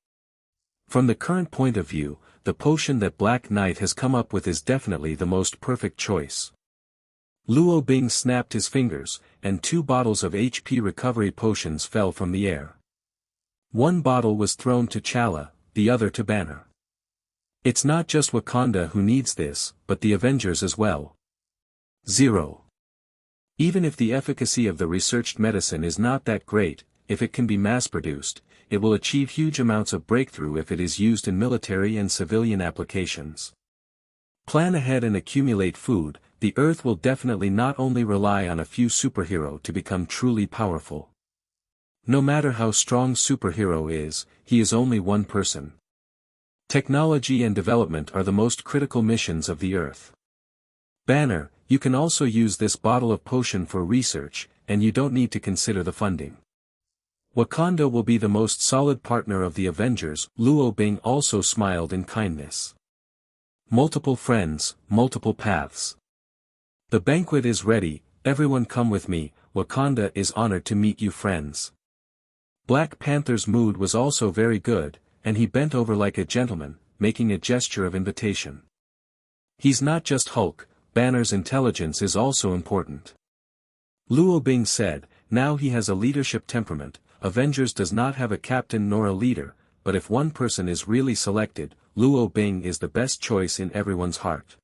From the current point of view, the potion that Black Knight has come up with is definitely the most perfect choice. Luo Bing snapped his fingers, and 2 bottles of HP recovery potions fell from the air. One bottle was thrown to Chala, the other to Banner. It's not just Wakanda who needs this, but the Avengers as well. 0. Even if the efficacy of the researched medicine is not that great, if it can be mass-produced, it will achieve huge amounts of breakthrough if it is used in military and civilian applications. Plan ahead and accumulate food. The Earth will definitely not only rely on a few superheroes to become truly powerful. No matter how strong superhero is, he is only one person. Technology and development are the most critical missions of the Earth. Banner, you can also use this bottle of potion for research, and you don't need to consider the funding. Wakanda will be the most solid partner of the Avengers. Luo Bing also smiled in kindness. Multiple friends, multiple paths. The banquet is ready, everyone come with me. Wakanda is honored to meet you friends. Black Panther's mood was also very good, and he bent over like a gentleman, making a gesture of invitation. He's not just Hulk, Banner's intelligence is also important. Luo Bing said, now he has a leadership temperament. Avengers does not have a captain nor a leader, but if one person is really selected, Luo Bing is the best choice in everyone's heart.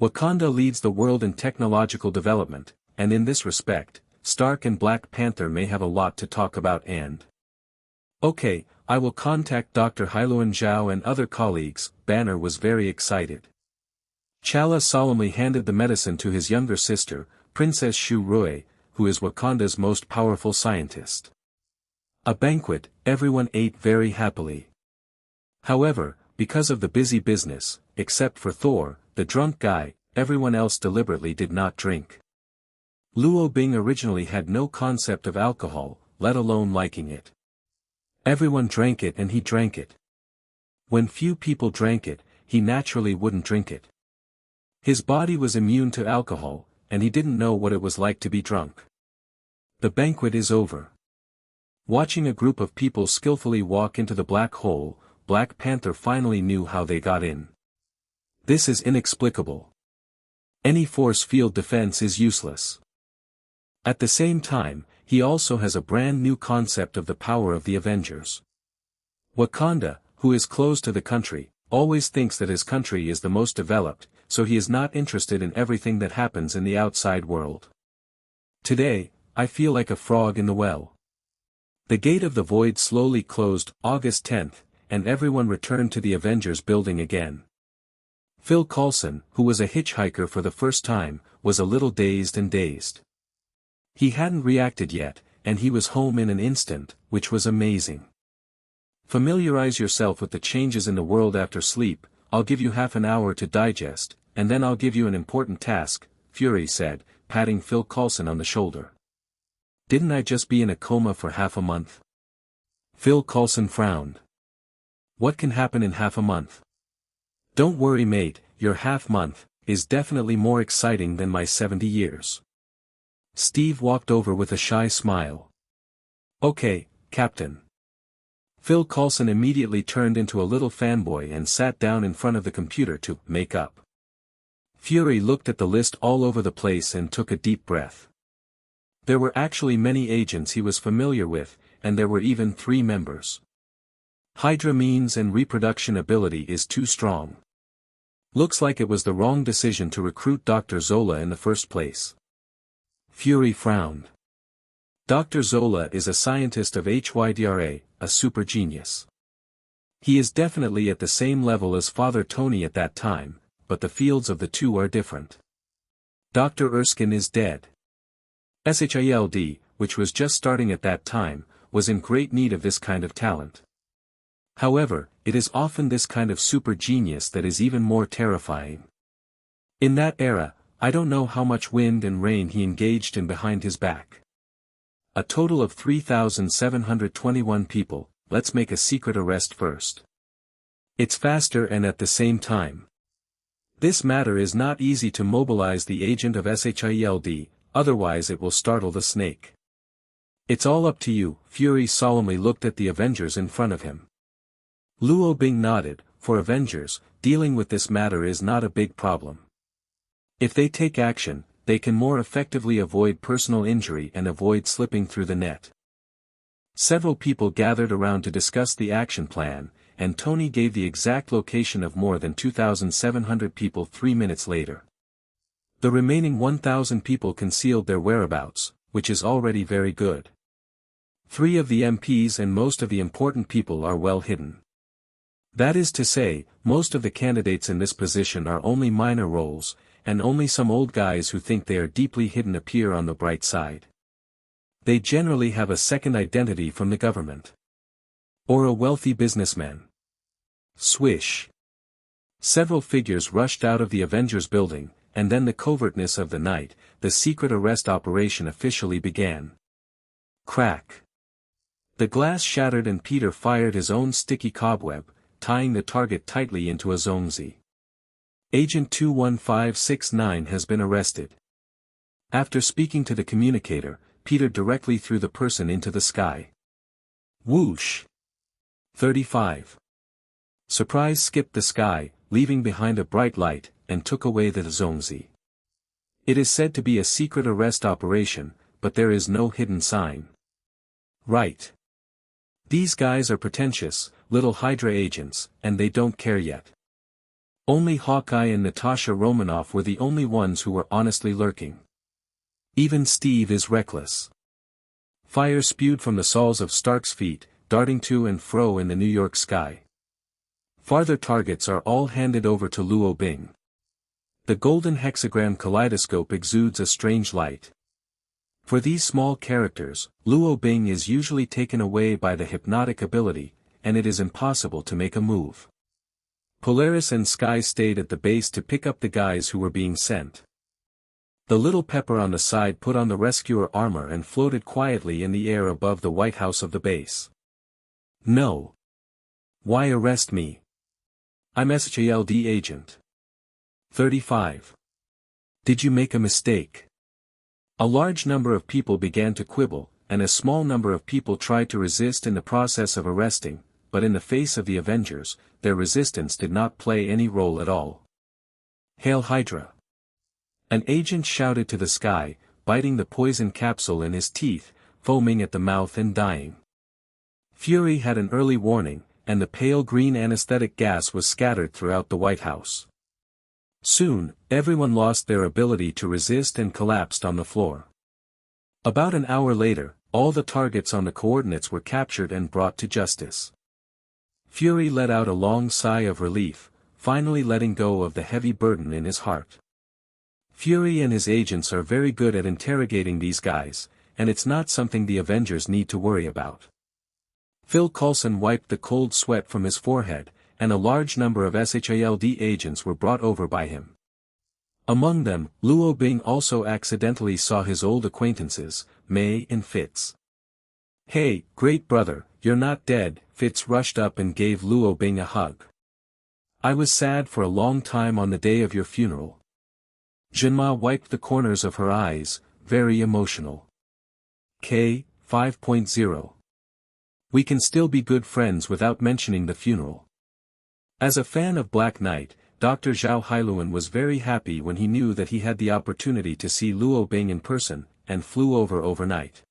Wakanda leads the world in technological development, and in this respect, Stark and Black Panther may have a lot to talk about and... Okay, I will contact Dr. Hailuan Zhao and other colleagues. Banner was very excited. Chala solemnly handed the medicine to his younger sister, Princess Shu Rui, who is Wakanda's most powerful scientist. A banquet, everyone ate very happily. However, because of the busy business, except for Thor, the drunk guy, everyone else deliberately did not drink. Luo Bing originally had no concept of alcohol, let alone liking it. Everyone drank it and he drank it. When few people drank it, he naturally wouldn't drink it. His body was immune to alcohol, and he didn't know what it was like to be drunk. The banquet is over. Watching a group of people skillfully walk into the black hole, Black Panther finally knew how they got in. This is inexplicable. Any force field defense is useless. At the same time, he also has a brand new concept of the power of the Avengers. Wakanda, who is close to the country, always thinks that his country is the most developed, so he is not interested in everything that happens in the outside world. Today, I feel like a frog in the well. The gate of the void slowly closed, August 10th, and everyone returned to the Avengers building again. Phil Coulson, who was a hitchhiker for the first time, was a little dazed. He hadn't reacted yet, and he was home in an instant, which was amazing. Familiarize yourself with the changes in the world after sleep. I'll give you half an hour to digest, and then I'll give you an important task, Fury said, patting Phil Coulson on the shoulder. Didn't I just be in a coma for half a month? Phil Coulson frowned. What can happen in half a month? Don't worry mate, your half month is definitely more exciting than my 70 years. Steve walked over with a shy smile. Okay, Captain. Phil Coulson immediately turned into a little fanboy and sat down in front of the computer to make up. Fury looked at the list all over the place and took a deep breath. There were actually many agents he was familiar with, and there were even 3 members. Hydra means and reproduction ability is too strong. Looks like it was the wrong decision to recruit Dr. Zola in the first place. Fury frowned. Dr. Zola is a scientist of Hydra, a super genius. He is definitely at the same level as Father Tony at that time, but the fields of the two are different. Dr. Erskine is dead. SHIELD, which was just starting at that time, was in great need of this kind of talent. However, it is often this kind of super genius that is even more terrifying. In that era, I don't know how much wind and rain he engaged in behind his back. A total of 3,721 people. Let's make a secret arrest first. It's faster and at the same time. This matter is not easy to mobilize the agent of SHIELD, otherwise it will startle the snake. It's all up to you. Fury solemnly looked at the Avengers in front of him. Luo Bing nodded. For Avengers, dealing with this matter is not a big problem. If they take action, they can more effectively avoid personal injury and avoid slipping through the net. Several people gathered around to discuss the action plan, and Tony gave the exact location of more than 2,700 people 3 minutes later. The remaining 1,000 people concealed their whereabouts, which is already very good. 3 of the MPs and most of the important people are well hidden. That is to say, most of the candidates in this position are only minor roles, and only some old guys who think they are deeply hidden appear on the bright side. They generally have a second identity from the government. Or a wealthy businessman. Swish. Several figures rushed out of the Avengers building, and then the covertness of the night, the secret arrest operation officially began. Crack. The glass shattered and Peter fired his own sticky cobweb, tying the target tightly into a zongzi. Agent 21569 has been arrested. After speaking to the communicator, Peter directly threw the person into the sky. Whoosh! 35. Surprise skipped the sky, leaving behind a bright light, and took away the zongzi. It is said to be a secret arrest operation, but there is no hidden sign. Right. These guys are pretentious, little Hydra agents, and they don't care yet. Only Hawkeye and Natasha Romanoff were the only ones who were honestly lurking. Even Steve is reckless. Fire spewed from the soles of Stark's feet, darting to and fro in the New York sky. Farther targets are all handed over to Luo Bing. The golden hexagram kaleidoscope exudes a strange light. For these small characters, Luo Bing is usually taken away by the hypnotic ability, and it is impossible to make a move. Polaris and Sky stayed at the base to pick up the guys who were being sent. The little Pepper on the side put on the rescuer armor and floated quietly in the air above the White House of the base. No. Why arrest me? I'm SHIELD agent. 35. Did you make a mistake? A large number of people began to quibble, and a small number of people tried to resist in the process of arresting, but in the face of the Avengers, their resistance did not play any role at all. Hail Hydra! An agent shouted to the sky, biting the poison capsule in his teeth, foaming at the mouth and dying. Fury had an early warning, and the pale green anesthetic gas was scattered throughout the White House. Soon, everyone lost their ability to resist and collapsed on the floor. About an hour later, all the targets on the coordinates were captured and brought to justice. Fury let out a long sigh of relief, finally letting go of the heavy burden in his heart. Fury and his agents are very good at interrogating these guys, and it's not something the Avengers need to worry about. Phil Coulson wiped the cold sweat from his forehead, and a large number of SHIELD agents were brought over by him. Among them, Luo Bing also accidentally saw his old acquaintances, May and Fitz. Hey, great brother, you're not dead, Fitz rushed up and gave Luo Bing a hug. I was sad for a long time on the day of your funeral. Jinma wiped the corners of her eyes, very emotional. K. 5.0. We can still be good friends without mentioning the funeral. As a fan of Black Knight, Dr. Zhao Hailuan was very happy when he knew that he had the opportunity to see Luo Bing in person, and flew over overnight.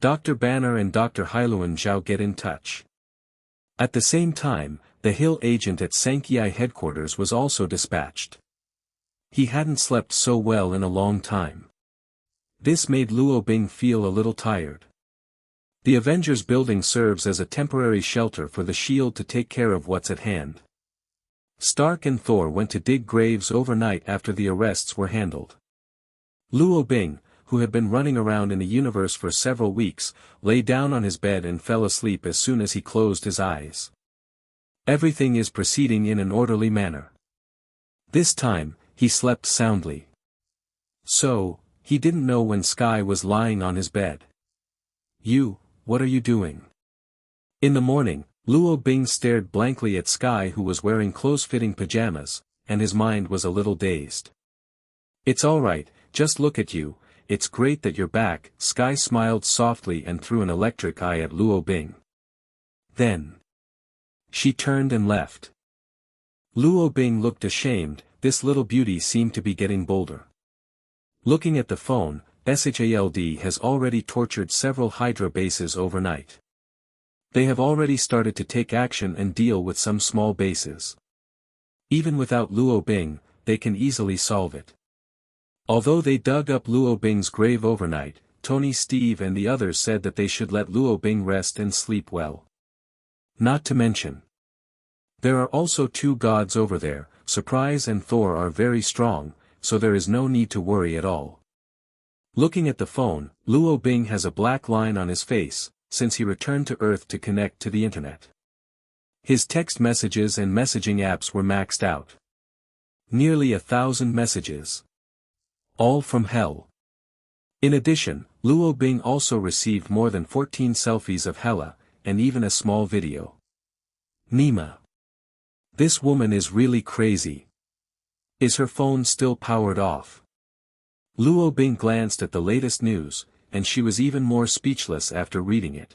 Dr. Banner and Dr. Hailuan Zhao get in touch. At the same time, the Hill agent at Sankei headquarters was also dispatched. He hadn't slept so well in a long time. This made Luo Bing feel a little tired. The Avengers building serves as a temporary shelter for the Shield to take care of what's at hand. Stark and Thor went to dig graves overnight after the arrests were handled. Luo Bing, who had been running around in the universe for several weeks, lay down on his bed and fell asleep as soon as he closed his eyes. Everything is proceeding in an orderly manner. This time, he slept soundly. So, he didn't know when Sky was lying on his bed. What are you doing? In the morning, Luo Bing stared blankly at Sky, who was wearing close-fitting pajamas, and his mind was a little dazed. It's alright, just look at you, it's great that you're back. Sky smiled softly and threw an electric eye at Luo Bing. Then she turned and left. Luo Bing looked ashamed. This little beauty seemed to be getting bolder. Looking at the phone, SHALD has already tortured several Hydra bases overnight. They have already started to take action and deal with some small bases. Even without Luo Bing, they can easily solve it. Although they dug up Luo Bing's grave overnight, Tony, Steve and the others said that they should let Luo Bing rest and sleep well. Not to mention, there are also two gods over there. Surprise and Thor are very strong, so there is no need to worry at all. Looking at the phone, Luo Bing has a black line on his face, since he returned to Earth to connect to the internet. His text messages and messaging apps were maxed out. Nearly 1,000 messages. All from hell. In addition, Luo Bing also received more than 14 selfies of Hela, and even a small video. Nima. This woman is really crazy. Is her phone still powered off? Luo Bing glanced at the latest news, and she was even more speechless after reading it.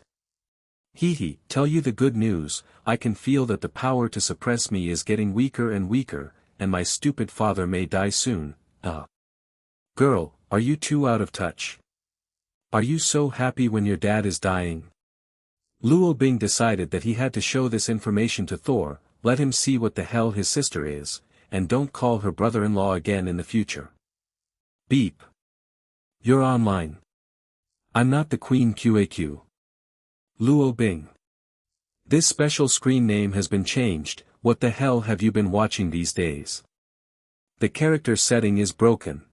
Tell you the good news, I can feel that the power to suppress me is getting weaker and weaker, and my stupid father may die soon. Girl, are you too out of touch? Are you so happy when your dad is dying? Luo Bing decided that he had to show this information to Thor, let him see what the hell his sister is, and don't call her brother-in-law again in the future. Beep. You're online. I'm not the Queen QAQ. Luo Bing. This special screen name has been changed. What the hell have you been watching these days? The character setting is broken.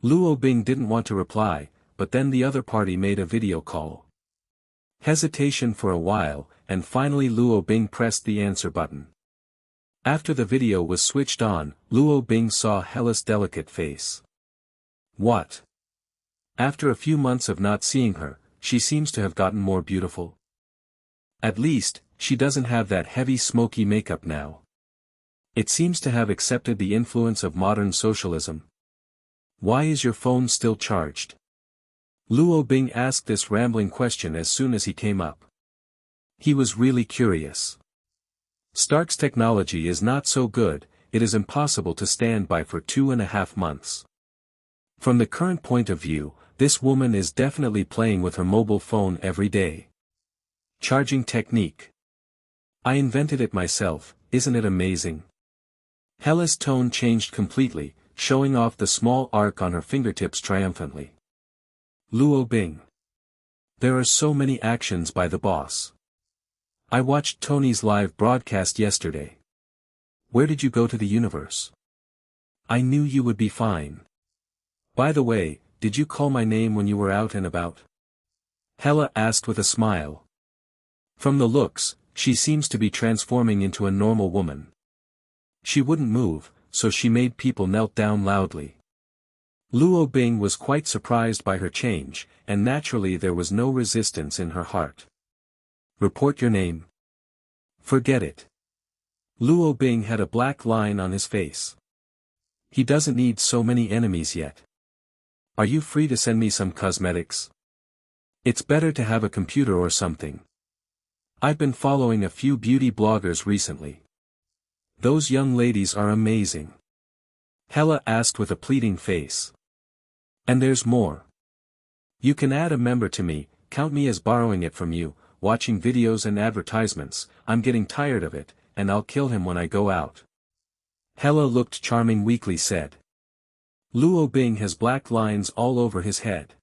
Luo Bing didn't want to reply, but then the other party made a video call. Hesitation for a while, and finally Luo Bing pressed the answer button. After the video was switched on, Luo Bing saw Hela's delicate face. What? After a few months of not seeing her, she seems to have gotten more beautiful. At least, she doesn't have that heavy smoky makeup now. It seems to have accepted the influence of modern socialism. Why is your phone still charged? Luo Bing asked this rambling question as soon as he came up. He was really curious. Stark's technology is not so good, it is impossible to stand by for 2.5 months. From the current point of view, this woman is definitely playing with her mobile phone every day. Charging technique. I invented it myself, isn't it amazing? Hela's tone changed completely, showing off the small arc on her fingertips triumphantly. Luo Bing. There are so many actions by the boss. I watched Tony's live broadcast yesterday. Where did you go to the universe? I knew you would be fine. By the way, did you call my name when you were out and about? Hela asked with a smile. From the looks, she seems to be transforming into a normal woman. She wouldn't move, so she made people knelt down loudly. Luo Bing was quite surprised by her change, and naturally there was no resistance in her heart. Report your name. Forget it. Luo Bing had a black line on his face. He doesn't need so many enemies yet. Are you free to send me some cosmetics? It's better to have a computer or something. I've been following a few beauty bloggers recently. Those young ladies are amazing. Hela asked with a pleading face. And there's more. You can add a member to me, count me as borrowing it from you, watching videos and advertisements, I'm getting tired of it, and I'll kill him when I go out. Hela looked charming weakly said. Luo Bing has black lines all over his head.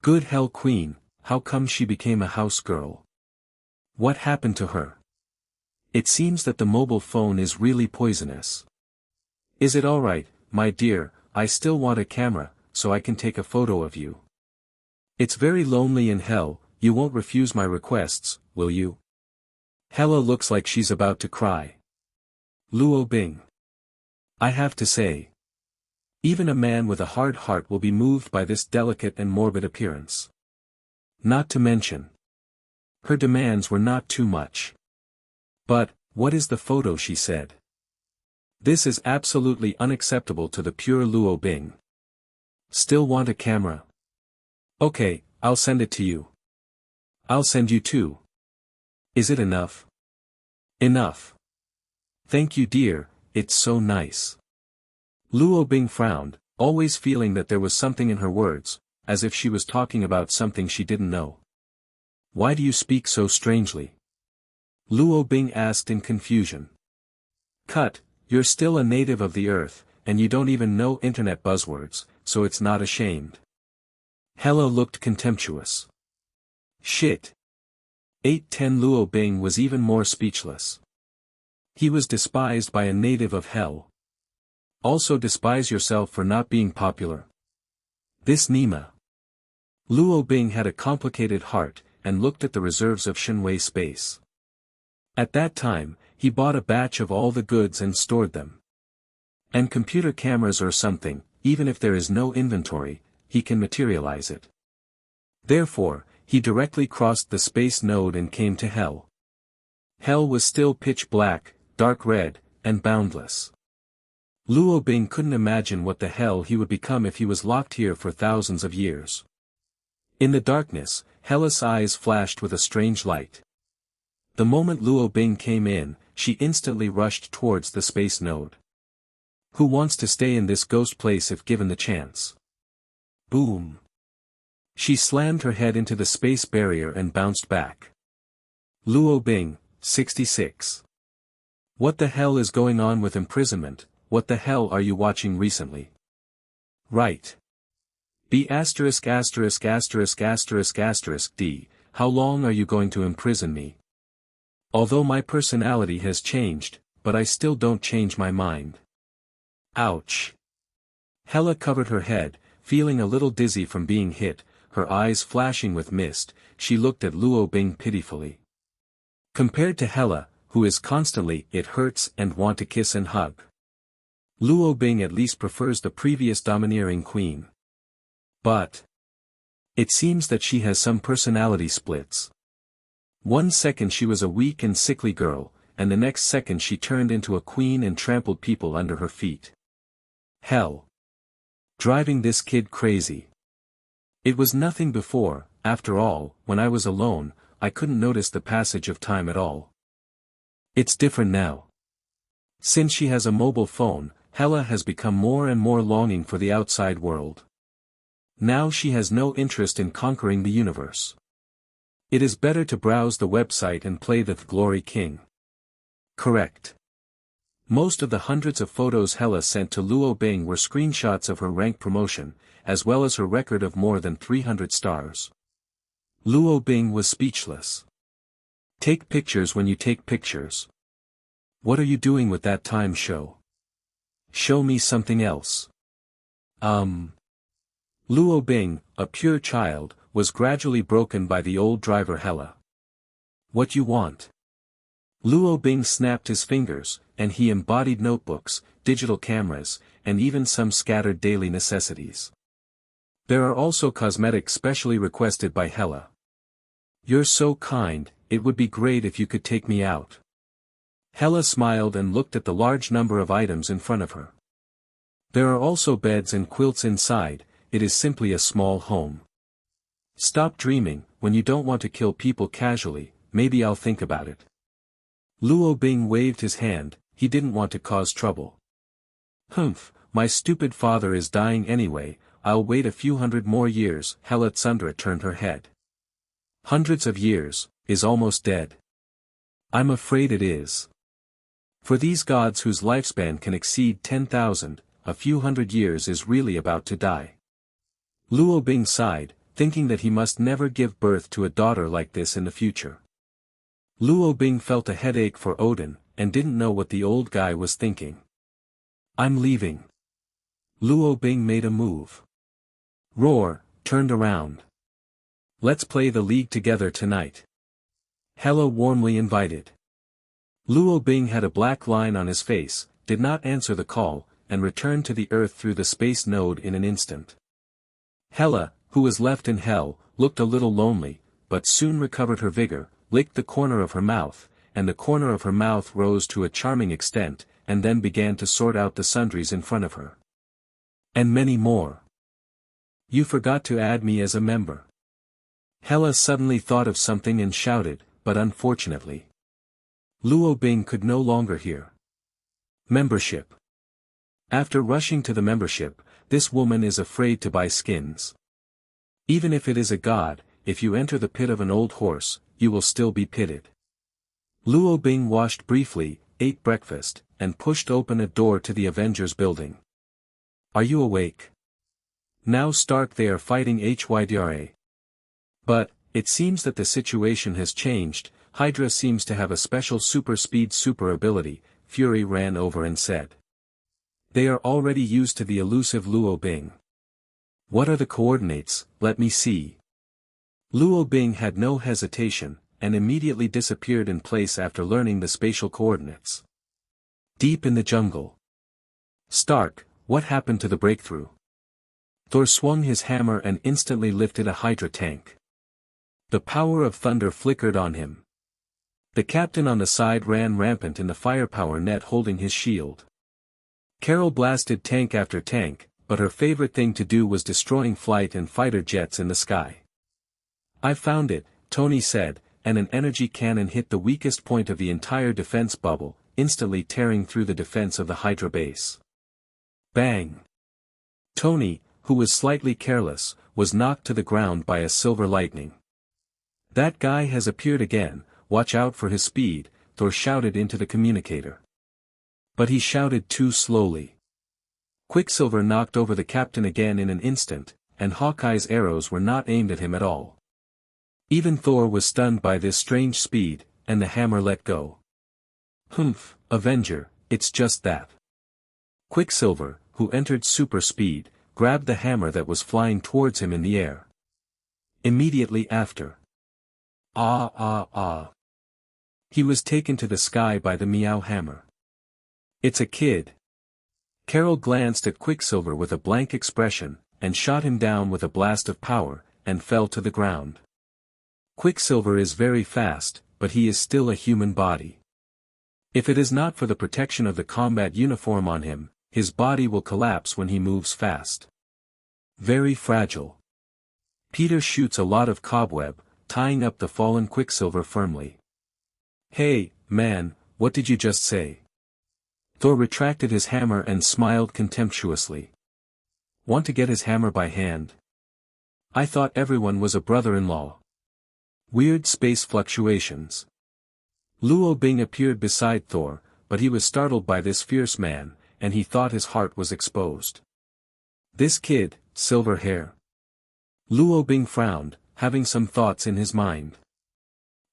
Good hell queen, how come she became a house girl? What happened to her? It seems that the mobile phone is really poisonous. Is it alright, my dear, I still want a camera, so I can take a photo of you. It's very lonely in hell, you won't refuse my requests, will you? Hella looks like she's about to cry. Luo Bing. I have to say. Even a man with a hard heart will be moved by this delicate and morbid appearance. Not to mention. Her demands were not too much. But, what is the photo, she said. This is absolutely unacceptable to the pure Luo Bing. Still want a camera? Okay, I'll send it to you. I'll send you two. Is it enough? Enough. Thank you, dear, it's so nice. Luo Bing frowned, always feeling that there was something in her words, as if she was talking about something she didn't know. Why do you speak so strangely? Luo Bing asked in confusion. Cut, you're still a native of the earth, and you don't even know internet buzzwords, so it's not ashamed. Hella looked contemptuous. Shit. 810 Luo Bing was even more speechless. He was despised by a native of hell. Also despise yourself for not being popular. This Nima. Luo Bing had a complicated heart, and looked at the reserves of Shenwei space. At that time, he bought a batch of all the goods and stored them. And computer cameras or something, even if there is no inventory, he can materialize it. Therefore, he directly crossed the space node and came to hell. Hell was still pitch black, dark red, and boundless. Luo Bing couldn't imagine what the hell he would become if he was locked here for thousands of years. In the darkness, Hella's eyes flashed with a strange light. The moment Luo Bing came in, she instantly rushed towards the space node. Who wants to stay in this ghost place if given the chance? Boom. She slammed her head into the space barrier and bounced back. Luo Bing, 66. What the hell is going on with imprisonment? What the hell are you watching recently? Right. B********************************************* D. How long are you going to imprison me? Although my personality has changed, but I still don't change my mind. Ouch. Hella covered her head, feeling a little dizzy from being hit, her eyes flashing with mist, she looked at Luo Bing pitifully. Compared to Hella, who is constantly, it hurts and want to kiss and hug. Luo Bing at least prefers the previous domineering queen. But it seems that she has some personality splits. 1 second she was a weak and sickly girl, and the next second she turned into a queen and trampled people under her feet. Hell. Driving this kid crazy. It was nothing before, after all, when I was alone, I couldn't notice the passage of time at all. It's different now. Since she has a mobile phone, Hella has become more and more longing for the outside world. Now she has no interest in conquering the universe. It is better to browse the website and play the Glory King. Correct. Most of the hundreds of photos Hella sent to Luo Bing were screenshots of her rank promotion, as well as her record of more than 300 stars. Luo Bing was speechless. Take pictures when you take pictures. What are you doing with that time show? Show me something else. Luo Bing, a pure child, was gradually broken by the old driver Hella. What you want? Luo Bing snapped his fingers, and he embodied notebooks, digital cameras, and even some scattered daily necessities. There are also cosmetics specially requested by Hella. You're so kind, it would be great if you could take me out. Hella smiled and looked at the large number of items in front of her. There are also beds and quilts inside, it is simply a small home. Stop dreaming, when you don't want to kill people casually, maybe I'll think about it. Luo Bing waved his hand, he didn't want to cause trouble. Humph, my stupid father is dying anyway, I'll wait a few hundred more years. Hella Tsundra turned her head. Hundreds of years, is almost dead. I'm afraid it is. For these gods whose lifespan can exceed 10,000, a few hundred years is really about to die. Luo Bing sighed, thinking that he must never give birth to a daughter like this in the future. Luo Bing felt a headache for Odin, and didn't know what the old guy was thinking. I'm leaving. Luo Bing made a move. Roar, turned around. Let's play the league together tonight. Hella warmly invited. Luo Bing had a black line on his face, did not answer the call, and returned to the earth through the space node in an instant. Hella, who was left in hell, looked a little lonely, but soon recovered her vigor, licked the corner of her mouth, and the corner of her mouth rose to a charming extent, and then began to sort out the sundries in front of her. And many more. You forgot to add me as a member. Hella suddenly thought of something and shouted, but unfortunately, Luo Bing could no longer hear. Membership. After rushing to the membership, this woman is afraid to buy skins. Even if it is a god, if you enter the pit of an old horse, you will still be pitted. Luo Bing washed briefly, ate breakfast, and pushed open a door to the Avengers building. Are you awake? Now Stark, they are fighting Hydra. But, it seems that the situation has changed. Hydra seems to have a special super speed super ability, Fury ran over and said. They are already used to the elusive Luo Bing. What are the coordinates, let me see. Luo Bing had no hesitation, and immediately disappeared in place after learning the spatial coordinates. Deep in the jungle. Stark, what happened to the breakthrough? Thor swung his hammer and instantly lifted a Hydra tank. The power of thunder flickered on him. The captain on the side ran rampant in the firepower net holding his shield. Carol blasted tank after tank, but her favorite thing to do was destroying flight and fighter jets in the sky. I found it, Tony said, and an energy cannon hit the weakest point of the entire defense bubble, instantly tearing through the defense of the Hydra base. Bang! Tony, who was slightly careless, was knocked to the ground by a silver lightning. That guy has appeared again, watch out for his speed, Thor shouted into the communicator. But he shouted too slowly. Quicksilver knocked over the captain again in an instant, and Hawkeye's arrows were not aimed at him at all. Even Thor was stunned by this strange speed, and the hammer let go. Humph, Avenger, it's just that. Quicksilver, who entered super speed, grabbed the hammer that was flying towards him in the air. Immediately after. He was taken to the sky by the Meow hammer. It's a kid. Carol glanced at Quicksilver with a blank expression, and shot him down with a blast of power, and fell to the ground. Quicksilver is very fast, but he is still a human body. If it is not for the protection of the combat uniform on him, his body will collapse when he moves fast. Very fragile. Peter shoots a lot of cobweb, tying up the fallen Quicksilver firmly. Hey, man, what did you just say? Thor retracted his hammer and smiled contemptuously. Want to get his hammer by hand? I thought everyone was a brother-in-law. Weird space fluctuations. Luo Bing appeared beside Thor, but he was startled by this fierce man, and he thought his heart was exposed. This kid, silver hair. Luo Bing frowned, having some thoughts in his mind.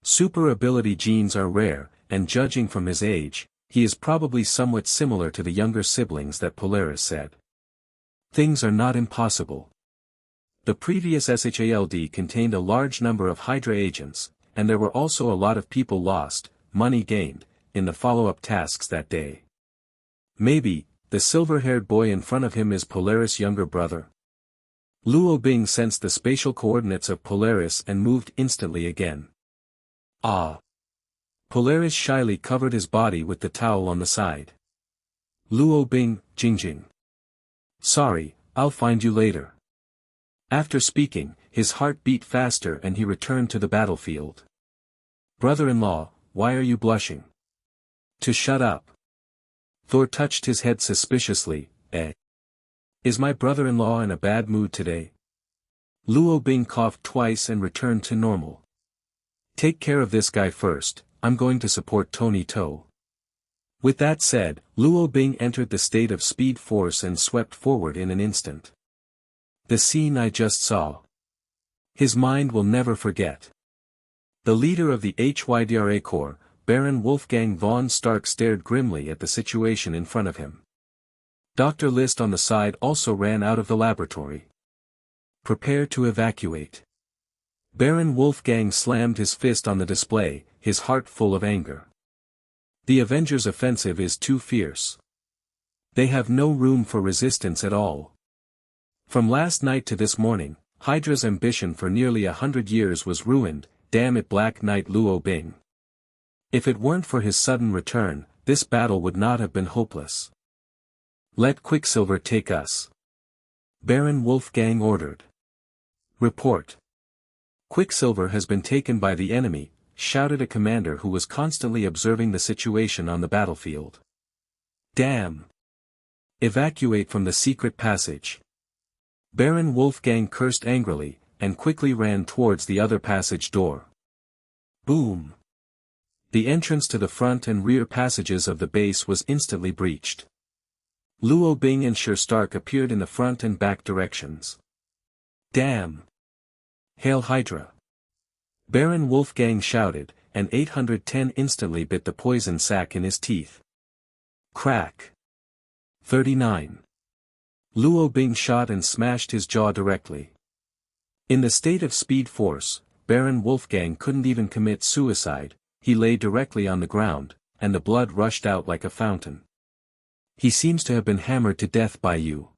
Super ability genes are rare, and judging from his age, he is probably somewhat similar to the younger siblings that Polaris said. Things are not impossible. The previous SHALD contained a large number of Hydra agents, and there were also a lot of people lost, money gained, in the follow-up tasks that day. Maybe, the silver-haired boy in front of him is Polaris' younger brother. Luo Bing sensed the spatial coordinates of Polaris and moved instantly again. Polaris shyly covered his body with the towel on the side. Luo Bing, Jingjing. Sorry, I'll find you later. After speaking, his heart beat faster and he returned to the battlefield. Brother-in-law, why are you blushing? To shut up. Thor touched his head suspiciously, Is my brother-in-law in a bad mood today? Luo Bing coughed twice and returned to normal. Take care of this guy first, I'm going to support Tony Toe. With that said, Luo Bing entered the state of speed force and swept forward in an instant. The scene I just saw. His mind will never forget. The leader of the Hydra Corps, Baron Wolfgang von Stark, stared grimly at the situation in front of him. Dr. List on the side also ran out of the laboratory. Prepare to evacuate. Baron Wolfgang slammed his fist on the display, his heart full of anger. The Avengers' offensive is too fierce. They have no room for resistance at all. From last night to this morning, Hydra's ambition for nearly 100 years was ruined, damn it Black Knight Luo Bing. If it weren't for his sudden return, this battle would not have been hopeless. Let Quicksilver take us. Baron Wolfgang ordered. Report. Quicksilver has been taken by the enemy, shouted a commander who was constantly observing the situation on the battlefield. Damn! Evacuate from the secret passage. Baron Wolfgang cursed angrily, and quickly ran towards the other passage door. Boom! The entrance to the front and rear passages of the base was instantly breached. Luo Bing and Stark appeared in the front and back directions. Damn! Hail Hydra! Baron Wolfgang shouted, and 810 instantly bit the poison sac in his teeth. Crack! 39. Luo Bing shot and smashed his jaw directly. In the state of speed force, Baron Wolfgang couldn't even commit suicide, he lay directly on the ground, and the blood rushed out like a fountain. He seems to have been hammered to death by you.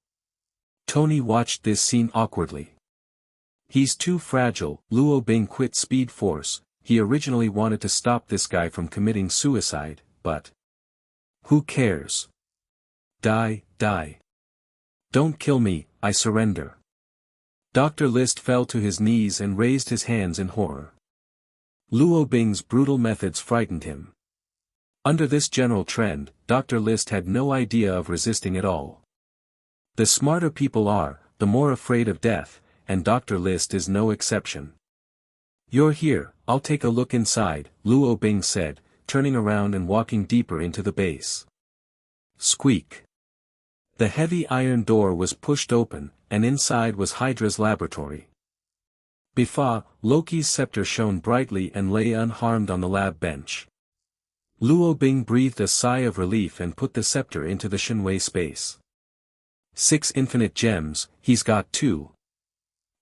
Tony watched this scene awkwardly. He's too fragile. Luo Bing quit Speed Force. He originally wanted to stop this guy from committing suicide, but who cares? Die, die. Don't kill me, I surrender. Dr. List fell to his knees and raised his hands in horror. Luo Bing's brutal methods frightened him. Under this general trend, Dr. List had no idea of resisting at all. The smarter people are, the more afraid of death, and Dr. List is no exception. You're here, I'll take a look inside, Luo Bing said, turning around and walking deeper into the base. Squeak. The heavy iron door was pushed open, and inside was Hydra's laboratory. Before, Loki's scepter shone brightly and lay unharmed on the lab bench. Luo Bing breathed a sigh of relief and put the scepter into the Shenwei space. 6 infinite gems, he's got 2.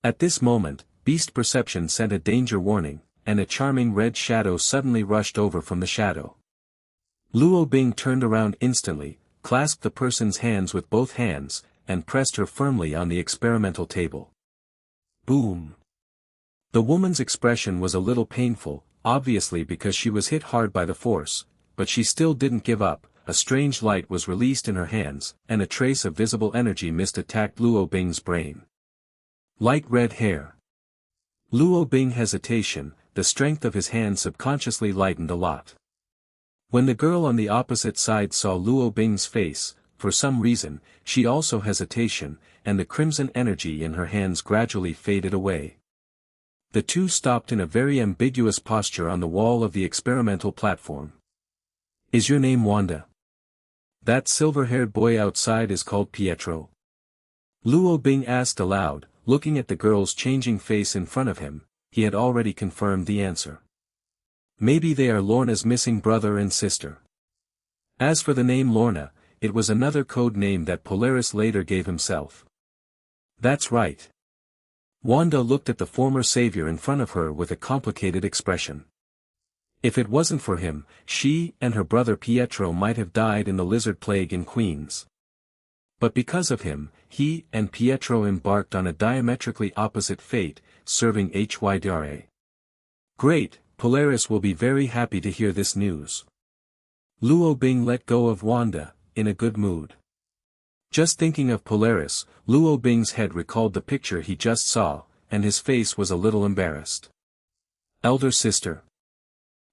At this moment, Beast Perception sent a danger warning, and a charming red shadow suddenly rushed over from the shadow. Luo Bing turned around instantly, clasped the person's hands with both hands, and pressed her firmly on the experimental table. Boom! The woman's expression was a little painful, obviously because she was hit hard by the force, but she still didn't give up. A strange light was released in her hands, and a trace of visible energy mist attacked Luo Bing's brain. Light red hair. Luo Bing hesitation, the strength of his hand subconsciously lightened a lot. When the girl on the opposite side saw Luo Bing's face, for some reason, she also hesitation, and the crimson energy in her hands gradually faded away. The two stopped in a very ambiguous posture on the wall of the experimental platform. Is your name Wanda? That silver-haired boy outside is called Pietro. Luo Bing asked aloud, looking at the girl's changing face in front of him. He had already confirmed the answer. Maybe they are Lorna's missing brother and sister. As for the name Lorna, it was another code name that Polaris later gave himself. That's right. Wanda looked at the former savior in front of her with a complicated expression. If it wasn't for him, she and her brother Pietro might have died in the lizard plague in Queens. But because of him, he and Pietro embarked on a diametrically opposite fate, serving Hydrae. Great, Polaris will be very happy to hear this news. Luo Bing let go of Wanda, in a good mood. Just thinking of Polaris, Luo Bing's head recalled the picture he just saw, and his face was a little embarrassed. Elder sister.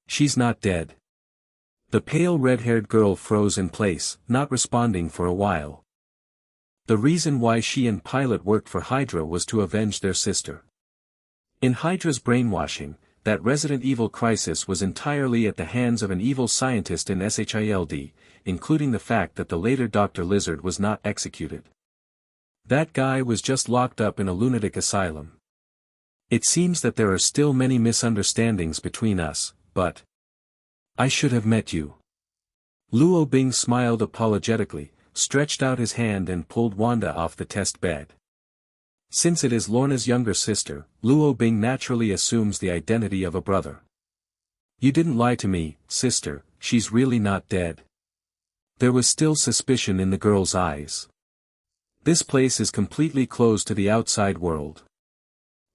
She's not dead. The pale red-haired girl froze in place, not responding for a while. The reason why she and Pilot worked for Hydra was to avenge their sister. In Hydra's brainwashing, that Resident Evil crisis was entirely at the hands of an evil scientist in SHIELD, including the fact that the later Dr. Lizard was not executed. That guy was just locked up in a lunatic asylum. It seems that there are still many misunderstandings between us, but I should have met you. Luo Bing smiled apologetically, stretched out his hand and pulled Wanda off the test bed. Since it is Lorna's younger sister, Luo Bing naturally assumes the identity of a brother. You didn't lie to me, sister, she's really not dead. There was still suspicion in the girl's eyes. This place is completely closed to the outside world.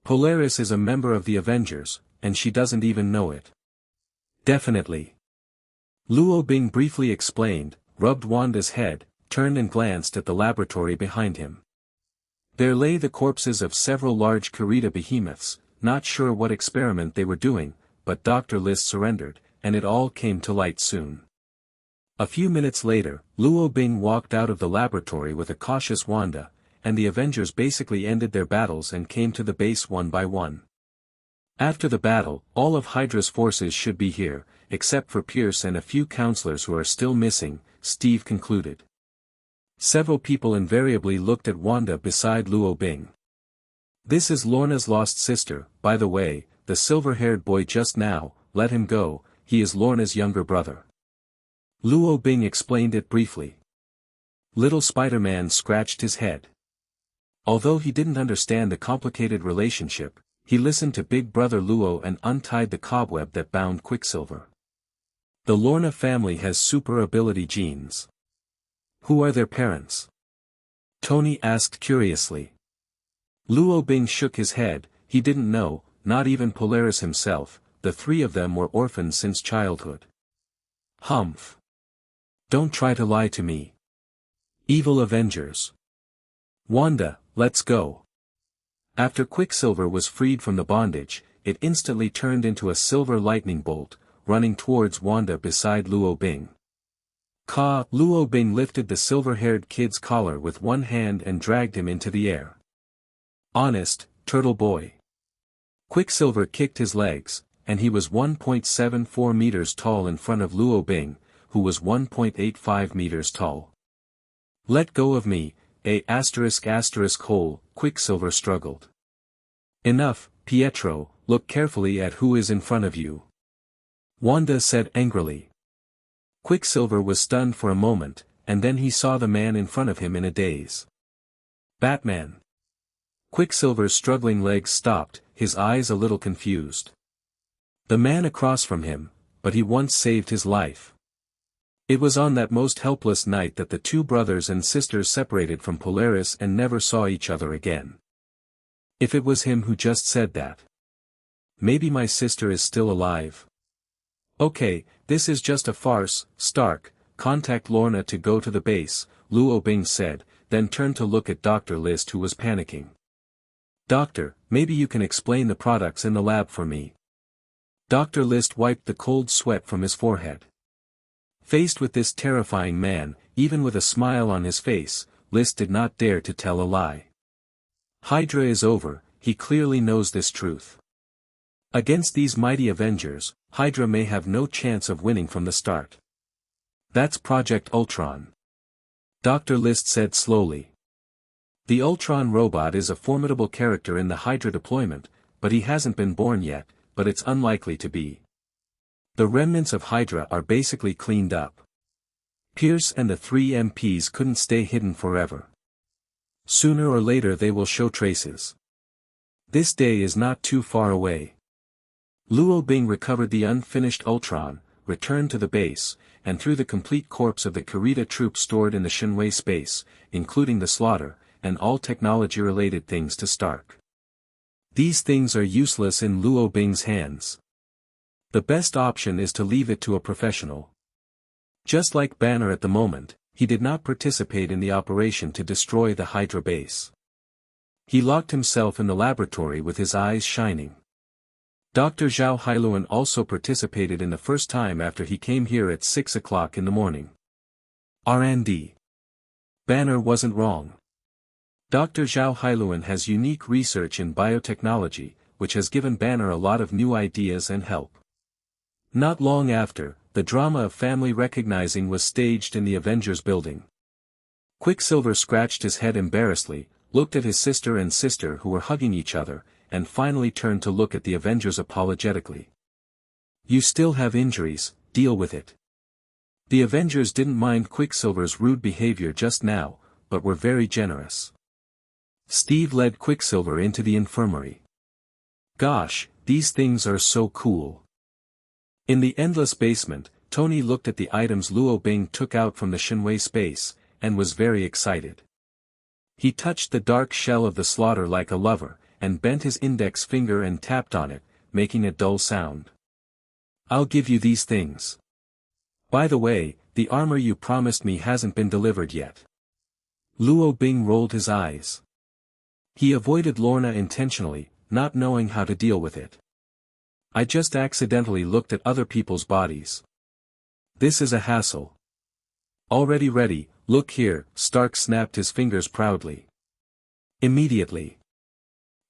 Polaris is a member of the Avengers, and she doesn't even know it. Definitely. Luo Bing briefly explained, rubbed Wanda's head, turned and glanced at the laboratory behind him. There lay the corpses of several large Kurita behemoths, not sure what experiment they were doing, but Dr. List surrendered, and it all came to light soon. A few minutes later, Luo Bing walked out of the laboratory with a cautious Wanda, and the Avengers basically ended their battles and came to the base one by one. After the battle, all of Hydra's forces should be here, except for Pierce and a few counselors who are still missing, Steve concluded. Several people invariably looked at Wanda beside Luo Bing. This is Lorna's lost sister, by the way, the silver-haired boy just now, let him go, he is Lorna's younger brother. Luo Bing explained it briefly. Little Spider-Man scratched his head. Although he didn't understand the complicated relationship, he listened to Big Brother Luo and untied the cobweb that bound Quicksilver. The Lorna family has super ability genes. Who are their parents? Tony asked curiously. Luo Bing shook his head, he didn't know, not even Polaris himself, the three of them were orphans since childhood. Humph. Don't try to lie to me. Evil Avengers. Wanda, let's go. After Quicksilver was freed from the bondage, it instantly turned into a silver lightning bolt, running towards Wanda beside Luo Bing. Luo Bing lifted the silver-haired kid's collar with one hand and dragged him into the air. Honest, turtle boy. Quicksilver kicked his legs, and he was 1.74 meters tall in front of Luo Bing, who was 1.85 meters tall. Let go of me, Quicksilver struggled. Enough, Pietro, look carefully at who is in front of you. Wanda said angrily. Quicksilver was stunned for a moment, and then he saw the man in front of him in a daze. Batman. Quicksilver's struggling legs stopped, his eyes a little confused. The man across from him, but he once saved his life. It was on that most helpless night that the two brothers and sisters separated from Polaris and never saw each other again. If it was him who just said that. Maybe my sister is still alive. Okay, this is just a farce, Stark, contact Lorna to go to the base, Luo Bing said, then turned to look at Dr. List who was panicking. Doctor, maybe you can explain the products in the lab for me. Dr. List wiped the cold sweat from his forehead. Faced with this terrifying man, even with a smile on his face, List did not dare to tell a lie. Hydra is over, he clearly knows this truth. Against these mighty Avengers, Hydra may have no chance of winning from the start. That's Project Ultron. Dr. List said slowly. The Ultron robot is a formidable character in the Hydra deployment, but he hasn't been born yet, but it's unlikely to be. The remnants of Hydra are basically cleaned up. Pierce and the three MPs couldn't stay hidden forever. Sooner or later they will show traces. This day is not too far away. Luo Bing recovered the unfinished Ultron, returned to the base, and threw the complete corpse of the Kurita troops stored in the Shinwei space, including the slaughter, and all technology-related things to Stark. These things are useless in Luo Bing's hands. The best option is to leave it to a professional. Just like Banner at the moment, he did not participate in the operation to destroy the Hydra base. He locked himself in the laboratory with his eyes shining. Dr. Zhao Hailuan also participated in the first time after he came here at 6 o'clock in the morning. R&D. Banner wasn't wrong. Dr. Zhao Hailuan has unique research in biotechnology, which has given Banner a lot of new ideas and help. Not long after, the drama of family recognizing was staged in the Avengers building. Quicksilver scratched his head embarrassedly, looked at his sister and sister who were hugging each other, and finally turned to look at the Avengers apologetically. You still have injuries, deal with it. The Avengers didn't mind Quicksilver's rude behavior just now, but were very generous. Steve led Quicksilver into the infirmary. Gosh, these things are so cool. In the endless basement, Tony looked at the items Luo Bing took out from the Shenwei space, and was very excited. He touched the dark shell of the slaughter like a lover, and bent his index finger and tapped on it, making a dull sound. I'll give you these things. By the way, the armor you promised me hasn't been delivered yet. Luo Bing rolled his eyes. He avoided Lorna intentionally, not knowing how to deal with it. I just accidentally looked at other people's bodies. This is a hassle. Already ready, look here, Stark snapped his fingers proudly. Immediately.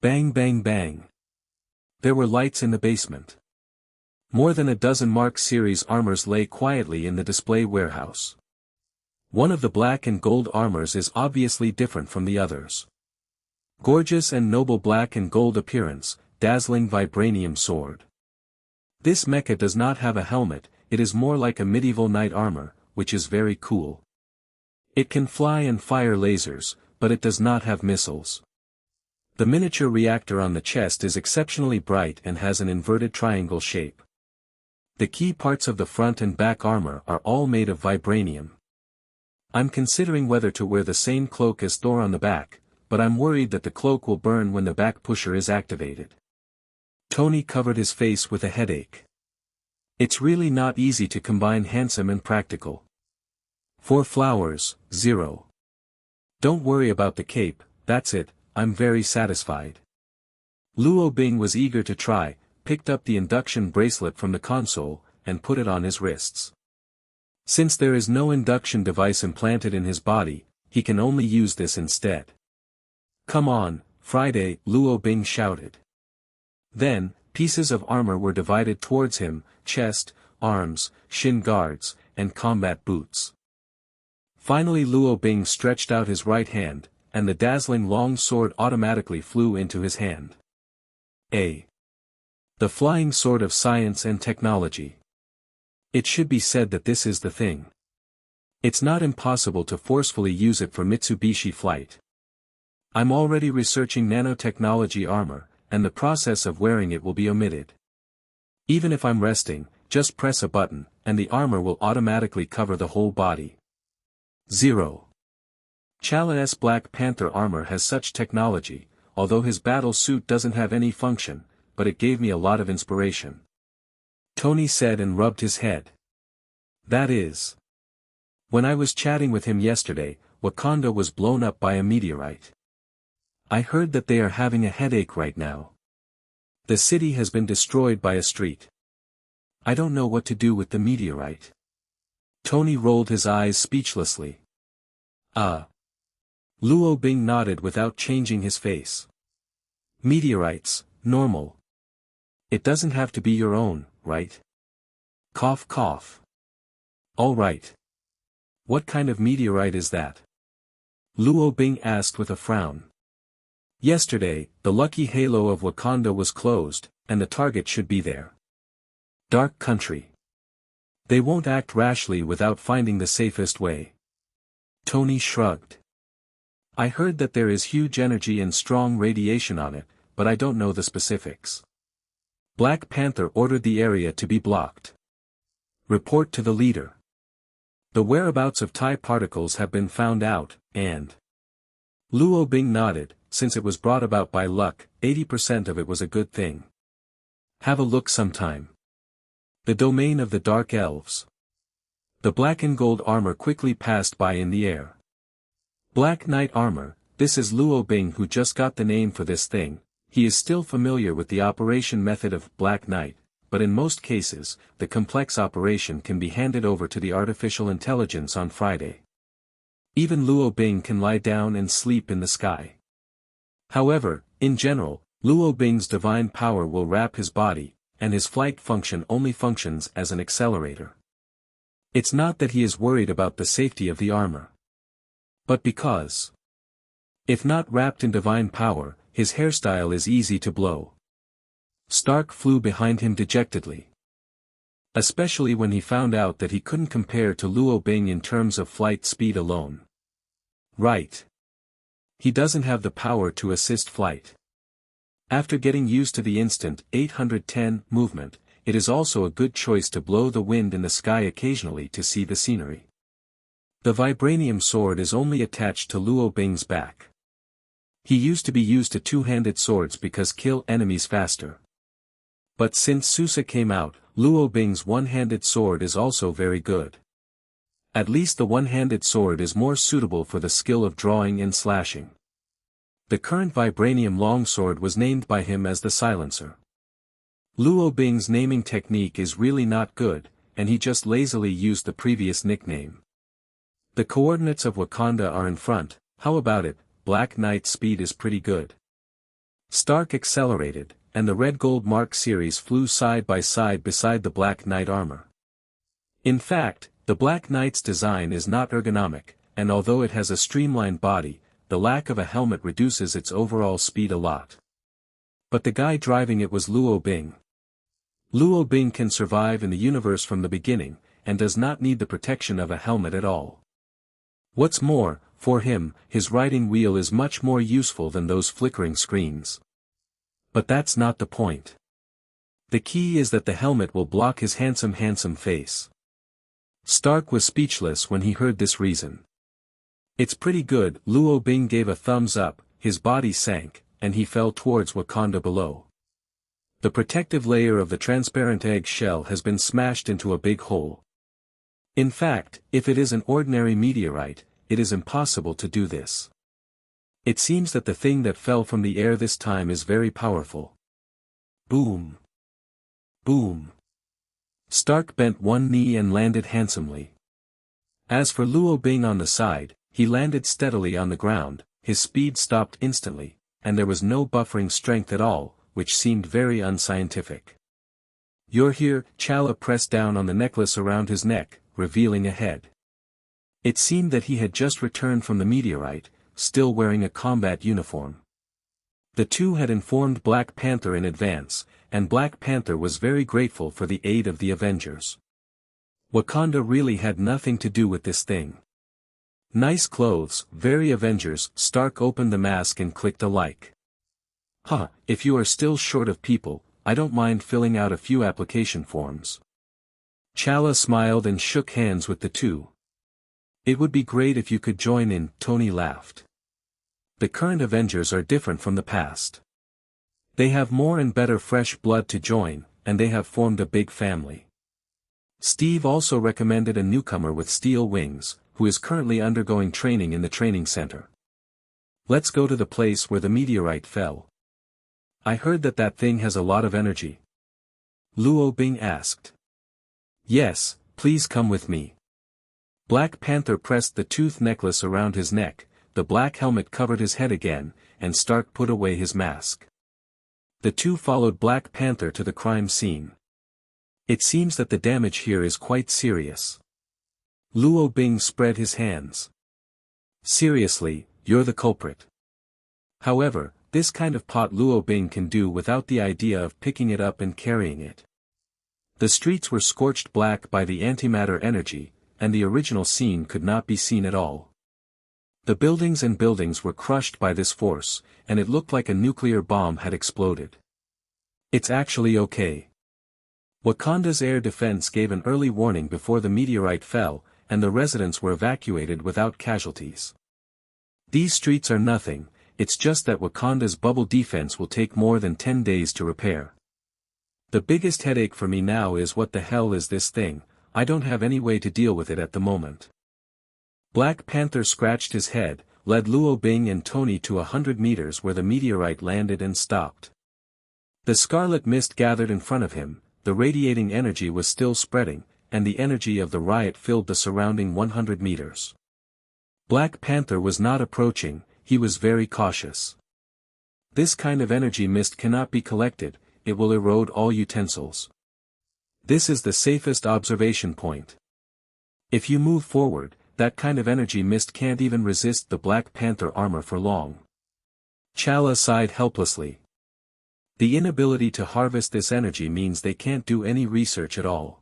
Bang bang bang. There were lights in the basement. More than a dozen Mark series armors lay quietly in the display warehouse. One of the black and gold armors is obviously different from the others. Gorgeous and noble black and gold appearance, dazzling vibranium sword. This mecha does not have a helmet, it is more like a medieval knight armor, which is very cool. It can fly and fire lasers, but it does not have missiles. The miniature reactor on the chest is exceptionally bright and has an inverted triangle shape. The key parts of the front and back armor are all made of vibranium. I'm considering whether to wear the same cloak as Thor on the back, but I'm worried that the cloak will burn when the back pusher is activated. Tony covered his face with a headache. It's really not easy to combine handsome and practical. 4 flowers, 0. Don't worry about the cape, that's it, I'm very satisfied. Luo Bing was eager to try, picked up the induction bracelet from the console, and put it on his wrists. Since there is no induction device implanted in his body, he can only use this instead. Come on, Friday, Luo Bing shouted. Then, pieces of armor were divided towards him, chest, arms, shin guards, and combat boots. Finally Luo Bing stretched out his right hand, and the dazzling long sword automatically flew into his hand. The flying sword of science and technology. It should be said that this is the thing. It's not impossible to forcefully use it for Mitsubishi flight. I'm already researching nanotechnology armor, and the process of wearing it will be omitted. Even if I'm resting, just press a button, and the armor will automatically cover the whole body. 0. Chala's Black Panther armor has such technology, although his battle suit doesn't have any function, but it gave me a lot of inspiration. Tony said and rubbed his head. That is. When I was chatting with him yesterday, Wakanda was blown up by a meteorite. I heard that they are having a headache right now. The city has been destroyed by a street. I don't know what to do with the meteorite. Tony rolled his eyes speechlessly. Luo Bing nodded without changing his face. Meteorites, normal. It doesn't have to be your own, right? Cough cough. All right. What kind of meteorite is that? Luo Bing asked with a frown. Yesterday, the lucky halo of Wakanda was closed, and the target should be there. Dark country. They won't act rashly without finding the safest way. Tony shrugged. I heard that there is huge energy and strong radiation on it, but I don't know the specifics. Black Panther ordered the area to be blocked. Report to the leader. The whereabouts of TIE particles have been found out, and... Luo Bing nodded. Since it was brought about by luck, 80% of it was a good thing. Have a look sometime. The domain of the Dark Elves. The black and gold armor quickly passed by in the air. Black Knight armor, this is Luo Bing who just got the name for this thing. He is still familiar with the operation method of Black Knight, but in most cases, the complex operation can be handed over to the artificial intelligence on Friday. Even Luo Bing can lie down and sleep in the sky. However, in general, Luo Bing's divine power will wrap his body, and his flight function only functions as an accelerator. It's not that he is worried about the safety of the armor. But because, if not wrapped in divine power, his hairstyle is easy to blow. Stark flew behind him dejectedly. Especially when he found out that he couldn't compare to Luo Bing in terms of flight speed alone. Right. He doesn't have the power to assist flight. After getting used to the instant 810 movement, it is also a good choice to blow the wind in the sky occasionally to see the scenery. The vibranium sword is only attached to Luo Bing's back. He used to be used to two-handed swords because kill enemies faster. But since Susa came out, Luo Bing's one-handed sword is also very good. At least the one-handed sword is more suitable for the skill of drawing and slashing. The current vibranium longsword was named by him as the Silencer. Luo Bing's naming technique is really not good, and he just lazily used the previous nickname. The coordinates of Wakanda are in front. How about it? Black Knight's speed is pretty good. Stark accelerated, and the Red Gold Mark series flew side by side beside the Black Knight armor. In fact, the Black Knight's design is not ergonomic, and although it has a streamlined body, the lack of a helmet reduces its overall speed a lot. But the guy driving it was Luo Bing. Luo Bing can survive in the universe from the beginning, and does not need the protection of a helmet at all. What's more, for him, his riding wheel is much more useful than those flickering screens. But that's not the point. The key is that the helmet will block his handsome face. Stark was speechless when he heard this reason. It's pretty good. Luo Bing gave a thumbs up, his body sank, and he fell towards Wakanda below. The protective layer of the transparent egg shell has been smashed into a big hole. In fact, if it is an ordinary meteorite, it is impossible to do this. It seems that the thing that fell from the air this time is very powerful. Boom. Boom. Stark bent one knee and landed handsomely. As for Luo Bing on the side, he landed steadily on the ground, his speed stopped instantly, and there was no buffering strength at all, which seemed very unscientific. "You're here." Chala pressed down on the necklace around his neck, revealing a head. It seemed that he had just returned from the meteorite, still wearing a combat uniform. The two had informed Black Panther in advance, and Black Panther was very grateful for the aid of the Avengers. Wakanda really had nothing to do with this thing. Nice clothes, very Avengers. Stark opened the mask and clicked a like. If you are still short of people, I don't mind filling out a few application forms. Chala smiled and shook hands with the two. It would be great if you could join in, Tony laughed. The current Avengers are different from the past. They have more and better fresh blood to join, and they have formed a big family. Steve also recommended a newcomer with steel wings, who is currently undergoing training in the training center. Let's go to the place where the meteorite fell. I heard that that thing has a lot of energy. Luo Bing asked. Yes, please come with me. Black Panther pressed the tooth necklace around his neck, the black helmet covered his head again, and Stark put away his mask. The two followed Black Panther to the crime scene. It seems that the damage here is quite serious. Luo Bing spread his hands. Seriously, you're the culprit. However, this kind of pot Luo Bing can do without the idea of picking it up and carrying it. The streets were scorched black by the antimatter energy, and the original scene could not be seen at all. The buildings and buildings were crushed by this force, and it looked like a nuclear bomb had exploded. It's actually okay. Wakanda's air defense gave an early warning before the meteorite fell, and the residents were evacuated without casualties. These streets are nothing, it's just that Wakanda's bubble defense will take more than 10 days to repair. The biggest headache for me now is what the hell is this thing. I don't have any way to deal with it at the moment. Black Panther scratched his head, led Luo Bing and Tony to 100 meters where the meteorite landed and stopped. The scarlet mist gathered in front of him, the radiating energy was still spreading, and the energy of the riot filled the surrounding 100 meters. Black Panther was not approaching, he was very cautious. This kind of energy mist cannot be collected, it will erode all utensils. This is the safest observation point. If you move forward, that kind of energy mist can't even resist the Black Panther armor for long. Chala sighed helplessly. The inability to harvest this energy means they can't do any research at all.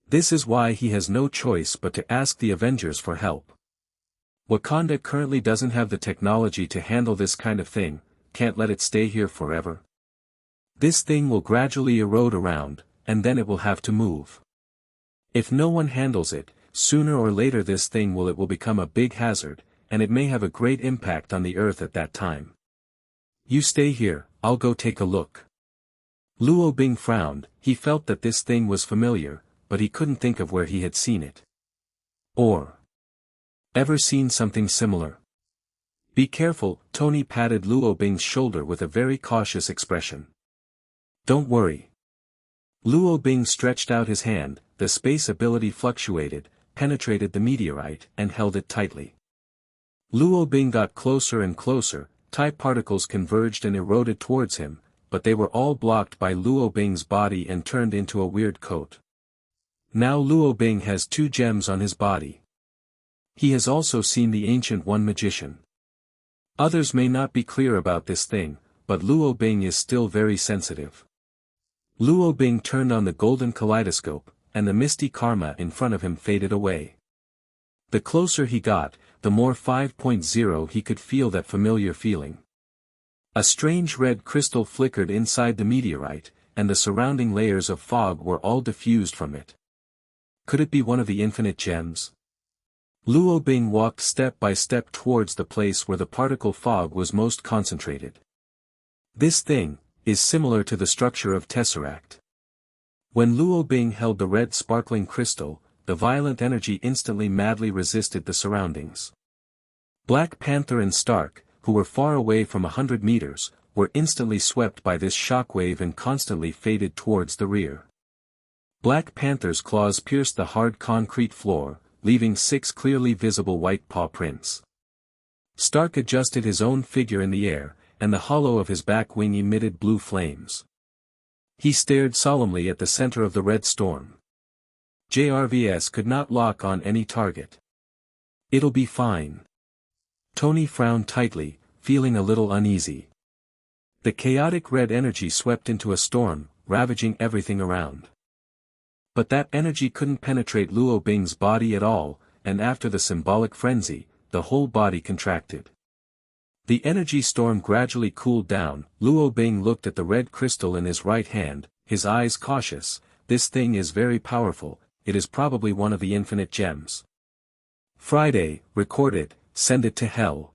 This is why he has no choice but to ask the Avengers for help. Wakanda currently doesn't have the technology to handle this kind of thing, can't let it stay here forever. This thing will gradually erode around, and then it will have to move. If no one handles it, sooner or later this thing will become a big hazard, and it may have a great impact on the earth at that time. You stay here, I'll go take a look. Luo Bing frowned, he felt that this thing was familiar, but he couldn't think of where he had seen it. Or ever seen something similar. Be careful, Tony patted Luo Bing's shoulder with a very cautious expression. Don't worry. Luo Bing stretched out his hand, the space ability fluctuated, penetrated the meteorite, and held it tightly. Luo Bing got closer and closer, type particles converged and eroded towards him, but they were all blocked by Luo Bing's body and turned into a weird coat. Now Luo Bing has 2 gems on his body. He has also seen the Ancient One magician. Others may not be clear about this thing, but Luo Bing is still very sensitive. Luo Bing turned on the golden kaleidoscope, and the misty karma in front of him faded away. The closer he got, the more 5.0 he could feel that familiar feeling. A strange red crystal flickered inside the meteorite, and the surrounding layers of fog were all diffused from it. Could it be one of the infinite gems? Luo Bing walked step by step towards the place where the particle fog was most concentrated. This thing is similar to the structure of Tesseract. When Luo Bing held the red sparkling crystal, the violent energy instantly madly resisted the surroundings. Black Panther and Stark, who were far away from 100 meters, were instantly swept by this shockwave and constantly faded towards the rear. Black Panther's claws pierced the hard concrete floor, leaving 6 clearly visible white paw prints. Stark adjusted his own figure in the air, and the hollow of his back wing emitted blue flames. He stared solemnly at the center of the red storm. JRVS could not lock on any target. It'll be fine. Tony frowned tightly, feeling a little uneasy. The chaotic red energy swept into a storm, ravaging everything around. But that energy couldn't penetrate Luo Bing's body at all, and after the symbolic frenzy, the whole body contracted. The energy storm gradually cooled down. Luo Bing looked at the red crystal in his right hand, his eyes cautious. This thing is very powerful, it is probably one of the infinite gems. Friday, record it, send it to hell.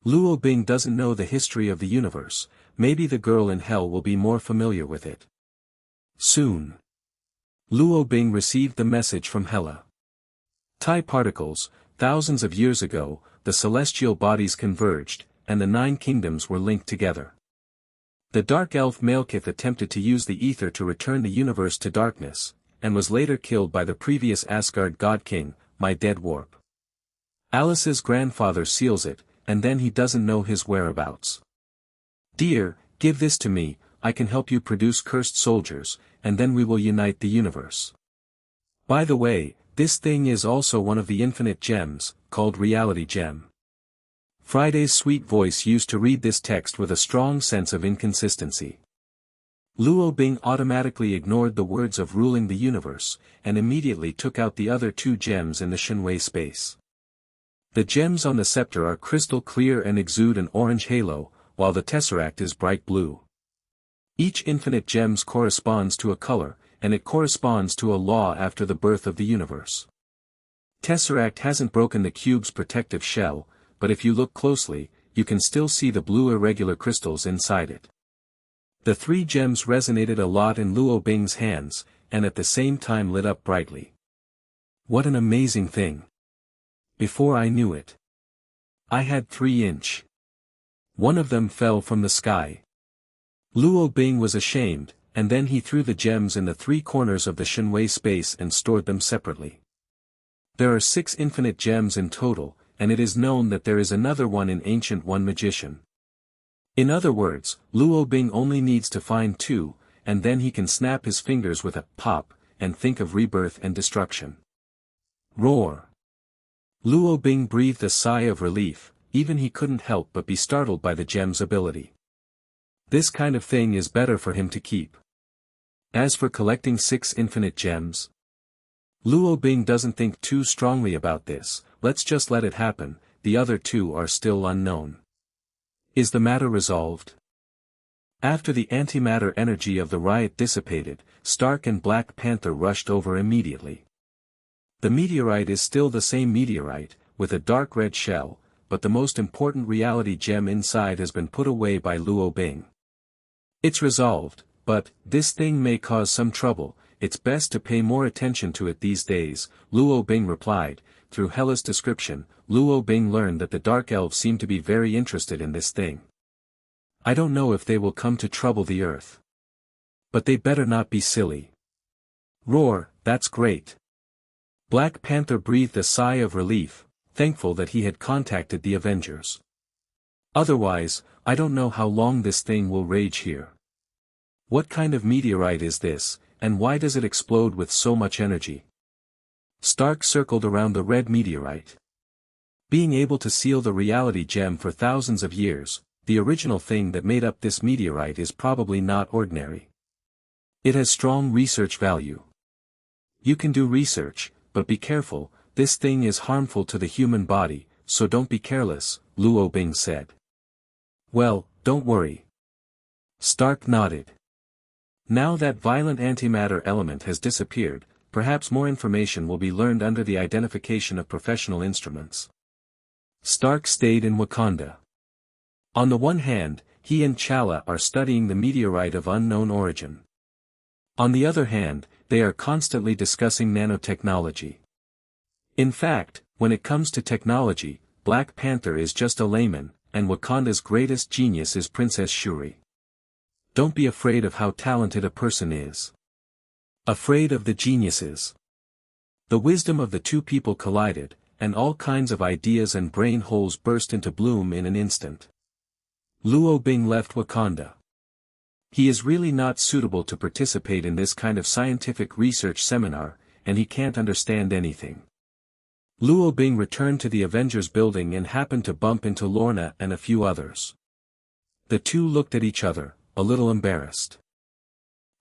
Luo Bing doesn't know the history of the universe, maybe the girl in hell will be more familiar with it. Soon. Luo Bing received the message from Hela. Tai particles, thousands of years ago, the celestial bodies converged, and the 9 kingdoms were linked together. The dark elf Malekith attempted to use the ether to return the universe to darkness, and was later killed by the previous Asgard god king, my dead warp. Alice's grandfather seals it, and then he doesn't know his whereabouts. Dear, give this to me, I can help you produce cursed soldiers, and then we will unite the universe. By the way, this thing is also one of the infinite gems, called Reality Gem. Friday's sweet voice used to read this text with a strong sense of inconsistency. Luo Bing automatically ignored the words of ruling the universe, and immediately took out the other 2 gems in the Shenwei space. The gems on the scepter are crystal clear and exude an orange halo, while the tesseract is bright blue. Each infinite gems corresponds to a color, and it corresponds to a law after the birth of the universe. Tesseract hasn't broken the cube's protective shell, but if you look closely, you can still see the blue irregular crystals inside it. The 3 gems resonated a lot in Luo Bing's hands, and at the same time lit up brightly. What an amazing thing! Before I knew it, I had 3-inch. One of them fell from the sky. Luo Bing was ashamed, and then he threw the gems in the 3 corners of the Shenwei space and stored them separately. There are 6 infinite gems in total, and it is known that there is another one in Ancient One magician. In other words, Luo Bing only needs to find 2, and then he can snap his fingers with a pop, and think of rebirth and destruction. Roar! Luo Bing breathed a sigh of relief, even he couldn't help but be startled by the gem's ability. This kind of thing is better for him to keep. As for collecting 6 infinite gems, Luo Bing doesn't think too strongly about this, let's just let it happen, the other two are still unknown. Is the matter resolved? After the antimatter energy of the riot dissipated, Stark and Black Panther rushed over immediately. The meteorite is still the same meteorite, with a dark red shell, but the most important reality gem inside has been put away by Luo Bing. It's resolved, but, this thing may cause some trouble, it's best to pay more attention to it these days, Luo Bing replied. Through Hella's description, Luo Bing learned that the Dark Elves seem to be very interested in this thing. I don't know if they will come to trouble the earth. But they better not be silly. Roar, that's great. Black Panther breathed a sigh of relief, thankful that he had contacted the Avengers. Otherwise, I don't know how long this thing will rage here. What kind of meteorite is this, and why does it explode with so much energy? Stark circled around the red meteorite. Being able to seal the reality gem for thousands of years, the original thing that made up this meteorite is probably not ordinary. It has strong research value. You can do research, but be careful, this thing is harmful to the human body, so don't be careless, Luo Bing said. Well, don't worry. Stark nodded. Now that violent antimatter element has disappeared, perhaps more information will be learned under the identification of professional instruments. Stark stayed in Wakanda. On the one hand, he and Chala are studying the meteorite of unknown origin. On the other hand, they are constantly discussing nanotechnology. In fact, when it comes to technology, Black Panther is just a layman, and Wakanda's greatest genius is Princess Shuri. Don't be afraid of how talented a person is. Afraid of the geniuses. The wisdom of the two people collided, and all kinds of ideas and brain holes burst into bloom in an instant. Luo Bing left Wakanda. He is really not suitable to participate in this kind of scientific research seminar, and he can't understand anything. Luo Bing returned to the Avengers building and happened to bump into Lorna and a few others. The two looked at each other, a little embarrassed.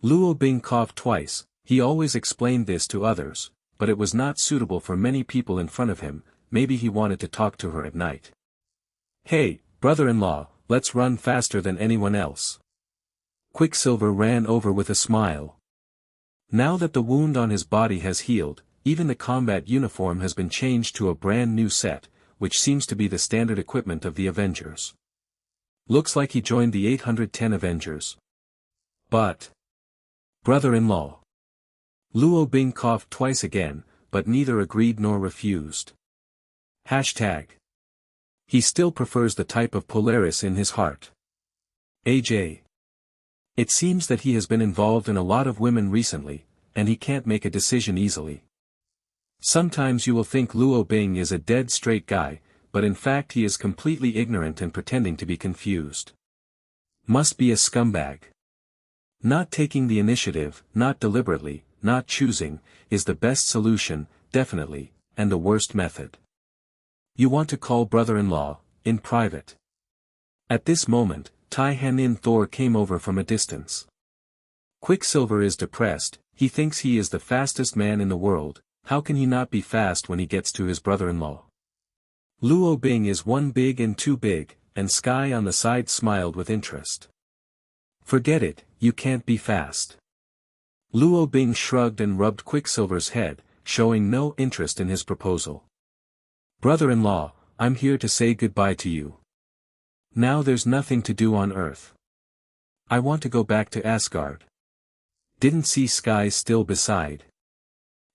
Luo Bing coughed twice. He always explained this to others, but it was not suitable for many people in front of him, maybe he wanted to talk to her at night. Hey, brother-in-law, let's run faster than anyone else. Quicksilver ran over with a smile. Now that the wound on his body has healed, even the combat uniform has been changed to a brand new set, which seems to be the standard equipment of the Avengers. Looks like he joined the 810 Avengers. But... brother-in-law. Luo Bing coughed twice again, but neither agreed nor refused. Hashtag. He still prefers the type of Polaris in his heart. AJ. It seems that he has been involved in a lot of women recently, and he can't make a decision easily. Sometimes you will think Luo Bing is a dead straight guy, but in fact he is completely ignorant and pretending to be confused. Must be a scumbag. Not taking the initiative, not deliberately, not choosing, is the best solution, definitely, and the worst method. You want to call brother-in-law, in private. At this moment, Tai Hanin Thor came over from a distance. Quicksilver is depressed, he thinks he is the fastest man in the world, how can he not be fast when he gets to his brother-in-law? Luo Bing is one big and too big, and Sky on the side smiled with interest. Forget it, you can't be fast. Luo Bing shrugged and rubbed Quicksilver's head, showing no interest in his proposal. Brother-in-law, I'm here to say goodbye to you. Now there's nothing to do on Earth. I want to go back to Asgard. Didn't see Sky still beside.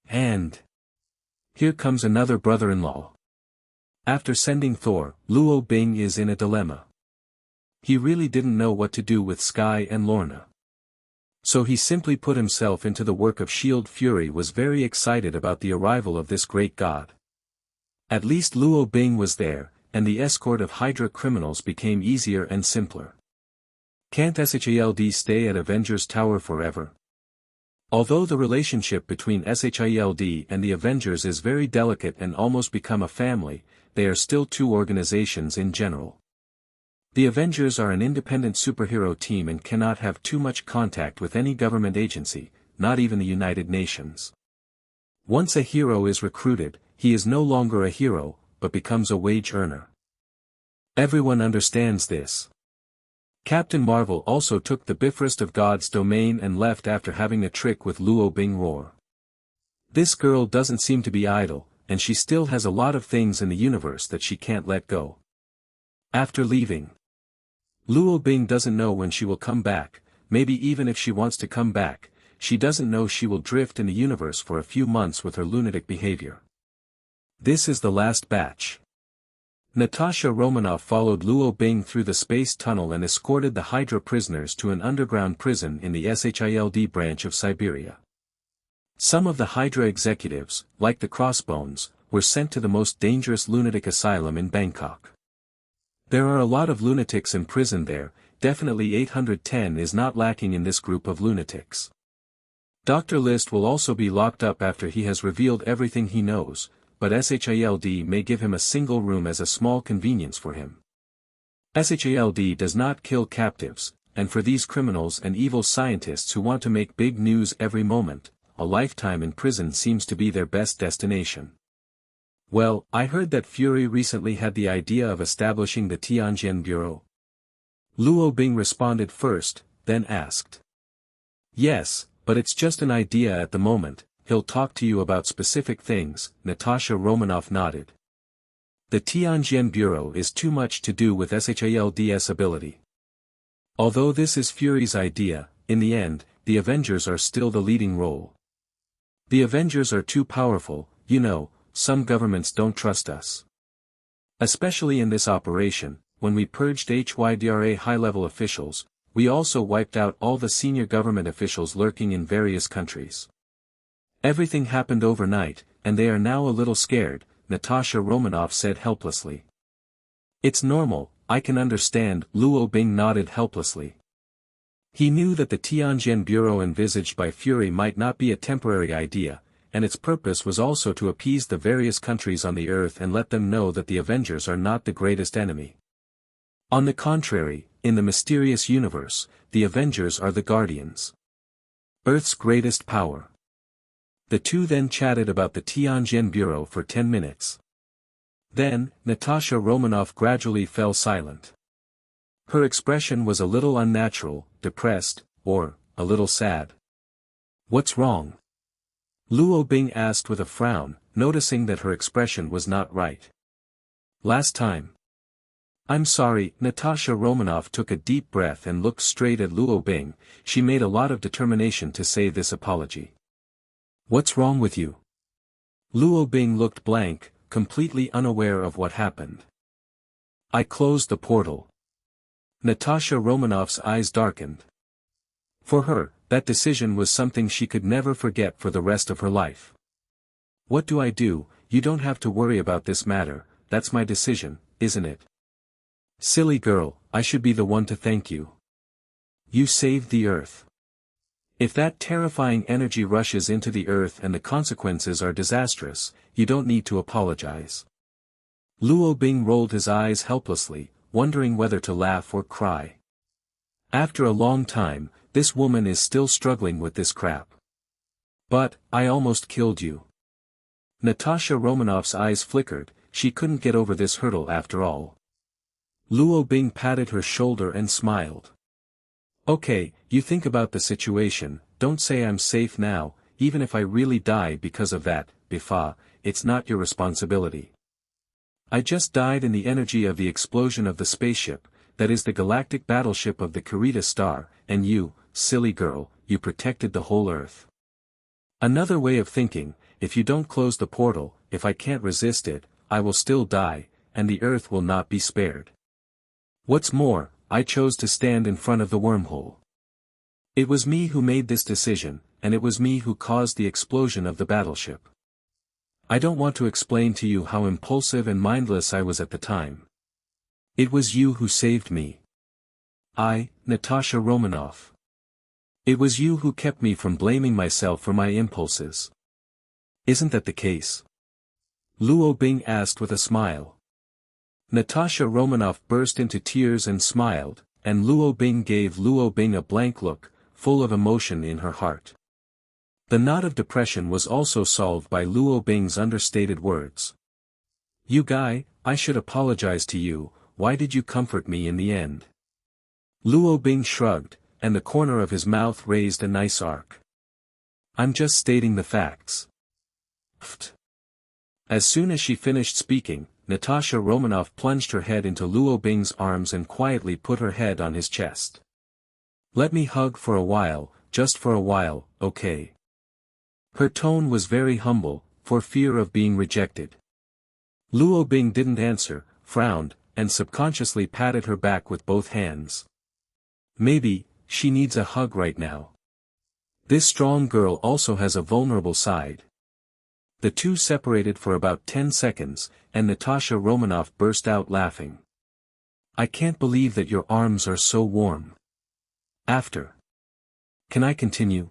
And... here comes another brother-in-law. After sending Thor, Luo Bing is in a dilemma. He really didn't know what to do with Sky and Lorna. So he simply put himself into the work of Shield. Fury was very excited about the arrival of this great god. At least Luo Bing was there, and the escort of Hydra criminals became easier and simpler. Can't SHIELD stay at Avengers Tower forever? Although the relationship between SHIELD and the Avengers is very delicate and almost become a family, they are still two organizations in general. The Avengers are an independent superhero team and cannot have too much contact with any government agency, not even the United Nations. Once a hero is recruited, he is no longer a hero, but becomes a wage earner. Everyone understands this. Captain Marvel also took the Bifrost of God's domain and left after having a trick with Luo Bing roar. This girl doesn't seem to be idle, and she still has a lot of things in the universe that she can't let go. After leaving, Luo Bing doesn't know when she will come back. Maybe even if she wants to come back, she doesn't know she will drift in the universe for a few months with her lunatic behavior. This is the last batch. Natasha Romanoff followed Luo Bing through the space tunnel and escorted the Hydra prisoners to an underground prison in the SHILD branch of Siberia. Some of the Hydra executives, like the Crossbones, were sent to the most dangerous lunatic asylum in Bangkok. There are a lot of lunatics in prison there. Definitely 810 is not lacking in this group of lunatics. Dr. List will also be locked up after he has revealed everything he knows, but SHILD may give him a single room as a small convenience for him. SHILD does not kill captives, and for these criminals and evil scientists who want to make big news every moment, a lifetime in prison seems to be their best destination. Well, I heard that Fury recently had the idea of establishing the Tianjin Bureau. Luo Bing responded first, then asked. Yes, but it's just an idea at the moment. He'll talk to you about specific things, Natasha Romanoff nodded. The Tianjin Bureau is too much to do with SHILD's ability. Although this is Fury's idea, in the end, the Avengers are still the leading role. The Avengers are too powerful, you know, some governments don't trust us. Especially in this operation, when we purged HYDRA high-level officials, we also wiped out all the senior government officials lurking in various countries. Everything happened overnight, and they are now a little scared, Natasha Romanoff said helplessly. It's normal, I can understand, Luo Bing nodded helplessly. He knew that the Tianjin Bureau envisaged by Fury might not be a temporary idea, and its purpose was also to appease the various countries on the Earth and let them know that the Avengers are not the greatest enemy. On the contrary, in the mysterious universe, the Avengers are the Guardians. Earth's greatest power. The two then chatted about the Tianjin Bureau for 10 minutes. Then, Natasha Romanoff gradually fell silent. Her expression was a little unnatural, depressed, or, a little sad. What's wrong? Luo Bing asked with a frown, noticing that her expression was not right. Last time. I'm sorry, Natasha Romanoff took a deep breath and looked straight at Luo Bing. She made a lot of determination to say this apology. What's wrong with you? Luo Bing looked blank, completely unaware of what happened. I closed the portal. Natasha Romanoff's eyes darkened. For her, that decision was something she could never forget for the rest of her life. What do I do? You don't have to worry about this matter, that's my decision, isn't it? Silly girl, I should be the one to thank you. You saved the Earth. If that terrifying energy rushes into the Earth and the consequences are disastrous, you don't need to apologize. Luo Bing rolled his eyes helplessly, wondering whether to laugh or cry. After a long time, this woman is still struggling with this crap. But, I almost killed you. Natasha Romanoff's eyes flickered, she couldn't get over this hurdle after all. Luo Bing patted her shoulder and smiled. Okay, you think about the situation, don't say I'm safe now, even if I really die because of that, Bifa, it's not your responsibility. I just died in the energy of the explosion of the spaceship, that is the galactic battleship of the Kurita star, and you, silly girl, you protected the whole Earth. Another way of thinking, if you don't close the portal, if I can't resist it, I will still die, and the Earth will not be spared. What's more, I chose to stand in front of the wormhole. It was me who made this decision, and it was me who caused the explosion of the battleship. I don't want to explain to you how impulsive and mindless I was at the time. It was you who saved me. I, Natasha Romanoff. It was you who kept me from blaming myself for my impulses. Isn't that the case? Luo Bing asked with a smile. Natasha Romanoff burst into tears and smiled, and Luo Bing gave Luo Bing a blank look, full of emotion in her heart. The knot of depression was also solved by Luo Bing's understated words. "You guy, I should apologize to you, why did you comfort me in the end?" Luo Bing shrugged, and the corner of his mouth raised a nice arc. "I'm just stating the facts." Pfft. As soon as she finished speaking, Natasha Romanoff plunged her head into Luo Bing's arms and quietly put her head on his chest. "Let me hug for a while, just for a while, okay?" Her tone was very humble, for fear of being rejected. Luo Bing didn't answer, frowned, and subconsciously patted her back with both hands. Maybe, she needs a hug right now. This strong girl also has a vulnerable side. The two separated for about 10 seconds, and Natasha Romanoff burst out laughing. "I can't believe that your arms are so warm." After. "Can I continue?"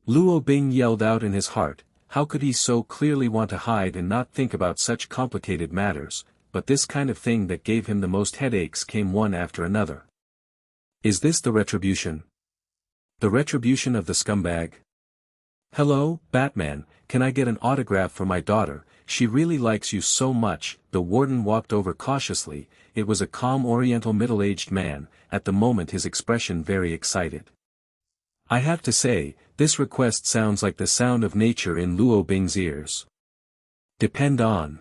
Luo Bing yelled out in his heart. How could he so clearly want to hide and not think about such complicated matters, but this kind of thing that gave him the most headaches came one after another. Is this the retribution? The retribution of the scumbag? "Hello, Batman, can I get an autograph for my daughter? She really likes you so much." The warden walked over cautiously. It was a calm oriental middle-aged man, at the moment his expression very excited. "I have to say, this request sounds like the sound of nature in Luo Bing's ears." "Depend on."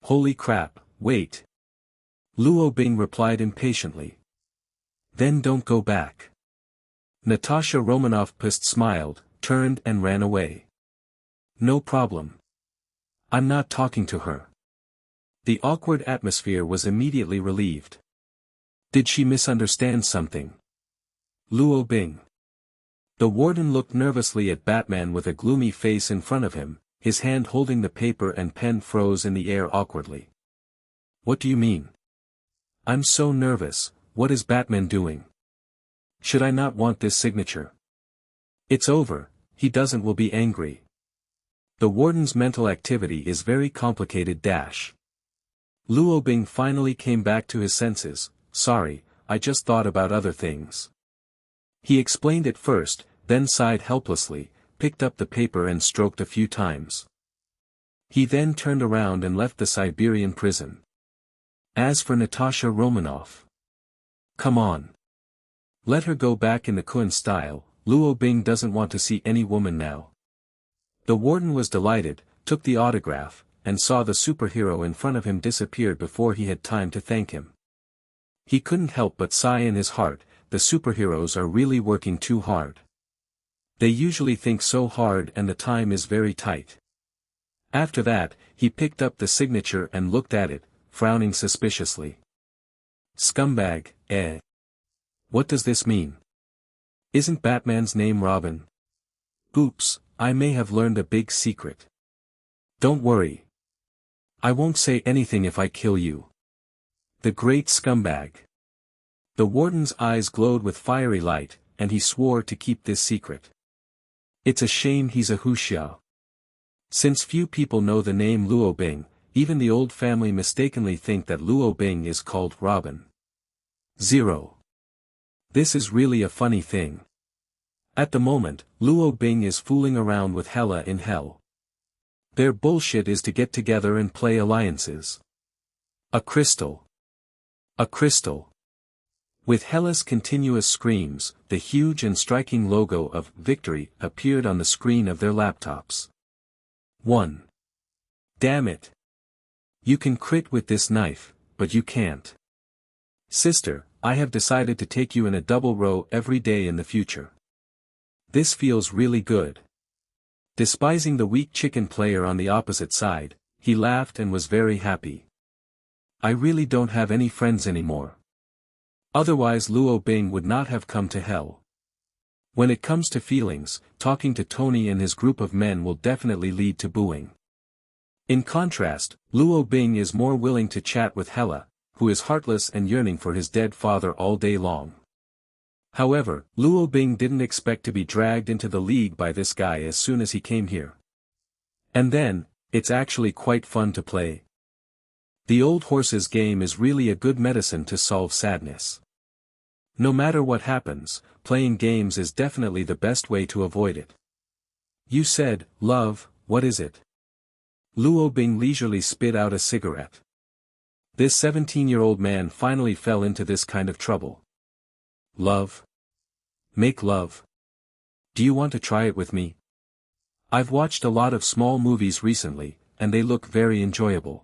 "Holy crap, wait." Luo Bing replied impatiently. "Then don't go back." Natasha Romanoff smiled, turned and ran away. "No problem. I'm not talking to her." The awkward atmosphere was immediately relieved. Did she misunderstand something? Luo Bing. The warden looked nervously at Batman with a gloomy face in front of him, his hand holding the paper and pen froze in the air awkwardly. "What do you mean?" "I'm so nervous, what is Batman doing? Should I not want this signature?" "It's over, he doesn't will be angry." The warden's mental activity is very complicated. Luo Bing finally came back to his senses. "Sorry, I just thought about other things." He explained it first, then sighed helplessly, picked up the paper and stroked a few times. He then turned around and left the Siberian prison. As for Natasha Romanoff. Come on. Let her go back in the Kun style. Luo Bing doesn't want to see any woman now. The warden was delighted, took the autograph, and saw the superhero in front of him disappeared before he had time to thank him. He couldn't help but sigh in his heart. The superheroes are really working too hard. They usually think so hard and the time is very tight. After that, he picked up the signature and looked at it, frowning suspiciously. Scumbag, eh? What does this mean? Isn't Batman's name Robin? Oops, I may have learned a big secret. Don't worry. I won't say anything if I kill you. The great scumbag. The warden's eyes glowed with fiery light, and he swore to keep this secret. It's a shame he's a huxia. Since few people know the name Luo Bing, even the old family mistakenly think that Luo Bing is called Robin. 0. This is really a funny thing. At the moment, Luo Bing is fooling around with Hela in hell. Their bullshit is to get together and play alliances. A crystal. A crystal. With Hela's continuous screams, the huge and striking logo of Victory appeared on the screen of their laptops. 1. Damn it. You can crit with this knife, but you can't. Sister, I have decided to take you in a double row every day in the future. This feels really good. Despising the weak chicken player on the opposite side, he laughed and was very happy. I really don't have any friends anymore. Otherwise Luo Bing would not have come to hell. When it comes to feelings, talking to Tony and his group of men will definitely lead to booing. In contrast, Luo Bing is more willing to chat with Hela, who is heartless and yearning for his dead father all day long. However, Luo Bing didn't expect to be dragged into the league by this guy as soon as he came here. And then, it's actually quite fun to play. The old horse's game is really a good medicine to solve sadness. No matter what happens, playing games is definitely the best way to avoid it. You said, love, what is it? Luo Bing leisurely spit out a cigarette. This 17-year-old man finally fell into this kind of trouble. Love? Make love. Do you want to try it with me? I've watched a lot of small movies recently, and they look very enjoyable.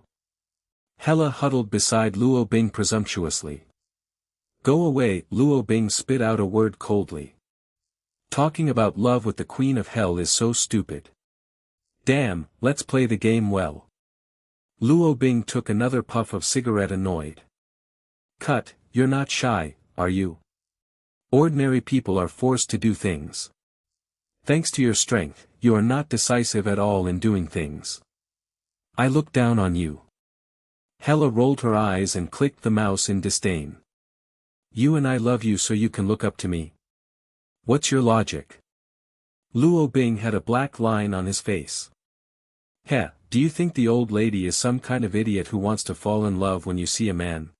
Hella huddled beside Luo Bing presumptuously. Go away, Luo Bing spit out a word coldly. Talking about love with the Queen of Hell is so stupid. Damn, let's play the game well. Luo Bing took another puff of cigarette annoyed. Cut, you're not shy, are you? Ordinary people are forced to do things. Thanks to your strength, you are not decisive at all in doing things. I look down on you. Hella rolled her eyes and clicked the mouse in disdain. You and I love you so you can look up to me. What's your logic? Luo Bing had a black line on his face. Heh, do you think the old lady is some kind of idiot who wants to fall in love when you see a man?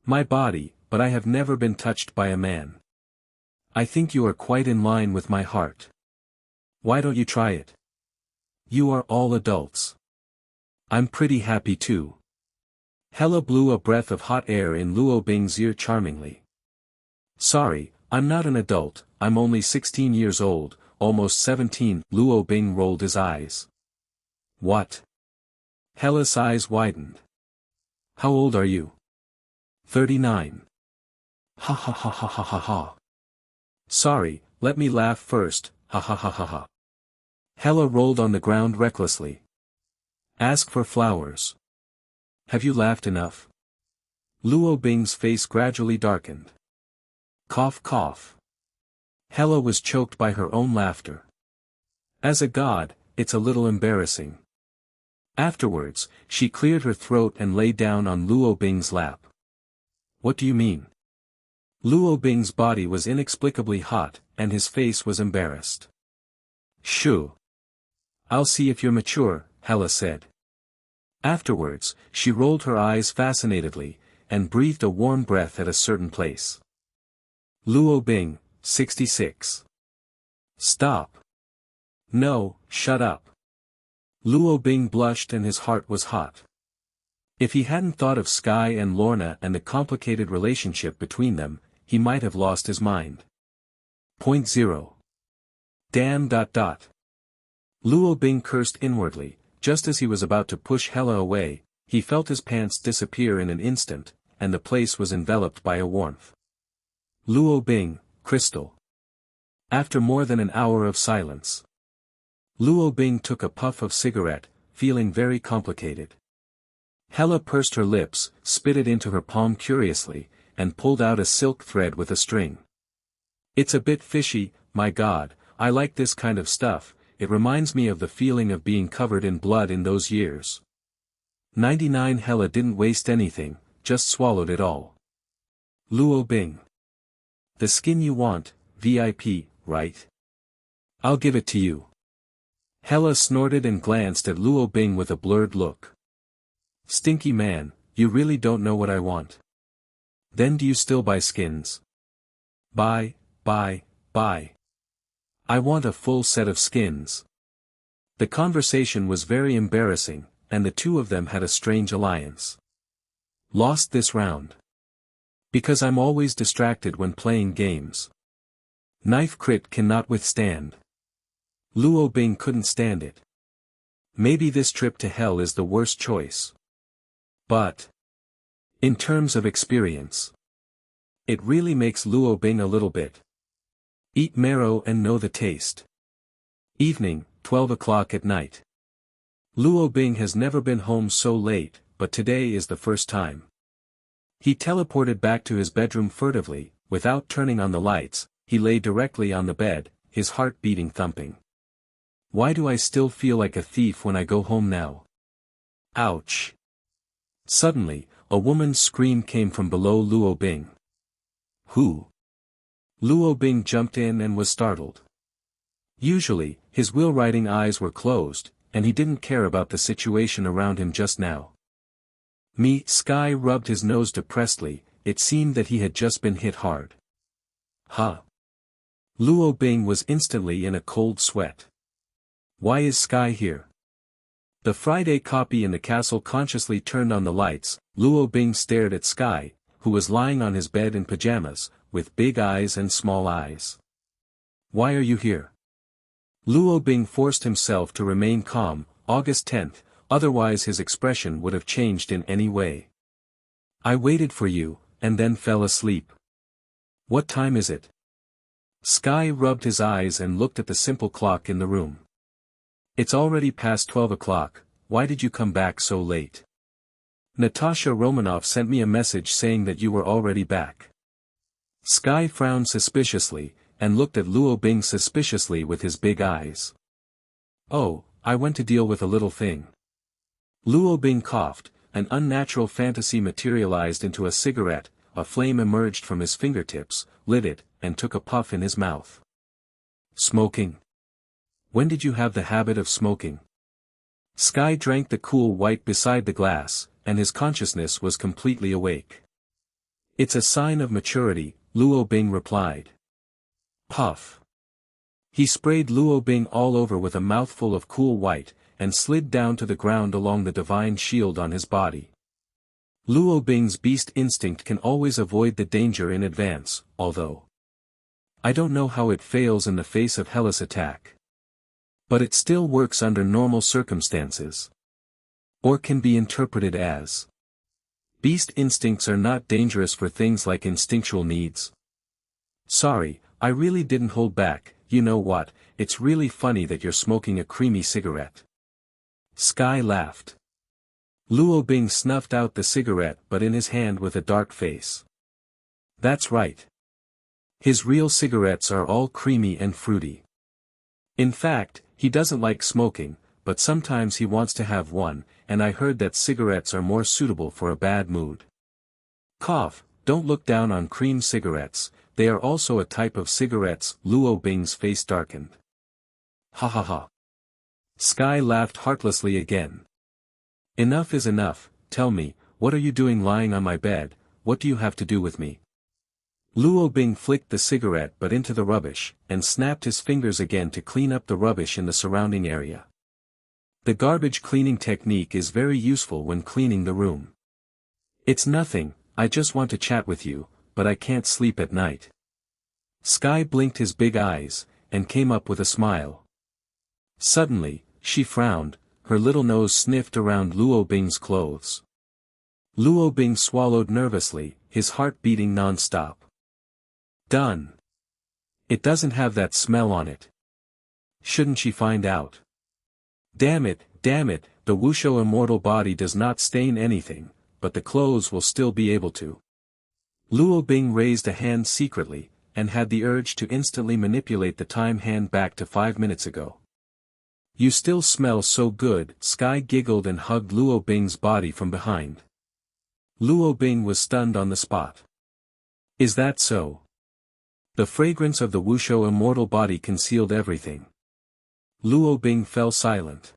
My body, but I have never been touched by a man. I think you are quite in line with my heart. Why don't you try it? You are all adults. I'm pretty happy too. Hella blew a breath of hot air in Luo Bing's ear charmingly. Sorry, I'm not an adult, I'm only 16 years old, almost 17, Luo Bing rolled his eyes. What? Hella's eyes widened. How old are you? 39. Ha ha ha ha ha ha ha. Sorry, let me laugh first, ha ha ha ha ha. Hella rolled on the ground recklessly. Ask for flowers. Have you laughed enough? Luo Bing's face gradually darkened. Cough cough. Hella was choked by her own laughter. As a god, it's a little embarrassing. Afterwards, she cleared her throat and lay down on Luo Bing's lap. What do you mean? Luo Bing's body was inexplicably hot, and his face was embarrassed. Shoo. I'll see if you're mature, Hella said. Afterwards, she rolled her eyes fascinatedly, and breathed a warm breath at a certain place. Luo Bing, 66. Stop. No, shut up. Luo Bing blushed and his heart was hot. If he hadn't thought of Sky and Lorna and the complicated relationship between them, he might have lost his mind. Point 0. Damn. Luo Bing cursed inwardly. Just as he was about to push Hella away, he felt his pants disappear in an instant, and the place was enveloped by a warmth. Luo Bing, crystal. After more than an hour of silence, Luo Bing took a puff of cigarette, feeling very complicated. Hella pursed her lips, spit it into her palm curiously, and pulled out a silk thread with a string. It's a bit fishy, my god, I like this kind of stuff. It reminds me of the feeling of being covered in blood in those years. 99 Hella didn't waste anything, just swallowed it all. Luo Bing. The skin you want, VIP, right? I'll give it to you. Hella snorted and glanced at Luo Bing with a blurred look. Stinky man, you really don't know what I want. Then do you still buy skins? Buy. I want a full set of skins. The conversation was very embarrassing, and the two of them had a strange alliance. Lost this round. Because I'm always distracted when playing games. Knife crit cannot withstand. Luo Bing couldn't stand it. Maybe this trip to hell is the worst choice. But in terms of experience, it really makes Luo Bing a little bit. Eat marrow and know the taste. Evening, 12 o'clock at night. Luo Bing has never been home so late, but today is the first time. He teleported back to his bedroom furtively, without turning on the lights. He lay directly on the bed, his heart beating thumping. Why do I still feel like a thief when I go home now? Ouch. Suddenly, a woman's scream came from below Luo Bing. Who? Luo Bing jumped in and was startled. Usually, his will-writing eyes were closed, and he didn't care about the situation around him just now. Me, Sky rubbed his nose depressedly. It seemed that he had just been hit hard. Huh. Luo Bing was instantly in a cold sweat. Why is Sky here? The Friday copy in the castle consciously turned on the lights. Luo Bing stared at Sky, who was lying on his bed in pajamas, with big eyes and small eyes. Why are you here? Luo Bing forced himself to remain calm. August 10th, otherwise his expression would have changed in any way. I waited for you, and then fell asleep. What time is it? Sky rubbed his eyes and looked at the simple clock in the room. It's already past 12 o'clock, why did you come back so late? Natasha Romanov sent me a message saying that you were already back. Sky frowned suspiciously, and looked at Luo Bing suspiciously with his big eyes. Oh, I went to deal with a little thing. Luo Bing coughed, an unnatural fantasy materialized into a cigarette, a flame emerged from his fingertips, lit it, and took a puff in his mouth. Smoking? When did you have the habit of smoking? Sky drank the cool white beside the glass, and his consciousness was completely awake. It's a sign of maturity, Luo Bing replied. Puff. He sprayed Luo Bing all over with a mouthful of cool white, and slid down to the ground along the divine shield on his body. Luo Bing's beast instinct can always avoid the danger in advance, although I don't know how it fails in the face of Hela's attack. But it still works under normal circumstances. Or can be interpreted as beast instincts are not dangerous for things like instinctual needs. Sorry, I really didn't hold back. You know what, it's really funny that you're smoking a creamy cigarette. Sky laughed. Luo Bing snuffed out the cigarette but in his hand with a dark face. That's right. His real cigarettes are all creamy and fruity. In fact, he doesn't like smoking, but sometimes he wants to have one, and I heard that cigarettes are more suitable for a bad mood. Cough, don't look down on cream cigarettes, they are also a type of cigarettes. Luo Bing's face darkened. Ha ha ha. Sky laughed heartlessly again. Enough is enough, tell me, what are you doing lying on my bed, what do you have to do with me? Luo Bing flicked the cigarette butt into the rubbish, and snapped his fingers again to clean up the rubbish in the surrounding area. The garbage cleaning technique is very useful when cleaning the room. It's nothing, I just want to chat with you, but I can't sleep at night. Sky blinked his big eyes, and came up with a smile. Suddenly, she frowned, her little nose sniffed around Luo Bing's clothes. Luo Bing swallowed nervously, his heart beating non-stop. Done. It doesn't have that smell on it. Shouldn't she find out? Damn it, the Wushu immortal body does not stain anything, but the clothes will still be able to. Luo Bing raised a hand secretly, and had the urge to instantly manipulate the time hand back to 5 minutes ago. You still smell so good, Sky giggled and hugged Luo Bing's body from behind. Luo Bing was stunned on the spot. Is that so? The fragrance of the Wushu immortal body concealed everything. Luo Bing fell silent.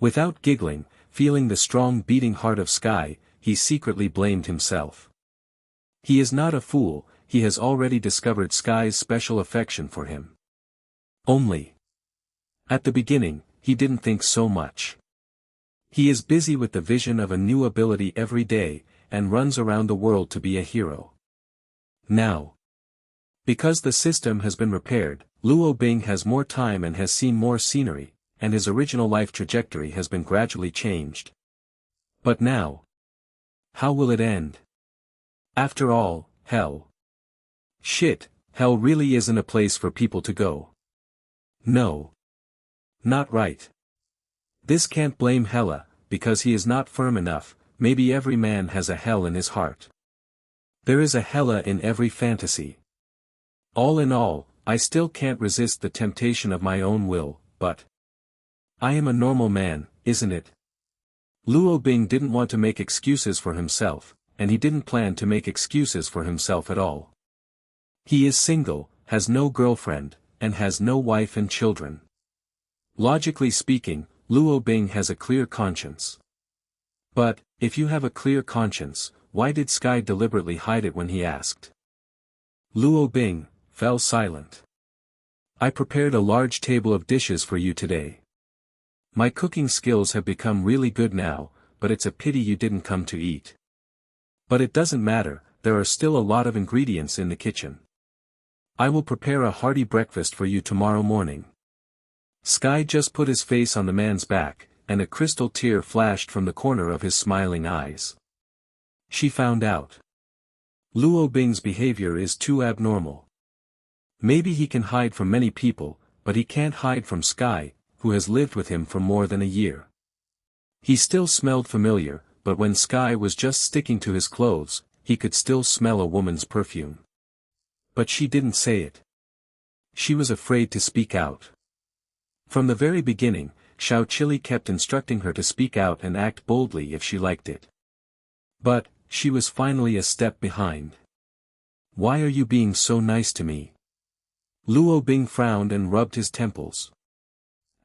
Without giggling, feeling the strong beating heart of Sky, he secretly blamed himself. He is not a fool, he has already discovered Sky's special affection for him. Only. At the beginning, he didn't think so much. He is busy with the vision of a new ability every day, and runs around the world to be a hero. Now, because the system has been repaired, Luo Bing has more time and has seen more scenery, and his original life trajectory has been gradually changed. But now, how will it end? After all, hell. Shit, hell really isn't a place for people to go. No. Not right. This can't blame Hela, because he is not firm enough. Maybe every man has a hell in his heart. There is a Hela in every fantasy. All in all, I still can't resist the temptation of my own will, but I am a normal man, isn't it? Luo Bing didn't want to make excuses for himself, and he didn't plan to make excuses for himself at all. He is single, has no girlfriend, and has no wife and children. Logically speaking, Luo Bing has a clear conscience. But, if you have a clear conscience, why did Sky deliberately hide it when he asked? Luo Bing fell silent. I prepared a large table of dishes for you today. My cooking skills have become really good now, but it's a pity you didn't come to eat. But it doesn't matter, there are still a lot of ingredients in the kitchen. I will prepare a hearty breakfast for you tomorrow morning. Sky just put his face on the man's back, and a crystal tear flashed from the corner of his smiling eyes. She found out. Luo Bing's behavior is too abnormal. Maybe he can hide from many people, but he can't hide from Sky, who has lived with him for more than a year. He still smelled familiar, but when Sky was just sticking to his clothes, he could still smell a woman's perfume. But she didn't say it. She was afraid to speak out. From the very beginning, Xiao Chili kept instructing her to speak out and act boldly if she liked it. But, she was finally a step behind. Why are you being so nice to me? Luo Bing frowned and rubbed his temples.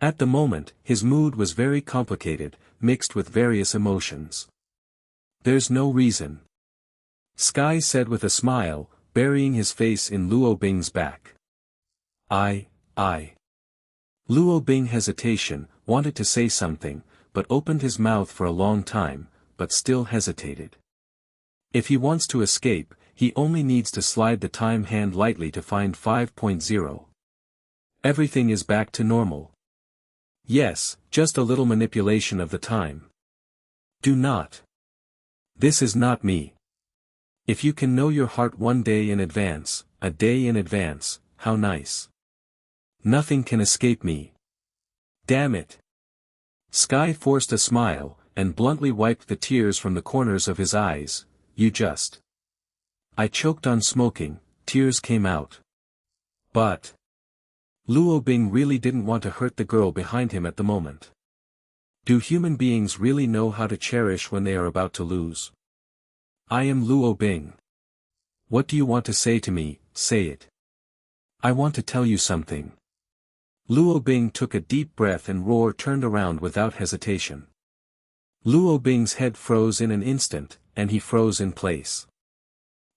At the moment, his mood was very complicated, mixed with various emotions. There's no reason. Sky said with a smile, burying his face in Luo Bing's back. I. Luo Bing hesitation, wanted to say something, but opened his mouth for a long time, but still hesitated. If he wants to escape, he only needs to slide the time hand lightly to find 5.0. Everything is back to normal. Yes, just a little manipulation of the time. Do not. This is not me. If you can know your heart one day in advance, a day in advance, how nice. Nothing can escape me. Damn it. Sky forced a smile, and bluntly wiped the tears from the corners of his eyes. You just. I choked on smoking, tears came out. But. Luo Bing really didn't want to hurt the girl behind him at the moment. Do human beings really know how to cherish when they are about to lose? I am Luo Bing. What do you want to say to me? Say it. I want to tell you something. Luo Bing took a deep breath and turned around without hesitation. Luo Bing's head froze in an instant, and he froze in place.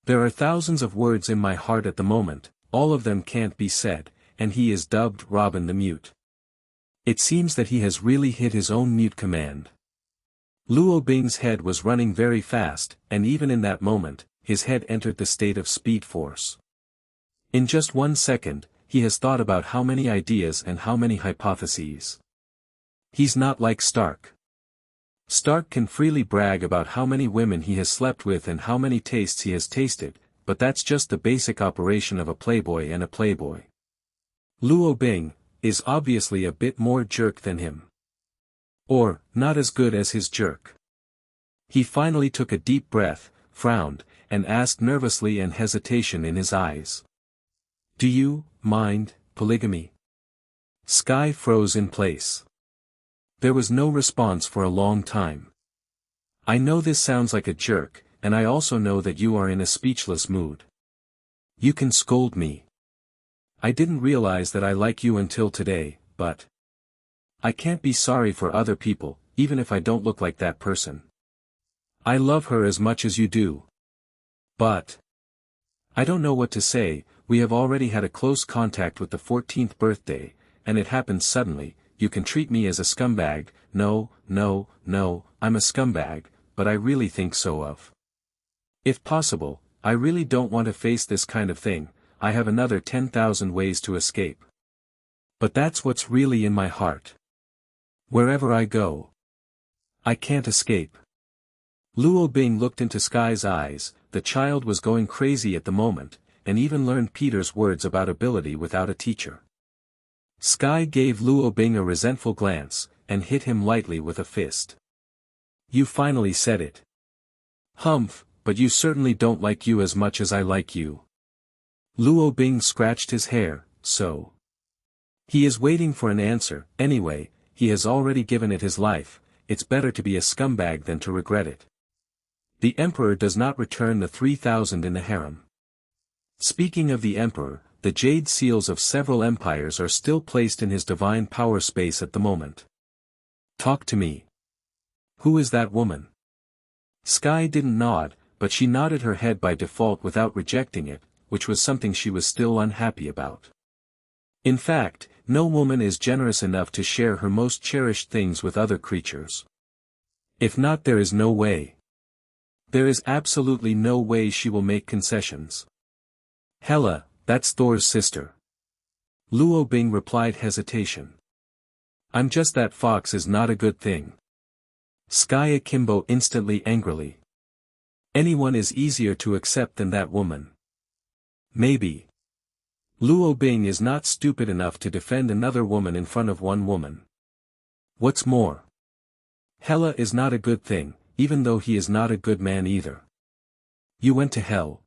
There are thousands of words in my heart at the moment, all of them can't be said, and he is dubbed Robin the Mute. It seems that he has really hit his own mute command. Luo Bing's head was running very fast, and even in that moment, his head entered the state of speed force. In just 1 second, he has thought about how many ideas and how many hypotheses. He's not like Stark. Stark can freely brag about how many women he has slept with and how many tastes he has tasted, but that's just the basic operation of a playboy and a playboy. Luo Bing is obviously a bit more jerk than him. Or, not as good as his jerk. He finally took a deep breath, frowned, and asked nervously and hesitation in his eyes. Do you mind polygamy? Sky froze in place. There was no response for a long time. I know this sounds like a jerk, and I also know that you are in a speechless mood. You can scold me. I didn't realize that I like you until today, but I can't be sorry for other people, even if I don't look like that person. I love her as much as you do. But I don't know what to say. We have already had a close contact with the 14th birthday, and it happened suddenly. You can treat me as a scumbag. No, I'm a scumbag, but I really think so of. If possible, I really don't want to face this kind of thing. I have another 10,000 ways to escape. But that's what's really in my heart. Wherever I go, I can't escape. Luo Bing looked into Sky's eyes. The child was going crazy at the moment, and even learned Peter's words about ability without a teacher. Sky gave Luo Bing a resentful glance, and hit him lightly with a fist. You finally said it. Humph, but you certainly don't like you as much as I like you. Luo Bing scratched his hair, so. He is waiting for an answer. Anyway, he has already given it his life. It's better to be a scumbag than to regret it. The Emperor does not return the 3,000 in the harem. Speaking of the Emperor, the jade seals of several empires are still placed in his divine power space at the moment. Talk to me. Who is that woman? Sky didn't nod, but she nodded her head by default without rejecting it, which was something she was still unhappy about. In fact, No woman is generous enough to share her most cherished things with other creatures. If not, there is no way. There is absolutely no way she will make concessions. Hela, that's Thor's sister. Luo Bing replied hesitation. I'm just that fox is not a good thing. Sky Akimbo instantly angrily. Anyone is easier to accept than that woman. Maybe. Luo Bing is not stupid enough to defend another woman in front of one woman. What's more, Hela is not a good thing, even though he is not a good man either. You went to hell.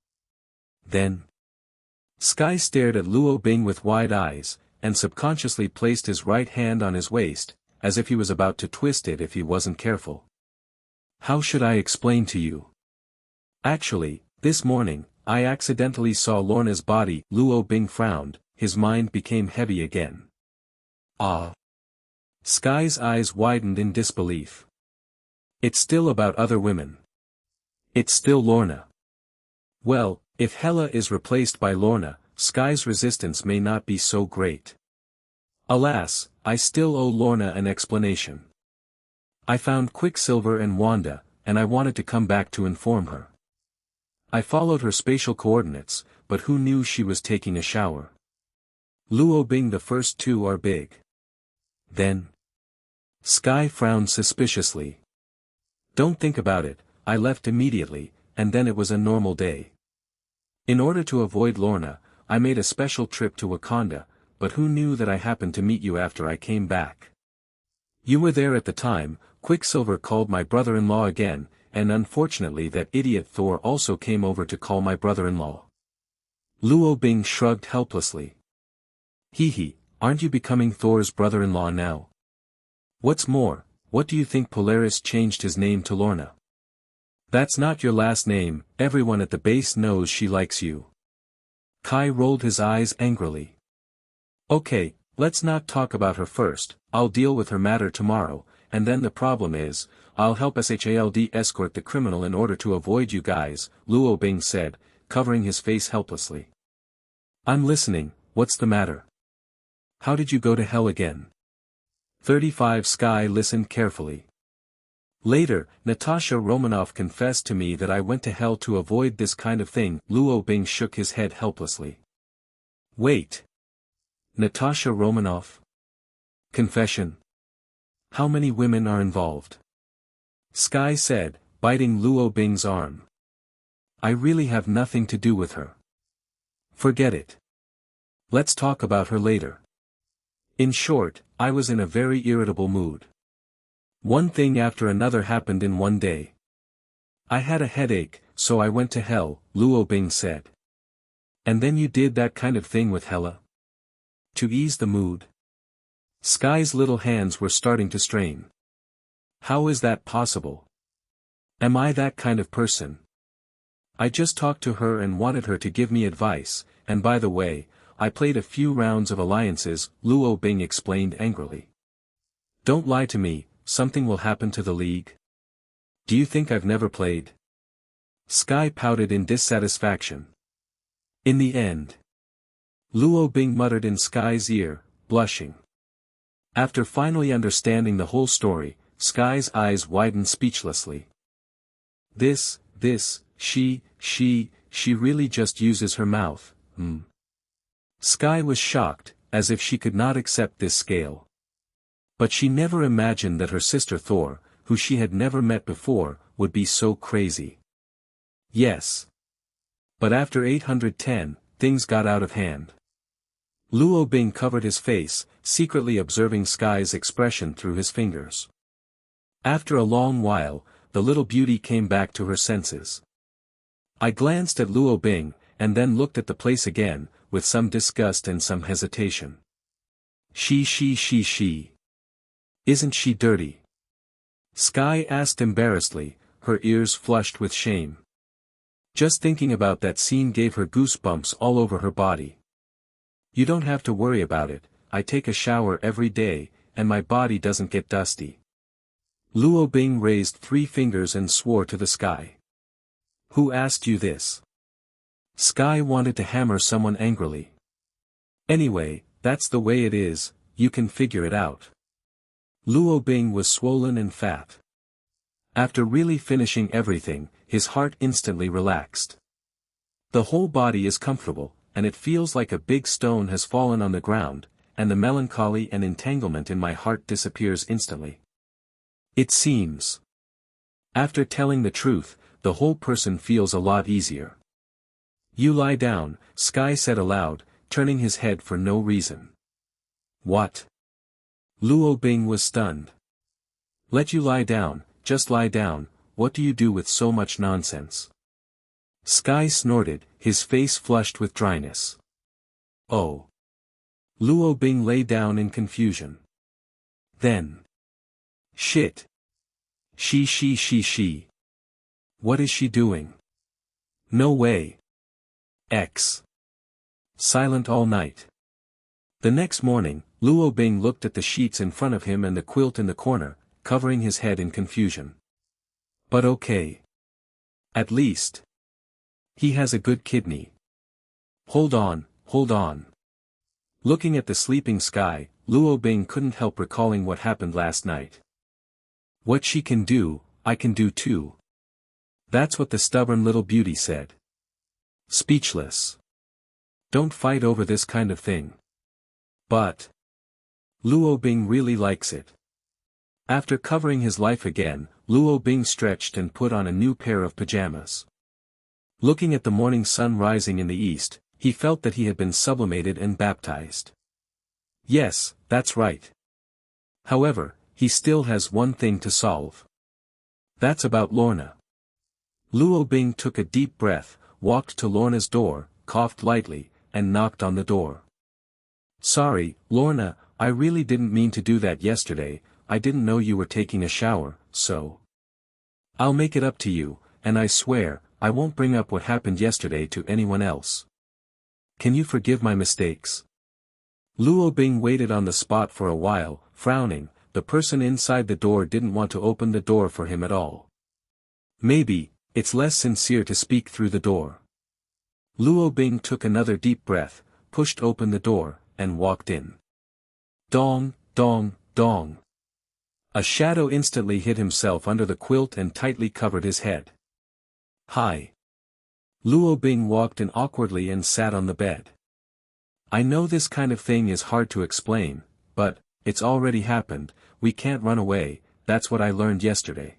Then? Sky stared at Luo Bing with wide eyes, and subconsciously placed his right hand on his waist, as if he was about to twist it if he wasn't careful. How should I explain to you? Actually, this morning, I accidentally saw Lorna's body. Luo Bing frowned, his mind became heavy again. Ah. Sky's eyes widened in disbelief. It's still about other women. It's still Lorna. Well, if Hela is replaced by Lorna, Sky's resistance may not be so great. Alas, I still owe Lorna an explanation. I found Quicksilver and Wanda, and I wanted to come back to inform her. I followed her spatial coordinates, but who knew she was taking a shower? Luo Bing, the first two are big. Then? Sky frowned suspiciously. Don't think about it, I left immediately, and then it was a normal day. In order to avoid Lorna, I made a special trip to Wakanda, but who knew that I happened to meet you after I came back? You were there at the time. Quicksilver called my brother-in-law again, and unfortunately that idiot Thor also came over to call my brother-in-law. Luo Bing shrugged helplessly. Hee, aren't you becoming Thor's brother-in-law now? What's more, what do you think Polaris changed his name to Lorna? That's not your last name, everyone at the base knows she likes you. Kai rolled his eyes angrily. Okay, let's not talk about her first, I'll deal with her matter tomorrow, and then the problem is, I'll help SHALD escort the criminal in order to avoid you guys, Luo Bing said, covering his face helplessly. I'm listening, what's the matter? How did you go to hell again? 35 Sky listened carefully. Later, Natasha Romanoff confessed to me that I went to hell to avoid this kind of thing. Luo Bing shook his head helplessly. Wait. Natasha Romanoff? Confession? How many women are involved? Sky said, biting Luo Bing's arm. I really have nothing to do with her. Forget it. Let's talk about her later. In short, I was in a very irritable mood. One thing after another happened in one day. I had a headache, so I went to hell, Luo Bing said. And then you did that kind of thing with Hela? To ease the mood? Sky's little hands were starting to strain. How is that possible? Am I that kind of person? I just talked to her and wanted her to give me advice, and by the way, I played a few rounds of alliances, Luo Bing explained angrily. Don't lie to me, something will happen to the League. Do you think I've never played? Sky pouted in dissatisfaction. In the end. Luo Bing muttered in Sky's ear, blushing. After finally understanding the whole story, Sky's eyes widened speechlessly. She really just uses her mouth, Sky was shocked, as if she could not accept this scale. But she never imagined that her sister Thor, who she had never met before, would be so crazy. Yes. But after 810, things got out of hand. Luo Bing covered his face, secretly observing Sky's expression through his fingers. After a long while, the little beauty came back to her senses. I glanced at Luo Bing, and then looked at the place again, with some disgust and some hesitation. She. Isn't she dirty? Sky asked embarrassedly, her ears flushed with shame. Just thinking about that scene gave her goosebumps all over her body. You don't have to worry about it, I take a shower every day, and my body doesn't get dusty. Luo Bing raised 3 fingers and swore to the sky. Who asked you this? Sky wanted to hammer someone angrily. Anyway, that's the way it is, you can figure it out. Luo Bing was swollen and fat. After really finishing everything, his heart instantly relaxed. The whole body is comfortable, and it feels like a big stone has fallen on the ground, and the melancholy and entanglement in my heart disappears instantly. It seems. After telling the truth, the whole person feels a lot easier. You lie down, Sky said aloud, turning his head for no reason. What? Luo Bing was stunned. Let you lie down, just lie down, what do you do with so much nonsense? Sky snorted, his face flushed with dryness. Oh. Luo Bing lay down in confusion. Then. Shit. She. What is she doing? No way. X. Silent all night. The next morning, Luo Bing looked at the sheets in front of him and the quilt in the corner, covering his head in confusion. But okay. At least. He has a good kidney. Hold on. Looking at the sleeping Sky, Luo Bing couldn't help recalling what happened last night. What she can do, I can do too. That's what the stubborn little beauty said. Speechless. Don't fight over this kind of thing. But. Luo Bing really likes it. After covering his life again, Luo Bing stretched and put on a new pair of pajamas. Looking at the morning sun rising in the east, he felt that he had been sublimated and baptized. Yes, that's right. However, he still has one thing to solve. That's about Lorna. Luo Bing took a deep breath, walked to Lorna's door, coughed lightly, and knocked on the door. Sorry, Lorna, I really didn't mean to do that yesterday, I didn't know you were taking a shower, so. I'll make it up to you, and I swear, I won't bring up what happened yesterday to anyone else. Can you forgive my mistakes? Luo Bing waited on the spot for a while, frowning. The person inside the door didn't want to open the door for him at all. Maybe, it's less sincere to speak through the door. Luo Bing took another deep breath, pushed open the door, and walked in. Dong, dong, dong. A shadow instantly hid himself under the quilt and tightly covered his head. Hi. Luo Bing walked in awkwardly and sat on the bed. I know this kind of thing is hard to explain, but, it's already happened, we can't run away, that's what I learned yesterday.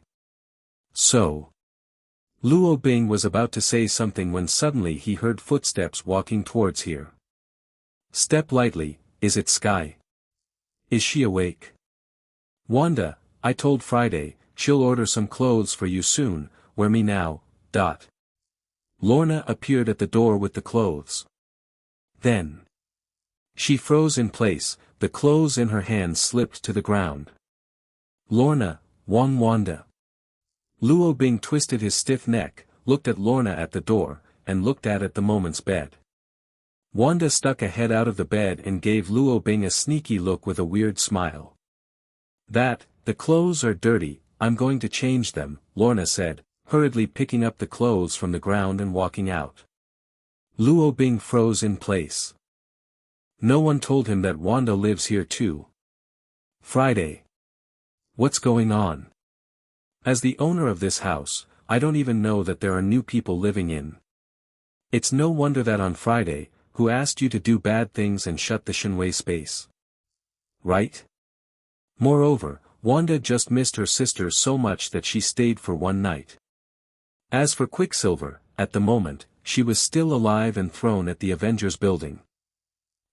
So. Luo Bing was about to say something when suddenly he heard footsteps walking towards here. Step lightly, is it Sky? Is she awake? Wanda, I told Friday, she'll order some clothes for you soon, wear me now, dot. Lorna appeared at the door with the clothes. Then. She froze in place, the clothes in her hands slipped to the ground. Lorna, Wanda. Luo Bing twisted his stiff neck, looked at Lorna at the door, and looked at the moment's bed. Wanda stuck a head out of the bed and gave Luo Bing a sneaky look with a weird smile. The clothes are dirty, I'm going to change them, Lorna said, hurriedly picking up the clothes from the ground and walking out. Luo Bing froze in place. No one told him that Wanda lives here too. Friday. What's going on? As the owner of this house, I don't even know that there are new people living in. It's no wonder that on Friday, who asked you to do bad things and shut the Shenwei space? Right? Moreover, Wanda just missed her sister so much that she stayed for one night. As for Quicksilver, at the moment, she was still alive and thrown at the Avengers building.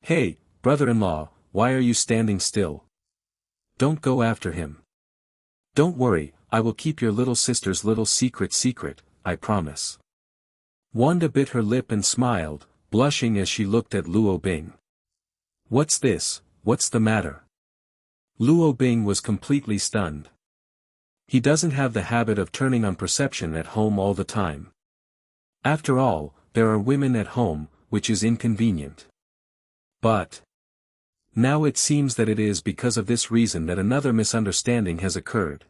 Hey, brother-in-law, why are you standing still? Don't go after him. Don't worry, I will keep your little sister's little secret, I promise. Wanda bit her lip and smiled, blushing as she looked at Luo Bing. What's this, what's the matter? Luo Bing was completely stunned. He doesn't have the habit of turning on perception at home all the time. After all, there are women at home, which is inconvenient. But. Now it seems that it is because of this reason that another misunderstanding has occurred.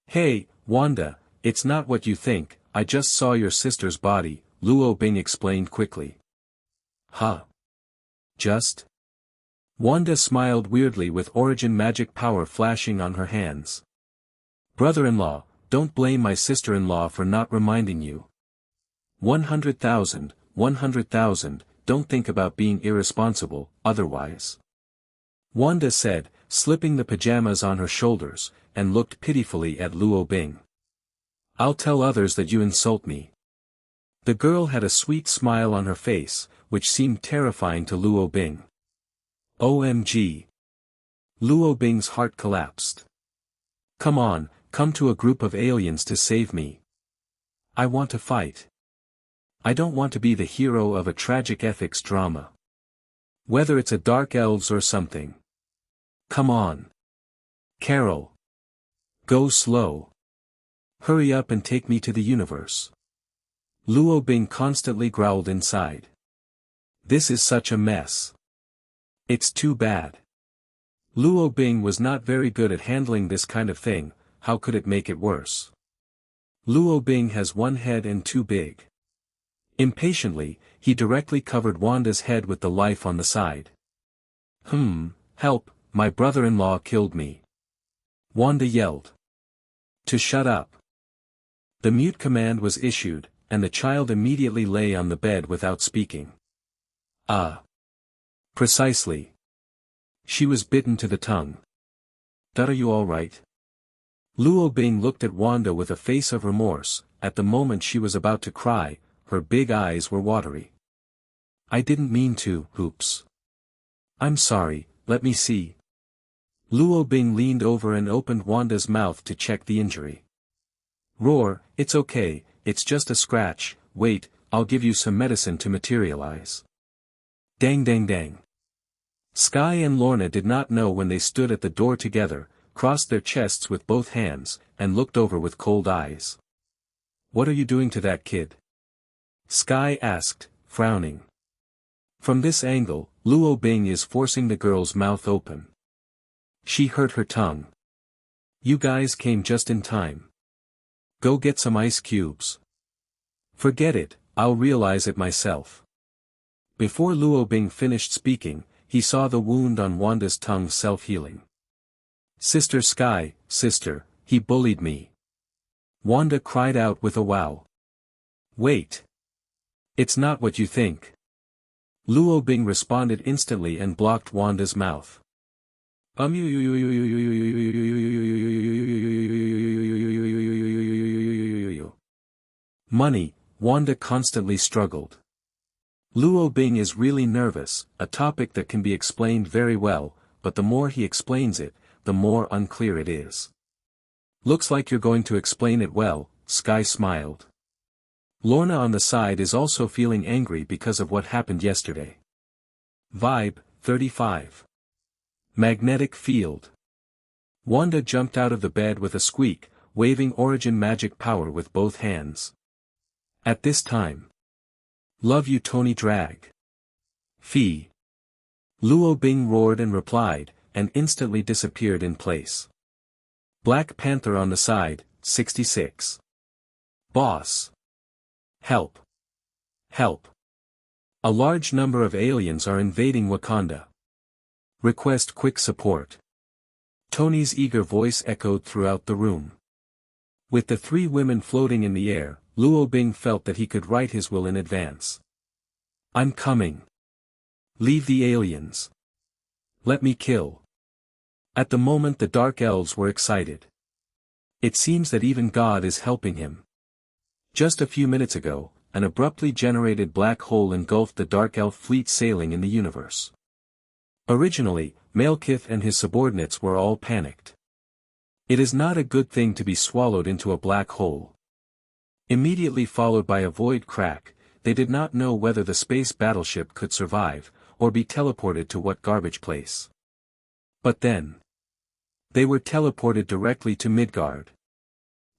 Hey, Wanda, it's not what you think, I just saw your sister's body, Luo Bing explained quickly. Huh? Just? Wanda smiled weirdly with origin magic power flashing on her hands. Brother-in-law, don't blame my sister-in-law for not reminding you. 100,000, 100,000, don't think about being irresponsible, otherwise. Wanda said, slipping the pajamas on her shoulders, and looked pitifully at Luo Bing. I'll tell others that you insult me. The girl had a sweet smile on her face, which seemed terrifying to Luo Bing. OMG. Luo Bing's heart collapsed. Come on, come to a group of aliens to save me. I want to fight. I don't want to be the hero of a tragic ethics drama. Whether it's a dark elves or something. Come on. Carol. Go slow. Hurry up and take me to the universe. Luo Bing constantly growled inside. This is such a mess. It's too bad. Luo Bing was not very good at handling this kind of thing, how could it make it worse? Luo Bing has one head and too big. Impatiently, he directly covered Wanda's head with the life on the side. Help, my brother-in-law killed me. Wanda yelled. To shut up. The mute command was issued, and the child immediately lay on the bed without speaking. Precisely. She was bitten to the tongue. Are you all right? Luo Bing looked at Wanda with a face of remorse. At the moment she was about to cry, her big eyes were watery. I didn't mean to, oops. I'm sorry, let me see. Luo Bing leaned over and opened Wanda's mouth to check the injury. Roar, it's okay, it's just a scratch, wait, I'll give you some medicine to materialize. Dang dang dang. Sky and Lorna did not know when they stood at the door together, crossed their chests with both hands, and looked over with cold eyes. What are you doing to that kid? Sky asked, frowning. From this angle, Luo Bing is forcing the girl's mouth open. She hurt her tongue. You guys came just in time. Go get some ice cubes. Forget it, I'll realize it myself. Before Luo Bing finished speaking, he saw the wound on Wanda's tongue self-healing. Sister Sky, sister, he bullied me. Wanda cried out with a wow. Wait. It's not what you think. Luo Bing responded instantly and blocked Wanda's mouth. Money, Wanda constantly struggled. Luo Bing is really nervous, a topic that can be explained very well, but the more he explains it, the more unclear it is. Looks like you're going to explain it well, Sky smiled. Lorna on the side is also feeling angry because of what happened yesterday. Vibe, 35. Magnetic field. Wanda jumped out of the bed with a squeak, waving origin magic power with both hands. At this time. Love you Tony Drag. Fee. Luo Bing roared and replied, and instantly disappeared in place. Black Panther on the side, 66. Boss. Help. Help. A large number of aliens are invading Wakanda. Request quick support. Tony's eager voice echoed throughout the room. With the three women floating in the air, Luo Bing felt that he could write his will in advance. I'm coming. Leave the aliens. Let me kill. At the moment the Dark Elves were excited. It seems that even God is helping him. Just a few minutes ago, an abruptly generated black hole engulfed the Dark Elf fleet sailing in the universe. Originally, Malekith and his subordinates were all panicked. It is not a good thing to be swallowed into a black hole. Immediately followed by a void crack, they did not know whether the space battleship could survive, or be teleported to what garbage place. But then. They were teleported directly to Midgard.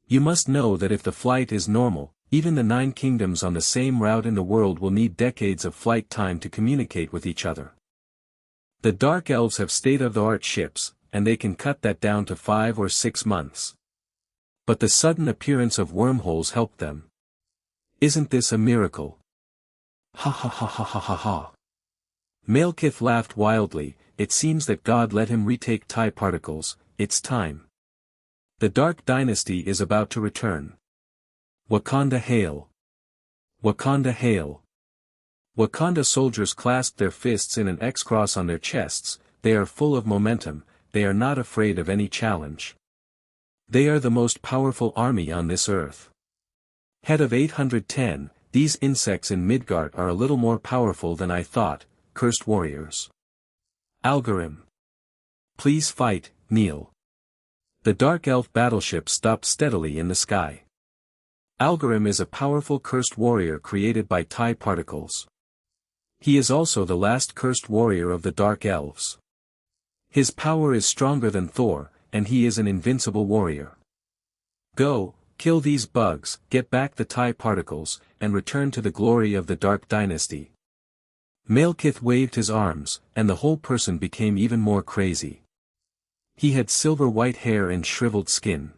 You must know that if the flight is normal, even the 9 kingdoms on the same route in the world will need decades of flight time to communicate with each other. The Dark Elves have state-of-the-art ships, and they can cut that down to 5 or 6 months. But the sudden appearance of wormholes helped them. Isn't this a miracle? Ha ha ha ha ha ha ha. Malekith laughed wildly, it seems that God let him retake TIE particles, it's time. The Dark Dynasty is about to return. Wakanda hail! Wakanda hail! Wakanda soldiers clasped their fists in an X-cross on their chests, they are full of momentum, they are not afraid of any challenge. They are the most powerful army on this earth. Head of 810, these insects in Midgard are a little more powerful than I thought, cursed warriors. Algorim. Please fight, kneel. The Dark Elf battleship stopped steadily in the sky. Algorim is a powerful cursed warrior created by TIE particles. He is also the last cursed warrior of the Dark Elves. His power is stronger than Thor, and he is an invincible warrior. Go, kill these bugs, get back the TIE particles, and return to the glory of the Dark Dynasty. Malekith waved his arms, and the whole person became even more crazy. He had silver-white hair and shriveled skin.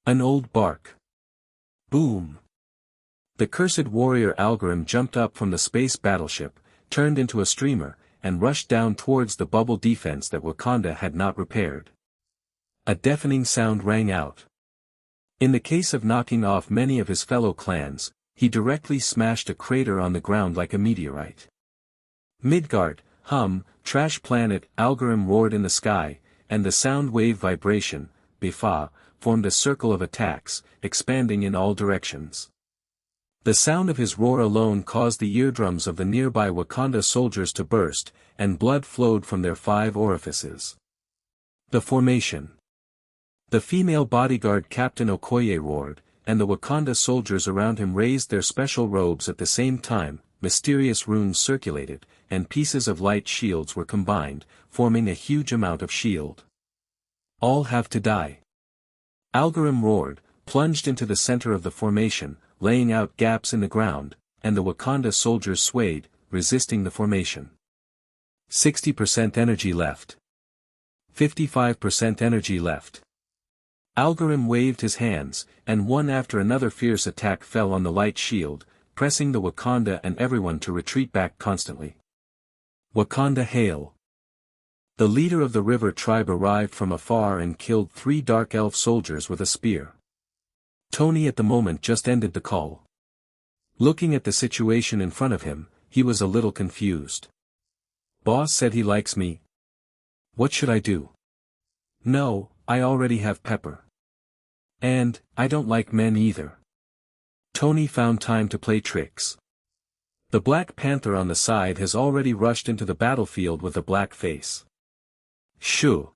An old bark. Boom! The cursed warrior Algorim jumped up from the space battleship, turned into a streamer, and rushed down towards the bubble defense that Wakanda had not repaired. A deafening sound rang out. In the case of knocking off many of his fellow clans, he directly smashed a crater on the ground like a meteorite. Midgard, trash planet, Algorim roared in the sky, and the sound wave vibration, Bifa, formed a circle of attacks, expanding in all directions. The sound of his roar alone caused the eardrums of the nearby Wakanda soldiers to burst, and blood flowed from their 5 orifices. The formation. The female bodyguard Captain Okoye roared, and the Wakanda soldiers around him raised their special robes at the same time, mysterious runes circulated, and pieces of light shields were combined, forming a huge amount of shield. All have to die. Algorim roared, plunged into the center of the formation, laying out gaps in the ground, and the Wakanda soldiers swayed, resisting the formation. 60% energy left. 55% energy left. Algorim waved his hands, and one after another fierce attack fell on the light shield, pressing the Wakanda and everyone to retreat back constantly. Wakanda hail! The leader of the river tribe arrived from afar and killed 3 dark elf soldiers with a spear. Tony at the moment just ended the call. Looking at the situation in front of him, he was a little confused. Boss said he likes me. What should I do? No, I already have Pepper. And, I don't like men either. Tony found time to play tricks. The Black Panther on the side has already rushed into the battlefield with a black face. Shoo!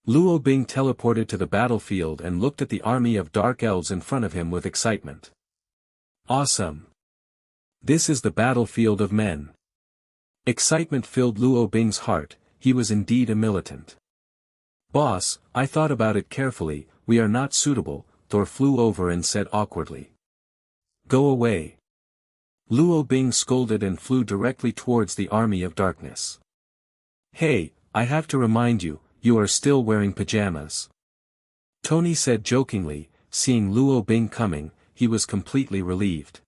Luo Bing teleported to the battlefield and looked at the army of dark elves in front of him with excitement. Awesome! This is the battlefield of men. Excitement filled Luo Bing's heart, he was indeed a militant. Boss, I thought about it carefully, we are not suitable, Thor flew over and said awkwardly. Go away. Luo Bing scolded and flew directly towards the army of darkness. Hey, I have to remind you, you are still wearing pajamas. Tony said jokingly, seeing Luo Bing coming, he was completely relieved.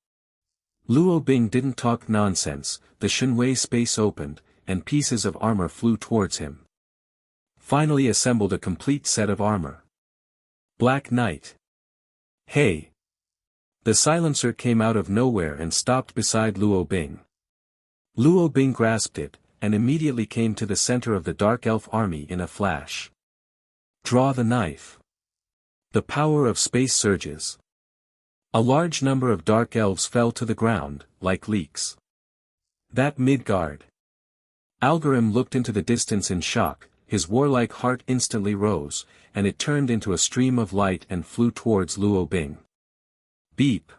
Luo Bing didn't talk nonsense, the Shenwei space opened, and pieces of armor flew towards him. Finally assembled a complete set of armor. Black Knight. Hey! The silencer came out of nowhere and stopped beside Luo Bing. Luo Bing grasped it, and immediately came to the center of the Dark Elf army in a flash. Draw the knife. The power of space surges. A large number of Dark Elves fell to the ground, like leaks. That Midgard. Algorim looked into the distance in shock, his warlike heart instantly rose, and it turned into a stream of light and flew towards Luo Bing. Beep.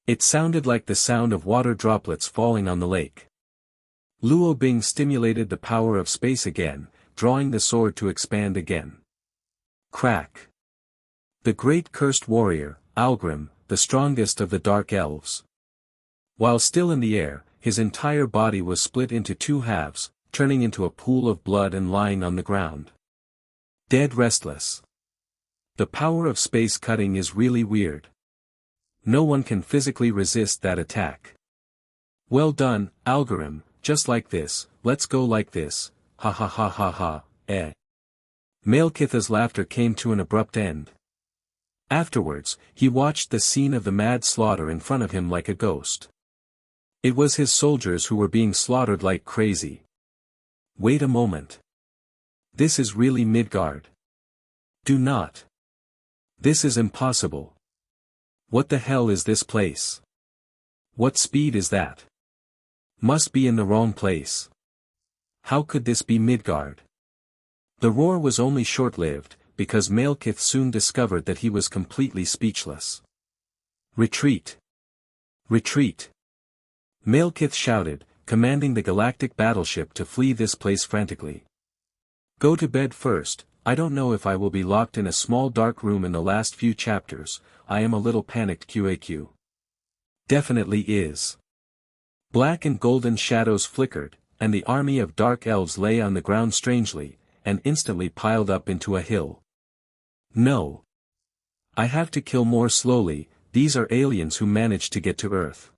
It sounded like the sound of water droplets falling on the lake. Luo Bing stimulated the power of space again, drawing the sword to expand again. Crack. The great cursed warrior, Algrim, the strongest of the Dark Elves. While still in the air, his entire body was split into 2 halves, turning into a pool of blood and lying on the ground. Dead restless. The power of space cutting is really weird. No one can physically resist that attack. Well done, Algorim, just like this, let's go like this, ha ha ha ha ha, eh. Malekith's laughter came to an abrupt end. Afterwards, he watched the scene of the mad slaughter in front of him like a ghost. It was his soldiers who were being slaughtered like crazy. Wait a moment. This is really Midgard. Do not. This is impossible. What the hell is this place? What speed is that? Must be in the wrong place. How could this be Midgard? The roar was only short-lived, because Malekith soon discovered that he was completely speechless. Retreat! Retreat! Malekith shouted, commanding the galactic battleship to flee this place frantically. Go to bed first. I don't know if I will be locked in a small dark room in the last few chapters. I am a little panicked. QAQ. Definitely is. Black and golden shadows flickered, and the army of dark elves lay on the ground strangely, and instantly piled up into a hill. No. I have to kill more slowly. These are aliens who managed to get to Earth.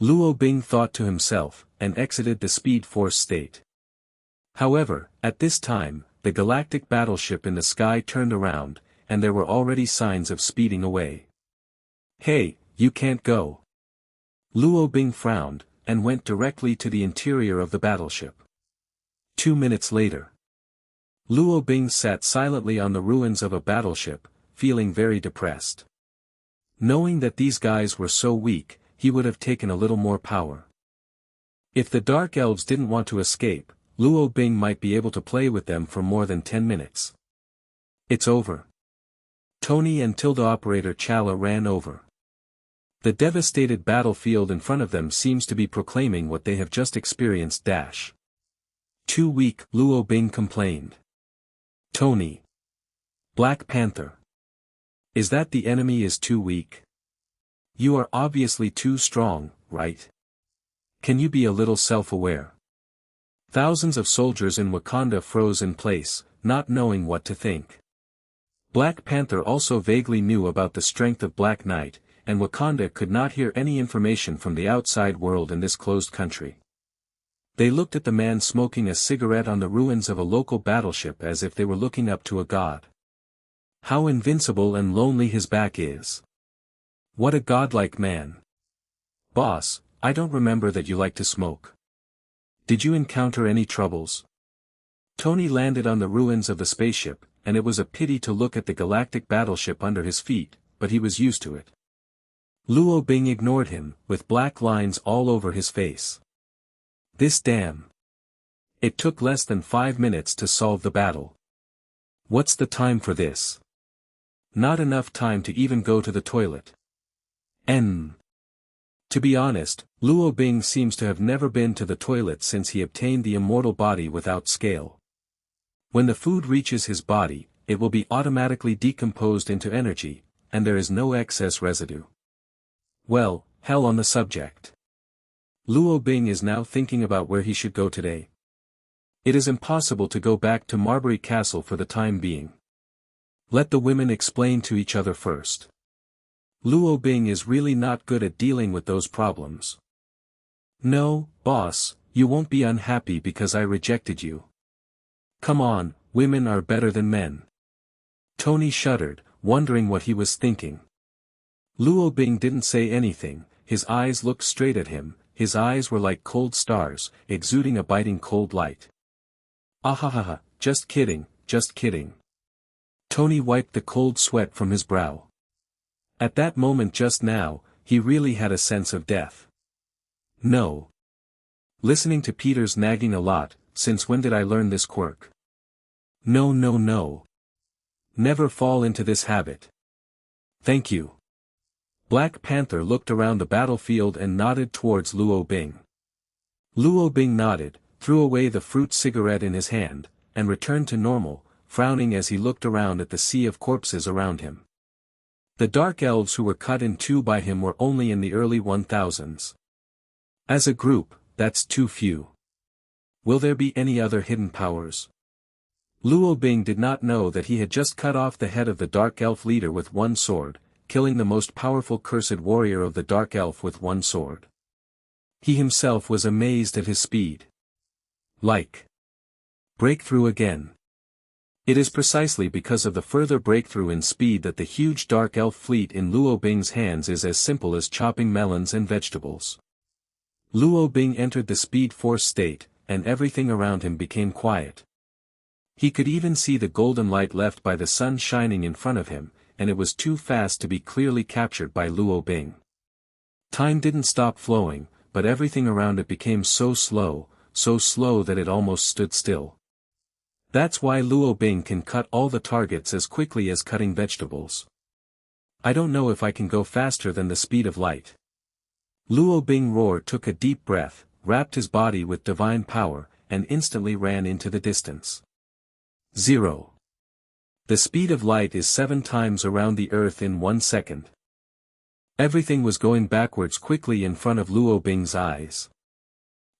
Luo Bing thought to himself, and exited the Speed Force state. However, at this time, the galactic battleship in the sky turned around, and there were already signs of speeding away. Hey, you can't go. Luo Bing frowned, and went directly to the interior of the battleship. 2 minutes later. Luo Bing sat silently on the ruins of a battleship, feeling very depressed. Knowing that these guys were so weak, he would have taken a little more power. If the Dark Elves didn't want to escape, Luo Bing might be able to play with them for more than 10 minutes. It's over. Tony and Tilda operator Chala ran over. The devastated battlefield in front of them seems to be proclaiming what they have just experienced. Too weak, Luo Bing complained. Tony. Black Panther. Is that the enemy is too weak? You are obviously too strong, right? Can you be a little self-aware? Thousands of soldiers in Wakanda froze in place, not knowing what to think. Black Panther also vaguely knew about the strength of Black Knight, and Wakanda could not hear any information from the outside world in this closed country. They looked at the man smoking a cigarette on the ruins of a local battleship as if they were looking up to a god. How invincible and lonely his back is. What a godlike man. Boss, I don't remember that you like to smoke. Did you encounter any troubles? Tony landed on the ruins of the spaceship, and it was a pity to look at the galactic battleship under his feet, but he was used to it. Luo Bing ignored him, with black lines all over his face. This damn. It took less than 5 minutes to solve the battle. What's the time for this? Not enough time to even go to the toilet. To be honest, Luo Bing seems to have never been to the toilet since he obtained the immortal body without scale. When the food reaches his body, it will be automatically decomposed into energy, and there is no excess residue. Well, hell on the subject. Luo Bing is now thinking about where he should go today. It is impossible to go back to Marbury Castle for the time being. Let the women explain to each other first. Luo Bing is really not good at dealing with those problems. No, boss, you won't be unhappy because I rejected you. Come on, women are better than men. Tony shuddered, wondering what he was thinking. Luo Bing didn't say anything, his eyes looked straight at him, his eyes were like cold stars, exuding a biting cold light. Ahahaha, just kidding, just kidding. Tony wiped the cold sweat from his brow. At that moment just now, he really had a sense of death. No. Listening to Peter's nagging a lot, since when did I learn this quirk? No no no. Never fall into this habit. Thank you. Black Panther looked around the battlefield and nodded towards Luo Bing. Luo Bing nodded, threw away the fruit cigarette in his hand, and returned to normal, frowning as he looked around at the sea of corpses around him. The Dark Elves who were cut in two by him were only in the early 1000s. As a group, that's too few. Will there be any other hidden powers? Luo Bing did not know that he had just cut off the head of the Dark Elf leader with one sword, killing the most powerful cursed warrior of the Dark Elf with one sword. He himself was amazed at his speed. Like Breakthrough again. It is precisely because of the further breakthrough in speed that the huge dark elf fleet in Luo Bing's hands is as simple as chopping melons and vegetables. Luo Bing entered the Speed Force state, and everything around him became quiet. He could even see the golden light left by the sun shining in front of him, and it was too fast to be clearly captured by Luo Bing. Time didn't stop flowing, but everything around it became so slow that it almost stood still. That's why Luo Bing can cut all the targets as quickly as cutting vegetables. I don't know if I can go faster than the speed of light. Luo Bing took a deep breath, wrapped his body with divine power, and instantly ran into the distance. 0. The speed of light is 7 times around the earth in 1 second. Everything was going backwards quickly in front of Luo Bing's eyes.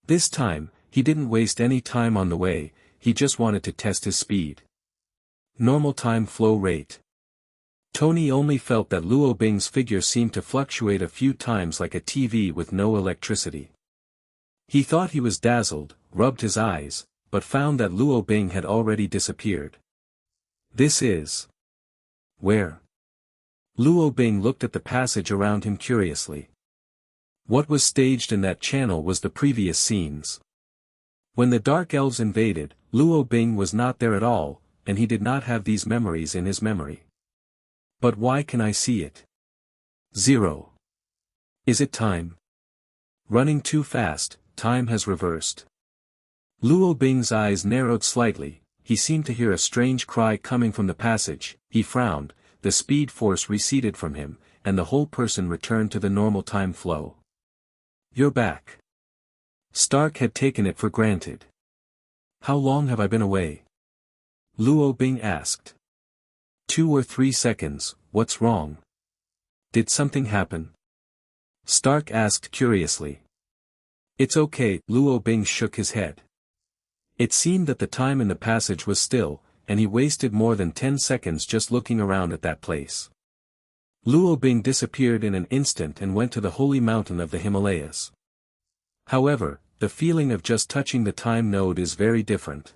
This time, he didn't waste any time on the way, he just wanted to test his speed. Normal time flow rate. Tony only felt that Luo Bing's figure seemed to fluctuate a few times like a TV with no electricity. He thought he was dazzled, rubbed his eyes, but found that Luo Bing had already disappeared. This is... where? Luo Bing looked at the passage around him curiously. What was staged in that channel was the previous scenes. When the Dark Elves invaded, Luo Bing was not there at all, and he did not have these memories in his memory. But why can I see it? 0. Is it time? Running too fast, time has reversed. Luo Bing's eyes narrowed slightly, he seemed to hear a strange cry coming from the passage, he frowned, the speed force receded from him, and the whole person returned to the normal time flow. You're back. Stark had taken it for granted. How long have I been away? Luo Bing asked. 2 or 3 seconds, what's wrong? Did something happen? Stark asked curiously. It's okay, Luo Bing shook his head. It seemed that the time in the passage was still, and he wasted more than 10 seconds just looking around at that place. Luo Bing disappeared in an instant and went to the holy mountain of the Himalayas. However, the feeling of just touching the time node is very different.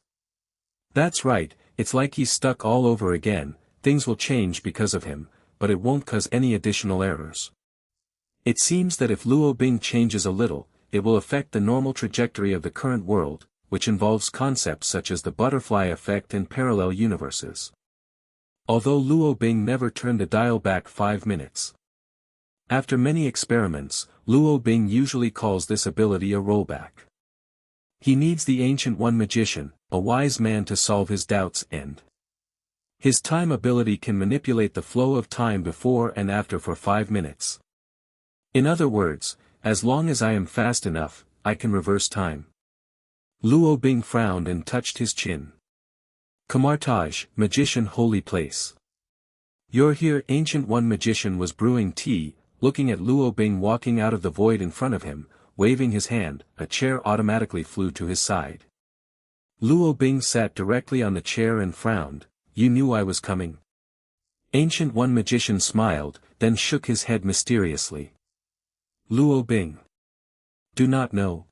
That's right, it's like he's stuck all over again. Things will change because of him, but it won't cause any additional errors. It seems that if Luo Bing changes a little, it will affect the normal trajectory of the current world, which involves concepts such as the butterfly effect and parallel universes. Although Luo Bing never turned the dial back 5 minutes. After many experiments, Luo Bing usually calls this ability a rollback. He needs the Ancient One magician, a wise man to solve his doubts and his time ability can manipulate the flow of time before and after for 5 minutes. In other words, as long as I am fast enough, I can reverse time. Luo Bing frowned and touched his chin. Kamartaj, magician holy place. You're here. Ancient One magician was brewing tea, looking at Luo Bing walking out of the void in front of him, waving his hand, a chair automatically flew to his side. Luo Bing sat directly on the chair and frowned. You knew I was coming? Ancient One magician smiled, then shook his head mysteriously. Luo Bing. Do not know.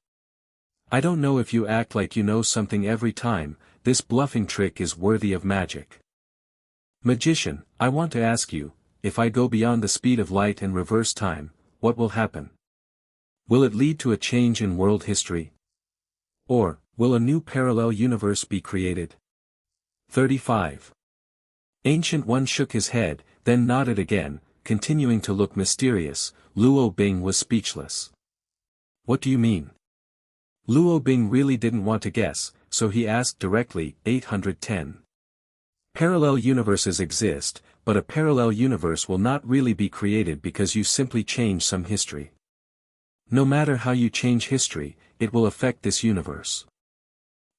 I don't know if you act like you know something every time, this bluffing trick is worthy of magic. Magician, I want to ask you, if I go beyond the speed of light and reverse time, what will happen? Will it lead to a change in world history? Or, will a new parallel universe be created? 35. Ancient One shook his head, then nodded again, continuing to look mysterious. Luo Bing was speechless. What do you mean? Luo Bing really didn't want to guess, so he asked directly. 810. Parallel universes exist, but a parallel universe will not really be created because you simply change some history. No matter how you change history, it will affect this universe.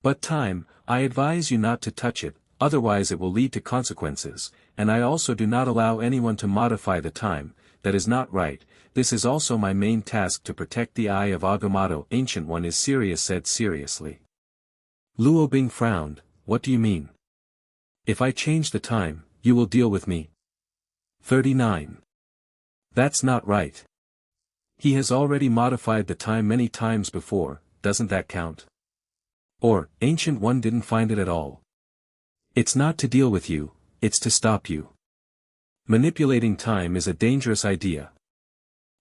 But time, I advise you not to touch it, otherwise it will lead to consequences, and I also do not allow anyone to modify the time. That is not right. This is also my main task to protect the Eye of Agamotto. Ancient One is serious, said seriously. Luo Bing frowned. What do you mean? If I change the time, you will deal with me. 39. That's not right. He has already modified the time many times before, doesn't that count? Or, Ancient One didn't find it at all. It's not to deal with you, it's to stop you. Manipulating time is a dangerous idea.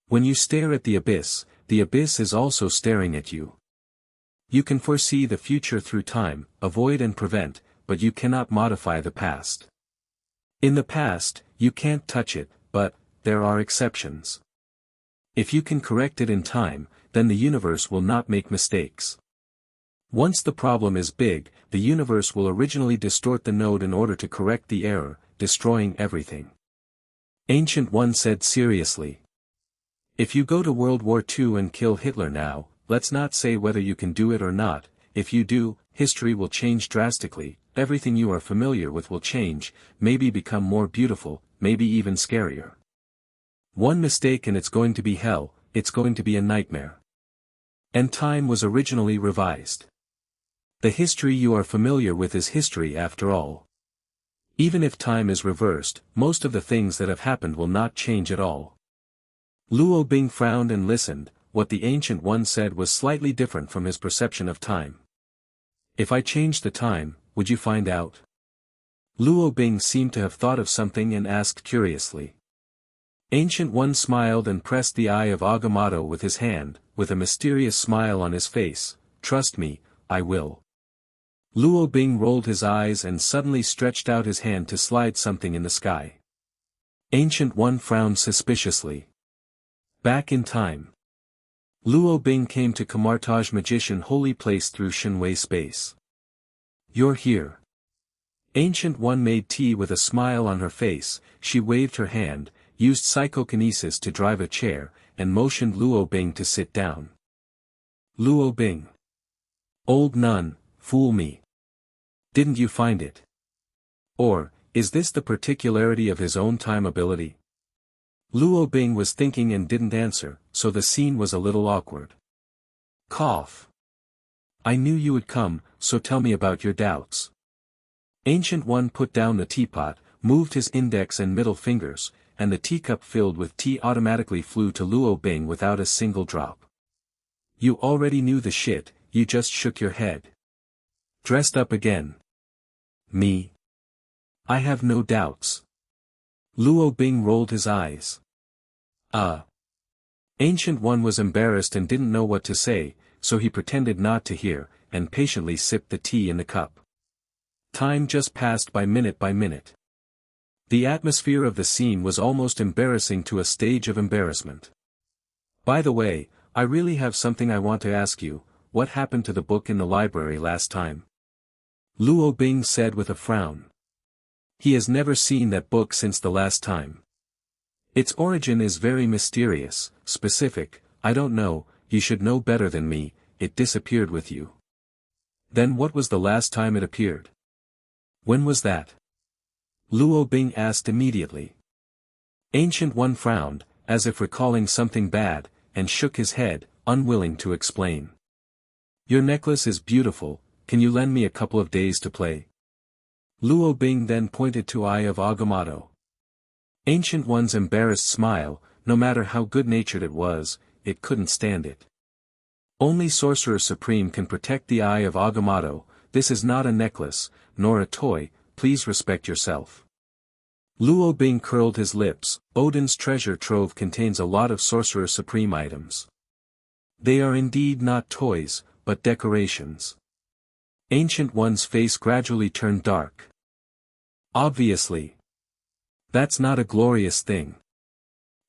When you stare at the abyss is also staring at you. You can foresee the future through time, avoid and prevent, but you cannot modify the past. In the past, you can't touch it, but there are exceptions. If you can correct it in time, then the universe will not make mistakes. Once the problem is big, the universe will originally distort the node in order to correct the error, destroying everything. Ancient One said seriously. If you go to World War II and kill Hitler now, let's not say whether you can do it or not. If you do, history will change drastically, everything you are familiar with will change, maybe become more beautiful, maybe even scarier. One mistake and it's going to be hell, it's going to be a nightmare. And time was originally revised. The history you are familiar with is history after all. Even if time is reversed, most of the things that have happened will not change at all. Luo Bing frowned and listened. What the Ancient One said was slightly different from his perception of time. If I changed the time, would you find out? Luo Bing seemed to have thought of something and asked curiously. Ancient One smiled and pressed the eye of Agamotto with his hand, with a mysterious smile on his face. Trust me, I will. Luo Bing rolled his eyes and suddenly stretched out his hand to slide something in the sky. Ancient One frowned suspiciously. Back in time. Luo Bing came to Kamartaj Magician Holy Place through Shenwei space. You're here. Ancient One made tea with a smile on her face. She waved her hand, used psychokinesis to drive a chair, and motioned Luo Bing to sit down. Luo Bing. Old nun, fool me. Didn't you find it? Or, is this the particularity of his own time ability? Luo Bing was thinking and didn't answer, so the scene was a little awkward. Cough. I knew you would come, so tell me about your doubts. Ancient One put down the teapot, moved his index and middle fingers, and the teacup filled with tea automatically flew to Luo Bing without a single drop. You already knew the shit, you just shook your head. Dressed up again. Me? I have no doubts. Luo Bing rolled his eyes. Ancient One was embarrassed and didn't know what to say, so he pretended not to hear, and patiently sipped the tea in the cup. Time just passed by minute by minute. The atmosphere of the scene was almost embarrassing to a stage of embarrassment. By the way, I really have something I want to ask you. What happened to the book in the library last time? Luo Bing said with a frown. He has never seen that book since the last time. Its origin is very mysterious, specific. I don't know, you should know better than me. It disappeared with you. Then what was the last time it appeared? When was that? Luo Bing asked immediately. Ancient One frowned, as if recalling something bad, and shook his head, unwilling to explain. Your necklace is beautiful, can you lend me a couple of days to play? Luo Bing then pointed to Eye of Agamotto. Ancient One's embarrassed smile, no matter how good-natured it was, it couldn't stand it. Only Sorcerer Supreme can protect the Eye of Agamotto. This is not a necklace, nor a toy, please respect yourself. Luo Bing curled his lips. Odin's treasure trove contains a lot of Sorcerer Supreme items. They are indeed not toys, but decorations. Ancient One's face gradually turned dark. Obviously. That's not a glorious thing.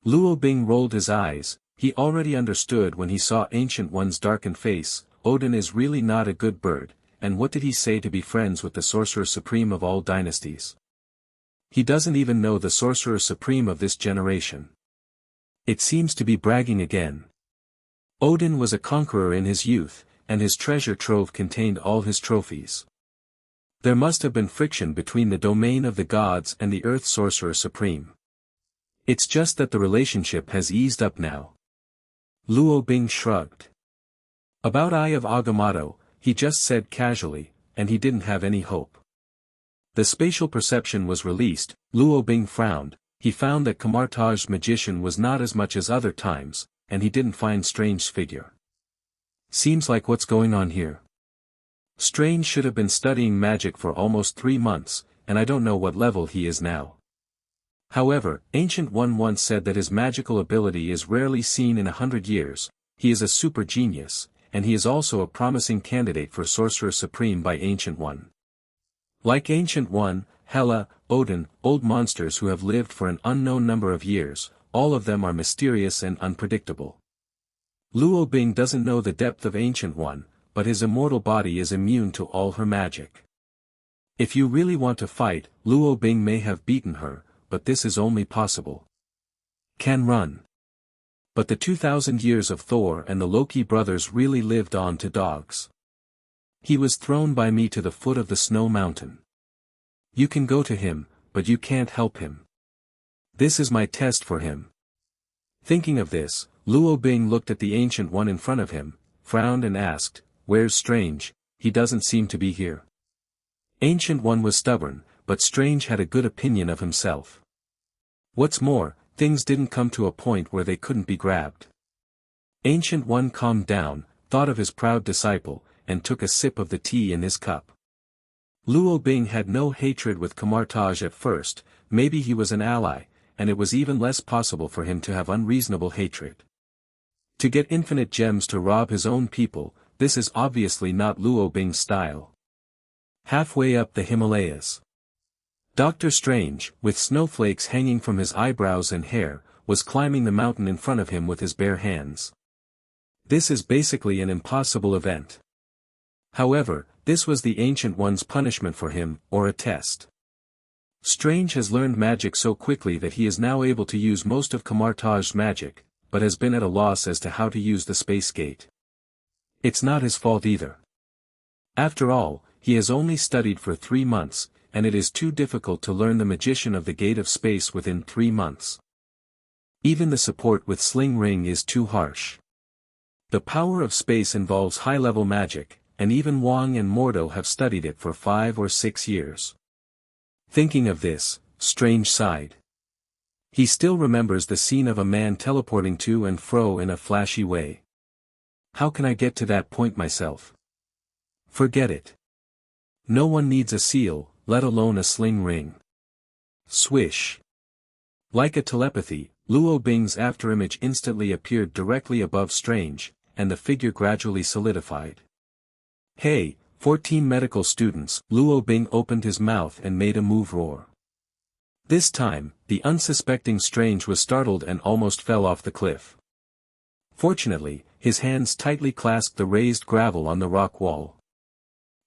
Luo Bing rolled his eyes. He already understood when he saw Ancient One's darkened face. Odin is really not a good bird, and what did he say to be friends with the Sorcerer Supreme of all dynasties? He doesn't even know the Sorcerer Supreme of this generation. It seems to be bragging again. Odin was a conqueror in his youth, and his treasure trove contained all his trophies. There must have been friction between the domain of the gods and the Earth Sorcerer Supreme. It's just that the relationship has eased up now. Luo Bing shrugged. About Eye of Agamotto, he just said casually, and he didn't have any hope. The spatial perception was released. Luo Bing frowned. He found that Kamartaj's magician was not as much as other times, and he didn't find strange figure. Seems like what's going on here. Strange should have been studying magic for almost 3 months, and I don't know what level he is now. However, Ancient One once said that his magical ability is rarely seen in 100 years, he is a super genius, and he is also a promising candidate for Sorcerer Supreme by Ancient One. Like Ancient One, Hela, Odin, old monsters who have lived for an unknown number of years, all of them are mysterious and unpredictable. Luo Bing doesn't know the depth of Ancient One, but his immortal body is immune to all her magic. If you really want to fight, Luo Bing may have beaten her, but this is only possible. Can run. But the 2,000 years of Thor and the Loki brothers really lived on to dogs. He was thrown by me to the foot of the snow mountain. You can go to him, but you can't help him. This is my test for him. Thinking of this, Luo Bing looked at the Ancient One in front of him, frowned and asked, "Where's Strange? He doesn't seem to be here." Ancient One was stubborn, but Strange had a good opinion of himself. What's more, things didn't come to a point where they couldn't be grabbed. Ancient One calmed down, thought of his proud disciple, and took a sip of the tea in his cup. Luo Bing had no hatred with Kamartaj at first, maybe he was an ally, and it was even less possible for him to have unreasonable hatred. To get infinite gems to rob his own people, this is obviously not Luo Bing's style. Halfway up the Himalayas. Dr. Strange, with snowflakes hanging from his eyebrows and hair, was climbing the mountain in front of him with his bare hands. This is basically an impossible event. However, this was the Ancient One's punishment for him, or a test. Strange has learned magic so quickly that he is now able to use most of Kamartaj's magic, but has been at a loss as to how to use the space gate. It's not his fault either. After all, he has only studied for 3 months, and it is too difficult to learn the magician of the gate of space within 3 months. Even the support with Sling Ring is too harsh. The power of space involves high-level magic, and even Wang and Mordo have studied it for 5 or 6 years. Thinking of this, Strange sighed. He still remembers the scene of a man teleporting to and fro in a flashy way. How can I get to that point myself? Forget it. No one needs a seal, let alone a sling ring. Swish. Like a telepathy, Luo Bing's afterimage instantly appeared directly above Strange, and the figure gradually solidified. Hey, 14 medical students, Luo Bing opened his mouth and made a move roar. This time, the unsuspecting Strange was startled and almost fell off the cliff. Fortunately, his hands tightly clasped the raised gravel on the rock wall.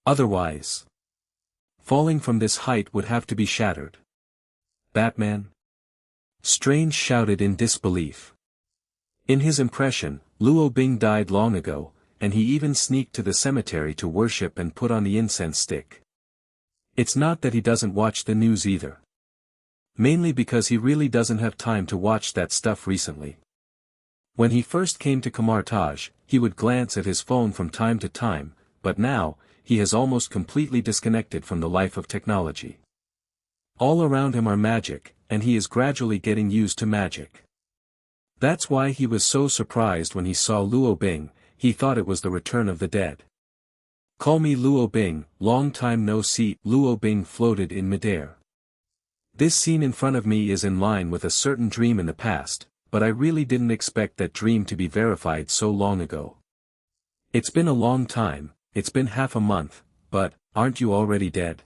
Otherwise, falling from this height would have to be shattered. Batman? Strange shouted in disbelief. In his impression, Luo Bing died long ago, and he even sneaked to the cemetery to worship and put on the incense stick. It's not that he doesn't watch the news either. Mainly because he really doesn't have time to watch that stuff recently. When he first came to Kamartaj, he would glance at his phone from time to time, but now, he has almost completely disconnected from the life of technology. All around him are magic, and he is gradually getting used to magic. That's why he was so surprised when he saw Luo Bing. He thought it was the return of the dead. Call me Luo Bing, long time no see. Luo Bing floated in midair. This scene in front of me is in line with a certain dream in the past, but I really didn't expect that dream to be verified so long ago. It's been a long time, it's been half a month, but, aren't you already dead?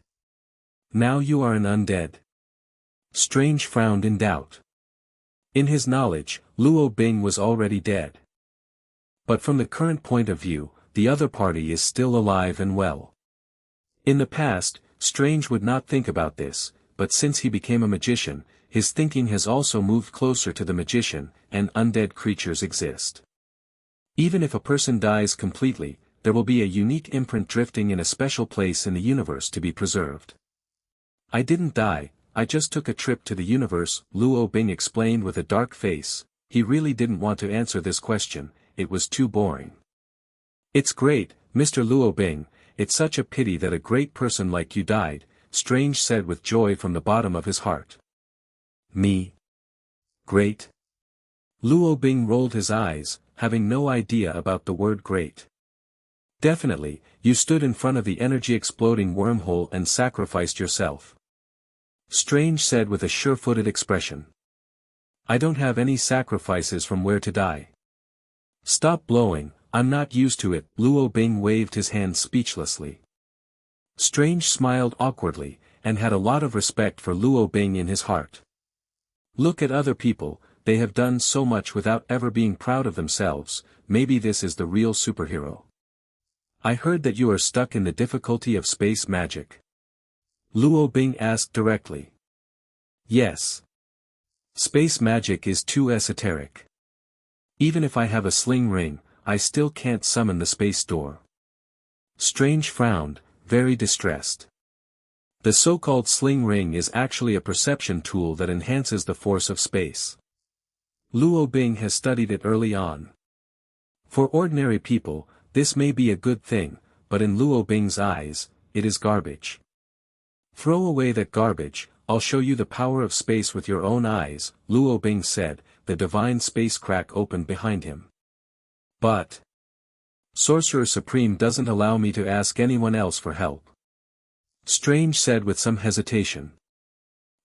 Now you are an undead. Strange frowned in doubt. In his knowledge, Luo Bing was already dead. But from the current point of view, the other party is still alive and well. In the past, Strange would not think about this, but since he became a magician, his thinking has also moved closer to the magician, and undead creatures exist. Even if a person dies completely, there will be a unique imprint drifting in a special place in the universe to be preserved. I didn't die, I just took a trip to the universe, Luo Bing explained with a dark face. He really didn't want to answer this question, it was too boring. It's great, Mr. Luo Bing, it's such a pity that a great person like you died, Strange said with joy from the bottom of his heart. Me? Great? Luo Bing rolled his eyes, having no idea about the word great. Definitely, you stood in front of the energy-exploding wormhole and sacrificed yourself. Strange said with a sure-footed expression. I don't have any sacrifices from where to die. Stop blowing, I'm not used to it. Luo Bing waved his hand speechlessly. Strange smiled awkwardly, and had a lot of respect for Luo Bing in his heart. Look at other people, they have done so much without ever being proud of themselves, maybe this is the real superhero. I heard that you are stuck in the difficulty of space magic. Luo Bing asked directly. Yes. Space magic is too esoteric. Even if I have a sling ring, I still can't summon the space door. Strange frowned, very distressed. The so-called sling ring is actually a perception tool that enhances the force of space. Luo Bing has studied it early on. For ordinary people, this may be a good thing, but in Luo Bing's eyes, it is garbage. Throw away that garbage, I'll show you the power of space with your own eyes, Luo Bing said, the divine space crack opened behind him. But Sorcerer Supreme doesn't allow me to ask anyone else for help. Strange said with some hesitation.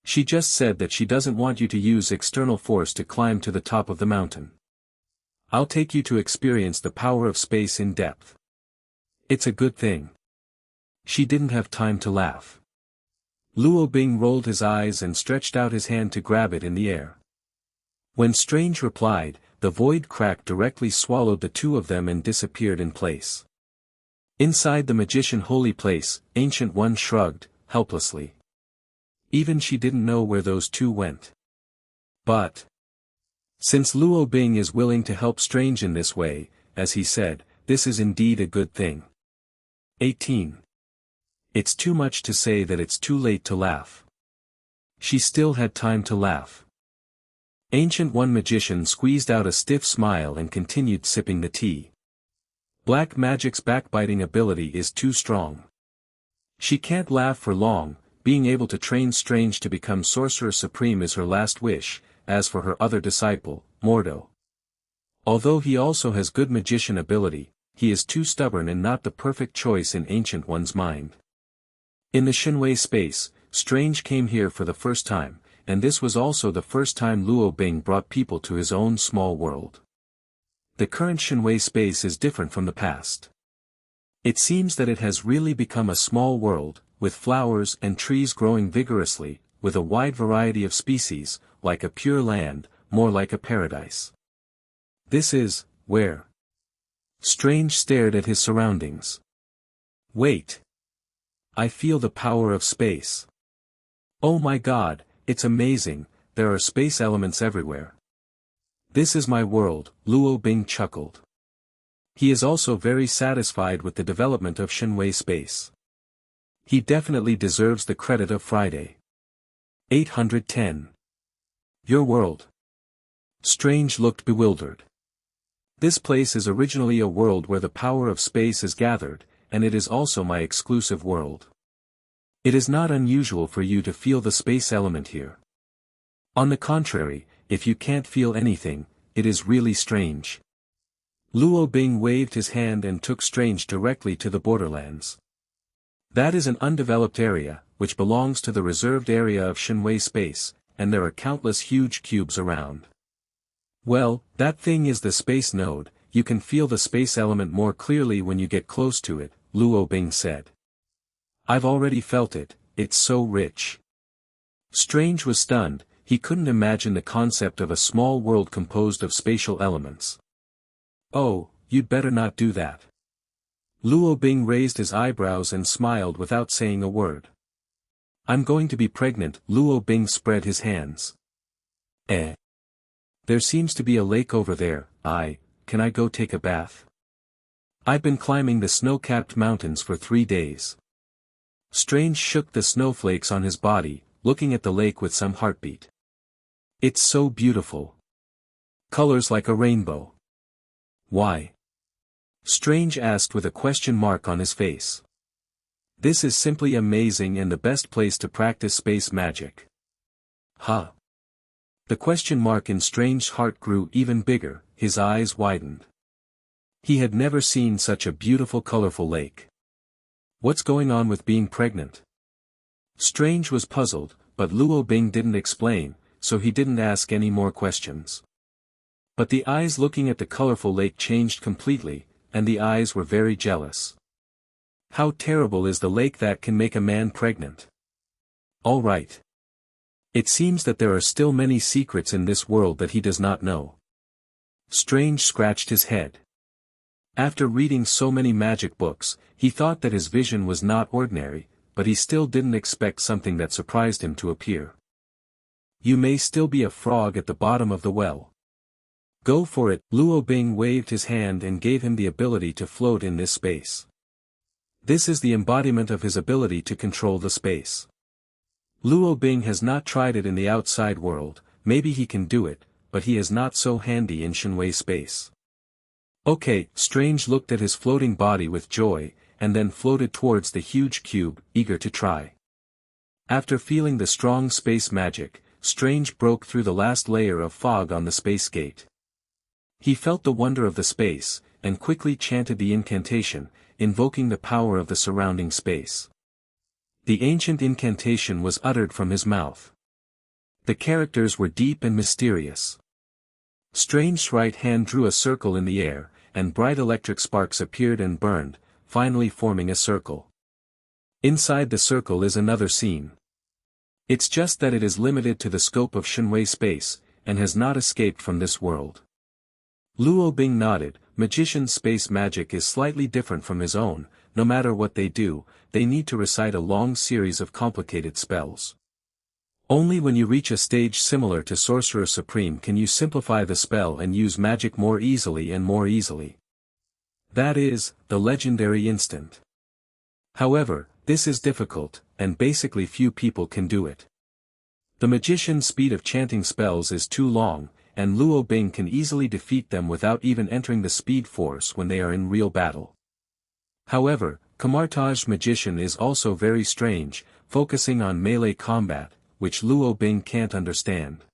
She just said that she doesn't want you to use external force to climb to the top of the mountain. I'll take you to experience the power of space in depth. It's a good thing. She didn't have time to laugh. Luo Bing rolled his eyes and stretched out his hand to grab it in the air. When Strange replied, the void crack directly swallowed the two of them and disappeared in place. Inside the magician holy place, Ancient One shrugged, helplessly. Even she didn't know where those two went. But since Luo Bing is willing to help Strange in this way, as he said, this is indeed a good thing. 18. It's too much to say that it's too late to laugh. She still had time to laugh. Ancient One magician squeezed out a stiff smile and continued sipping the tea. Black magic's backbiting ability is too strong. She can't laugh for long, being able to train Strange to become Sorcerer Supreme is her last wish, as for her other disciple, Mordo. Although he also has good magician ability, he is too stubborn and not the perfect choice in Ancient One's mind. In the Shinwei space, Strange came here for the first time, and this was also the first time Luo Bing brought people to his own small world. The current Shinwei space is different from the past. It seems that it has really become a small world, with flowers and trees growing vigorously, with a wide variety of species, like a pure land, more like a paradise. This is, where? Strange stared at his surroundings. Wait. I feel the power of space. Oh my God, it's amazing, there are space elements everywhere. This is my world, Luo Bing chuckled. He is also very satisfied with the development of Shinwei space. He definitely deserves the credit of Friday. 810. Your world. Strange looked bewildered. This place is originally a world where the power of space is gathered, and it is also my exclusive world. It is not unusual for you to feel the space element here. On the contrary, if you can't feel anything, it is really strange. Luo Bing waved his hand and took Strange directly to the borderlands. That is an undeveloped area, which belongs to the reserved area of Shinwei space, and there are countless huge cubes around. Well, that thing is the space node, you can feel the space element more clearly when you get close to it, Luo Bing said. I've already felt it, it's so rich. Strange was stunned, he couldn't imagine the concept of a small world composed of spatial elements. Oh, you'd better not do that. Luo Bing raised his eyebrows and smiled without saying a word. I'm going to be pregnant, Luo Bing spread his hands. There seems to be a lake over there, can I go take a bath? I've been climbing the snow-capped mountains for 3 days. Strange shook the snowflakes on his body, looking at the lake with some heartbeat. It's so beautiful. Colors like a rainbow. Why? Strange asked with a question mark on his face. This is simply amazing and the best place to practice space magic. Huh? The question mark in Strange's heart grew even bigger, his eyes widened. He had never seen such a beautiful colorful lake. What's going on with being pregnant? Strange was puzzled, but Luo Bing didn't explain, so he didn't ask any more questions. But the eyes looking at the colorful lake changed completely, and the eyes were very jealous. How terrible is the lake that can make a man pregnant? All right. It seems that there are still many secrets in this world that he does not know. Strange scratched his head. After reading so many magic books, he thought that his vision was not ordinary, but he still didn't expect something that surprised him to appear. You may still be a frog at the bottom of the well. Go for it. Luo Bing waved his hand and gave him the ability to float in this space. This is the embodiment of his ability to control the space. Luo Bing has not tried it in the outside world, maybe he can do it, but he is not so handy in Shenwei space. Okay, Strange looked at his floating body with joy, and then floated towards the huge cube, eager to try. After feeling the strong space magic, Strange broke through the last layer of fog on the space gate. He felt the wonder of the space, and quickly chanted the incantation, invoking the power of the surrounding space. The ancient incantation was uttered from his mouth. The characters were deep and mysterious. Strange's right hand drew a circle in the air, and bright electric sparks appeared and burned, finally forming a circle. Inside the circle is another scene. It's just that it is limited to the scope of Shenwei space, and has not escaped from this world. Luo Bing nodded. Magician's space magic is slightly different from his own. No matter what they do, they need to recite a long series of complicated spells. Only when you reach a stage similar to Sorcerer Supreme can you simplify the spell and use magic more easily and more easily. That is, the legendary instant. However, this is difficult, and basically few people can do it. The magician's speed of chanting spells is too long, and Luo Bing can easily defeat them without even entering the speed force when they are in real battle. However, Kamartaj's magician is also very strange, focusing on melee combat, which Luo Bing can't understand.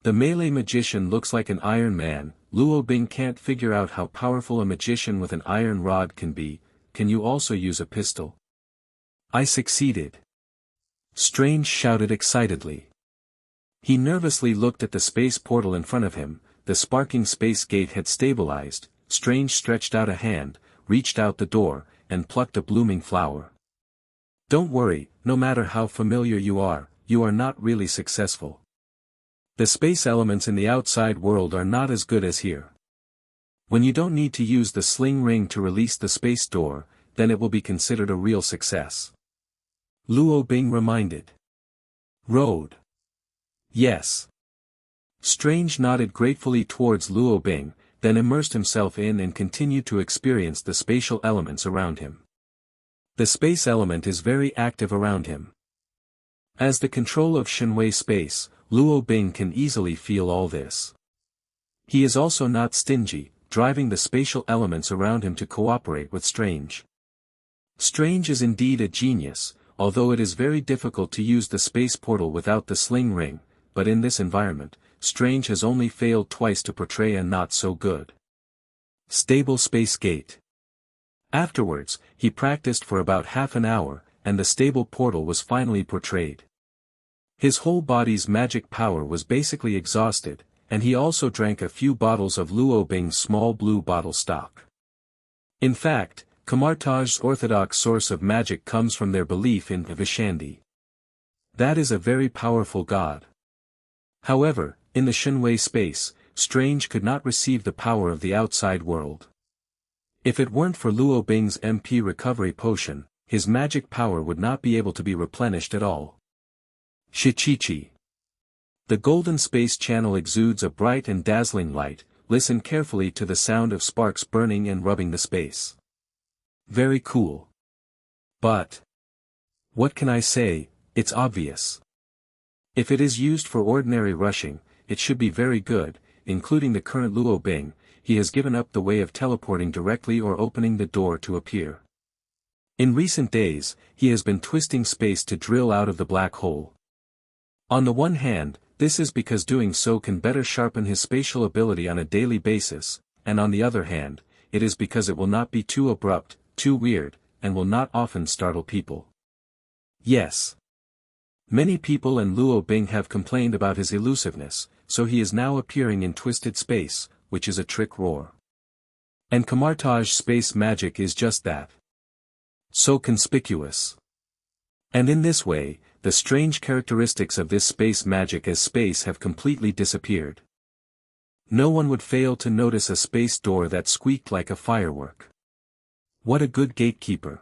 The melee magician looks like an Iron Man. Luo Bing can't figure out how powerful a magician with an iron rod can be. Can you also use a pistol? I succeeded. Strange shouted excitedly. He nervously looked at the space portal in front of him. The sparking space gate had stabilized. Strange stretched out a hand, reached out the door, and plucked a blooming flower. Don't worry, no matter how familiar you are not really successful. The space elements in the outside world are not as good as here. When you don't need to use the sling ring to release the space door, then it will be considered a real success. Luo Bing reminded. Road. Yes. Strange nodded gratefully towards Luo Bing, then immersed himself in and continued to experience the spatial elements around him. The space element is very active around him. As the control of Shenwei space, Luo Bing can easily feel all this. He is also not stingy, driving the spatial elements around him to cooperate with Strange. Strange is indeed a genius, although it is very difficult to use the space portal without the sling ring, but in this environment, Strange has only failed twice to portray a not so good. Stable space gate. Afterwards, he practiced for about half an hour, and the stable portal was finally portrayed. His whole body's magic power was basically exhausted, and he also drank a few bottles of Luo Bing's small blue bottle stock. In fact, Kamartaj's orthodox source of magic comes from their belief in Vishandi. That is a very powerful god. However, in the Shenwei space, Strange could not receive the power of the outside world. If it weren't for Luo Bing's MP recovery potion, his magic power would not be able to be replenished at all. Shichichi. The golden space channel exudes a bright and dazzling light. Listen carefully to the sound of sparks burning and rubbing the space. Very cool. But what can I say? It's obvious. If it is used for ordinary rushing, it should be very good, including the current Luo Bing. He has given up the way of teleporting directly or opening the door to appear. In recent days, he has been twisting space to drill out of the black hole. On the one hand, this is because doing so can better sharpen his spatial ability on a daily basis, and on the other hand, it is because it will not be too abrupt, too weird, and will not often startle people. Yes. Many people and Luo Bing have complained about his elusiveness, so he is now appearing in Twisted Space, which is a trick roar. And Camartage space magic is just that. So conspicuous. And in this way, the strange characteristics of this space magic as space have completely disappeared. No one would fail to notice a space door that squeaked like a firework. What a good gatekeeper.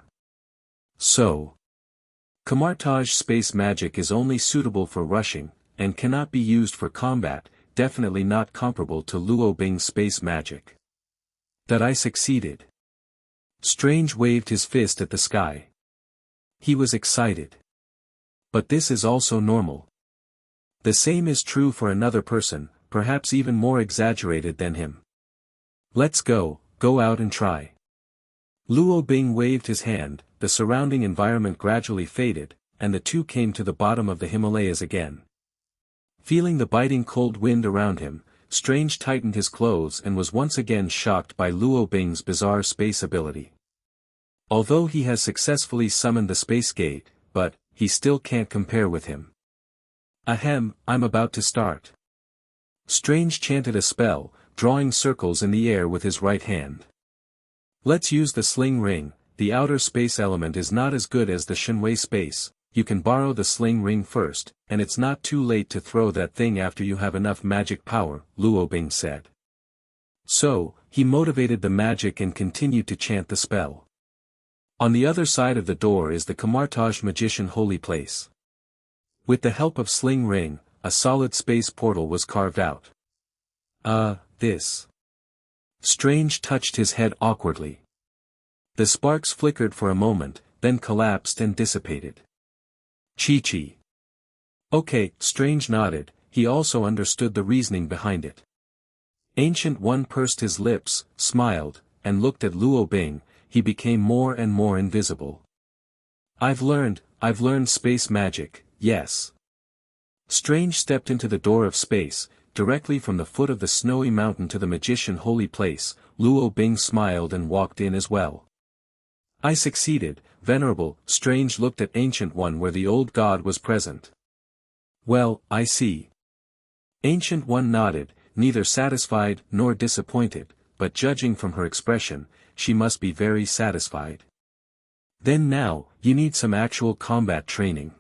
So, Camartage space magic is only suitable for rushing, and cannot be used for combat, definitely not comparable to Luo Bing's space magic. That I succeeded. Strange waved his fist at the sky. He was excited. But this is also normal. The same is true for another person, perhaps even more exaggerated than him. Let's go out and try. Luo Bing waved his hand, the surrounding environment gradually faded, and the two came to the bottom of the Himalayas again. Feeling the biting cold wind around him, Strange tightened his clothes and was once again shocked by Luo Bing's bizarre space ability. Although he has successfully summoned the space gate, but, he still can't compare with him. Ahem, I'm about to start. Strange chanted a spell, drawing circles in the air with his right hand. Let's use the sling ring. The outer space element is not as good as the Shenwei space. You can borrow the sling ring first, and it's not too late to throw that thing after you have enough magic power, Luo Bing said. So, he motivated the magic and continued to chant the spell. On the other side of the door is the Camartage Magician holy place. With the help of sling ring, a solid space portal was carved out. This. Strange touched his head awkwardly. The sparks flickered for a moment, then collapsed and dissipated. Chi-chi. Okay, Strange nodded, he also understood the reasoning behind it. Ancient One pursed his lips, smiled, and looked at Luo Bing. He became more and more invisible. I've learned space magic, yes. Strange stepped into the door of space, directly from the foot of the snowy mountain to the magician holy place. Luo Bing smiled and walked in as well. I succeeded, Venerable. Strange looked at Ancient One where the old god was present. Well, I see. Ancient One nodded, neither satisfied nor disappointed, but judging from her expression, she must be very satisfied. Then now, you need some actual combat training.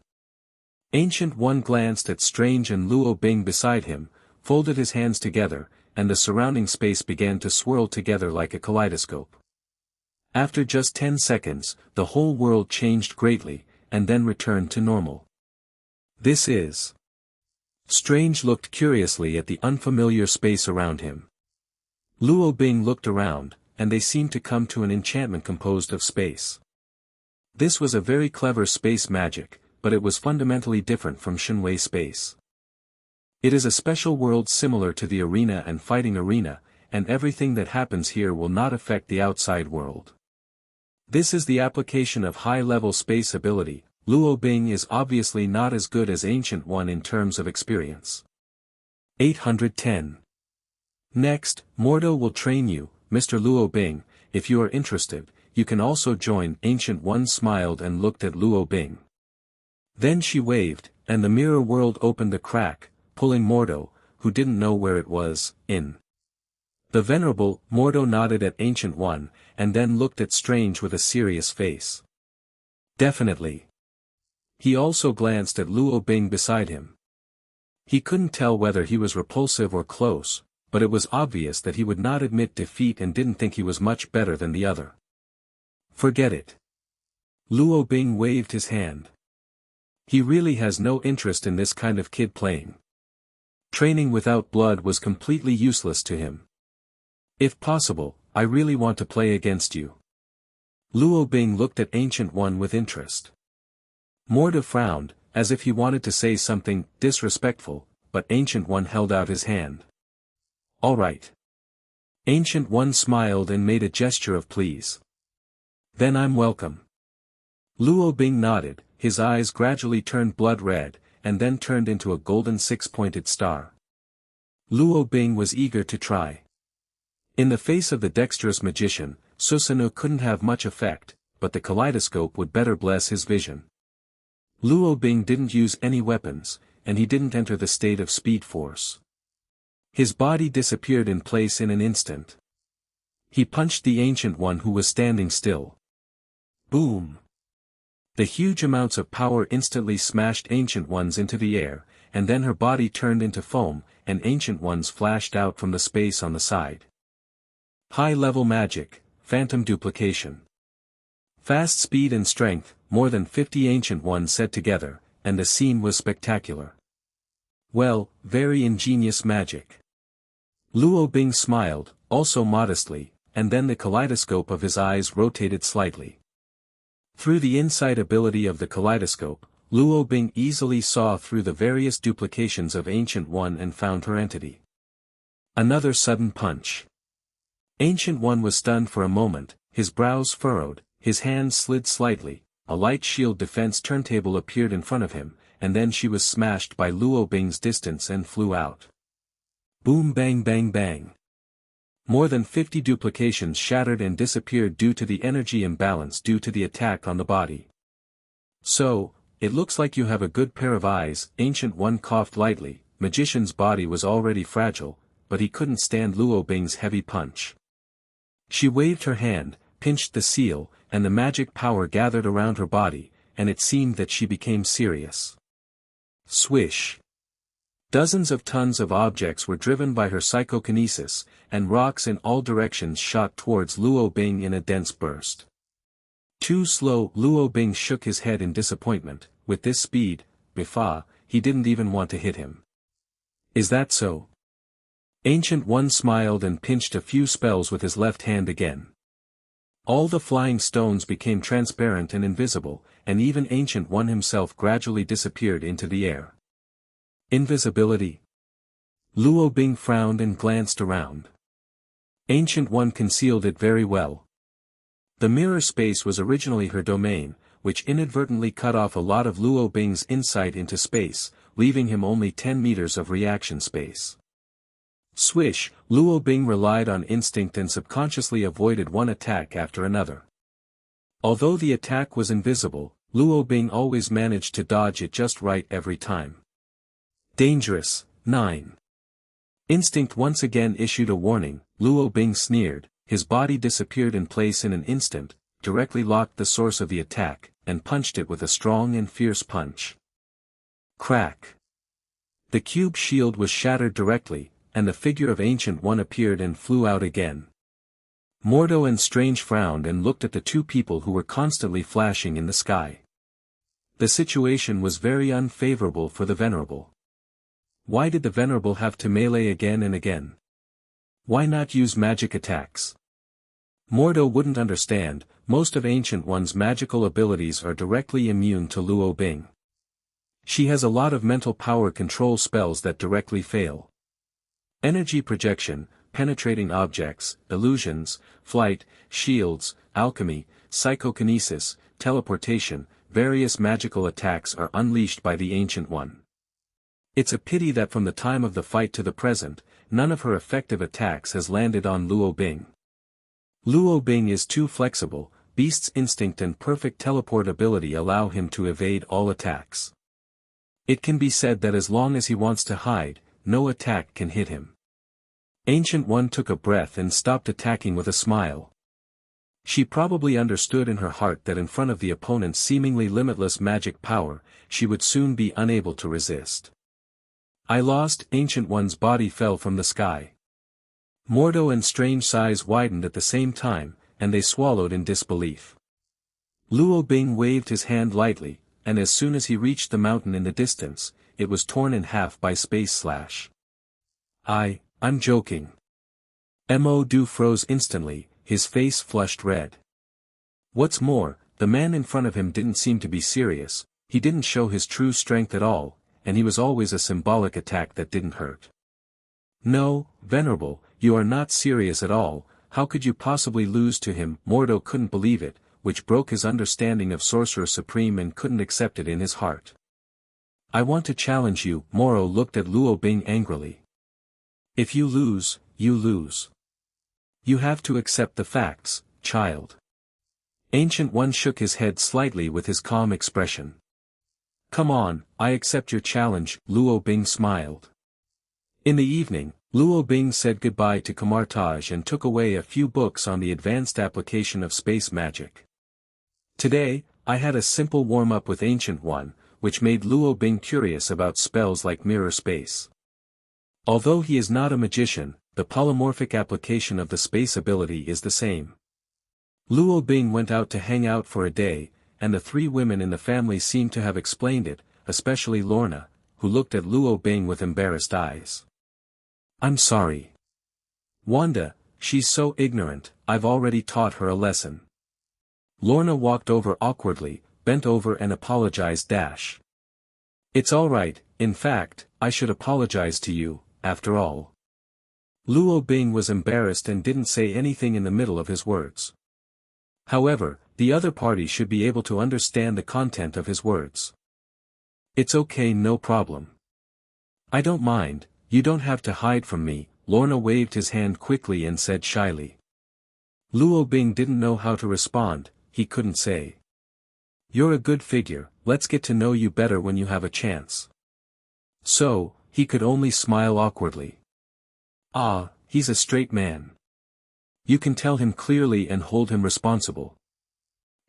Ancient One glanced at Strange and Luo Bing beside him, folded his hands together, and the surrounding space began to swirl together like a kaleidoscope. After just 10 seconds, the whole world changed greatly, and then returned to normal. This is... Strange looked curiously at the unfamiliar space around him. Luo Bing looked around, and they seemed to come to an enchantment composed of space. This was a very clever space magic, but it was fundamentally different from Shenwei space. It is a special world similar to the arena and fighting arena, and everything that happens here will not affect the outside world. This is the application of high-level space ability. Luo Bing is obviously not as good as Ancient One in terms of experience. 810. Next, Mordo will train you, Mr. Luo Bing. If you are interested, you can also join. Ancient One smiled and looked at Luo Bing. Then she waved, and the mirror world opened a crack, pulling Mordo, who didn't know where it was, in. The Venerable Mordo nodded at Ancient One, and then looked at Strange with a serious face. Definitely. He also glanced at Luo Bing beside him. He couldn't tell whether he was repulsive or close, but it was obvious that he would not admit defeat and didn't think he was much better than the other. Forget it. Luo Bing waved his hand. He really has no interest in this kind of kid playing. Training without blood was completely useless to him. If possible, I really want to play against you. Luo Bing looked at Ancient One with interest. Mordo frowned, as if he wanted to say something disrespectful, but Ancient One held out his hand. All right. Ancient One smiled and made a gesture of please. Then I'm welcome. Luo Bing nodded, his eyes gradually turned blood red, and then turned into a golden six-pointed star. Luo Bing was eager to try. In the face of the dexterous magician, Susanoo couldn't have much effect, but the kaleidoscope would better bless his vision. Luo Bing didn't use any weapons, and he didn't enter the state of speed force. His body disappeared in place in an instant. He punched the Ancient One who was standing still. Boom! The huge amounts of power instantly smashed Ancient Ones into the air, and then her body turned into foam, and Ancient Ones flashed out from the space on the side. High-level magic, phantom duplication. Fast speed and strength, more than 50 Ancient Ones set together, and the scene was spectacular. Well, very ingenious magic. Luo Bing smiled, also modestly, and then the kaleidoscope of his eyes rotated slightly. Through the insight ability of the kaleidoscope, Luo Bing easily saw through the various duplications of Ancient One and found her entity. Another sudden punch. Ancient One was stunned for a moment, his brows furrowed, his hands slid slightly, a light shield defense turntable appeared in front of him, and then she was smashed by Luo Bing's distance and flew out. Boom bang bang bang. More than 50 duplications shattered and disappeared due to the energy imbalance due to the attack on the body. So, it looks like you have a good pair of eyes, Ancient One coughed lightly. Magician's body was already fragile, but he couldn't stand Luo Bing's heavy punch. She waved her hand, pinched the seal, and the magic power gathered around her body, and it seemed that she became serious. Swish! Dozens of tons of objects were driven by her psychokinesis, and rocks in all directions shot towards Luo Bing in a dense burst. Too slow, Luo Bing shook his head in disappointment. With this speed, Bifa, he didn't even want to hit him. Is that so? Ancient One smiled and pinched a few spells with his left hand again. All the flying stones became transparent and invisible, and even Ancient One himself gradually disappeared into the air. Invisibility? Luo Bing frowned and glanced around. Ancient One concealed it very well. The mirror space was originally her domain, which inadvertently cut off a lot of Luo Bing's insight into space, leaving him only 10 meters of reaction space. Swish, Luo Bing relied on instinct and subconsciously avoided one attack after another. Although the attack was invisible, Luo Bing always managed to dodge it just right every time. Dangerous. 9. Instinct once again issued a warning. Luo Bing sneered, his body disappeared in place in an instant, directly locked the source of the attack, and punched it with a strong and fierce punch. Crack. The cube shield was shattered directly, and the figure of Ancient One appeared and flew out again. Mordo and Strange frowned and looked at the two people who were constantly flashing in the sky. The situation was very unfavorable for the Venerable. Why did the Venerable have to melee again and again? Why not use magic attacks? Mordo wouldn't understand. Most of Ancient One's magical abilities are directly immune to Luo Bing. She has a lot of mental power control spells that directly fail. Energy projection, penetrating objects, illusions, flight, shields, alchemy, psychokinesis, teleportation, various magical attacks are unleashed by the Ancient One. It's a pity that from the time of the fight to the present, none of her effective attacks has landed on Luo Bing. Luo Bing is too flexible. Beast's instinct and perfect teleport ability allow him to evade all attacks. It can be said that as long as he wants to hide, no attack can hit him. Ancient One took a breath and stopped attacking with a smile. She probably understood in her heart that in front of the opponent's seemingly limitless magic power, she would soon be unable to resist. I lost. Ancient One's body fell from the sky. Mordo and Strange's eyes widened at the same time, and they swallowed in disbelief. Luo Bing waved his hand lightly, and as soon as he reached the mountain in the distance, it was torn in half by space slash. I'm joking. Mo Du froze instantly, his face flushed red. What's more, the man in front of him didn't seem to be serious, he didn't show his true strength at all, and he was always a symbolic attack that didn't hurt. No, Venerable, you are not serious at all. How could you possibly lose to him? Mordo couldn't believe it, which broke his understanding of Sorcerer Supreme and couldn't accept it in his heart. I want to challenge you. Moro looked at Luo Bing angrily. If you lose, you lose. You have to accept the facts, child. Ancient One shook his head slightly with his calm expression. Come on, I accept your challenge, Luo Bing smiled. In the evening, Luo Bing said goodbye to Kamartaj and took away a few books on the advanced application of space magic. Today, I had a simple warm-up with Ancient One, which made Luo Bing curious about spells like mirror space. Although he is not a magician, the polymorphic application of the space ability is the same. Luo Bing went out to hang out for a day, and the three women in the family seemed to have explained it, especially Lorna, who looked at Luo Bing with embarrassed eyes. I'm sorry. Wanda, she's so ignorant, I've already taught her a lesson. Lorna walked over awkwardly, bent over and apologized. It's alright, in fact, I should apologize to you, after all. Luo Bing was embarrassed and didn't say anything in the middle of his words. However, the other party should be able to understand the content of his words. It's okay, no problem. I don't mind, you don't have to hide from me, Lorna waved his hand quickly and said shyly. Luo Bing didn't know how to respond, he couldn't say. You're a good figure, let's get to know you better when you have a chance. So, he could only smile awkwardly. Ah, he's a straight man. You can tell him clearly and hold him responsible.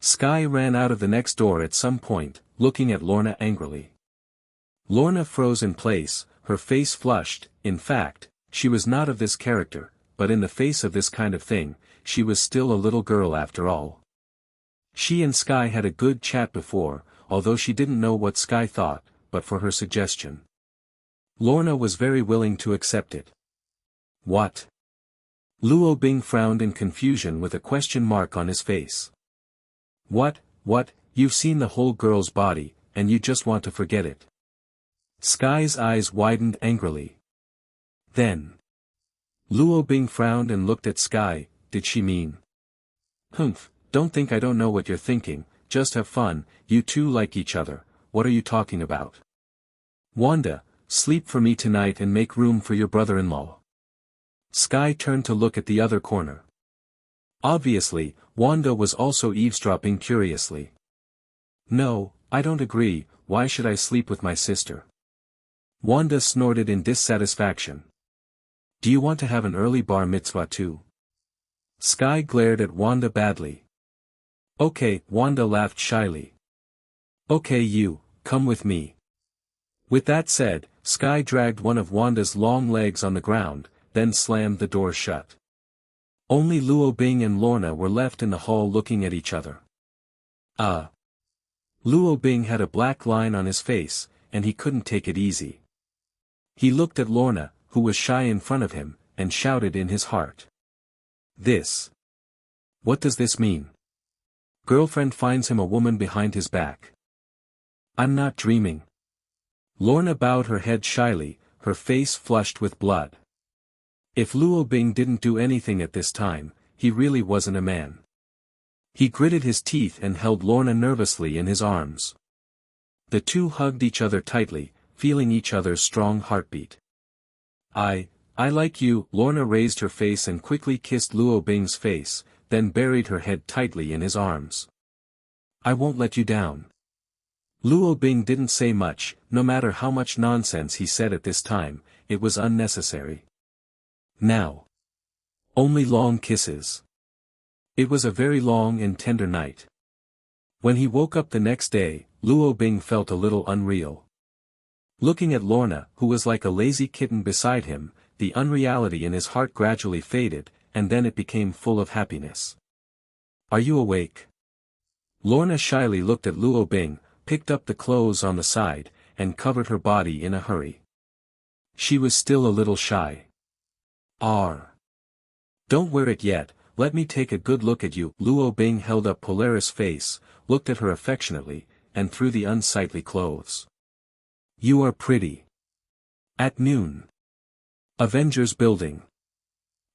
Sky ran out of the next door at some point, looking at Lorna angrily. Lorna froze in place, her face flushed. In fact, she was not of this character, but in the face of this kind of thing, she was still a little girl after all. She and Sky had a good chat before, although she didn't know what Sky thought, but for her suggestion. Lorna was very willing to accept it. What? Luo Bing frowned in confusion with a question mark on his face. What, you've seen the whole girl's body, and you just want to forget it. Sky's eyes widened angrily. Then. Luo Bing frowned and looked at Sky, did she mean? Humph, don't think I don't know what you're thinking, just have fun, you two like each other, what are you talking about? Wanda, sleep for me tonight and make room for your brother-in-law. Sky turned to look at the other corner. Obviously, Wanda was also eavesdropping curiously. No, I don't agree, why should I sleep with my sister? Wanda snorted in dissatisfaction. Do you want to have an early bar mitzvah too? Sky glared at Wanda badly. Okay, Wanda laughed shyly. Okay, you, come with me. With that said, Sky dragged one of Wanda's long legs on the ground, then slammed the door shut. Only Luo Bing and Lorna were left in the hall looking at each other. Luo Bing had a black line on his face, and he couldn't take it easy. He looked at Lorna, who was shy in front of him, and shouted in his heart. This. What does this mean? Girlfriend finds him a woman behind his back. I'm not dreaming. Lorna bowed her head shyly, her face flushed with blood. If Luo Bing didn't do anything at this time, he really wasn't a man. He gritted his teeth and held Lorna nervously in his arms. The two hugged each other tightly, feeling each other's strong heartbeat. I like you, Lorna raised her face and quickly kissed Luo Bing's face, then buried her head tightly in his arms. I won't let you down. Luo Bing didn't say much, no matter how much nonsense he said at this time, it was unnecessary. Now. Only long kisses. It was a very long and tender night. When he woke up the next day, Luo Bing felt a little unreal. Looking at Lorna, who was like a lazy kitten beside him, the unreality in his heart gradually faded, and then it became full of happiness. Are you awake? Lorna shyly looked at Luo Bing, picked up the clothes on the side, and covered her body in a hurry. She was still a little shy. Don't wear it yet, let me take a good look at you. Luo Bing held up Polaris' face, looked at her affectionately, and through the unsightly clothes. You are pretty. At noon. Avengers Building.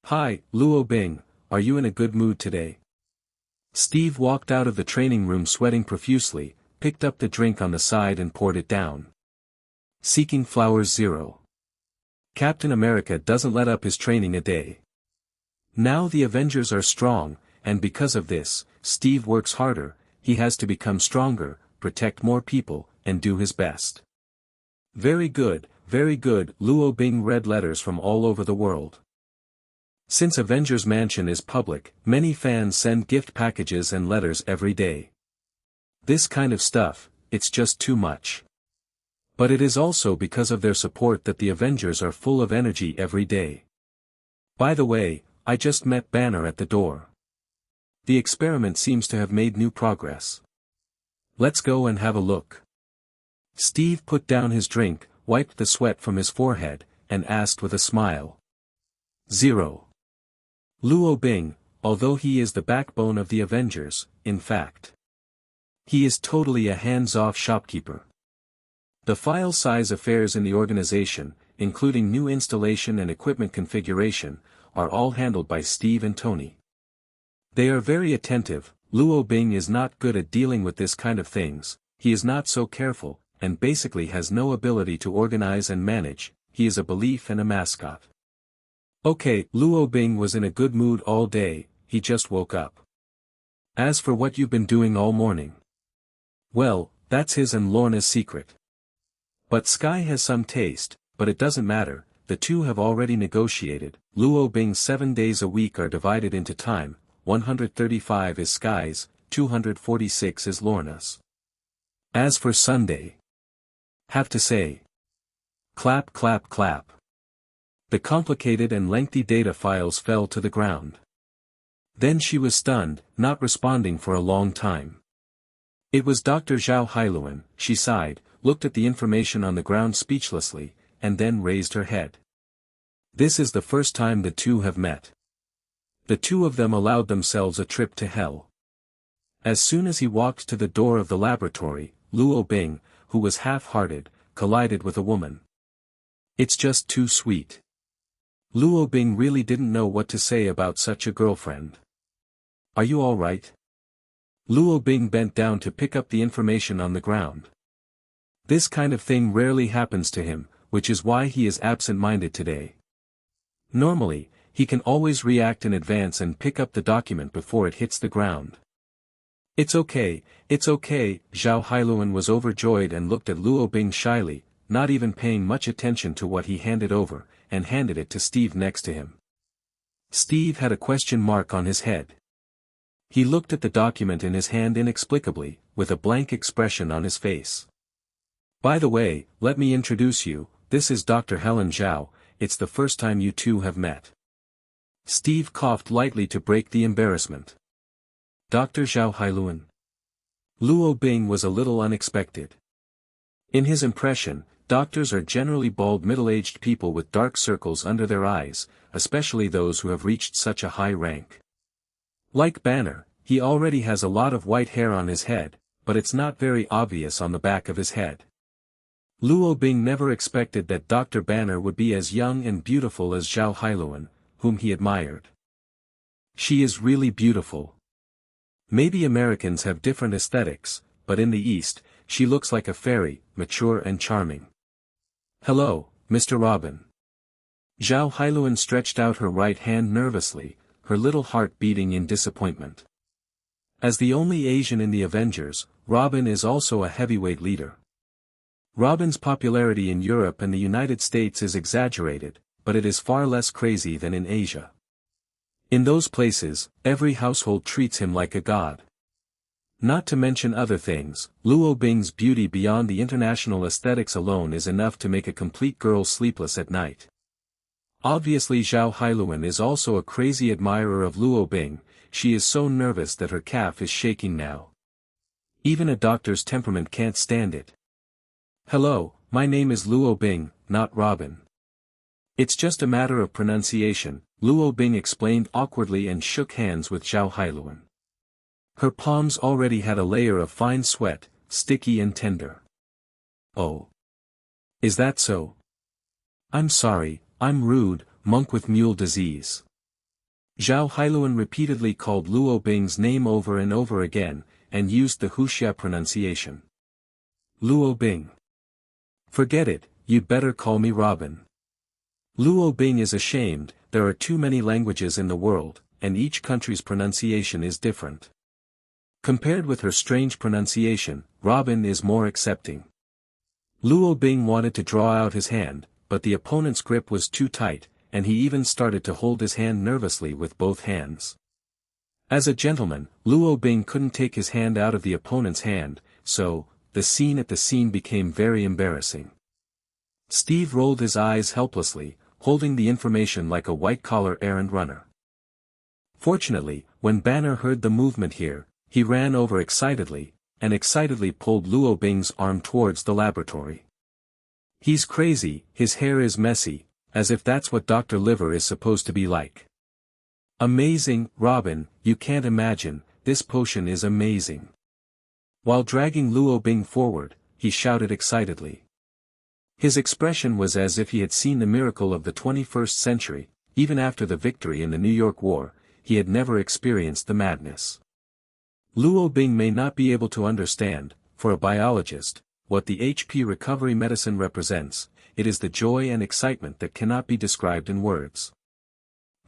Hi, Luo Bing, are you in a good mood today? Steve walked out of the training room sweating profusely, picked up the drink on the side and poured it down. Seeking Flowers 0. Captain America doesn't let up his training a day. Now the Avengers are strong, and because of this, Steve works harder, he has to become stronger, protect more people, and do his best. Very good, Luo Bing read letters from all over the world. Since Avengers Mansion is public, many fans send gift packages and letters every day. This kind of stuff, it's just too much. But it is also because of their support that the Avengers are full of energy every day. By the way, I just met Banner at the door. The experiment seems to have made new progress. Let's go and have a look. Steve put down his drink, wiped the sweat from his forehead, and asked with a smile. 0. Luo Bing, although he is the backbone of the Avengers, in fact. He is totally a hands-off shopkeeper. The file size affairs in the organization, including new installation and equipment configuration, are all handled by Steve and Tony. They are very attentive. Luo Bing is not good at dealing with this kind of things, he is not so careful, and basically has no ability to organize and manage, he is a belief and a mascot. Okay, Luo Bing was in a good mood all day, he just woke up. As for what you've been doing all morning. Well, that's his and Lorna's secret. But Sky has some taste, but it doesn't matter, the two have already negotiated. Luo Bing's 7 days a week are divided into time, 135 is Sky's, 246 is Lorna's. As for Sunday. Have to say. Clap clap clap. The complicated and lengthy data files fell to the ground. Then she was stunned, not responding for a long time. It was Dr. Zhao Hailuan, she sighed, looked at the information on the ground speechlessly, and then raised her head. This is the first time the two have met. The two of them allowed themselves a trip to hell. As soon as he walked to the door of the laboratory, Luo Bing, who was half-hearted, collided with a woman. It's just too sweet. Luo Bing really didn't know what to say about such a girlfriend. Are you all right? Luo Bing bent down to pick up the information on the ground. This kind of thing rarely happens to him, which is why he is absent-minded today. Normally, he can always react in advance and pick up the document before it hits the ground. It's okay, Zhao Hailuan was overjoyed and looked at Luo Bing shyly, not even paying much attention to what he handed over, and handed it to Steve next to him. Steve had a question mark on his head. He looked at the document in his hand inexplicably, with a blank expression on his face. By the way, let me introduce you, this is Dr. Helen Zhao, it's the first time you two have met. Steve coughed lightly to break the embarrassment. Dr. Zhao Hailuan. Luo Bing was a little unexpected. In his impression, doctors are generally bald middle-aged people with dark circles under their eyes, especially those who have reached such a high rank. Like Banner, he already has a lot of white hair on his head, but it's not very obvious on the back of his head. Luo Bing never expected that Dr. Banner would be as young and beautiful as Zhao Hailuan, whom he admired. She is really beautiful. Maybe Americans have different aesthetics, but in the East, she looks like a fairy, mature and charming. Hello, Mr. Robin. Zhao Hailuan stretched out her right hand nervously, her little heart beating in disappointment. As the only Asian in the Avengers, Robin is also a heavyweight leader. Robin's popularity in Europe and the United States is exaggerated, but it is far less crazy than in Asia. In those places, every household treats him like a god. Not to mention other things, Luo Bing's beauty beyond the international aesthetics alone is enough to make a complete girl sleepless at night. Obviously Zhao Hailuan is also a crazy admirer of Luo Bing, she is so nervous that her calf is shaking now. Even a doctor's temperament can't stand it. Hello, my name is Luo Bing, not Robin. It's just a matter of pronunciation, Luo Bing explained awkwardly and shook hands with Zhao Hailuan. Her palms already had a layer of fine sweat, sticky and tender. Oh. Is that so? I'm sorry, I'm rude, monk with mule disease. Zhao Hailuan repeatedly called Luo Bing's name over and over again, and used the Huxia pronunciation. Luo Bing. Forget it, you'd better call me Robin. Luo Bing is ashamed there are too many languages in the world, and each country's pronunciation is different. Compared with her strange pronunciation, Robin is more accepting. Luo Bing wanted to draw out his hand, but the opponent's grip was too tight, and he even started to hold his hand nervously with both hands. As a gentleman, Luo Bing couldn't take his hand out of the opponent's hand, so, the scene became very embarrassing. Steve rolled his eyes helplessly, holding the information like a white-collar errand runner. Fortunately, when Banner heard the movement here, he ran over excitedly pulled Luo Bing's arm towards the laboratory. He's crazy, his hair is messy, as if that's what Dr. Liver is supposed to be like. Amazing, Robin, you can't imagine, this potion is amazing. While dragging Luo Bing forward, he shouted excitedly. His expression was as if he had seen the miracle of the 21st century. Even after the victory in the New York War, he had never experienced the madness. Luo Bing may not be able to understand, for a biologist, what the HP recovery medicine represents. It is the joy and excitement that cannot be described in words.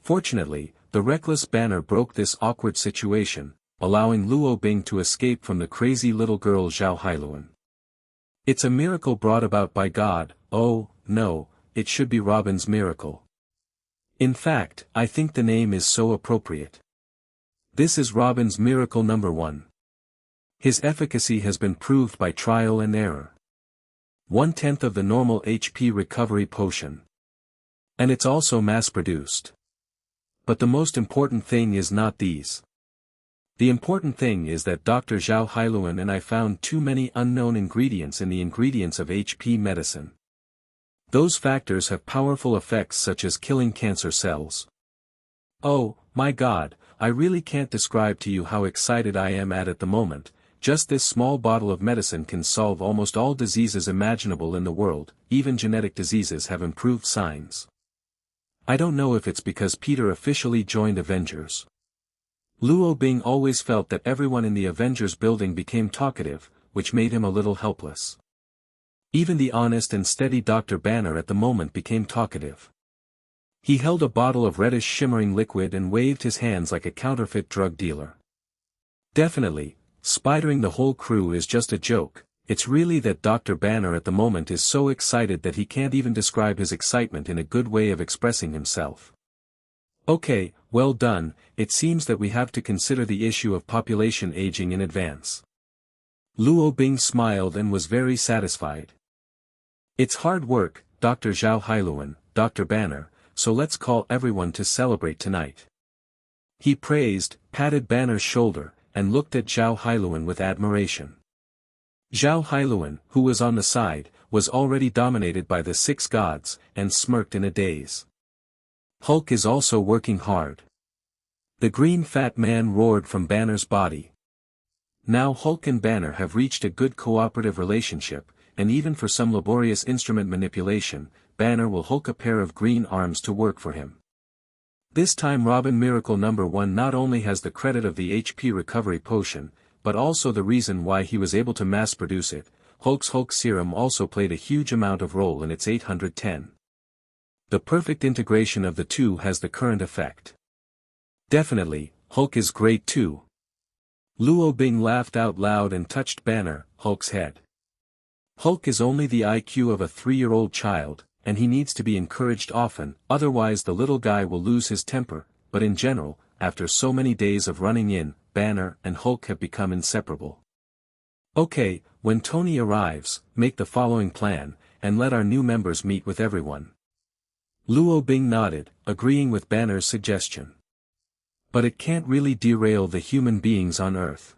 Fortunately, the reckless Banner broke this awkward situation, allowing Luo Bing to escape from the crazy little girl Zhao Hailuan. It's a miracle brought about by God. Oh, no, it should be Robin's miracle. In fact, I think the name is so appropriate. This is Robin's miracle number 1. His efficacy has been proved by trial and error. 1/10 of the normal HP recovery potion. And it's also mass-produced. But the most important thing is not these. The important thing is that Dr. Zhao Hailuan and I found too many unknown ingredients in the ingredients of HP medicine. Those factors have powerful effects such as killing cancer cells. Oh, my God, I really can't describe to you how excited I am at the moment. Just this small bottle of medicine can solve almost all diseases imaginable in the world, even genetic diseases have improved signs. I don't know if it's because Peter officially joined Avengers. Luo Bing always felt that everyone in the Avengers building became talkative, which made him a little helpless. Even the honest and steady Dr. Banner at the moment became talkative. He held a bottle of reddish shimmering liquid and waved his hands like a counterfeit drug dealer. Definitely, spidering the whole crew is just a joke. It's really that Dr. Banner at the moment is so excited that he can't even describe his excitement in a good way of expressing himself. Okay, well done, it seems that we have to consider the issue of population aging in advance. Luo Bing smiled and was very satisfied. It's hard work, Dr. Zhao Hailuan, Dr. Banner, so let's call everyone to celebrate tonight. He praised, patted Banner's shoulder, and looked at Zhao Hailuan with admiration. Zhao Hailuan, who was on the side, was already dominated by the 6 gods, and smirked in a daze. Hulk is also working hard. The green fat man roared from Banner's body. Now Hulk and Banner have reached a good cooperative relationship, and even for some laborious instrument manipulation, Banner will Hulk a pair of green arms to work for him. This time Robin Miracle number 1 not only has the credit of the HP recovery potion, but also the reason why he was able to mass produce it. Hulk's Hulk serum also played a huge amount of role in its 810. The perfect integration of the two has the current effect. Definitely, Hulk is great too. Luo Bing laughed out loud and touched Banner, Hulk's head. Hulk is only the IQ of a 3-year-old child, and he needs to be encouraged often, otherwise the little guy will lose his temper, but in general, after so many days of running in, Banner and Hulk have become inseparable. Okay, when Tony arrives, make the following plan, and let our new members meet with everyone. Luo Bing nodded, agreeing with Banner's suggestion. But it can't really derail the human beings on Earth.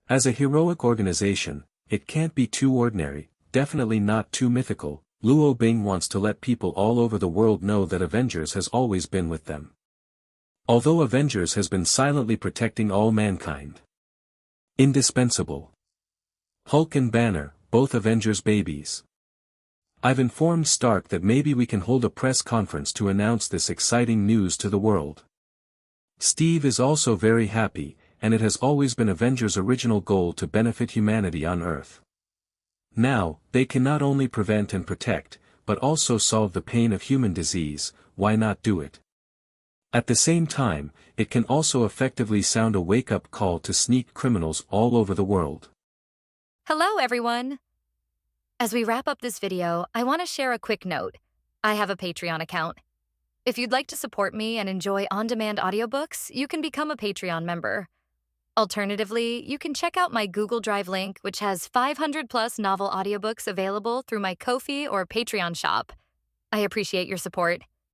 As a heroic organization, it can't be too ordinary, definitely not too mythical. Luo Bing wants to let people all over the world know that Avengers has always been with them. Although Avengers has been silently protecting all mankind. Indispensable. Hulk and Banner, both Avengers babies. I've informed Stark that maybe we can hold a press conference to announce this exciting news to the world. Steve is also very happy, and it has always been Avengers' original goal to benefit humanity on Earth. Now, they can not only prevent and protect, but also solve the pain of human disease. Why not do it? At the same time, it can also effectively sound a wake-up call to sneak criminals all over the world. Hello, everyone! As we wrap up this video, I want to share a quick note. I have a Patreon account. If you'd like to support me and enjoy on-demand audiobooks, you can become a Patreon member. Alternatively, you can check out my Google Drive link, which has 500+ novel audiobooks available through my Ko-fi or Patreon shop. I appreciate your support.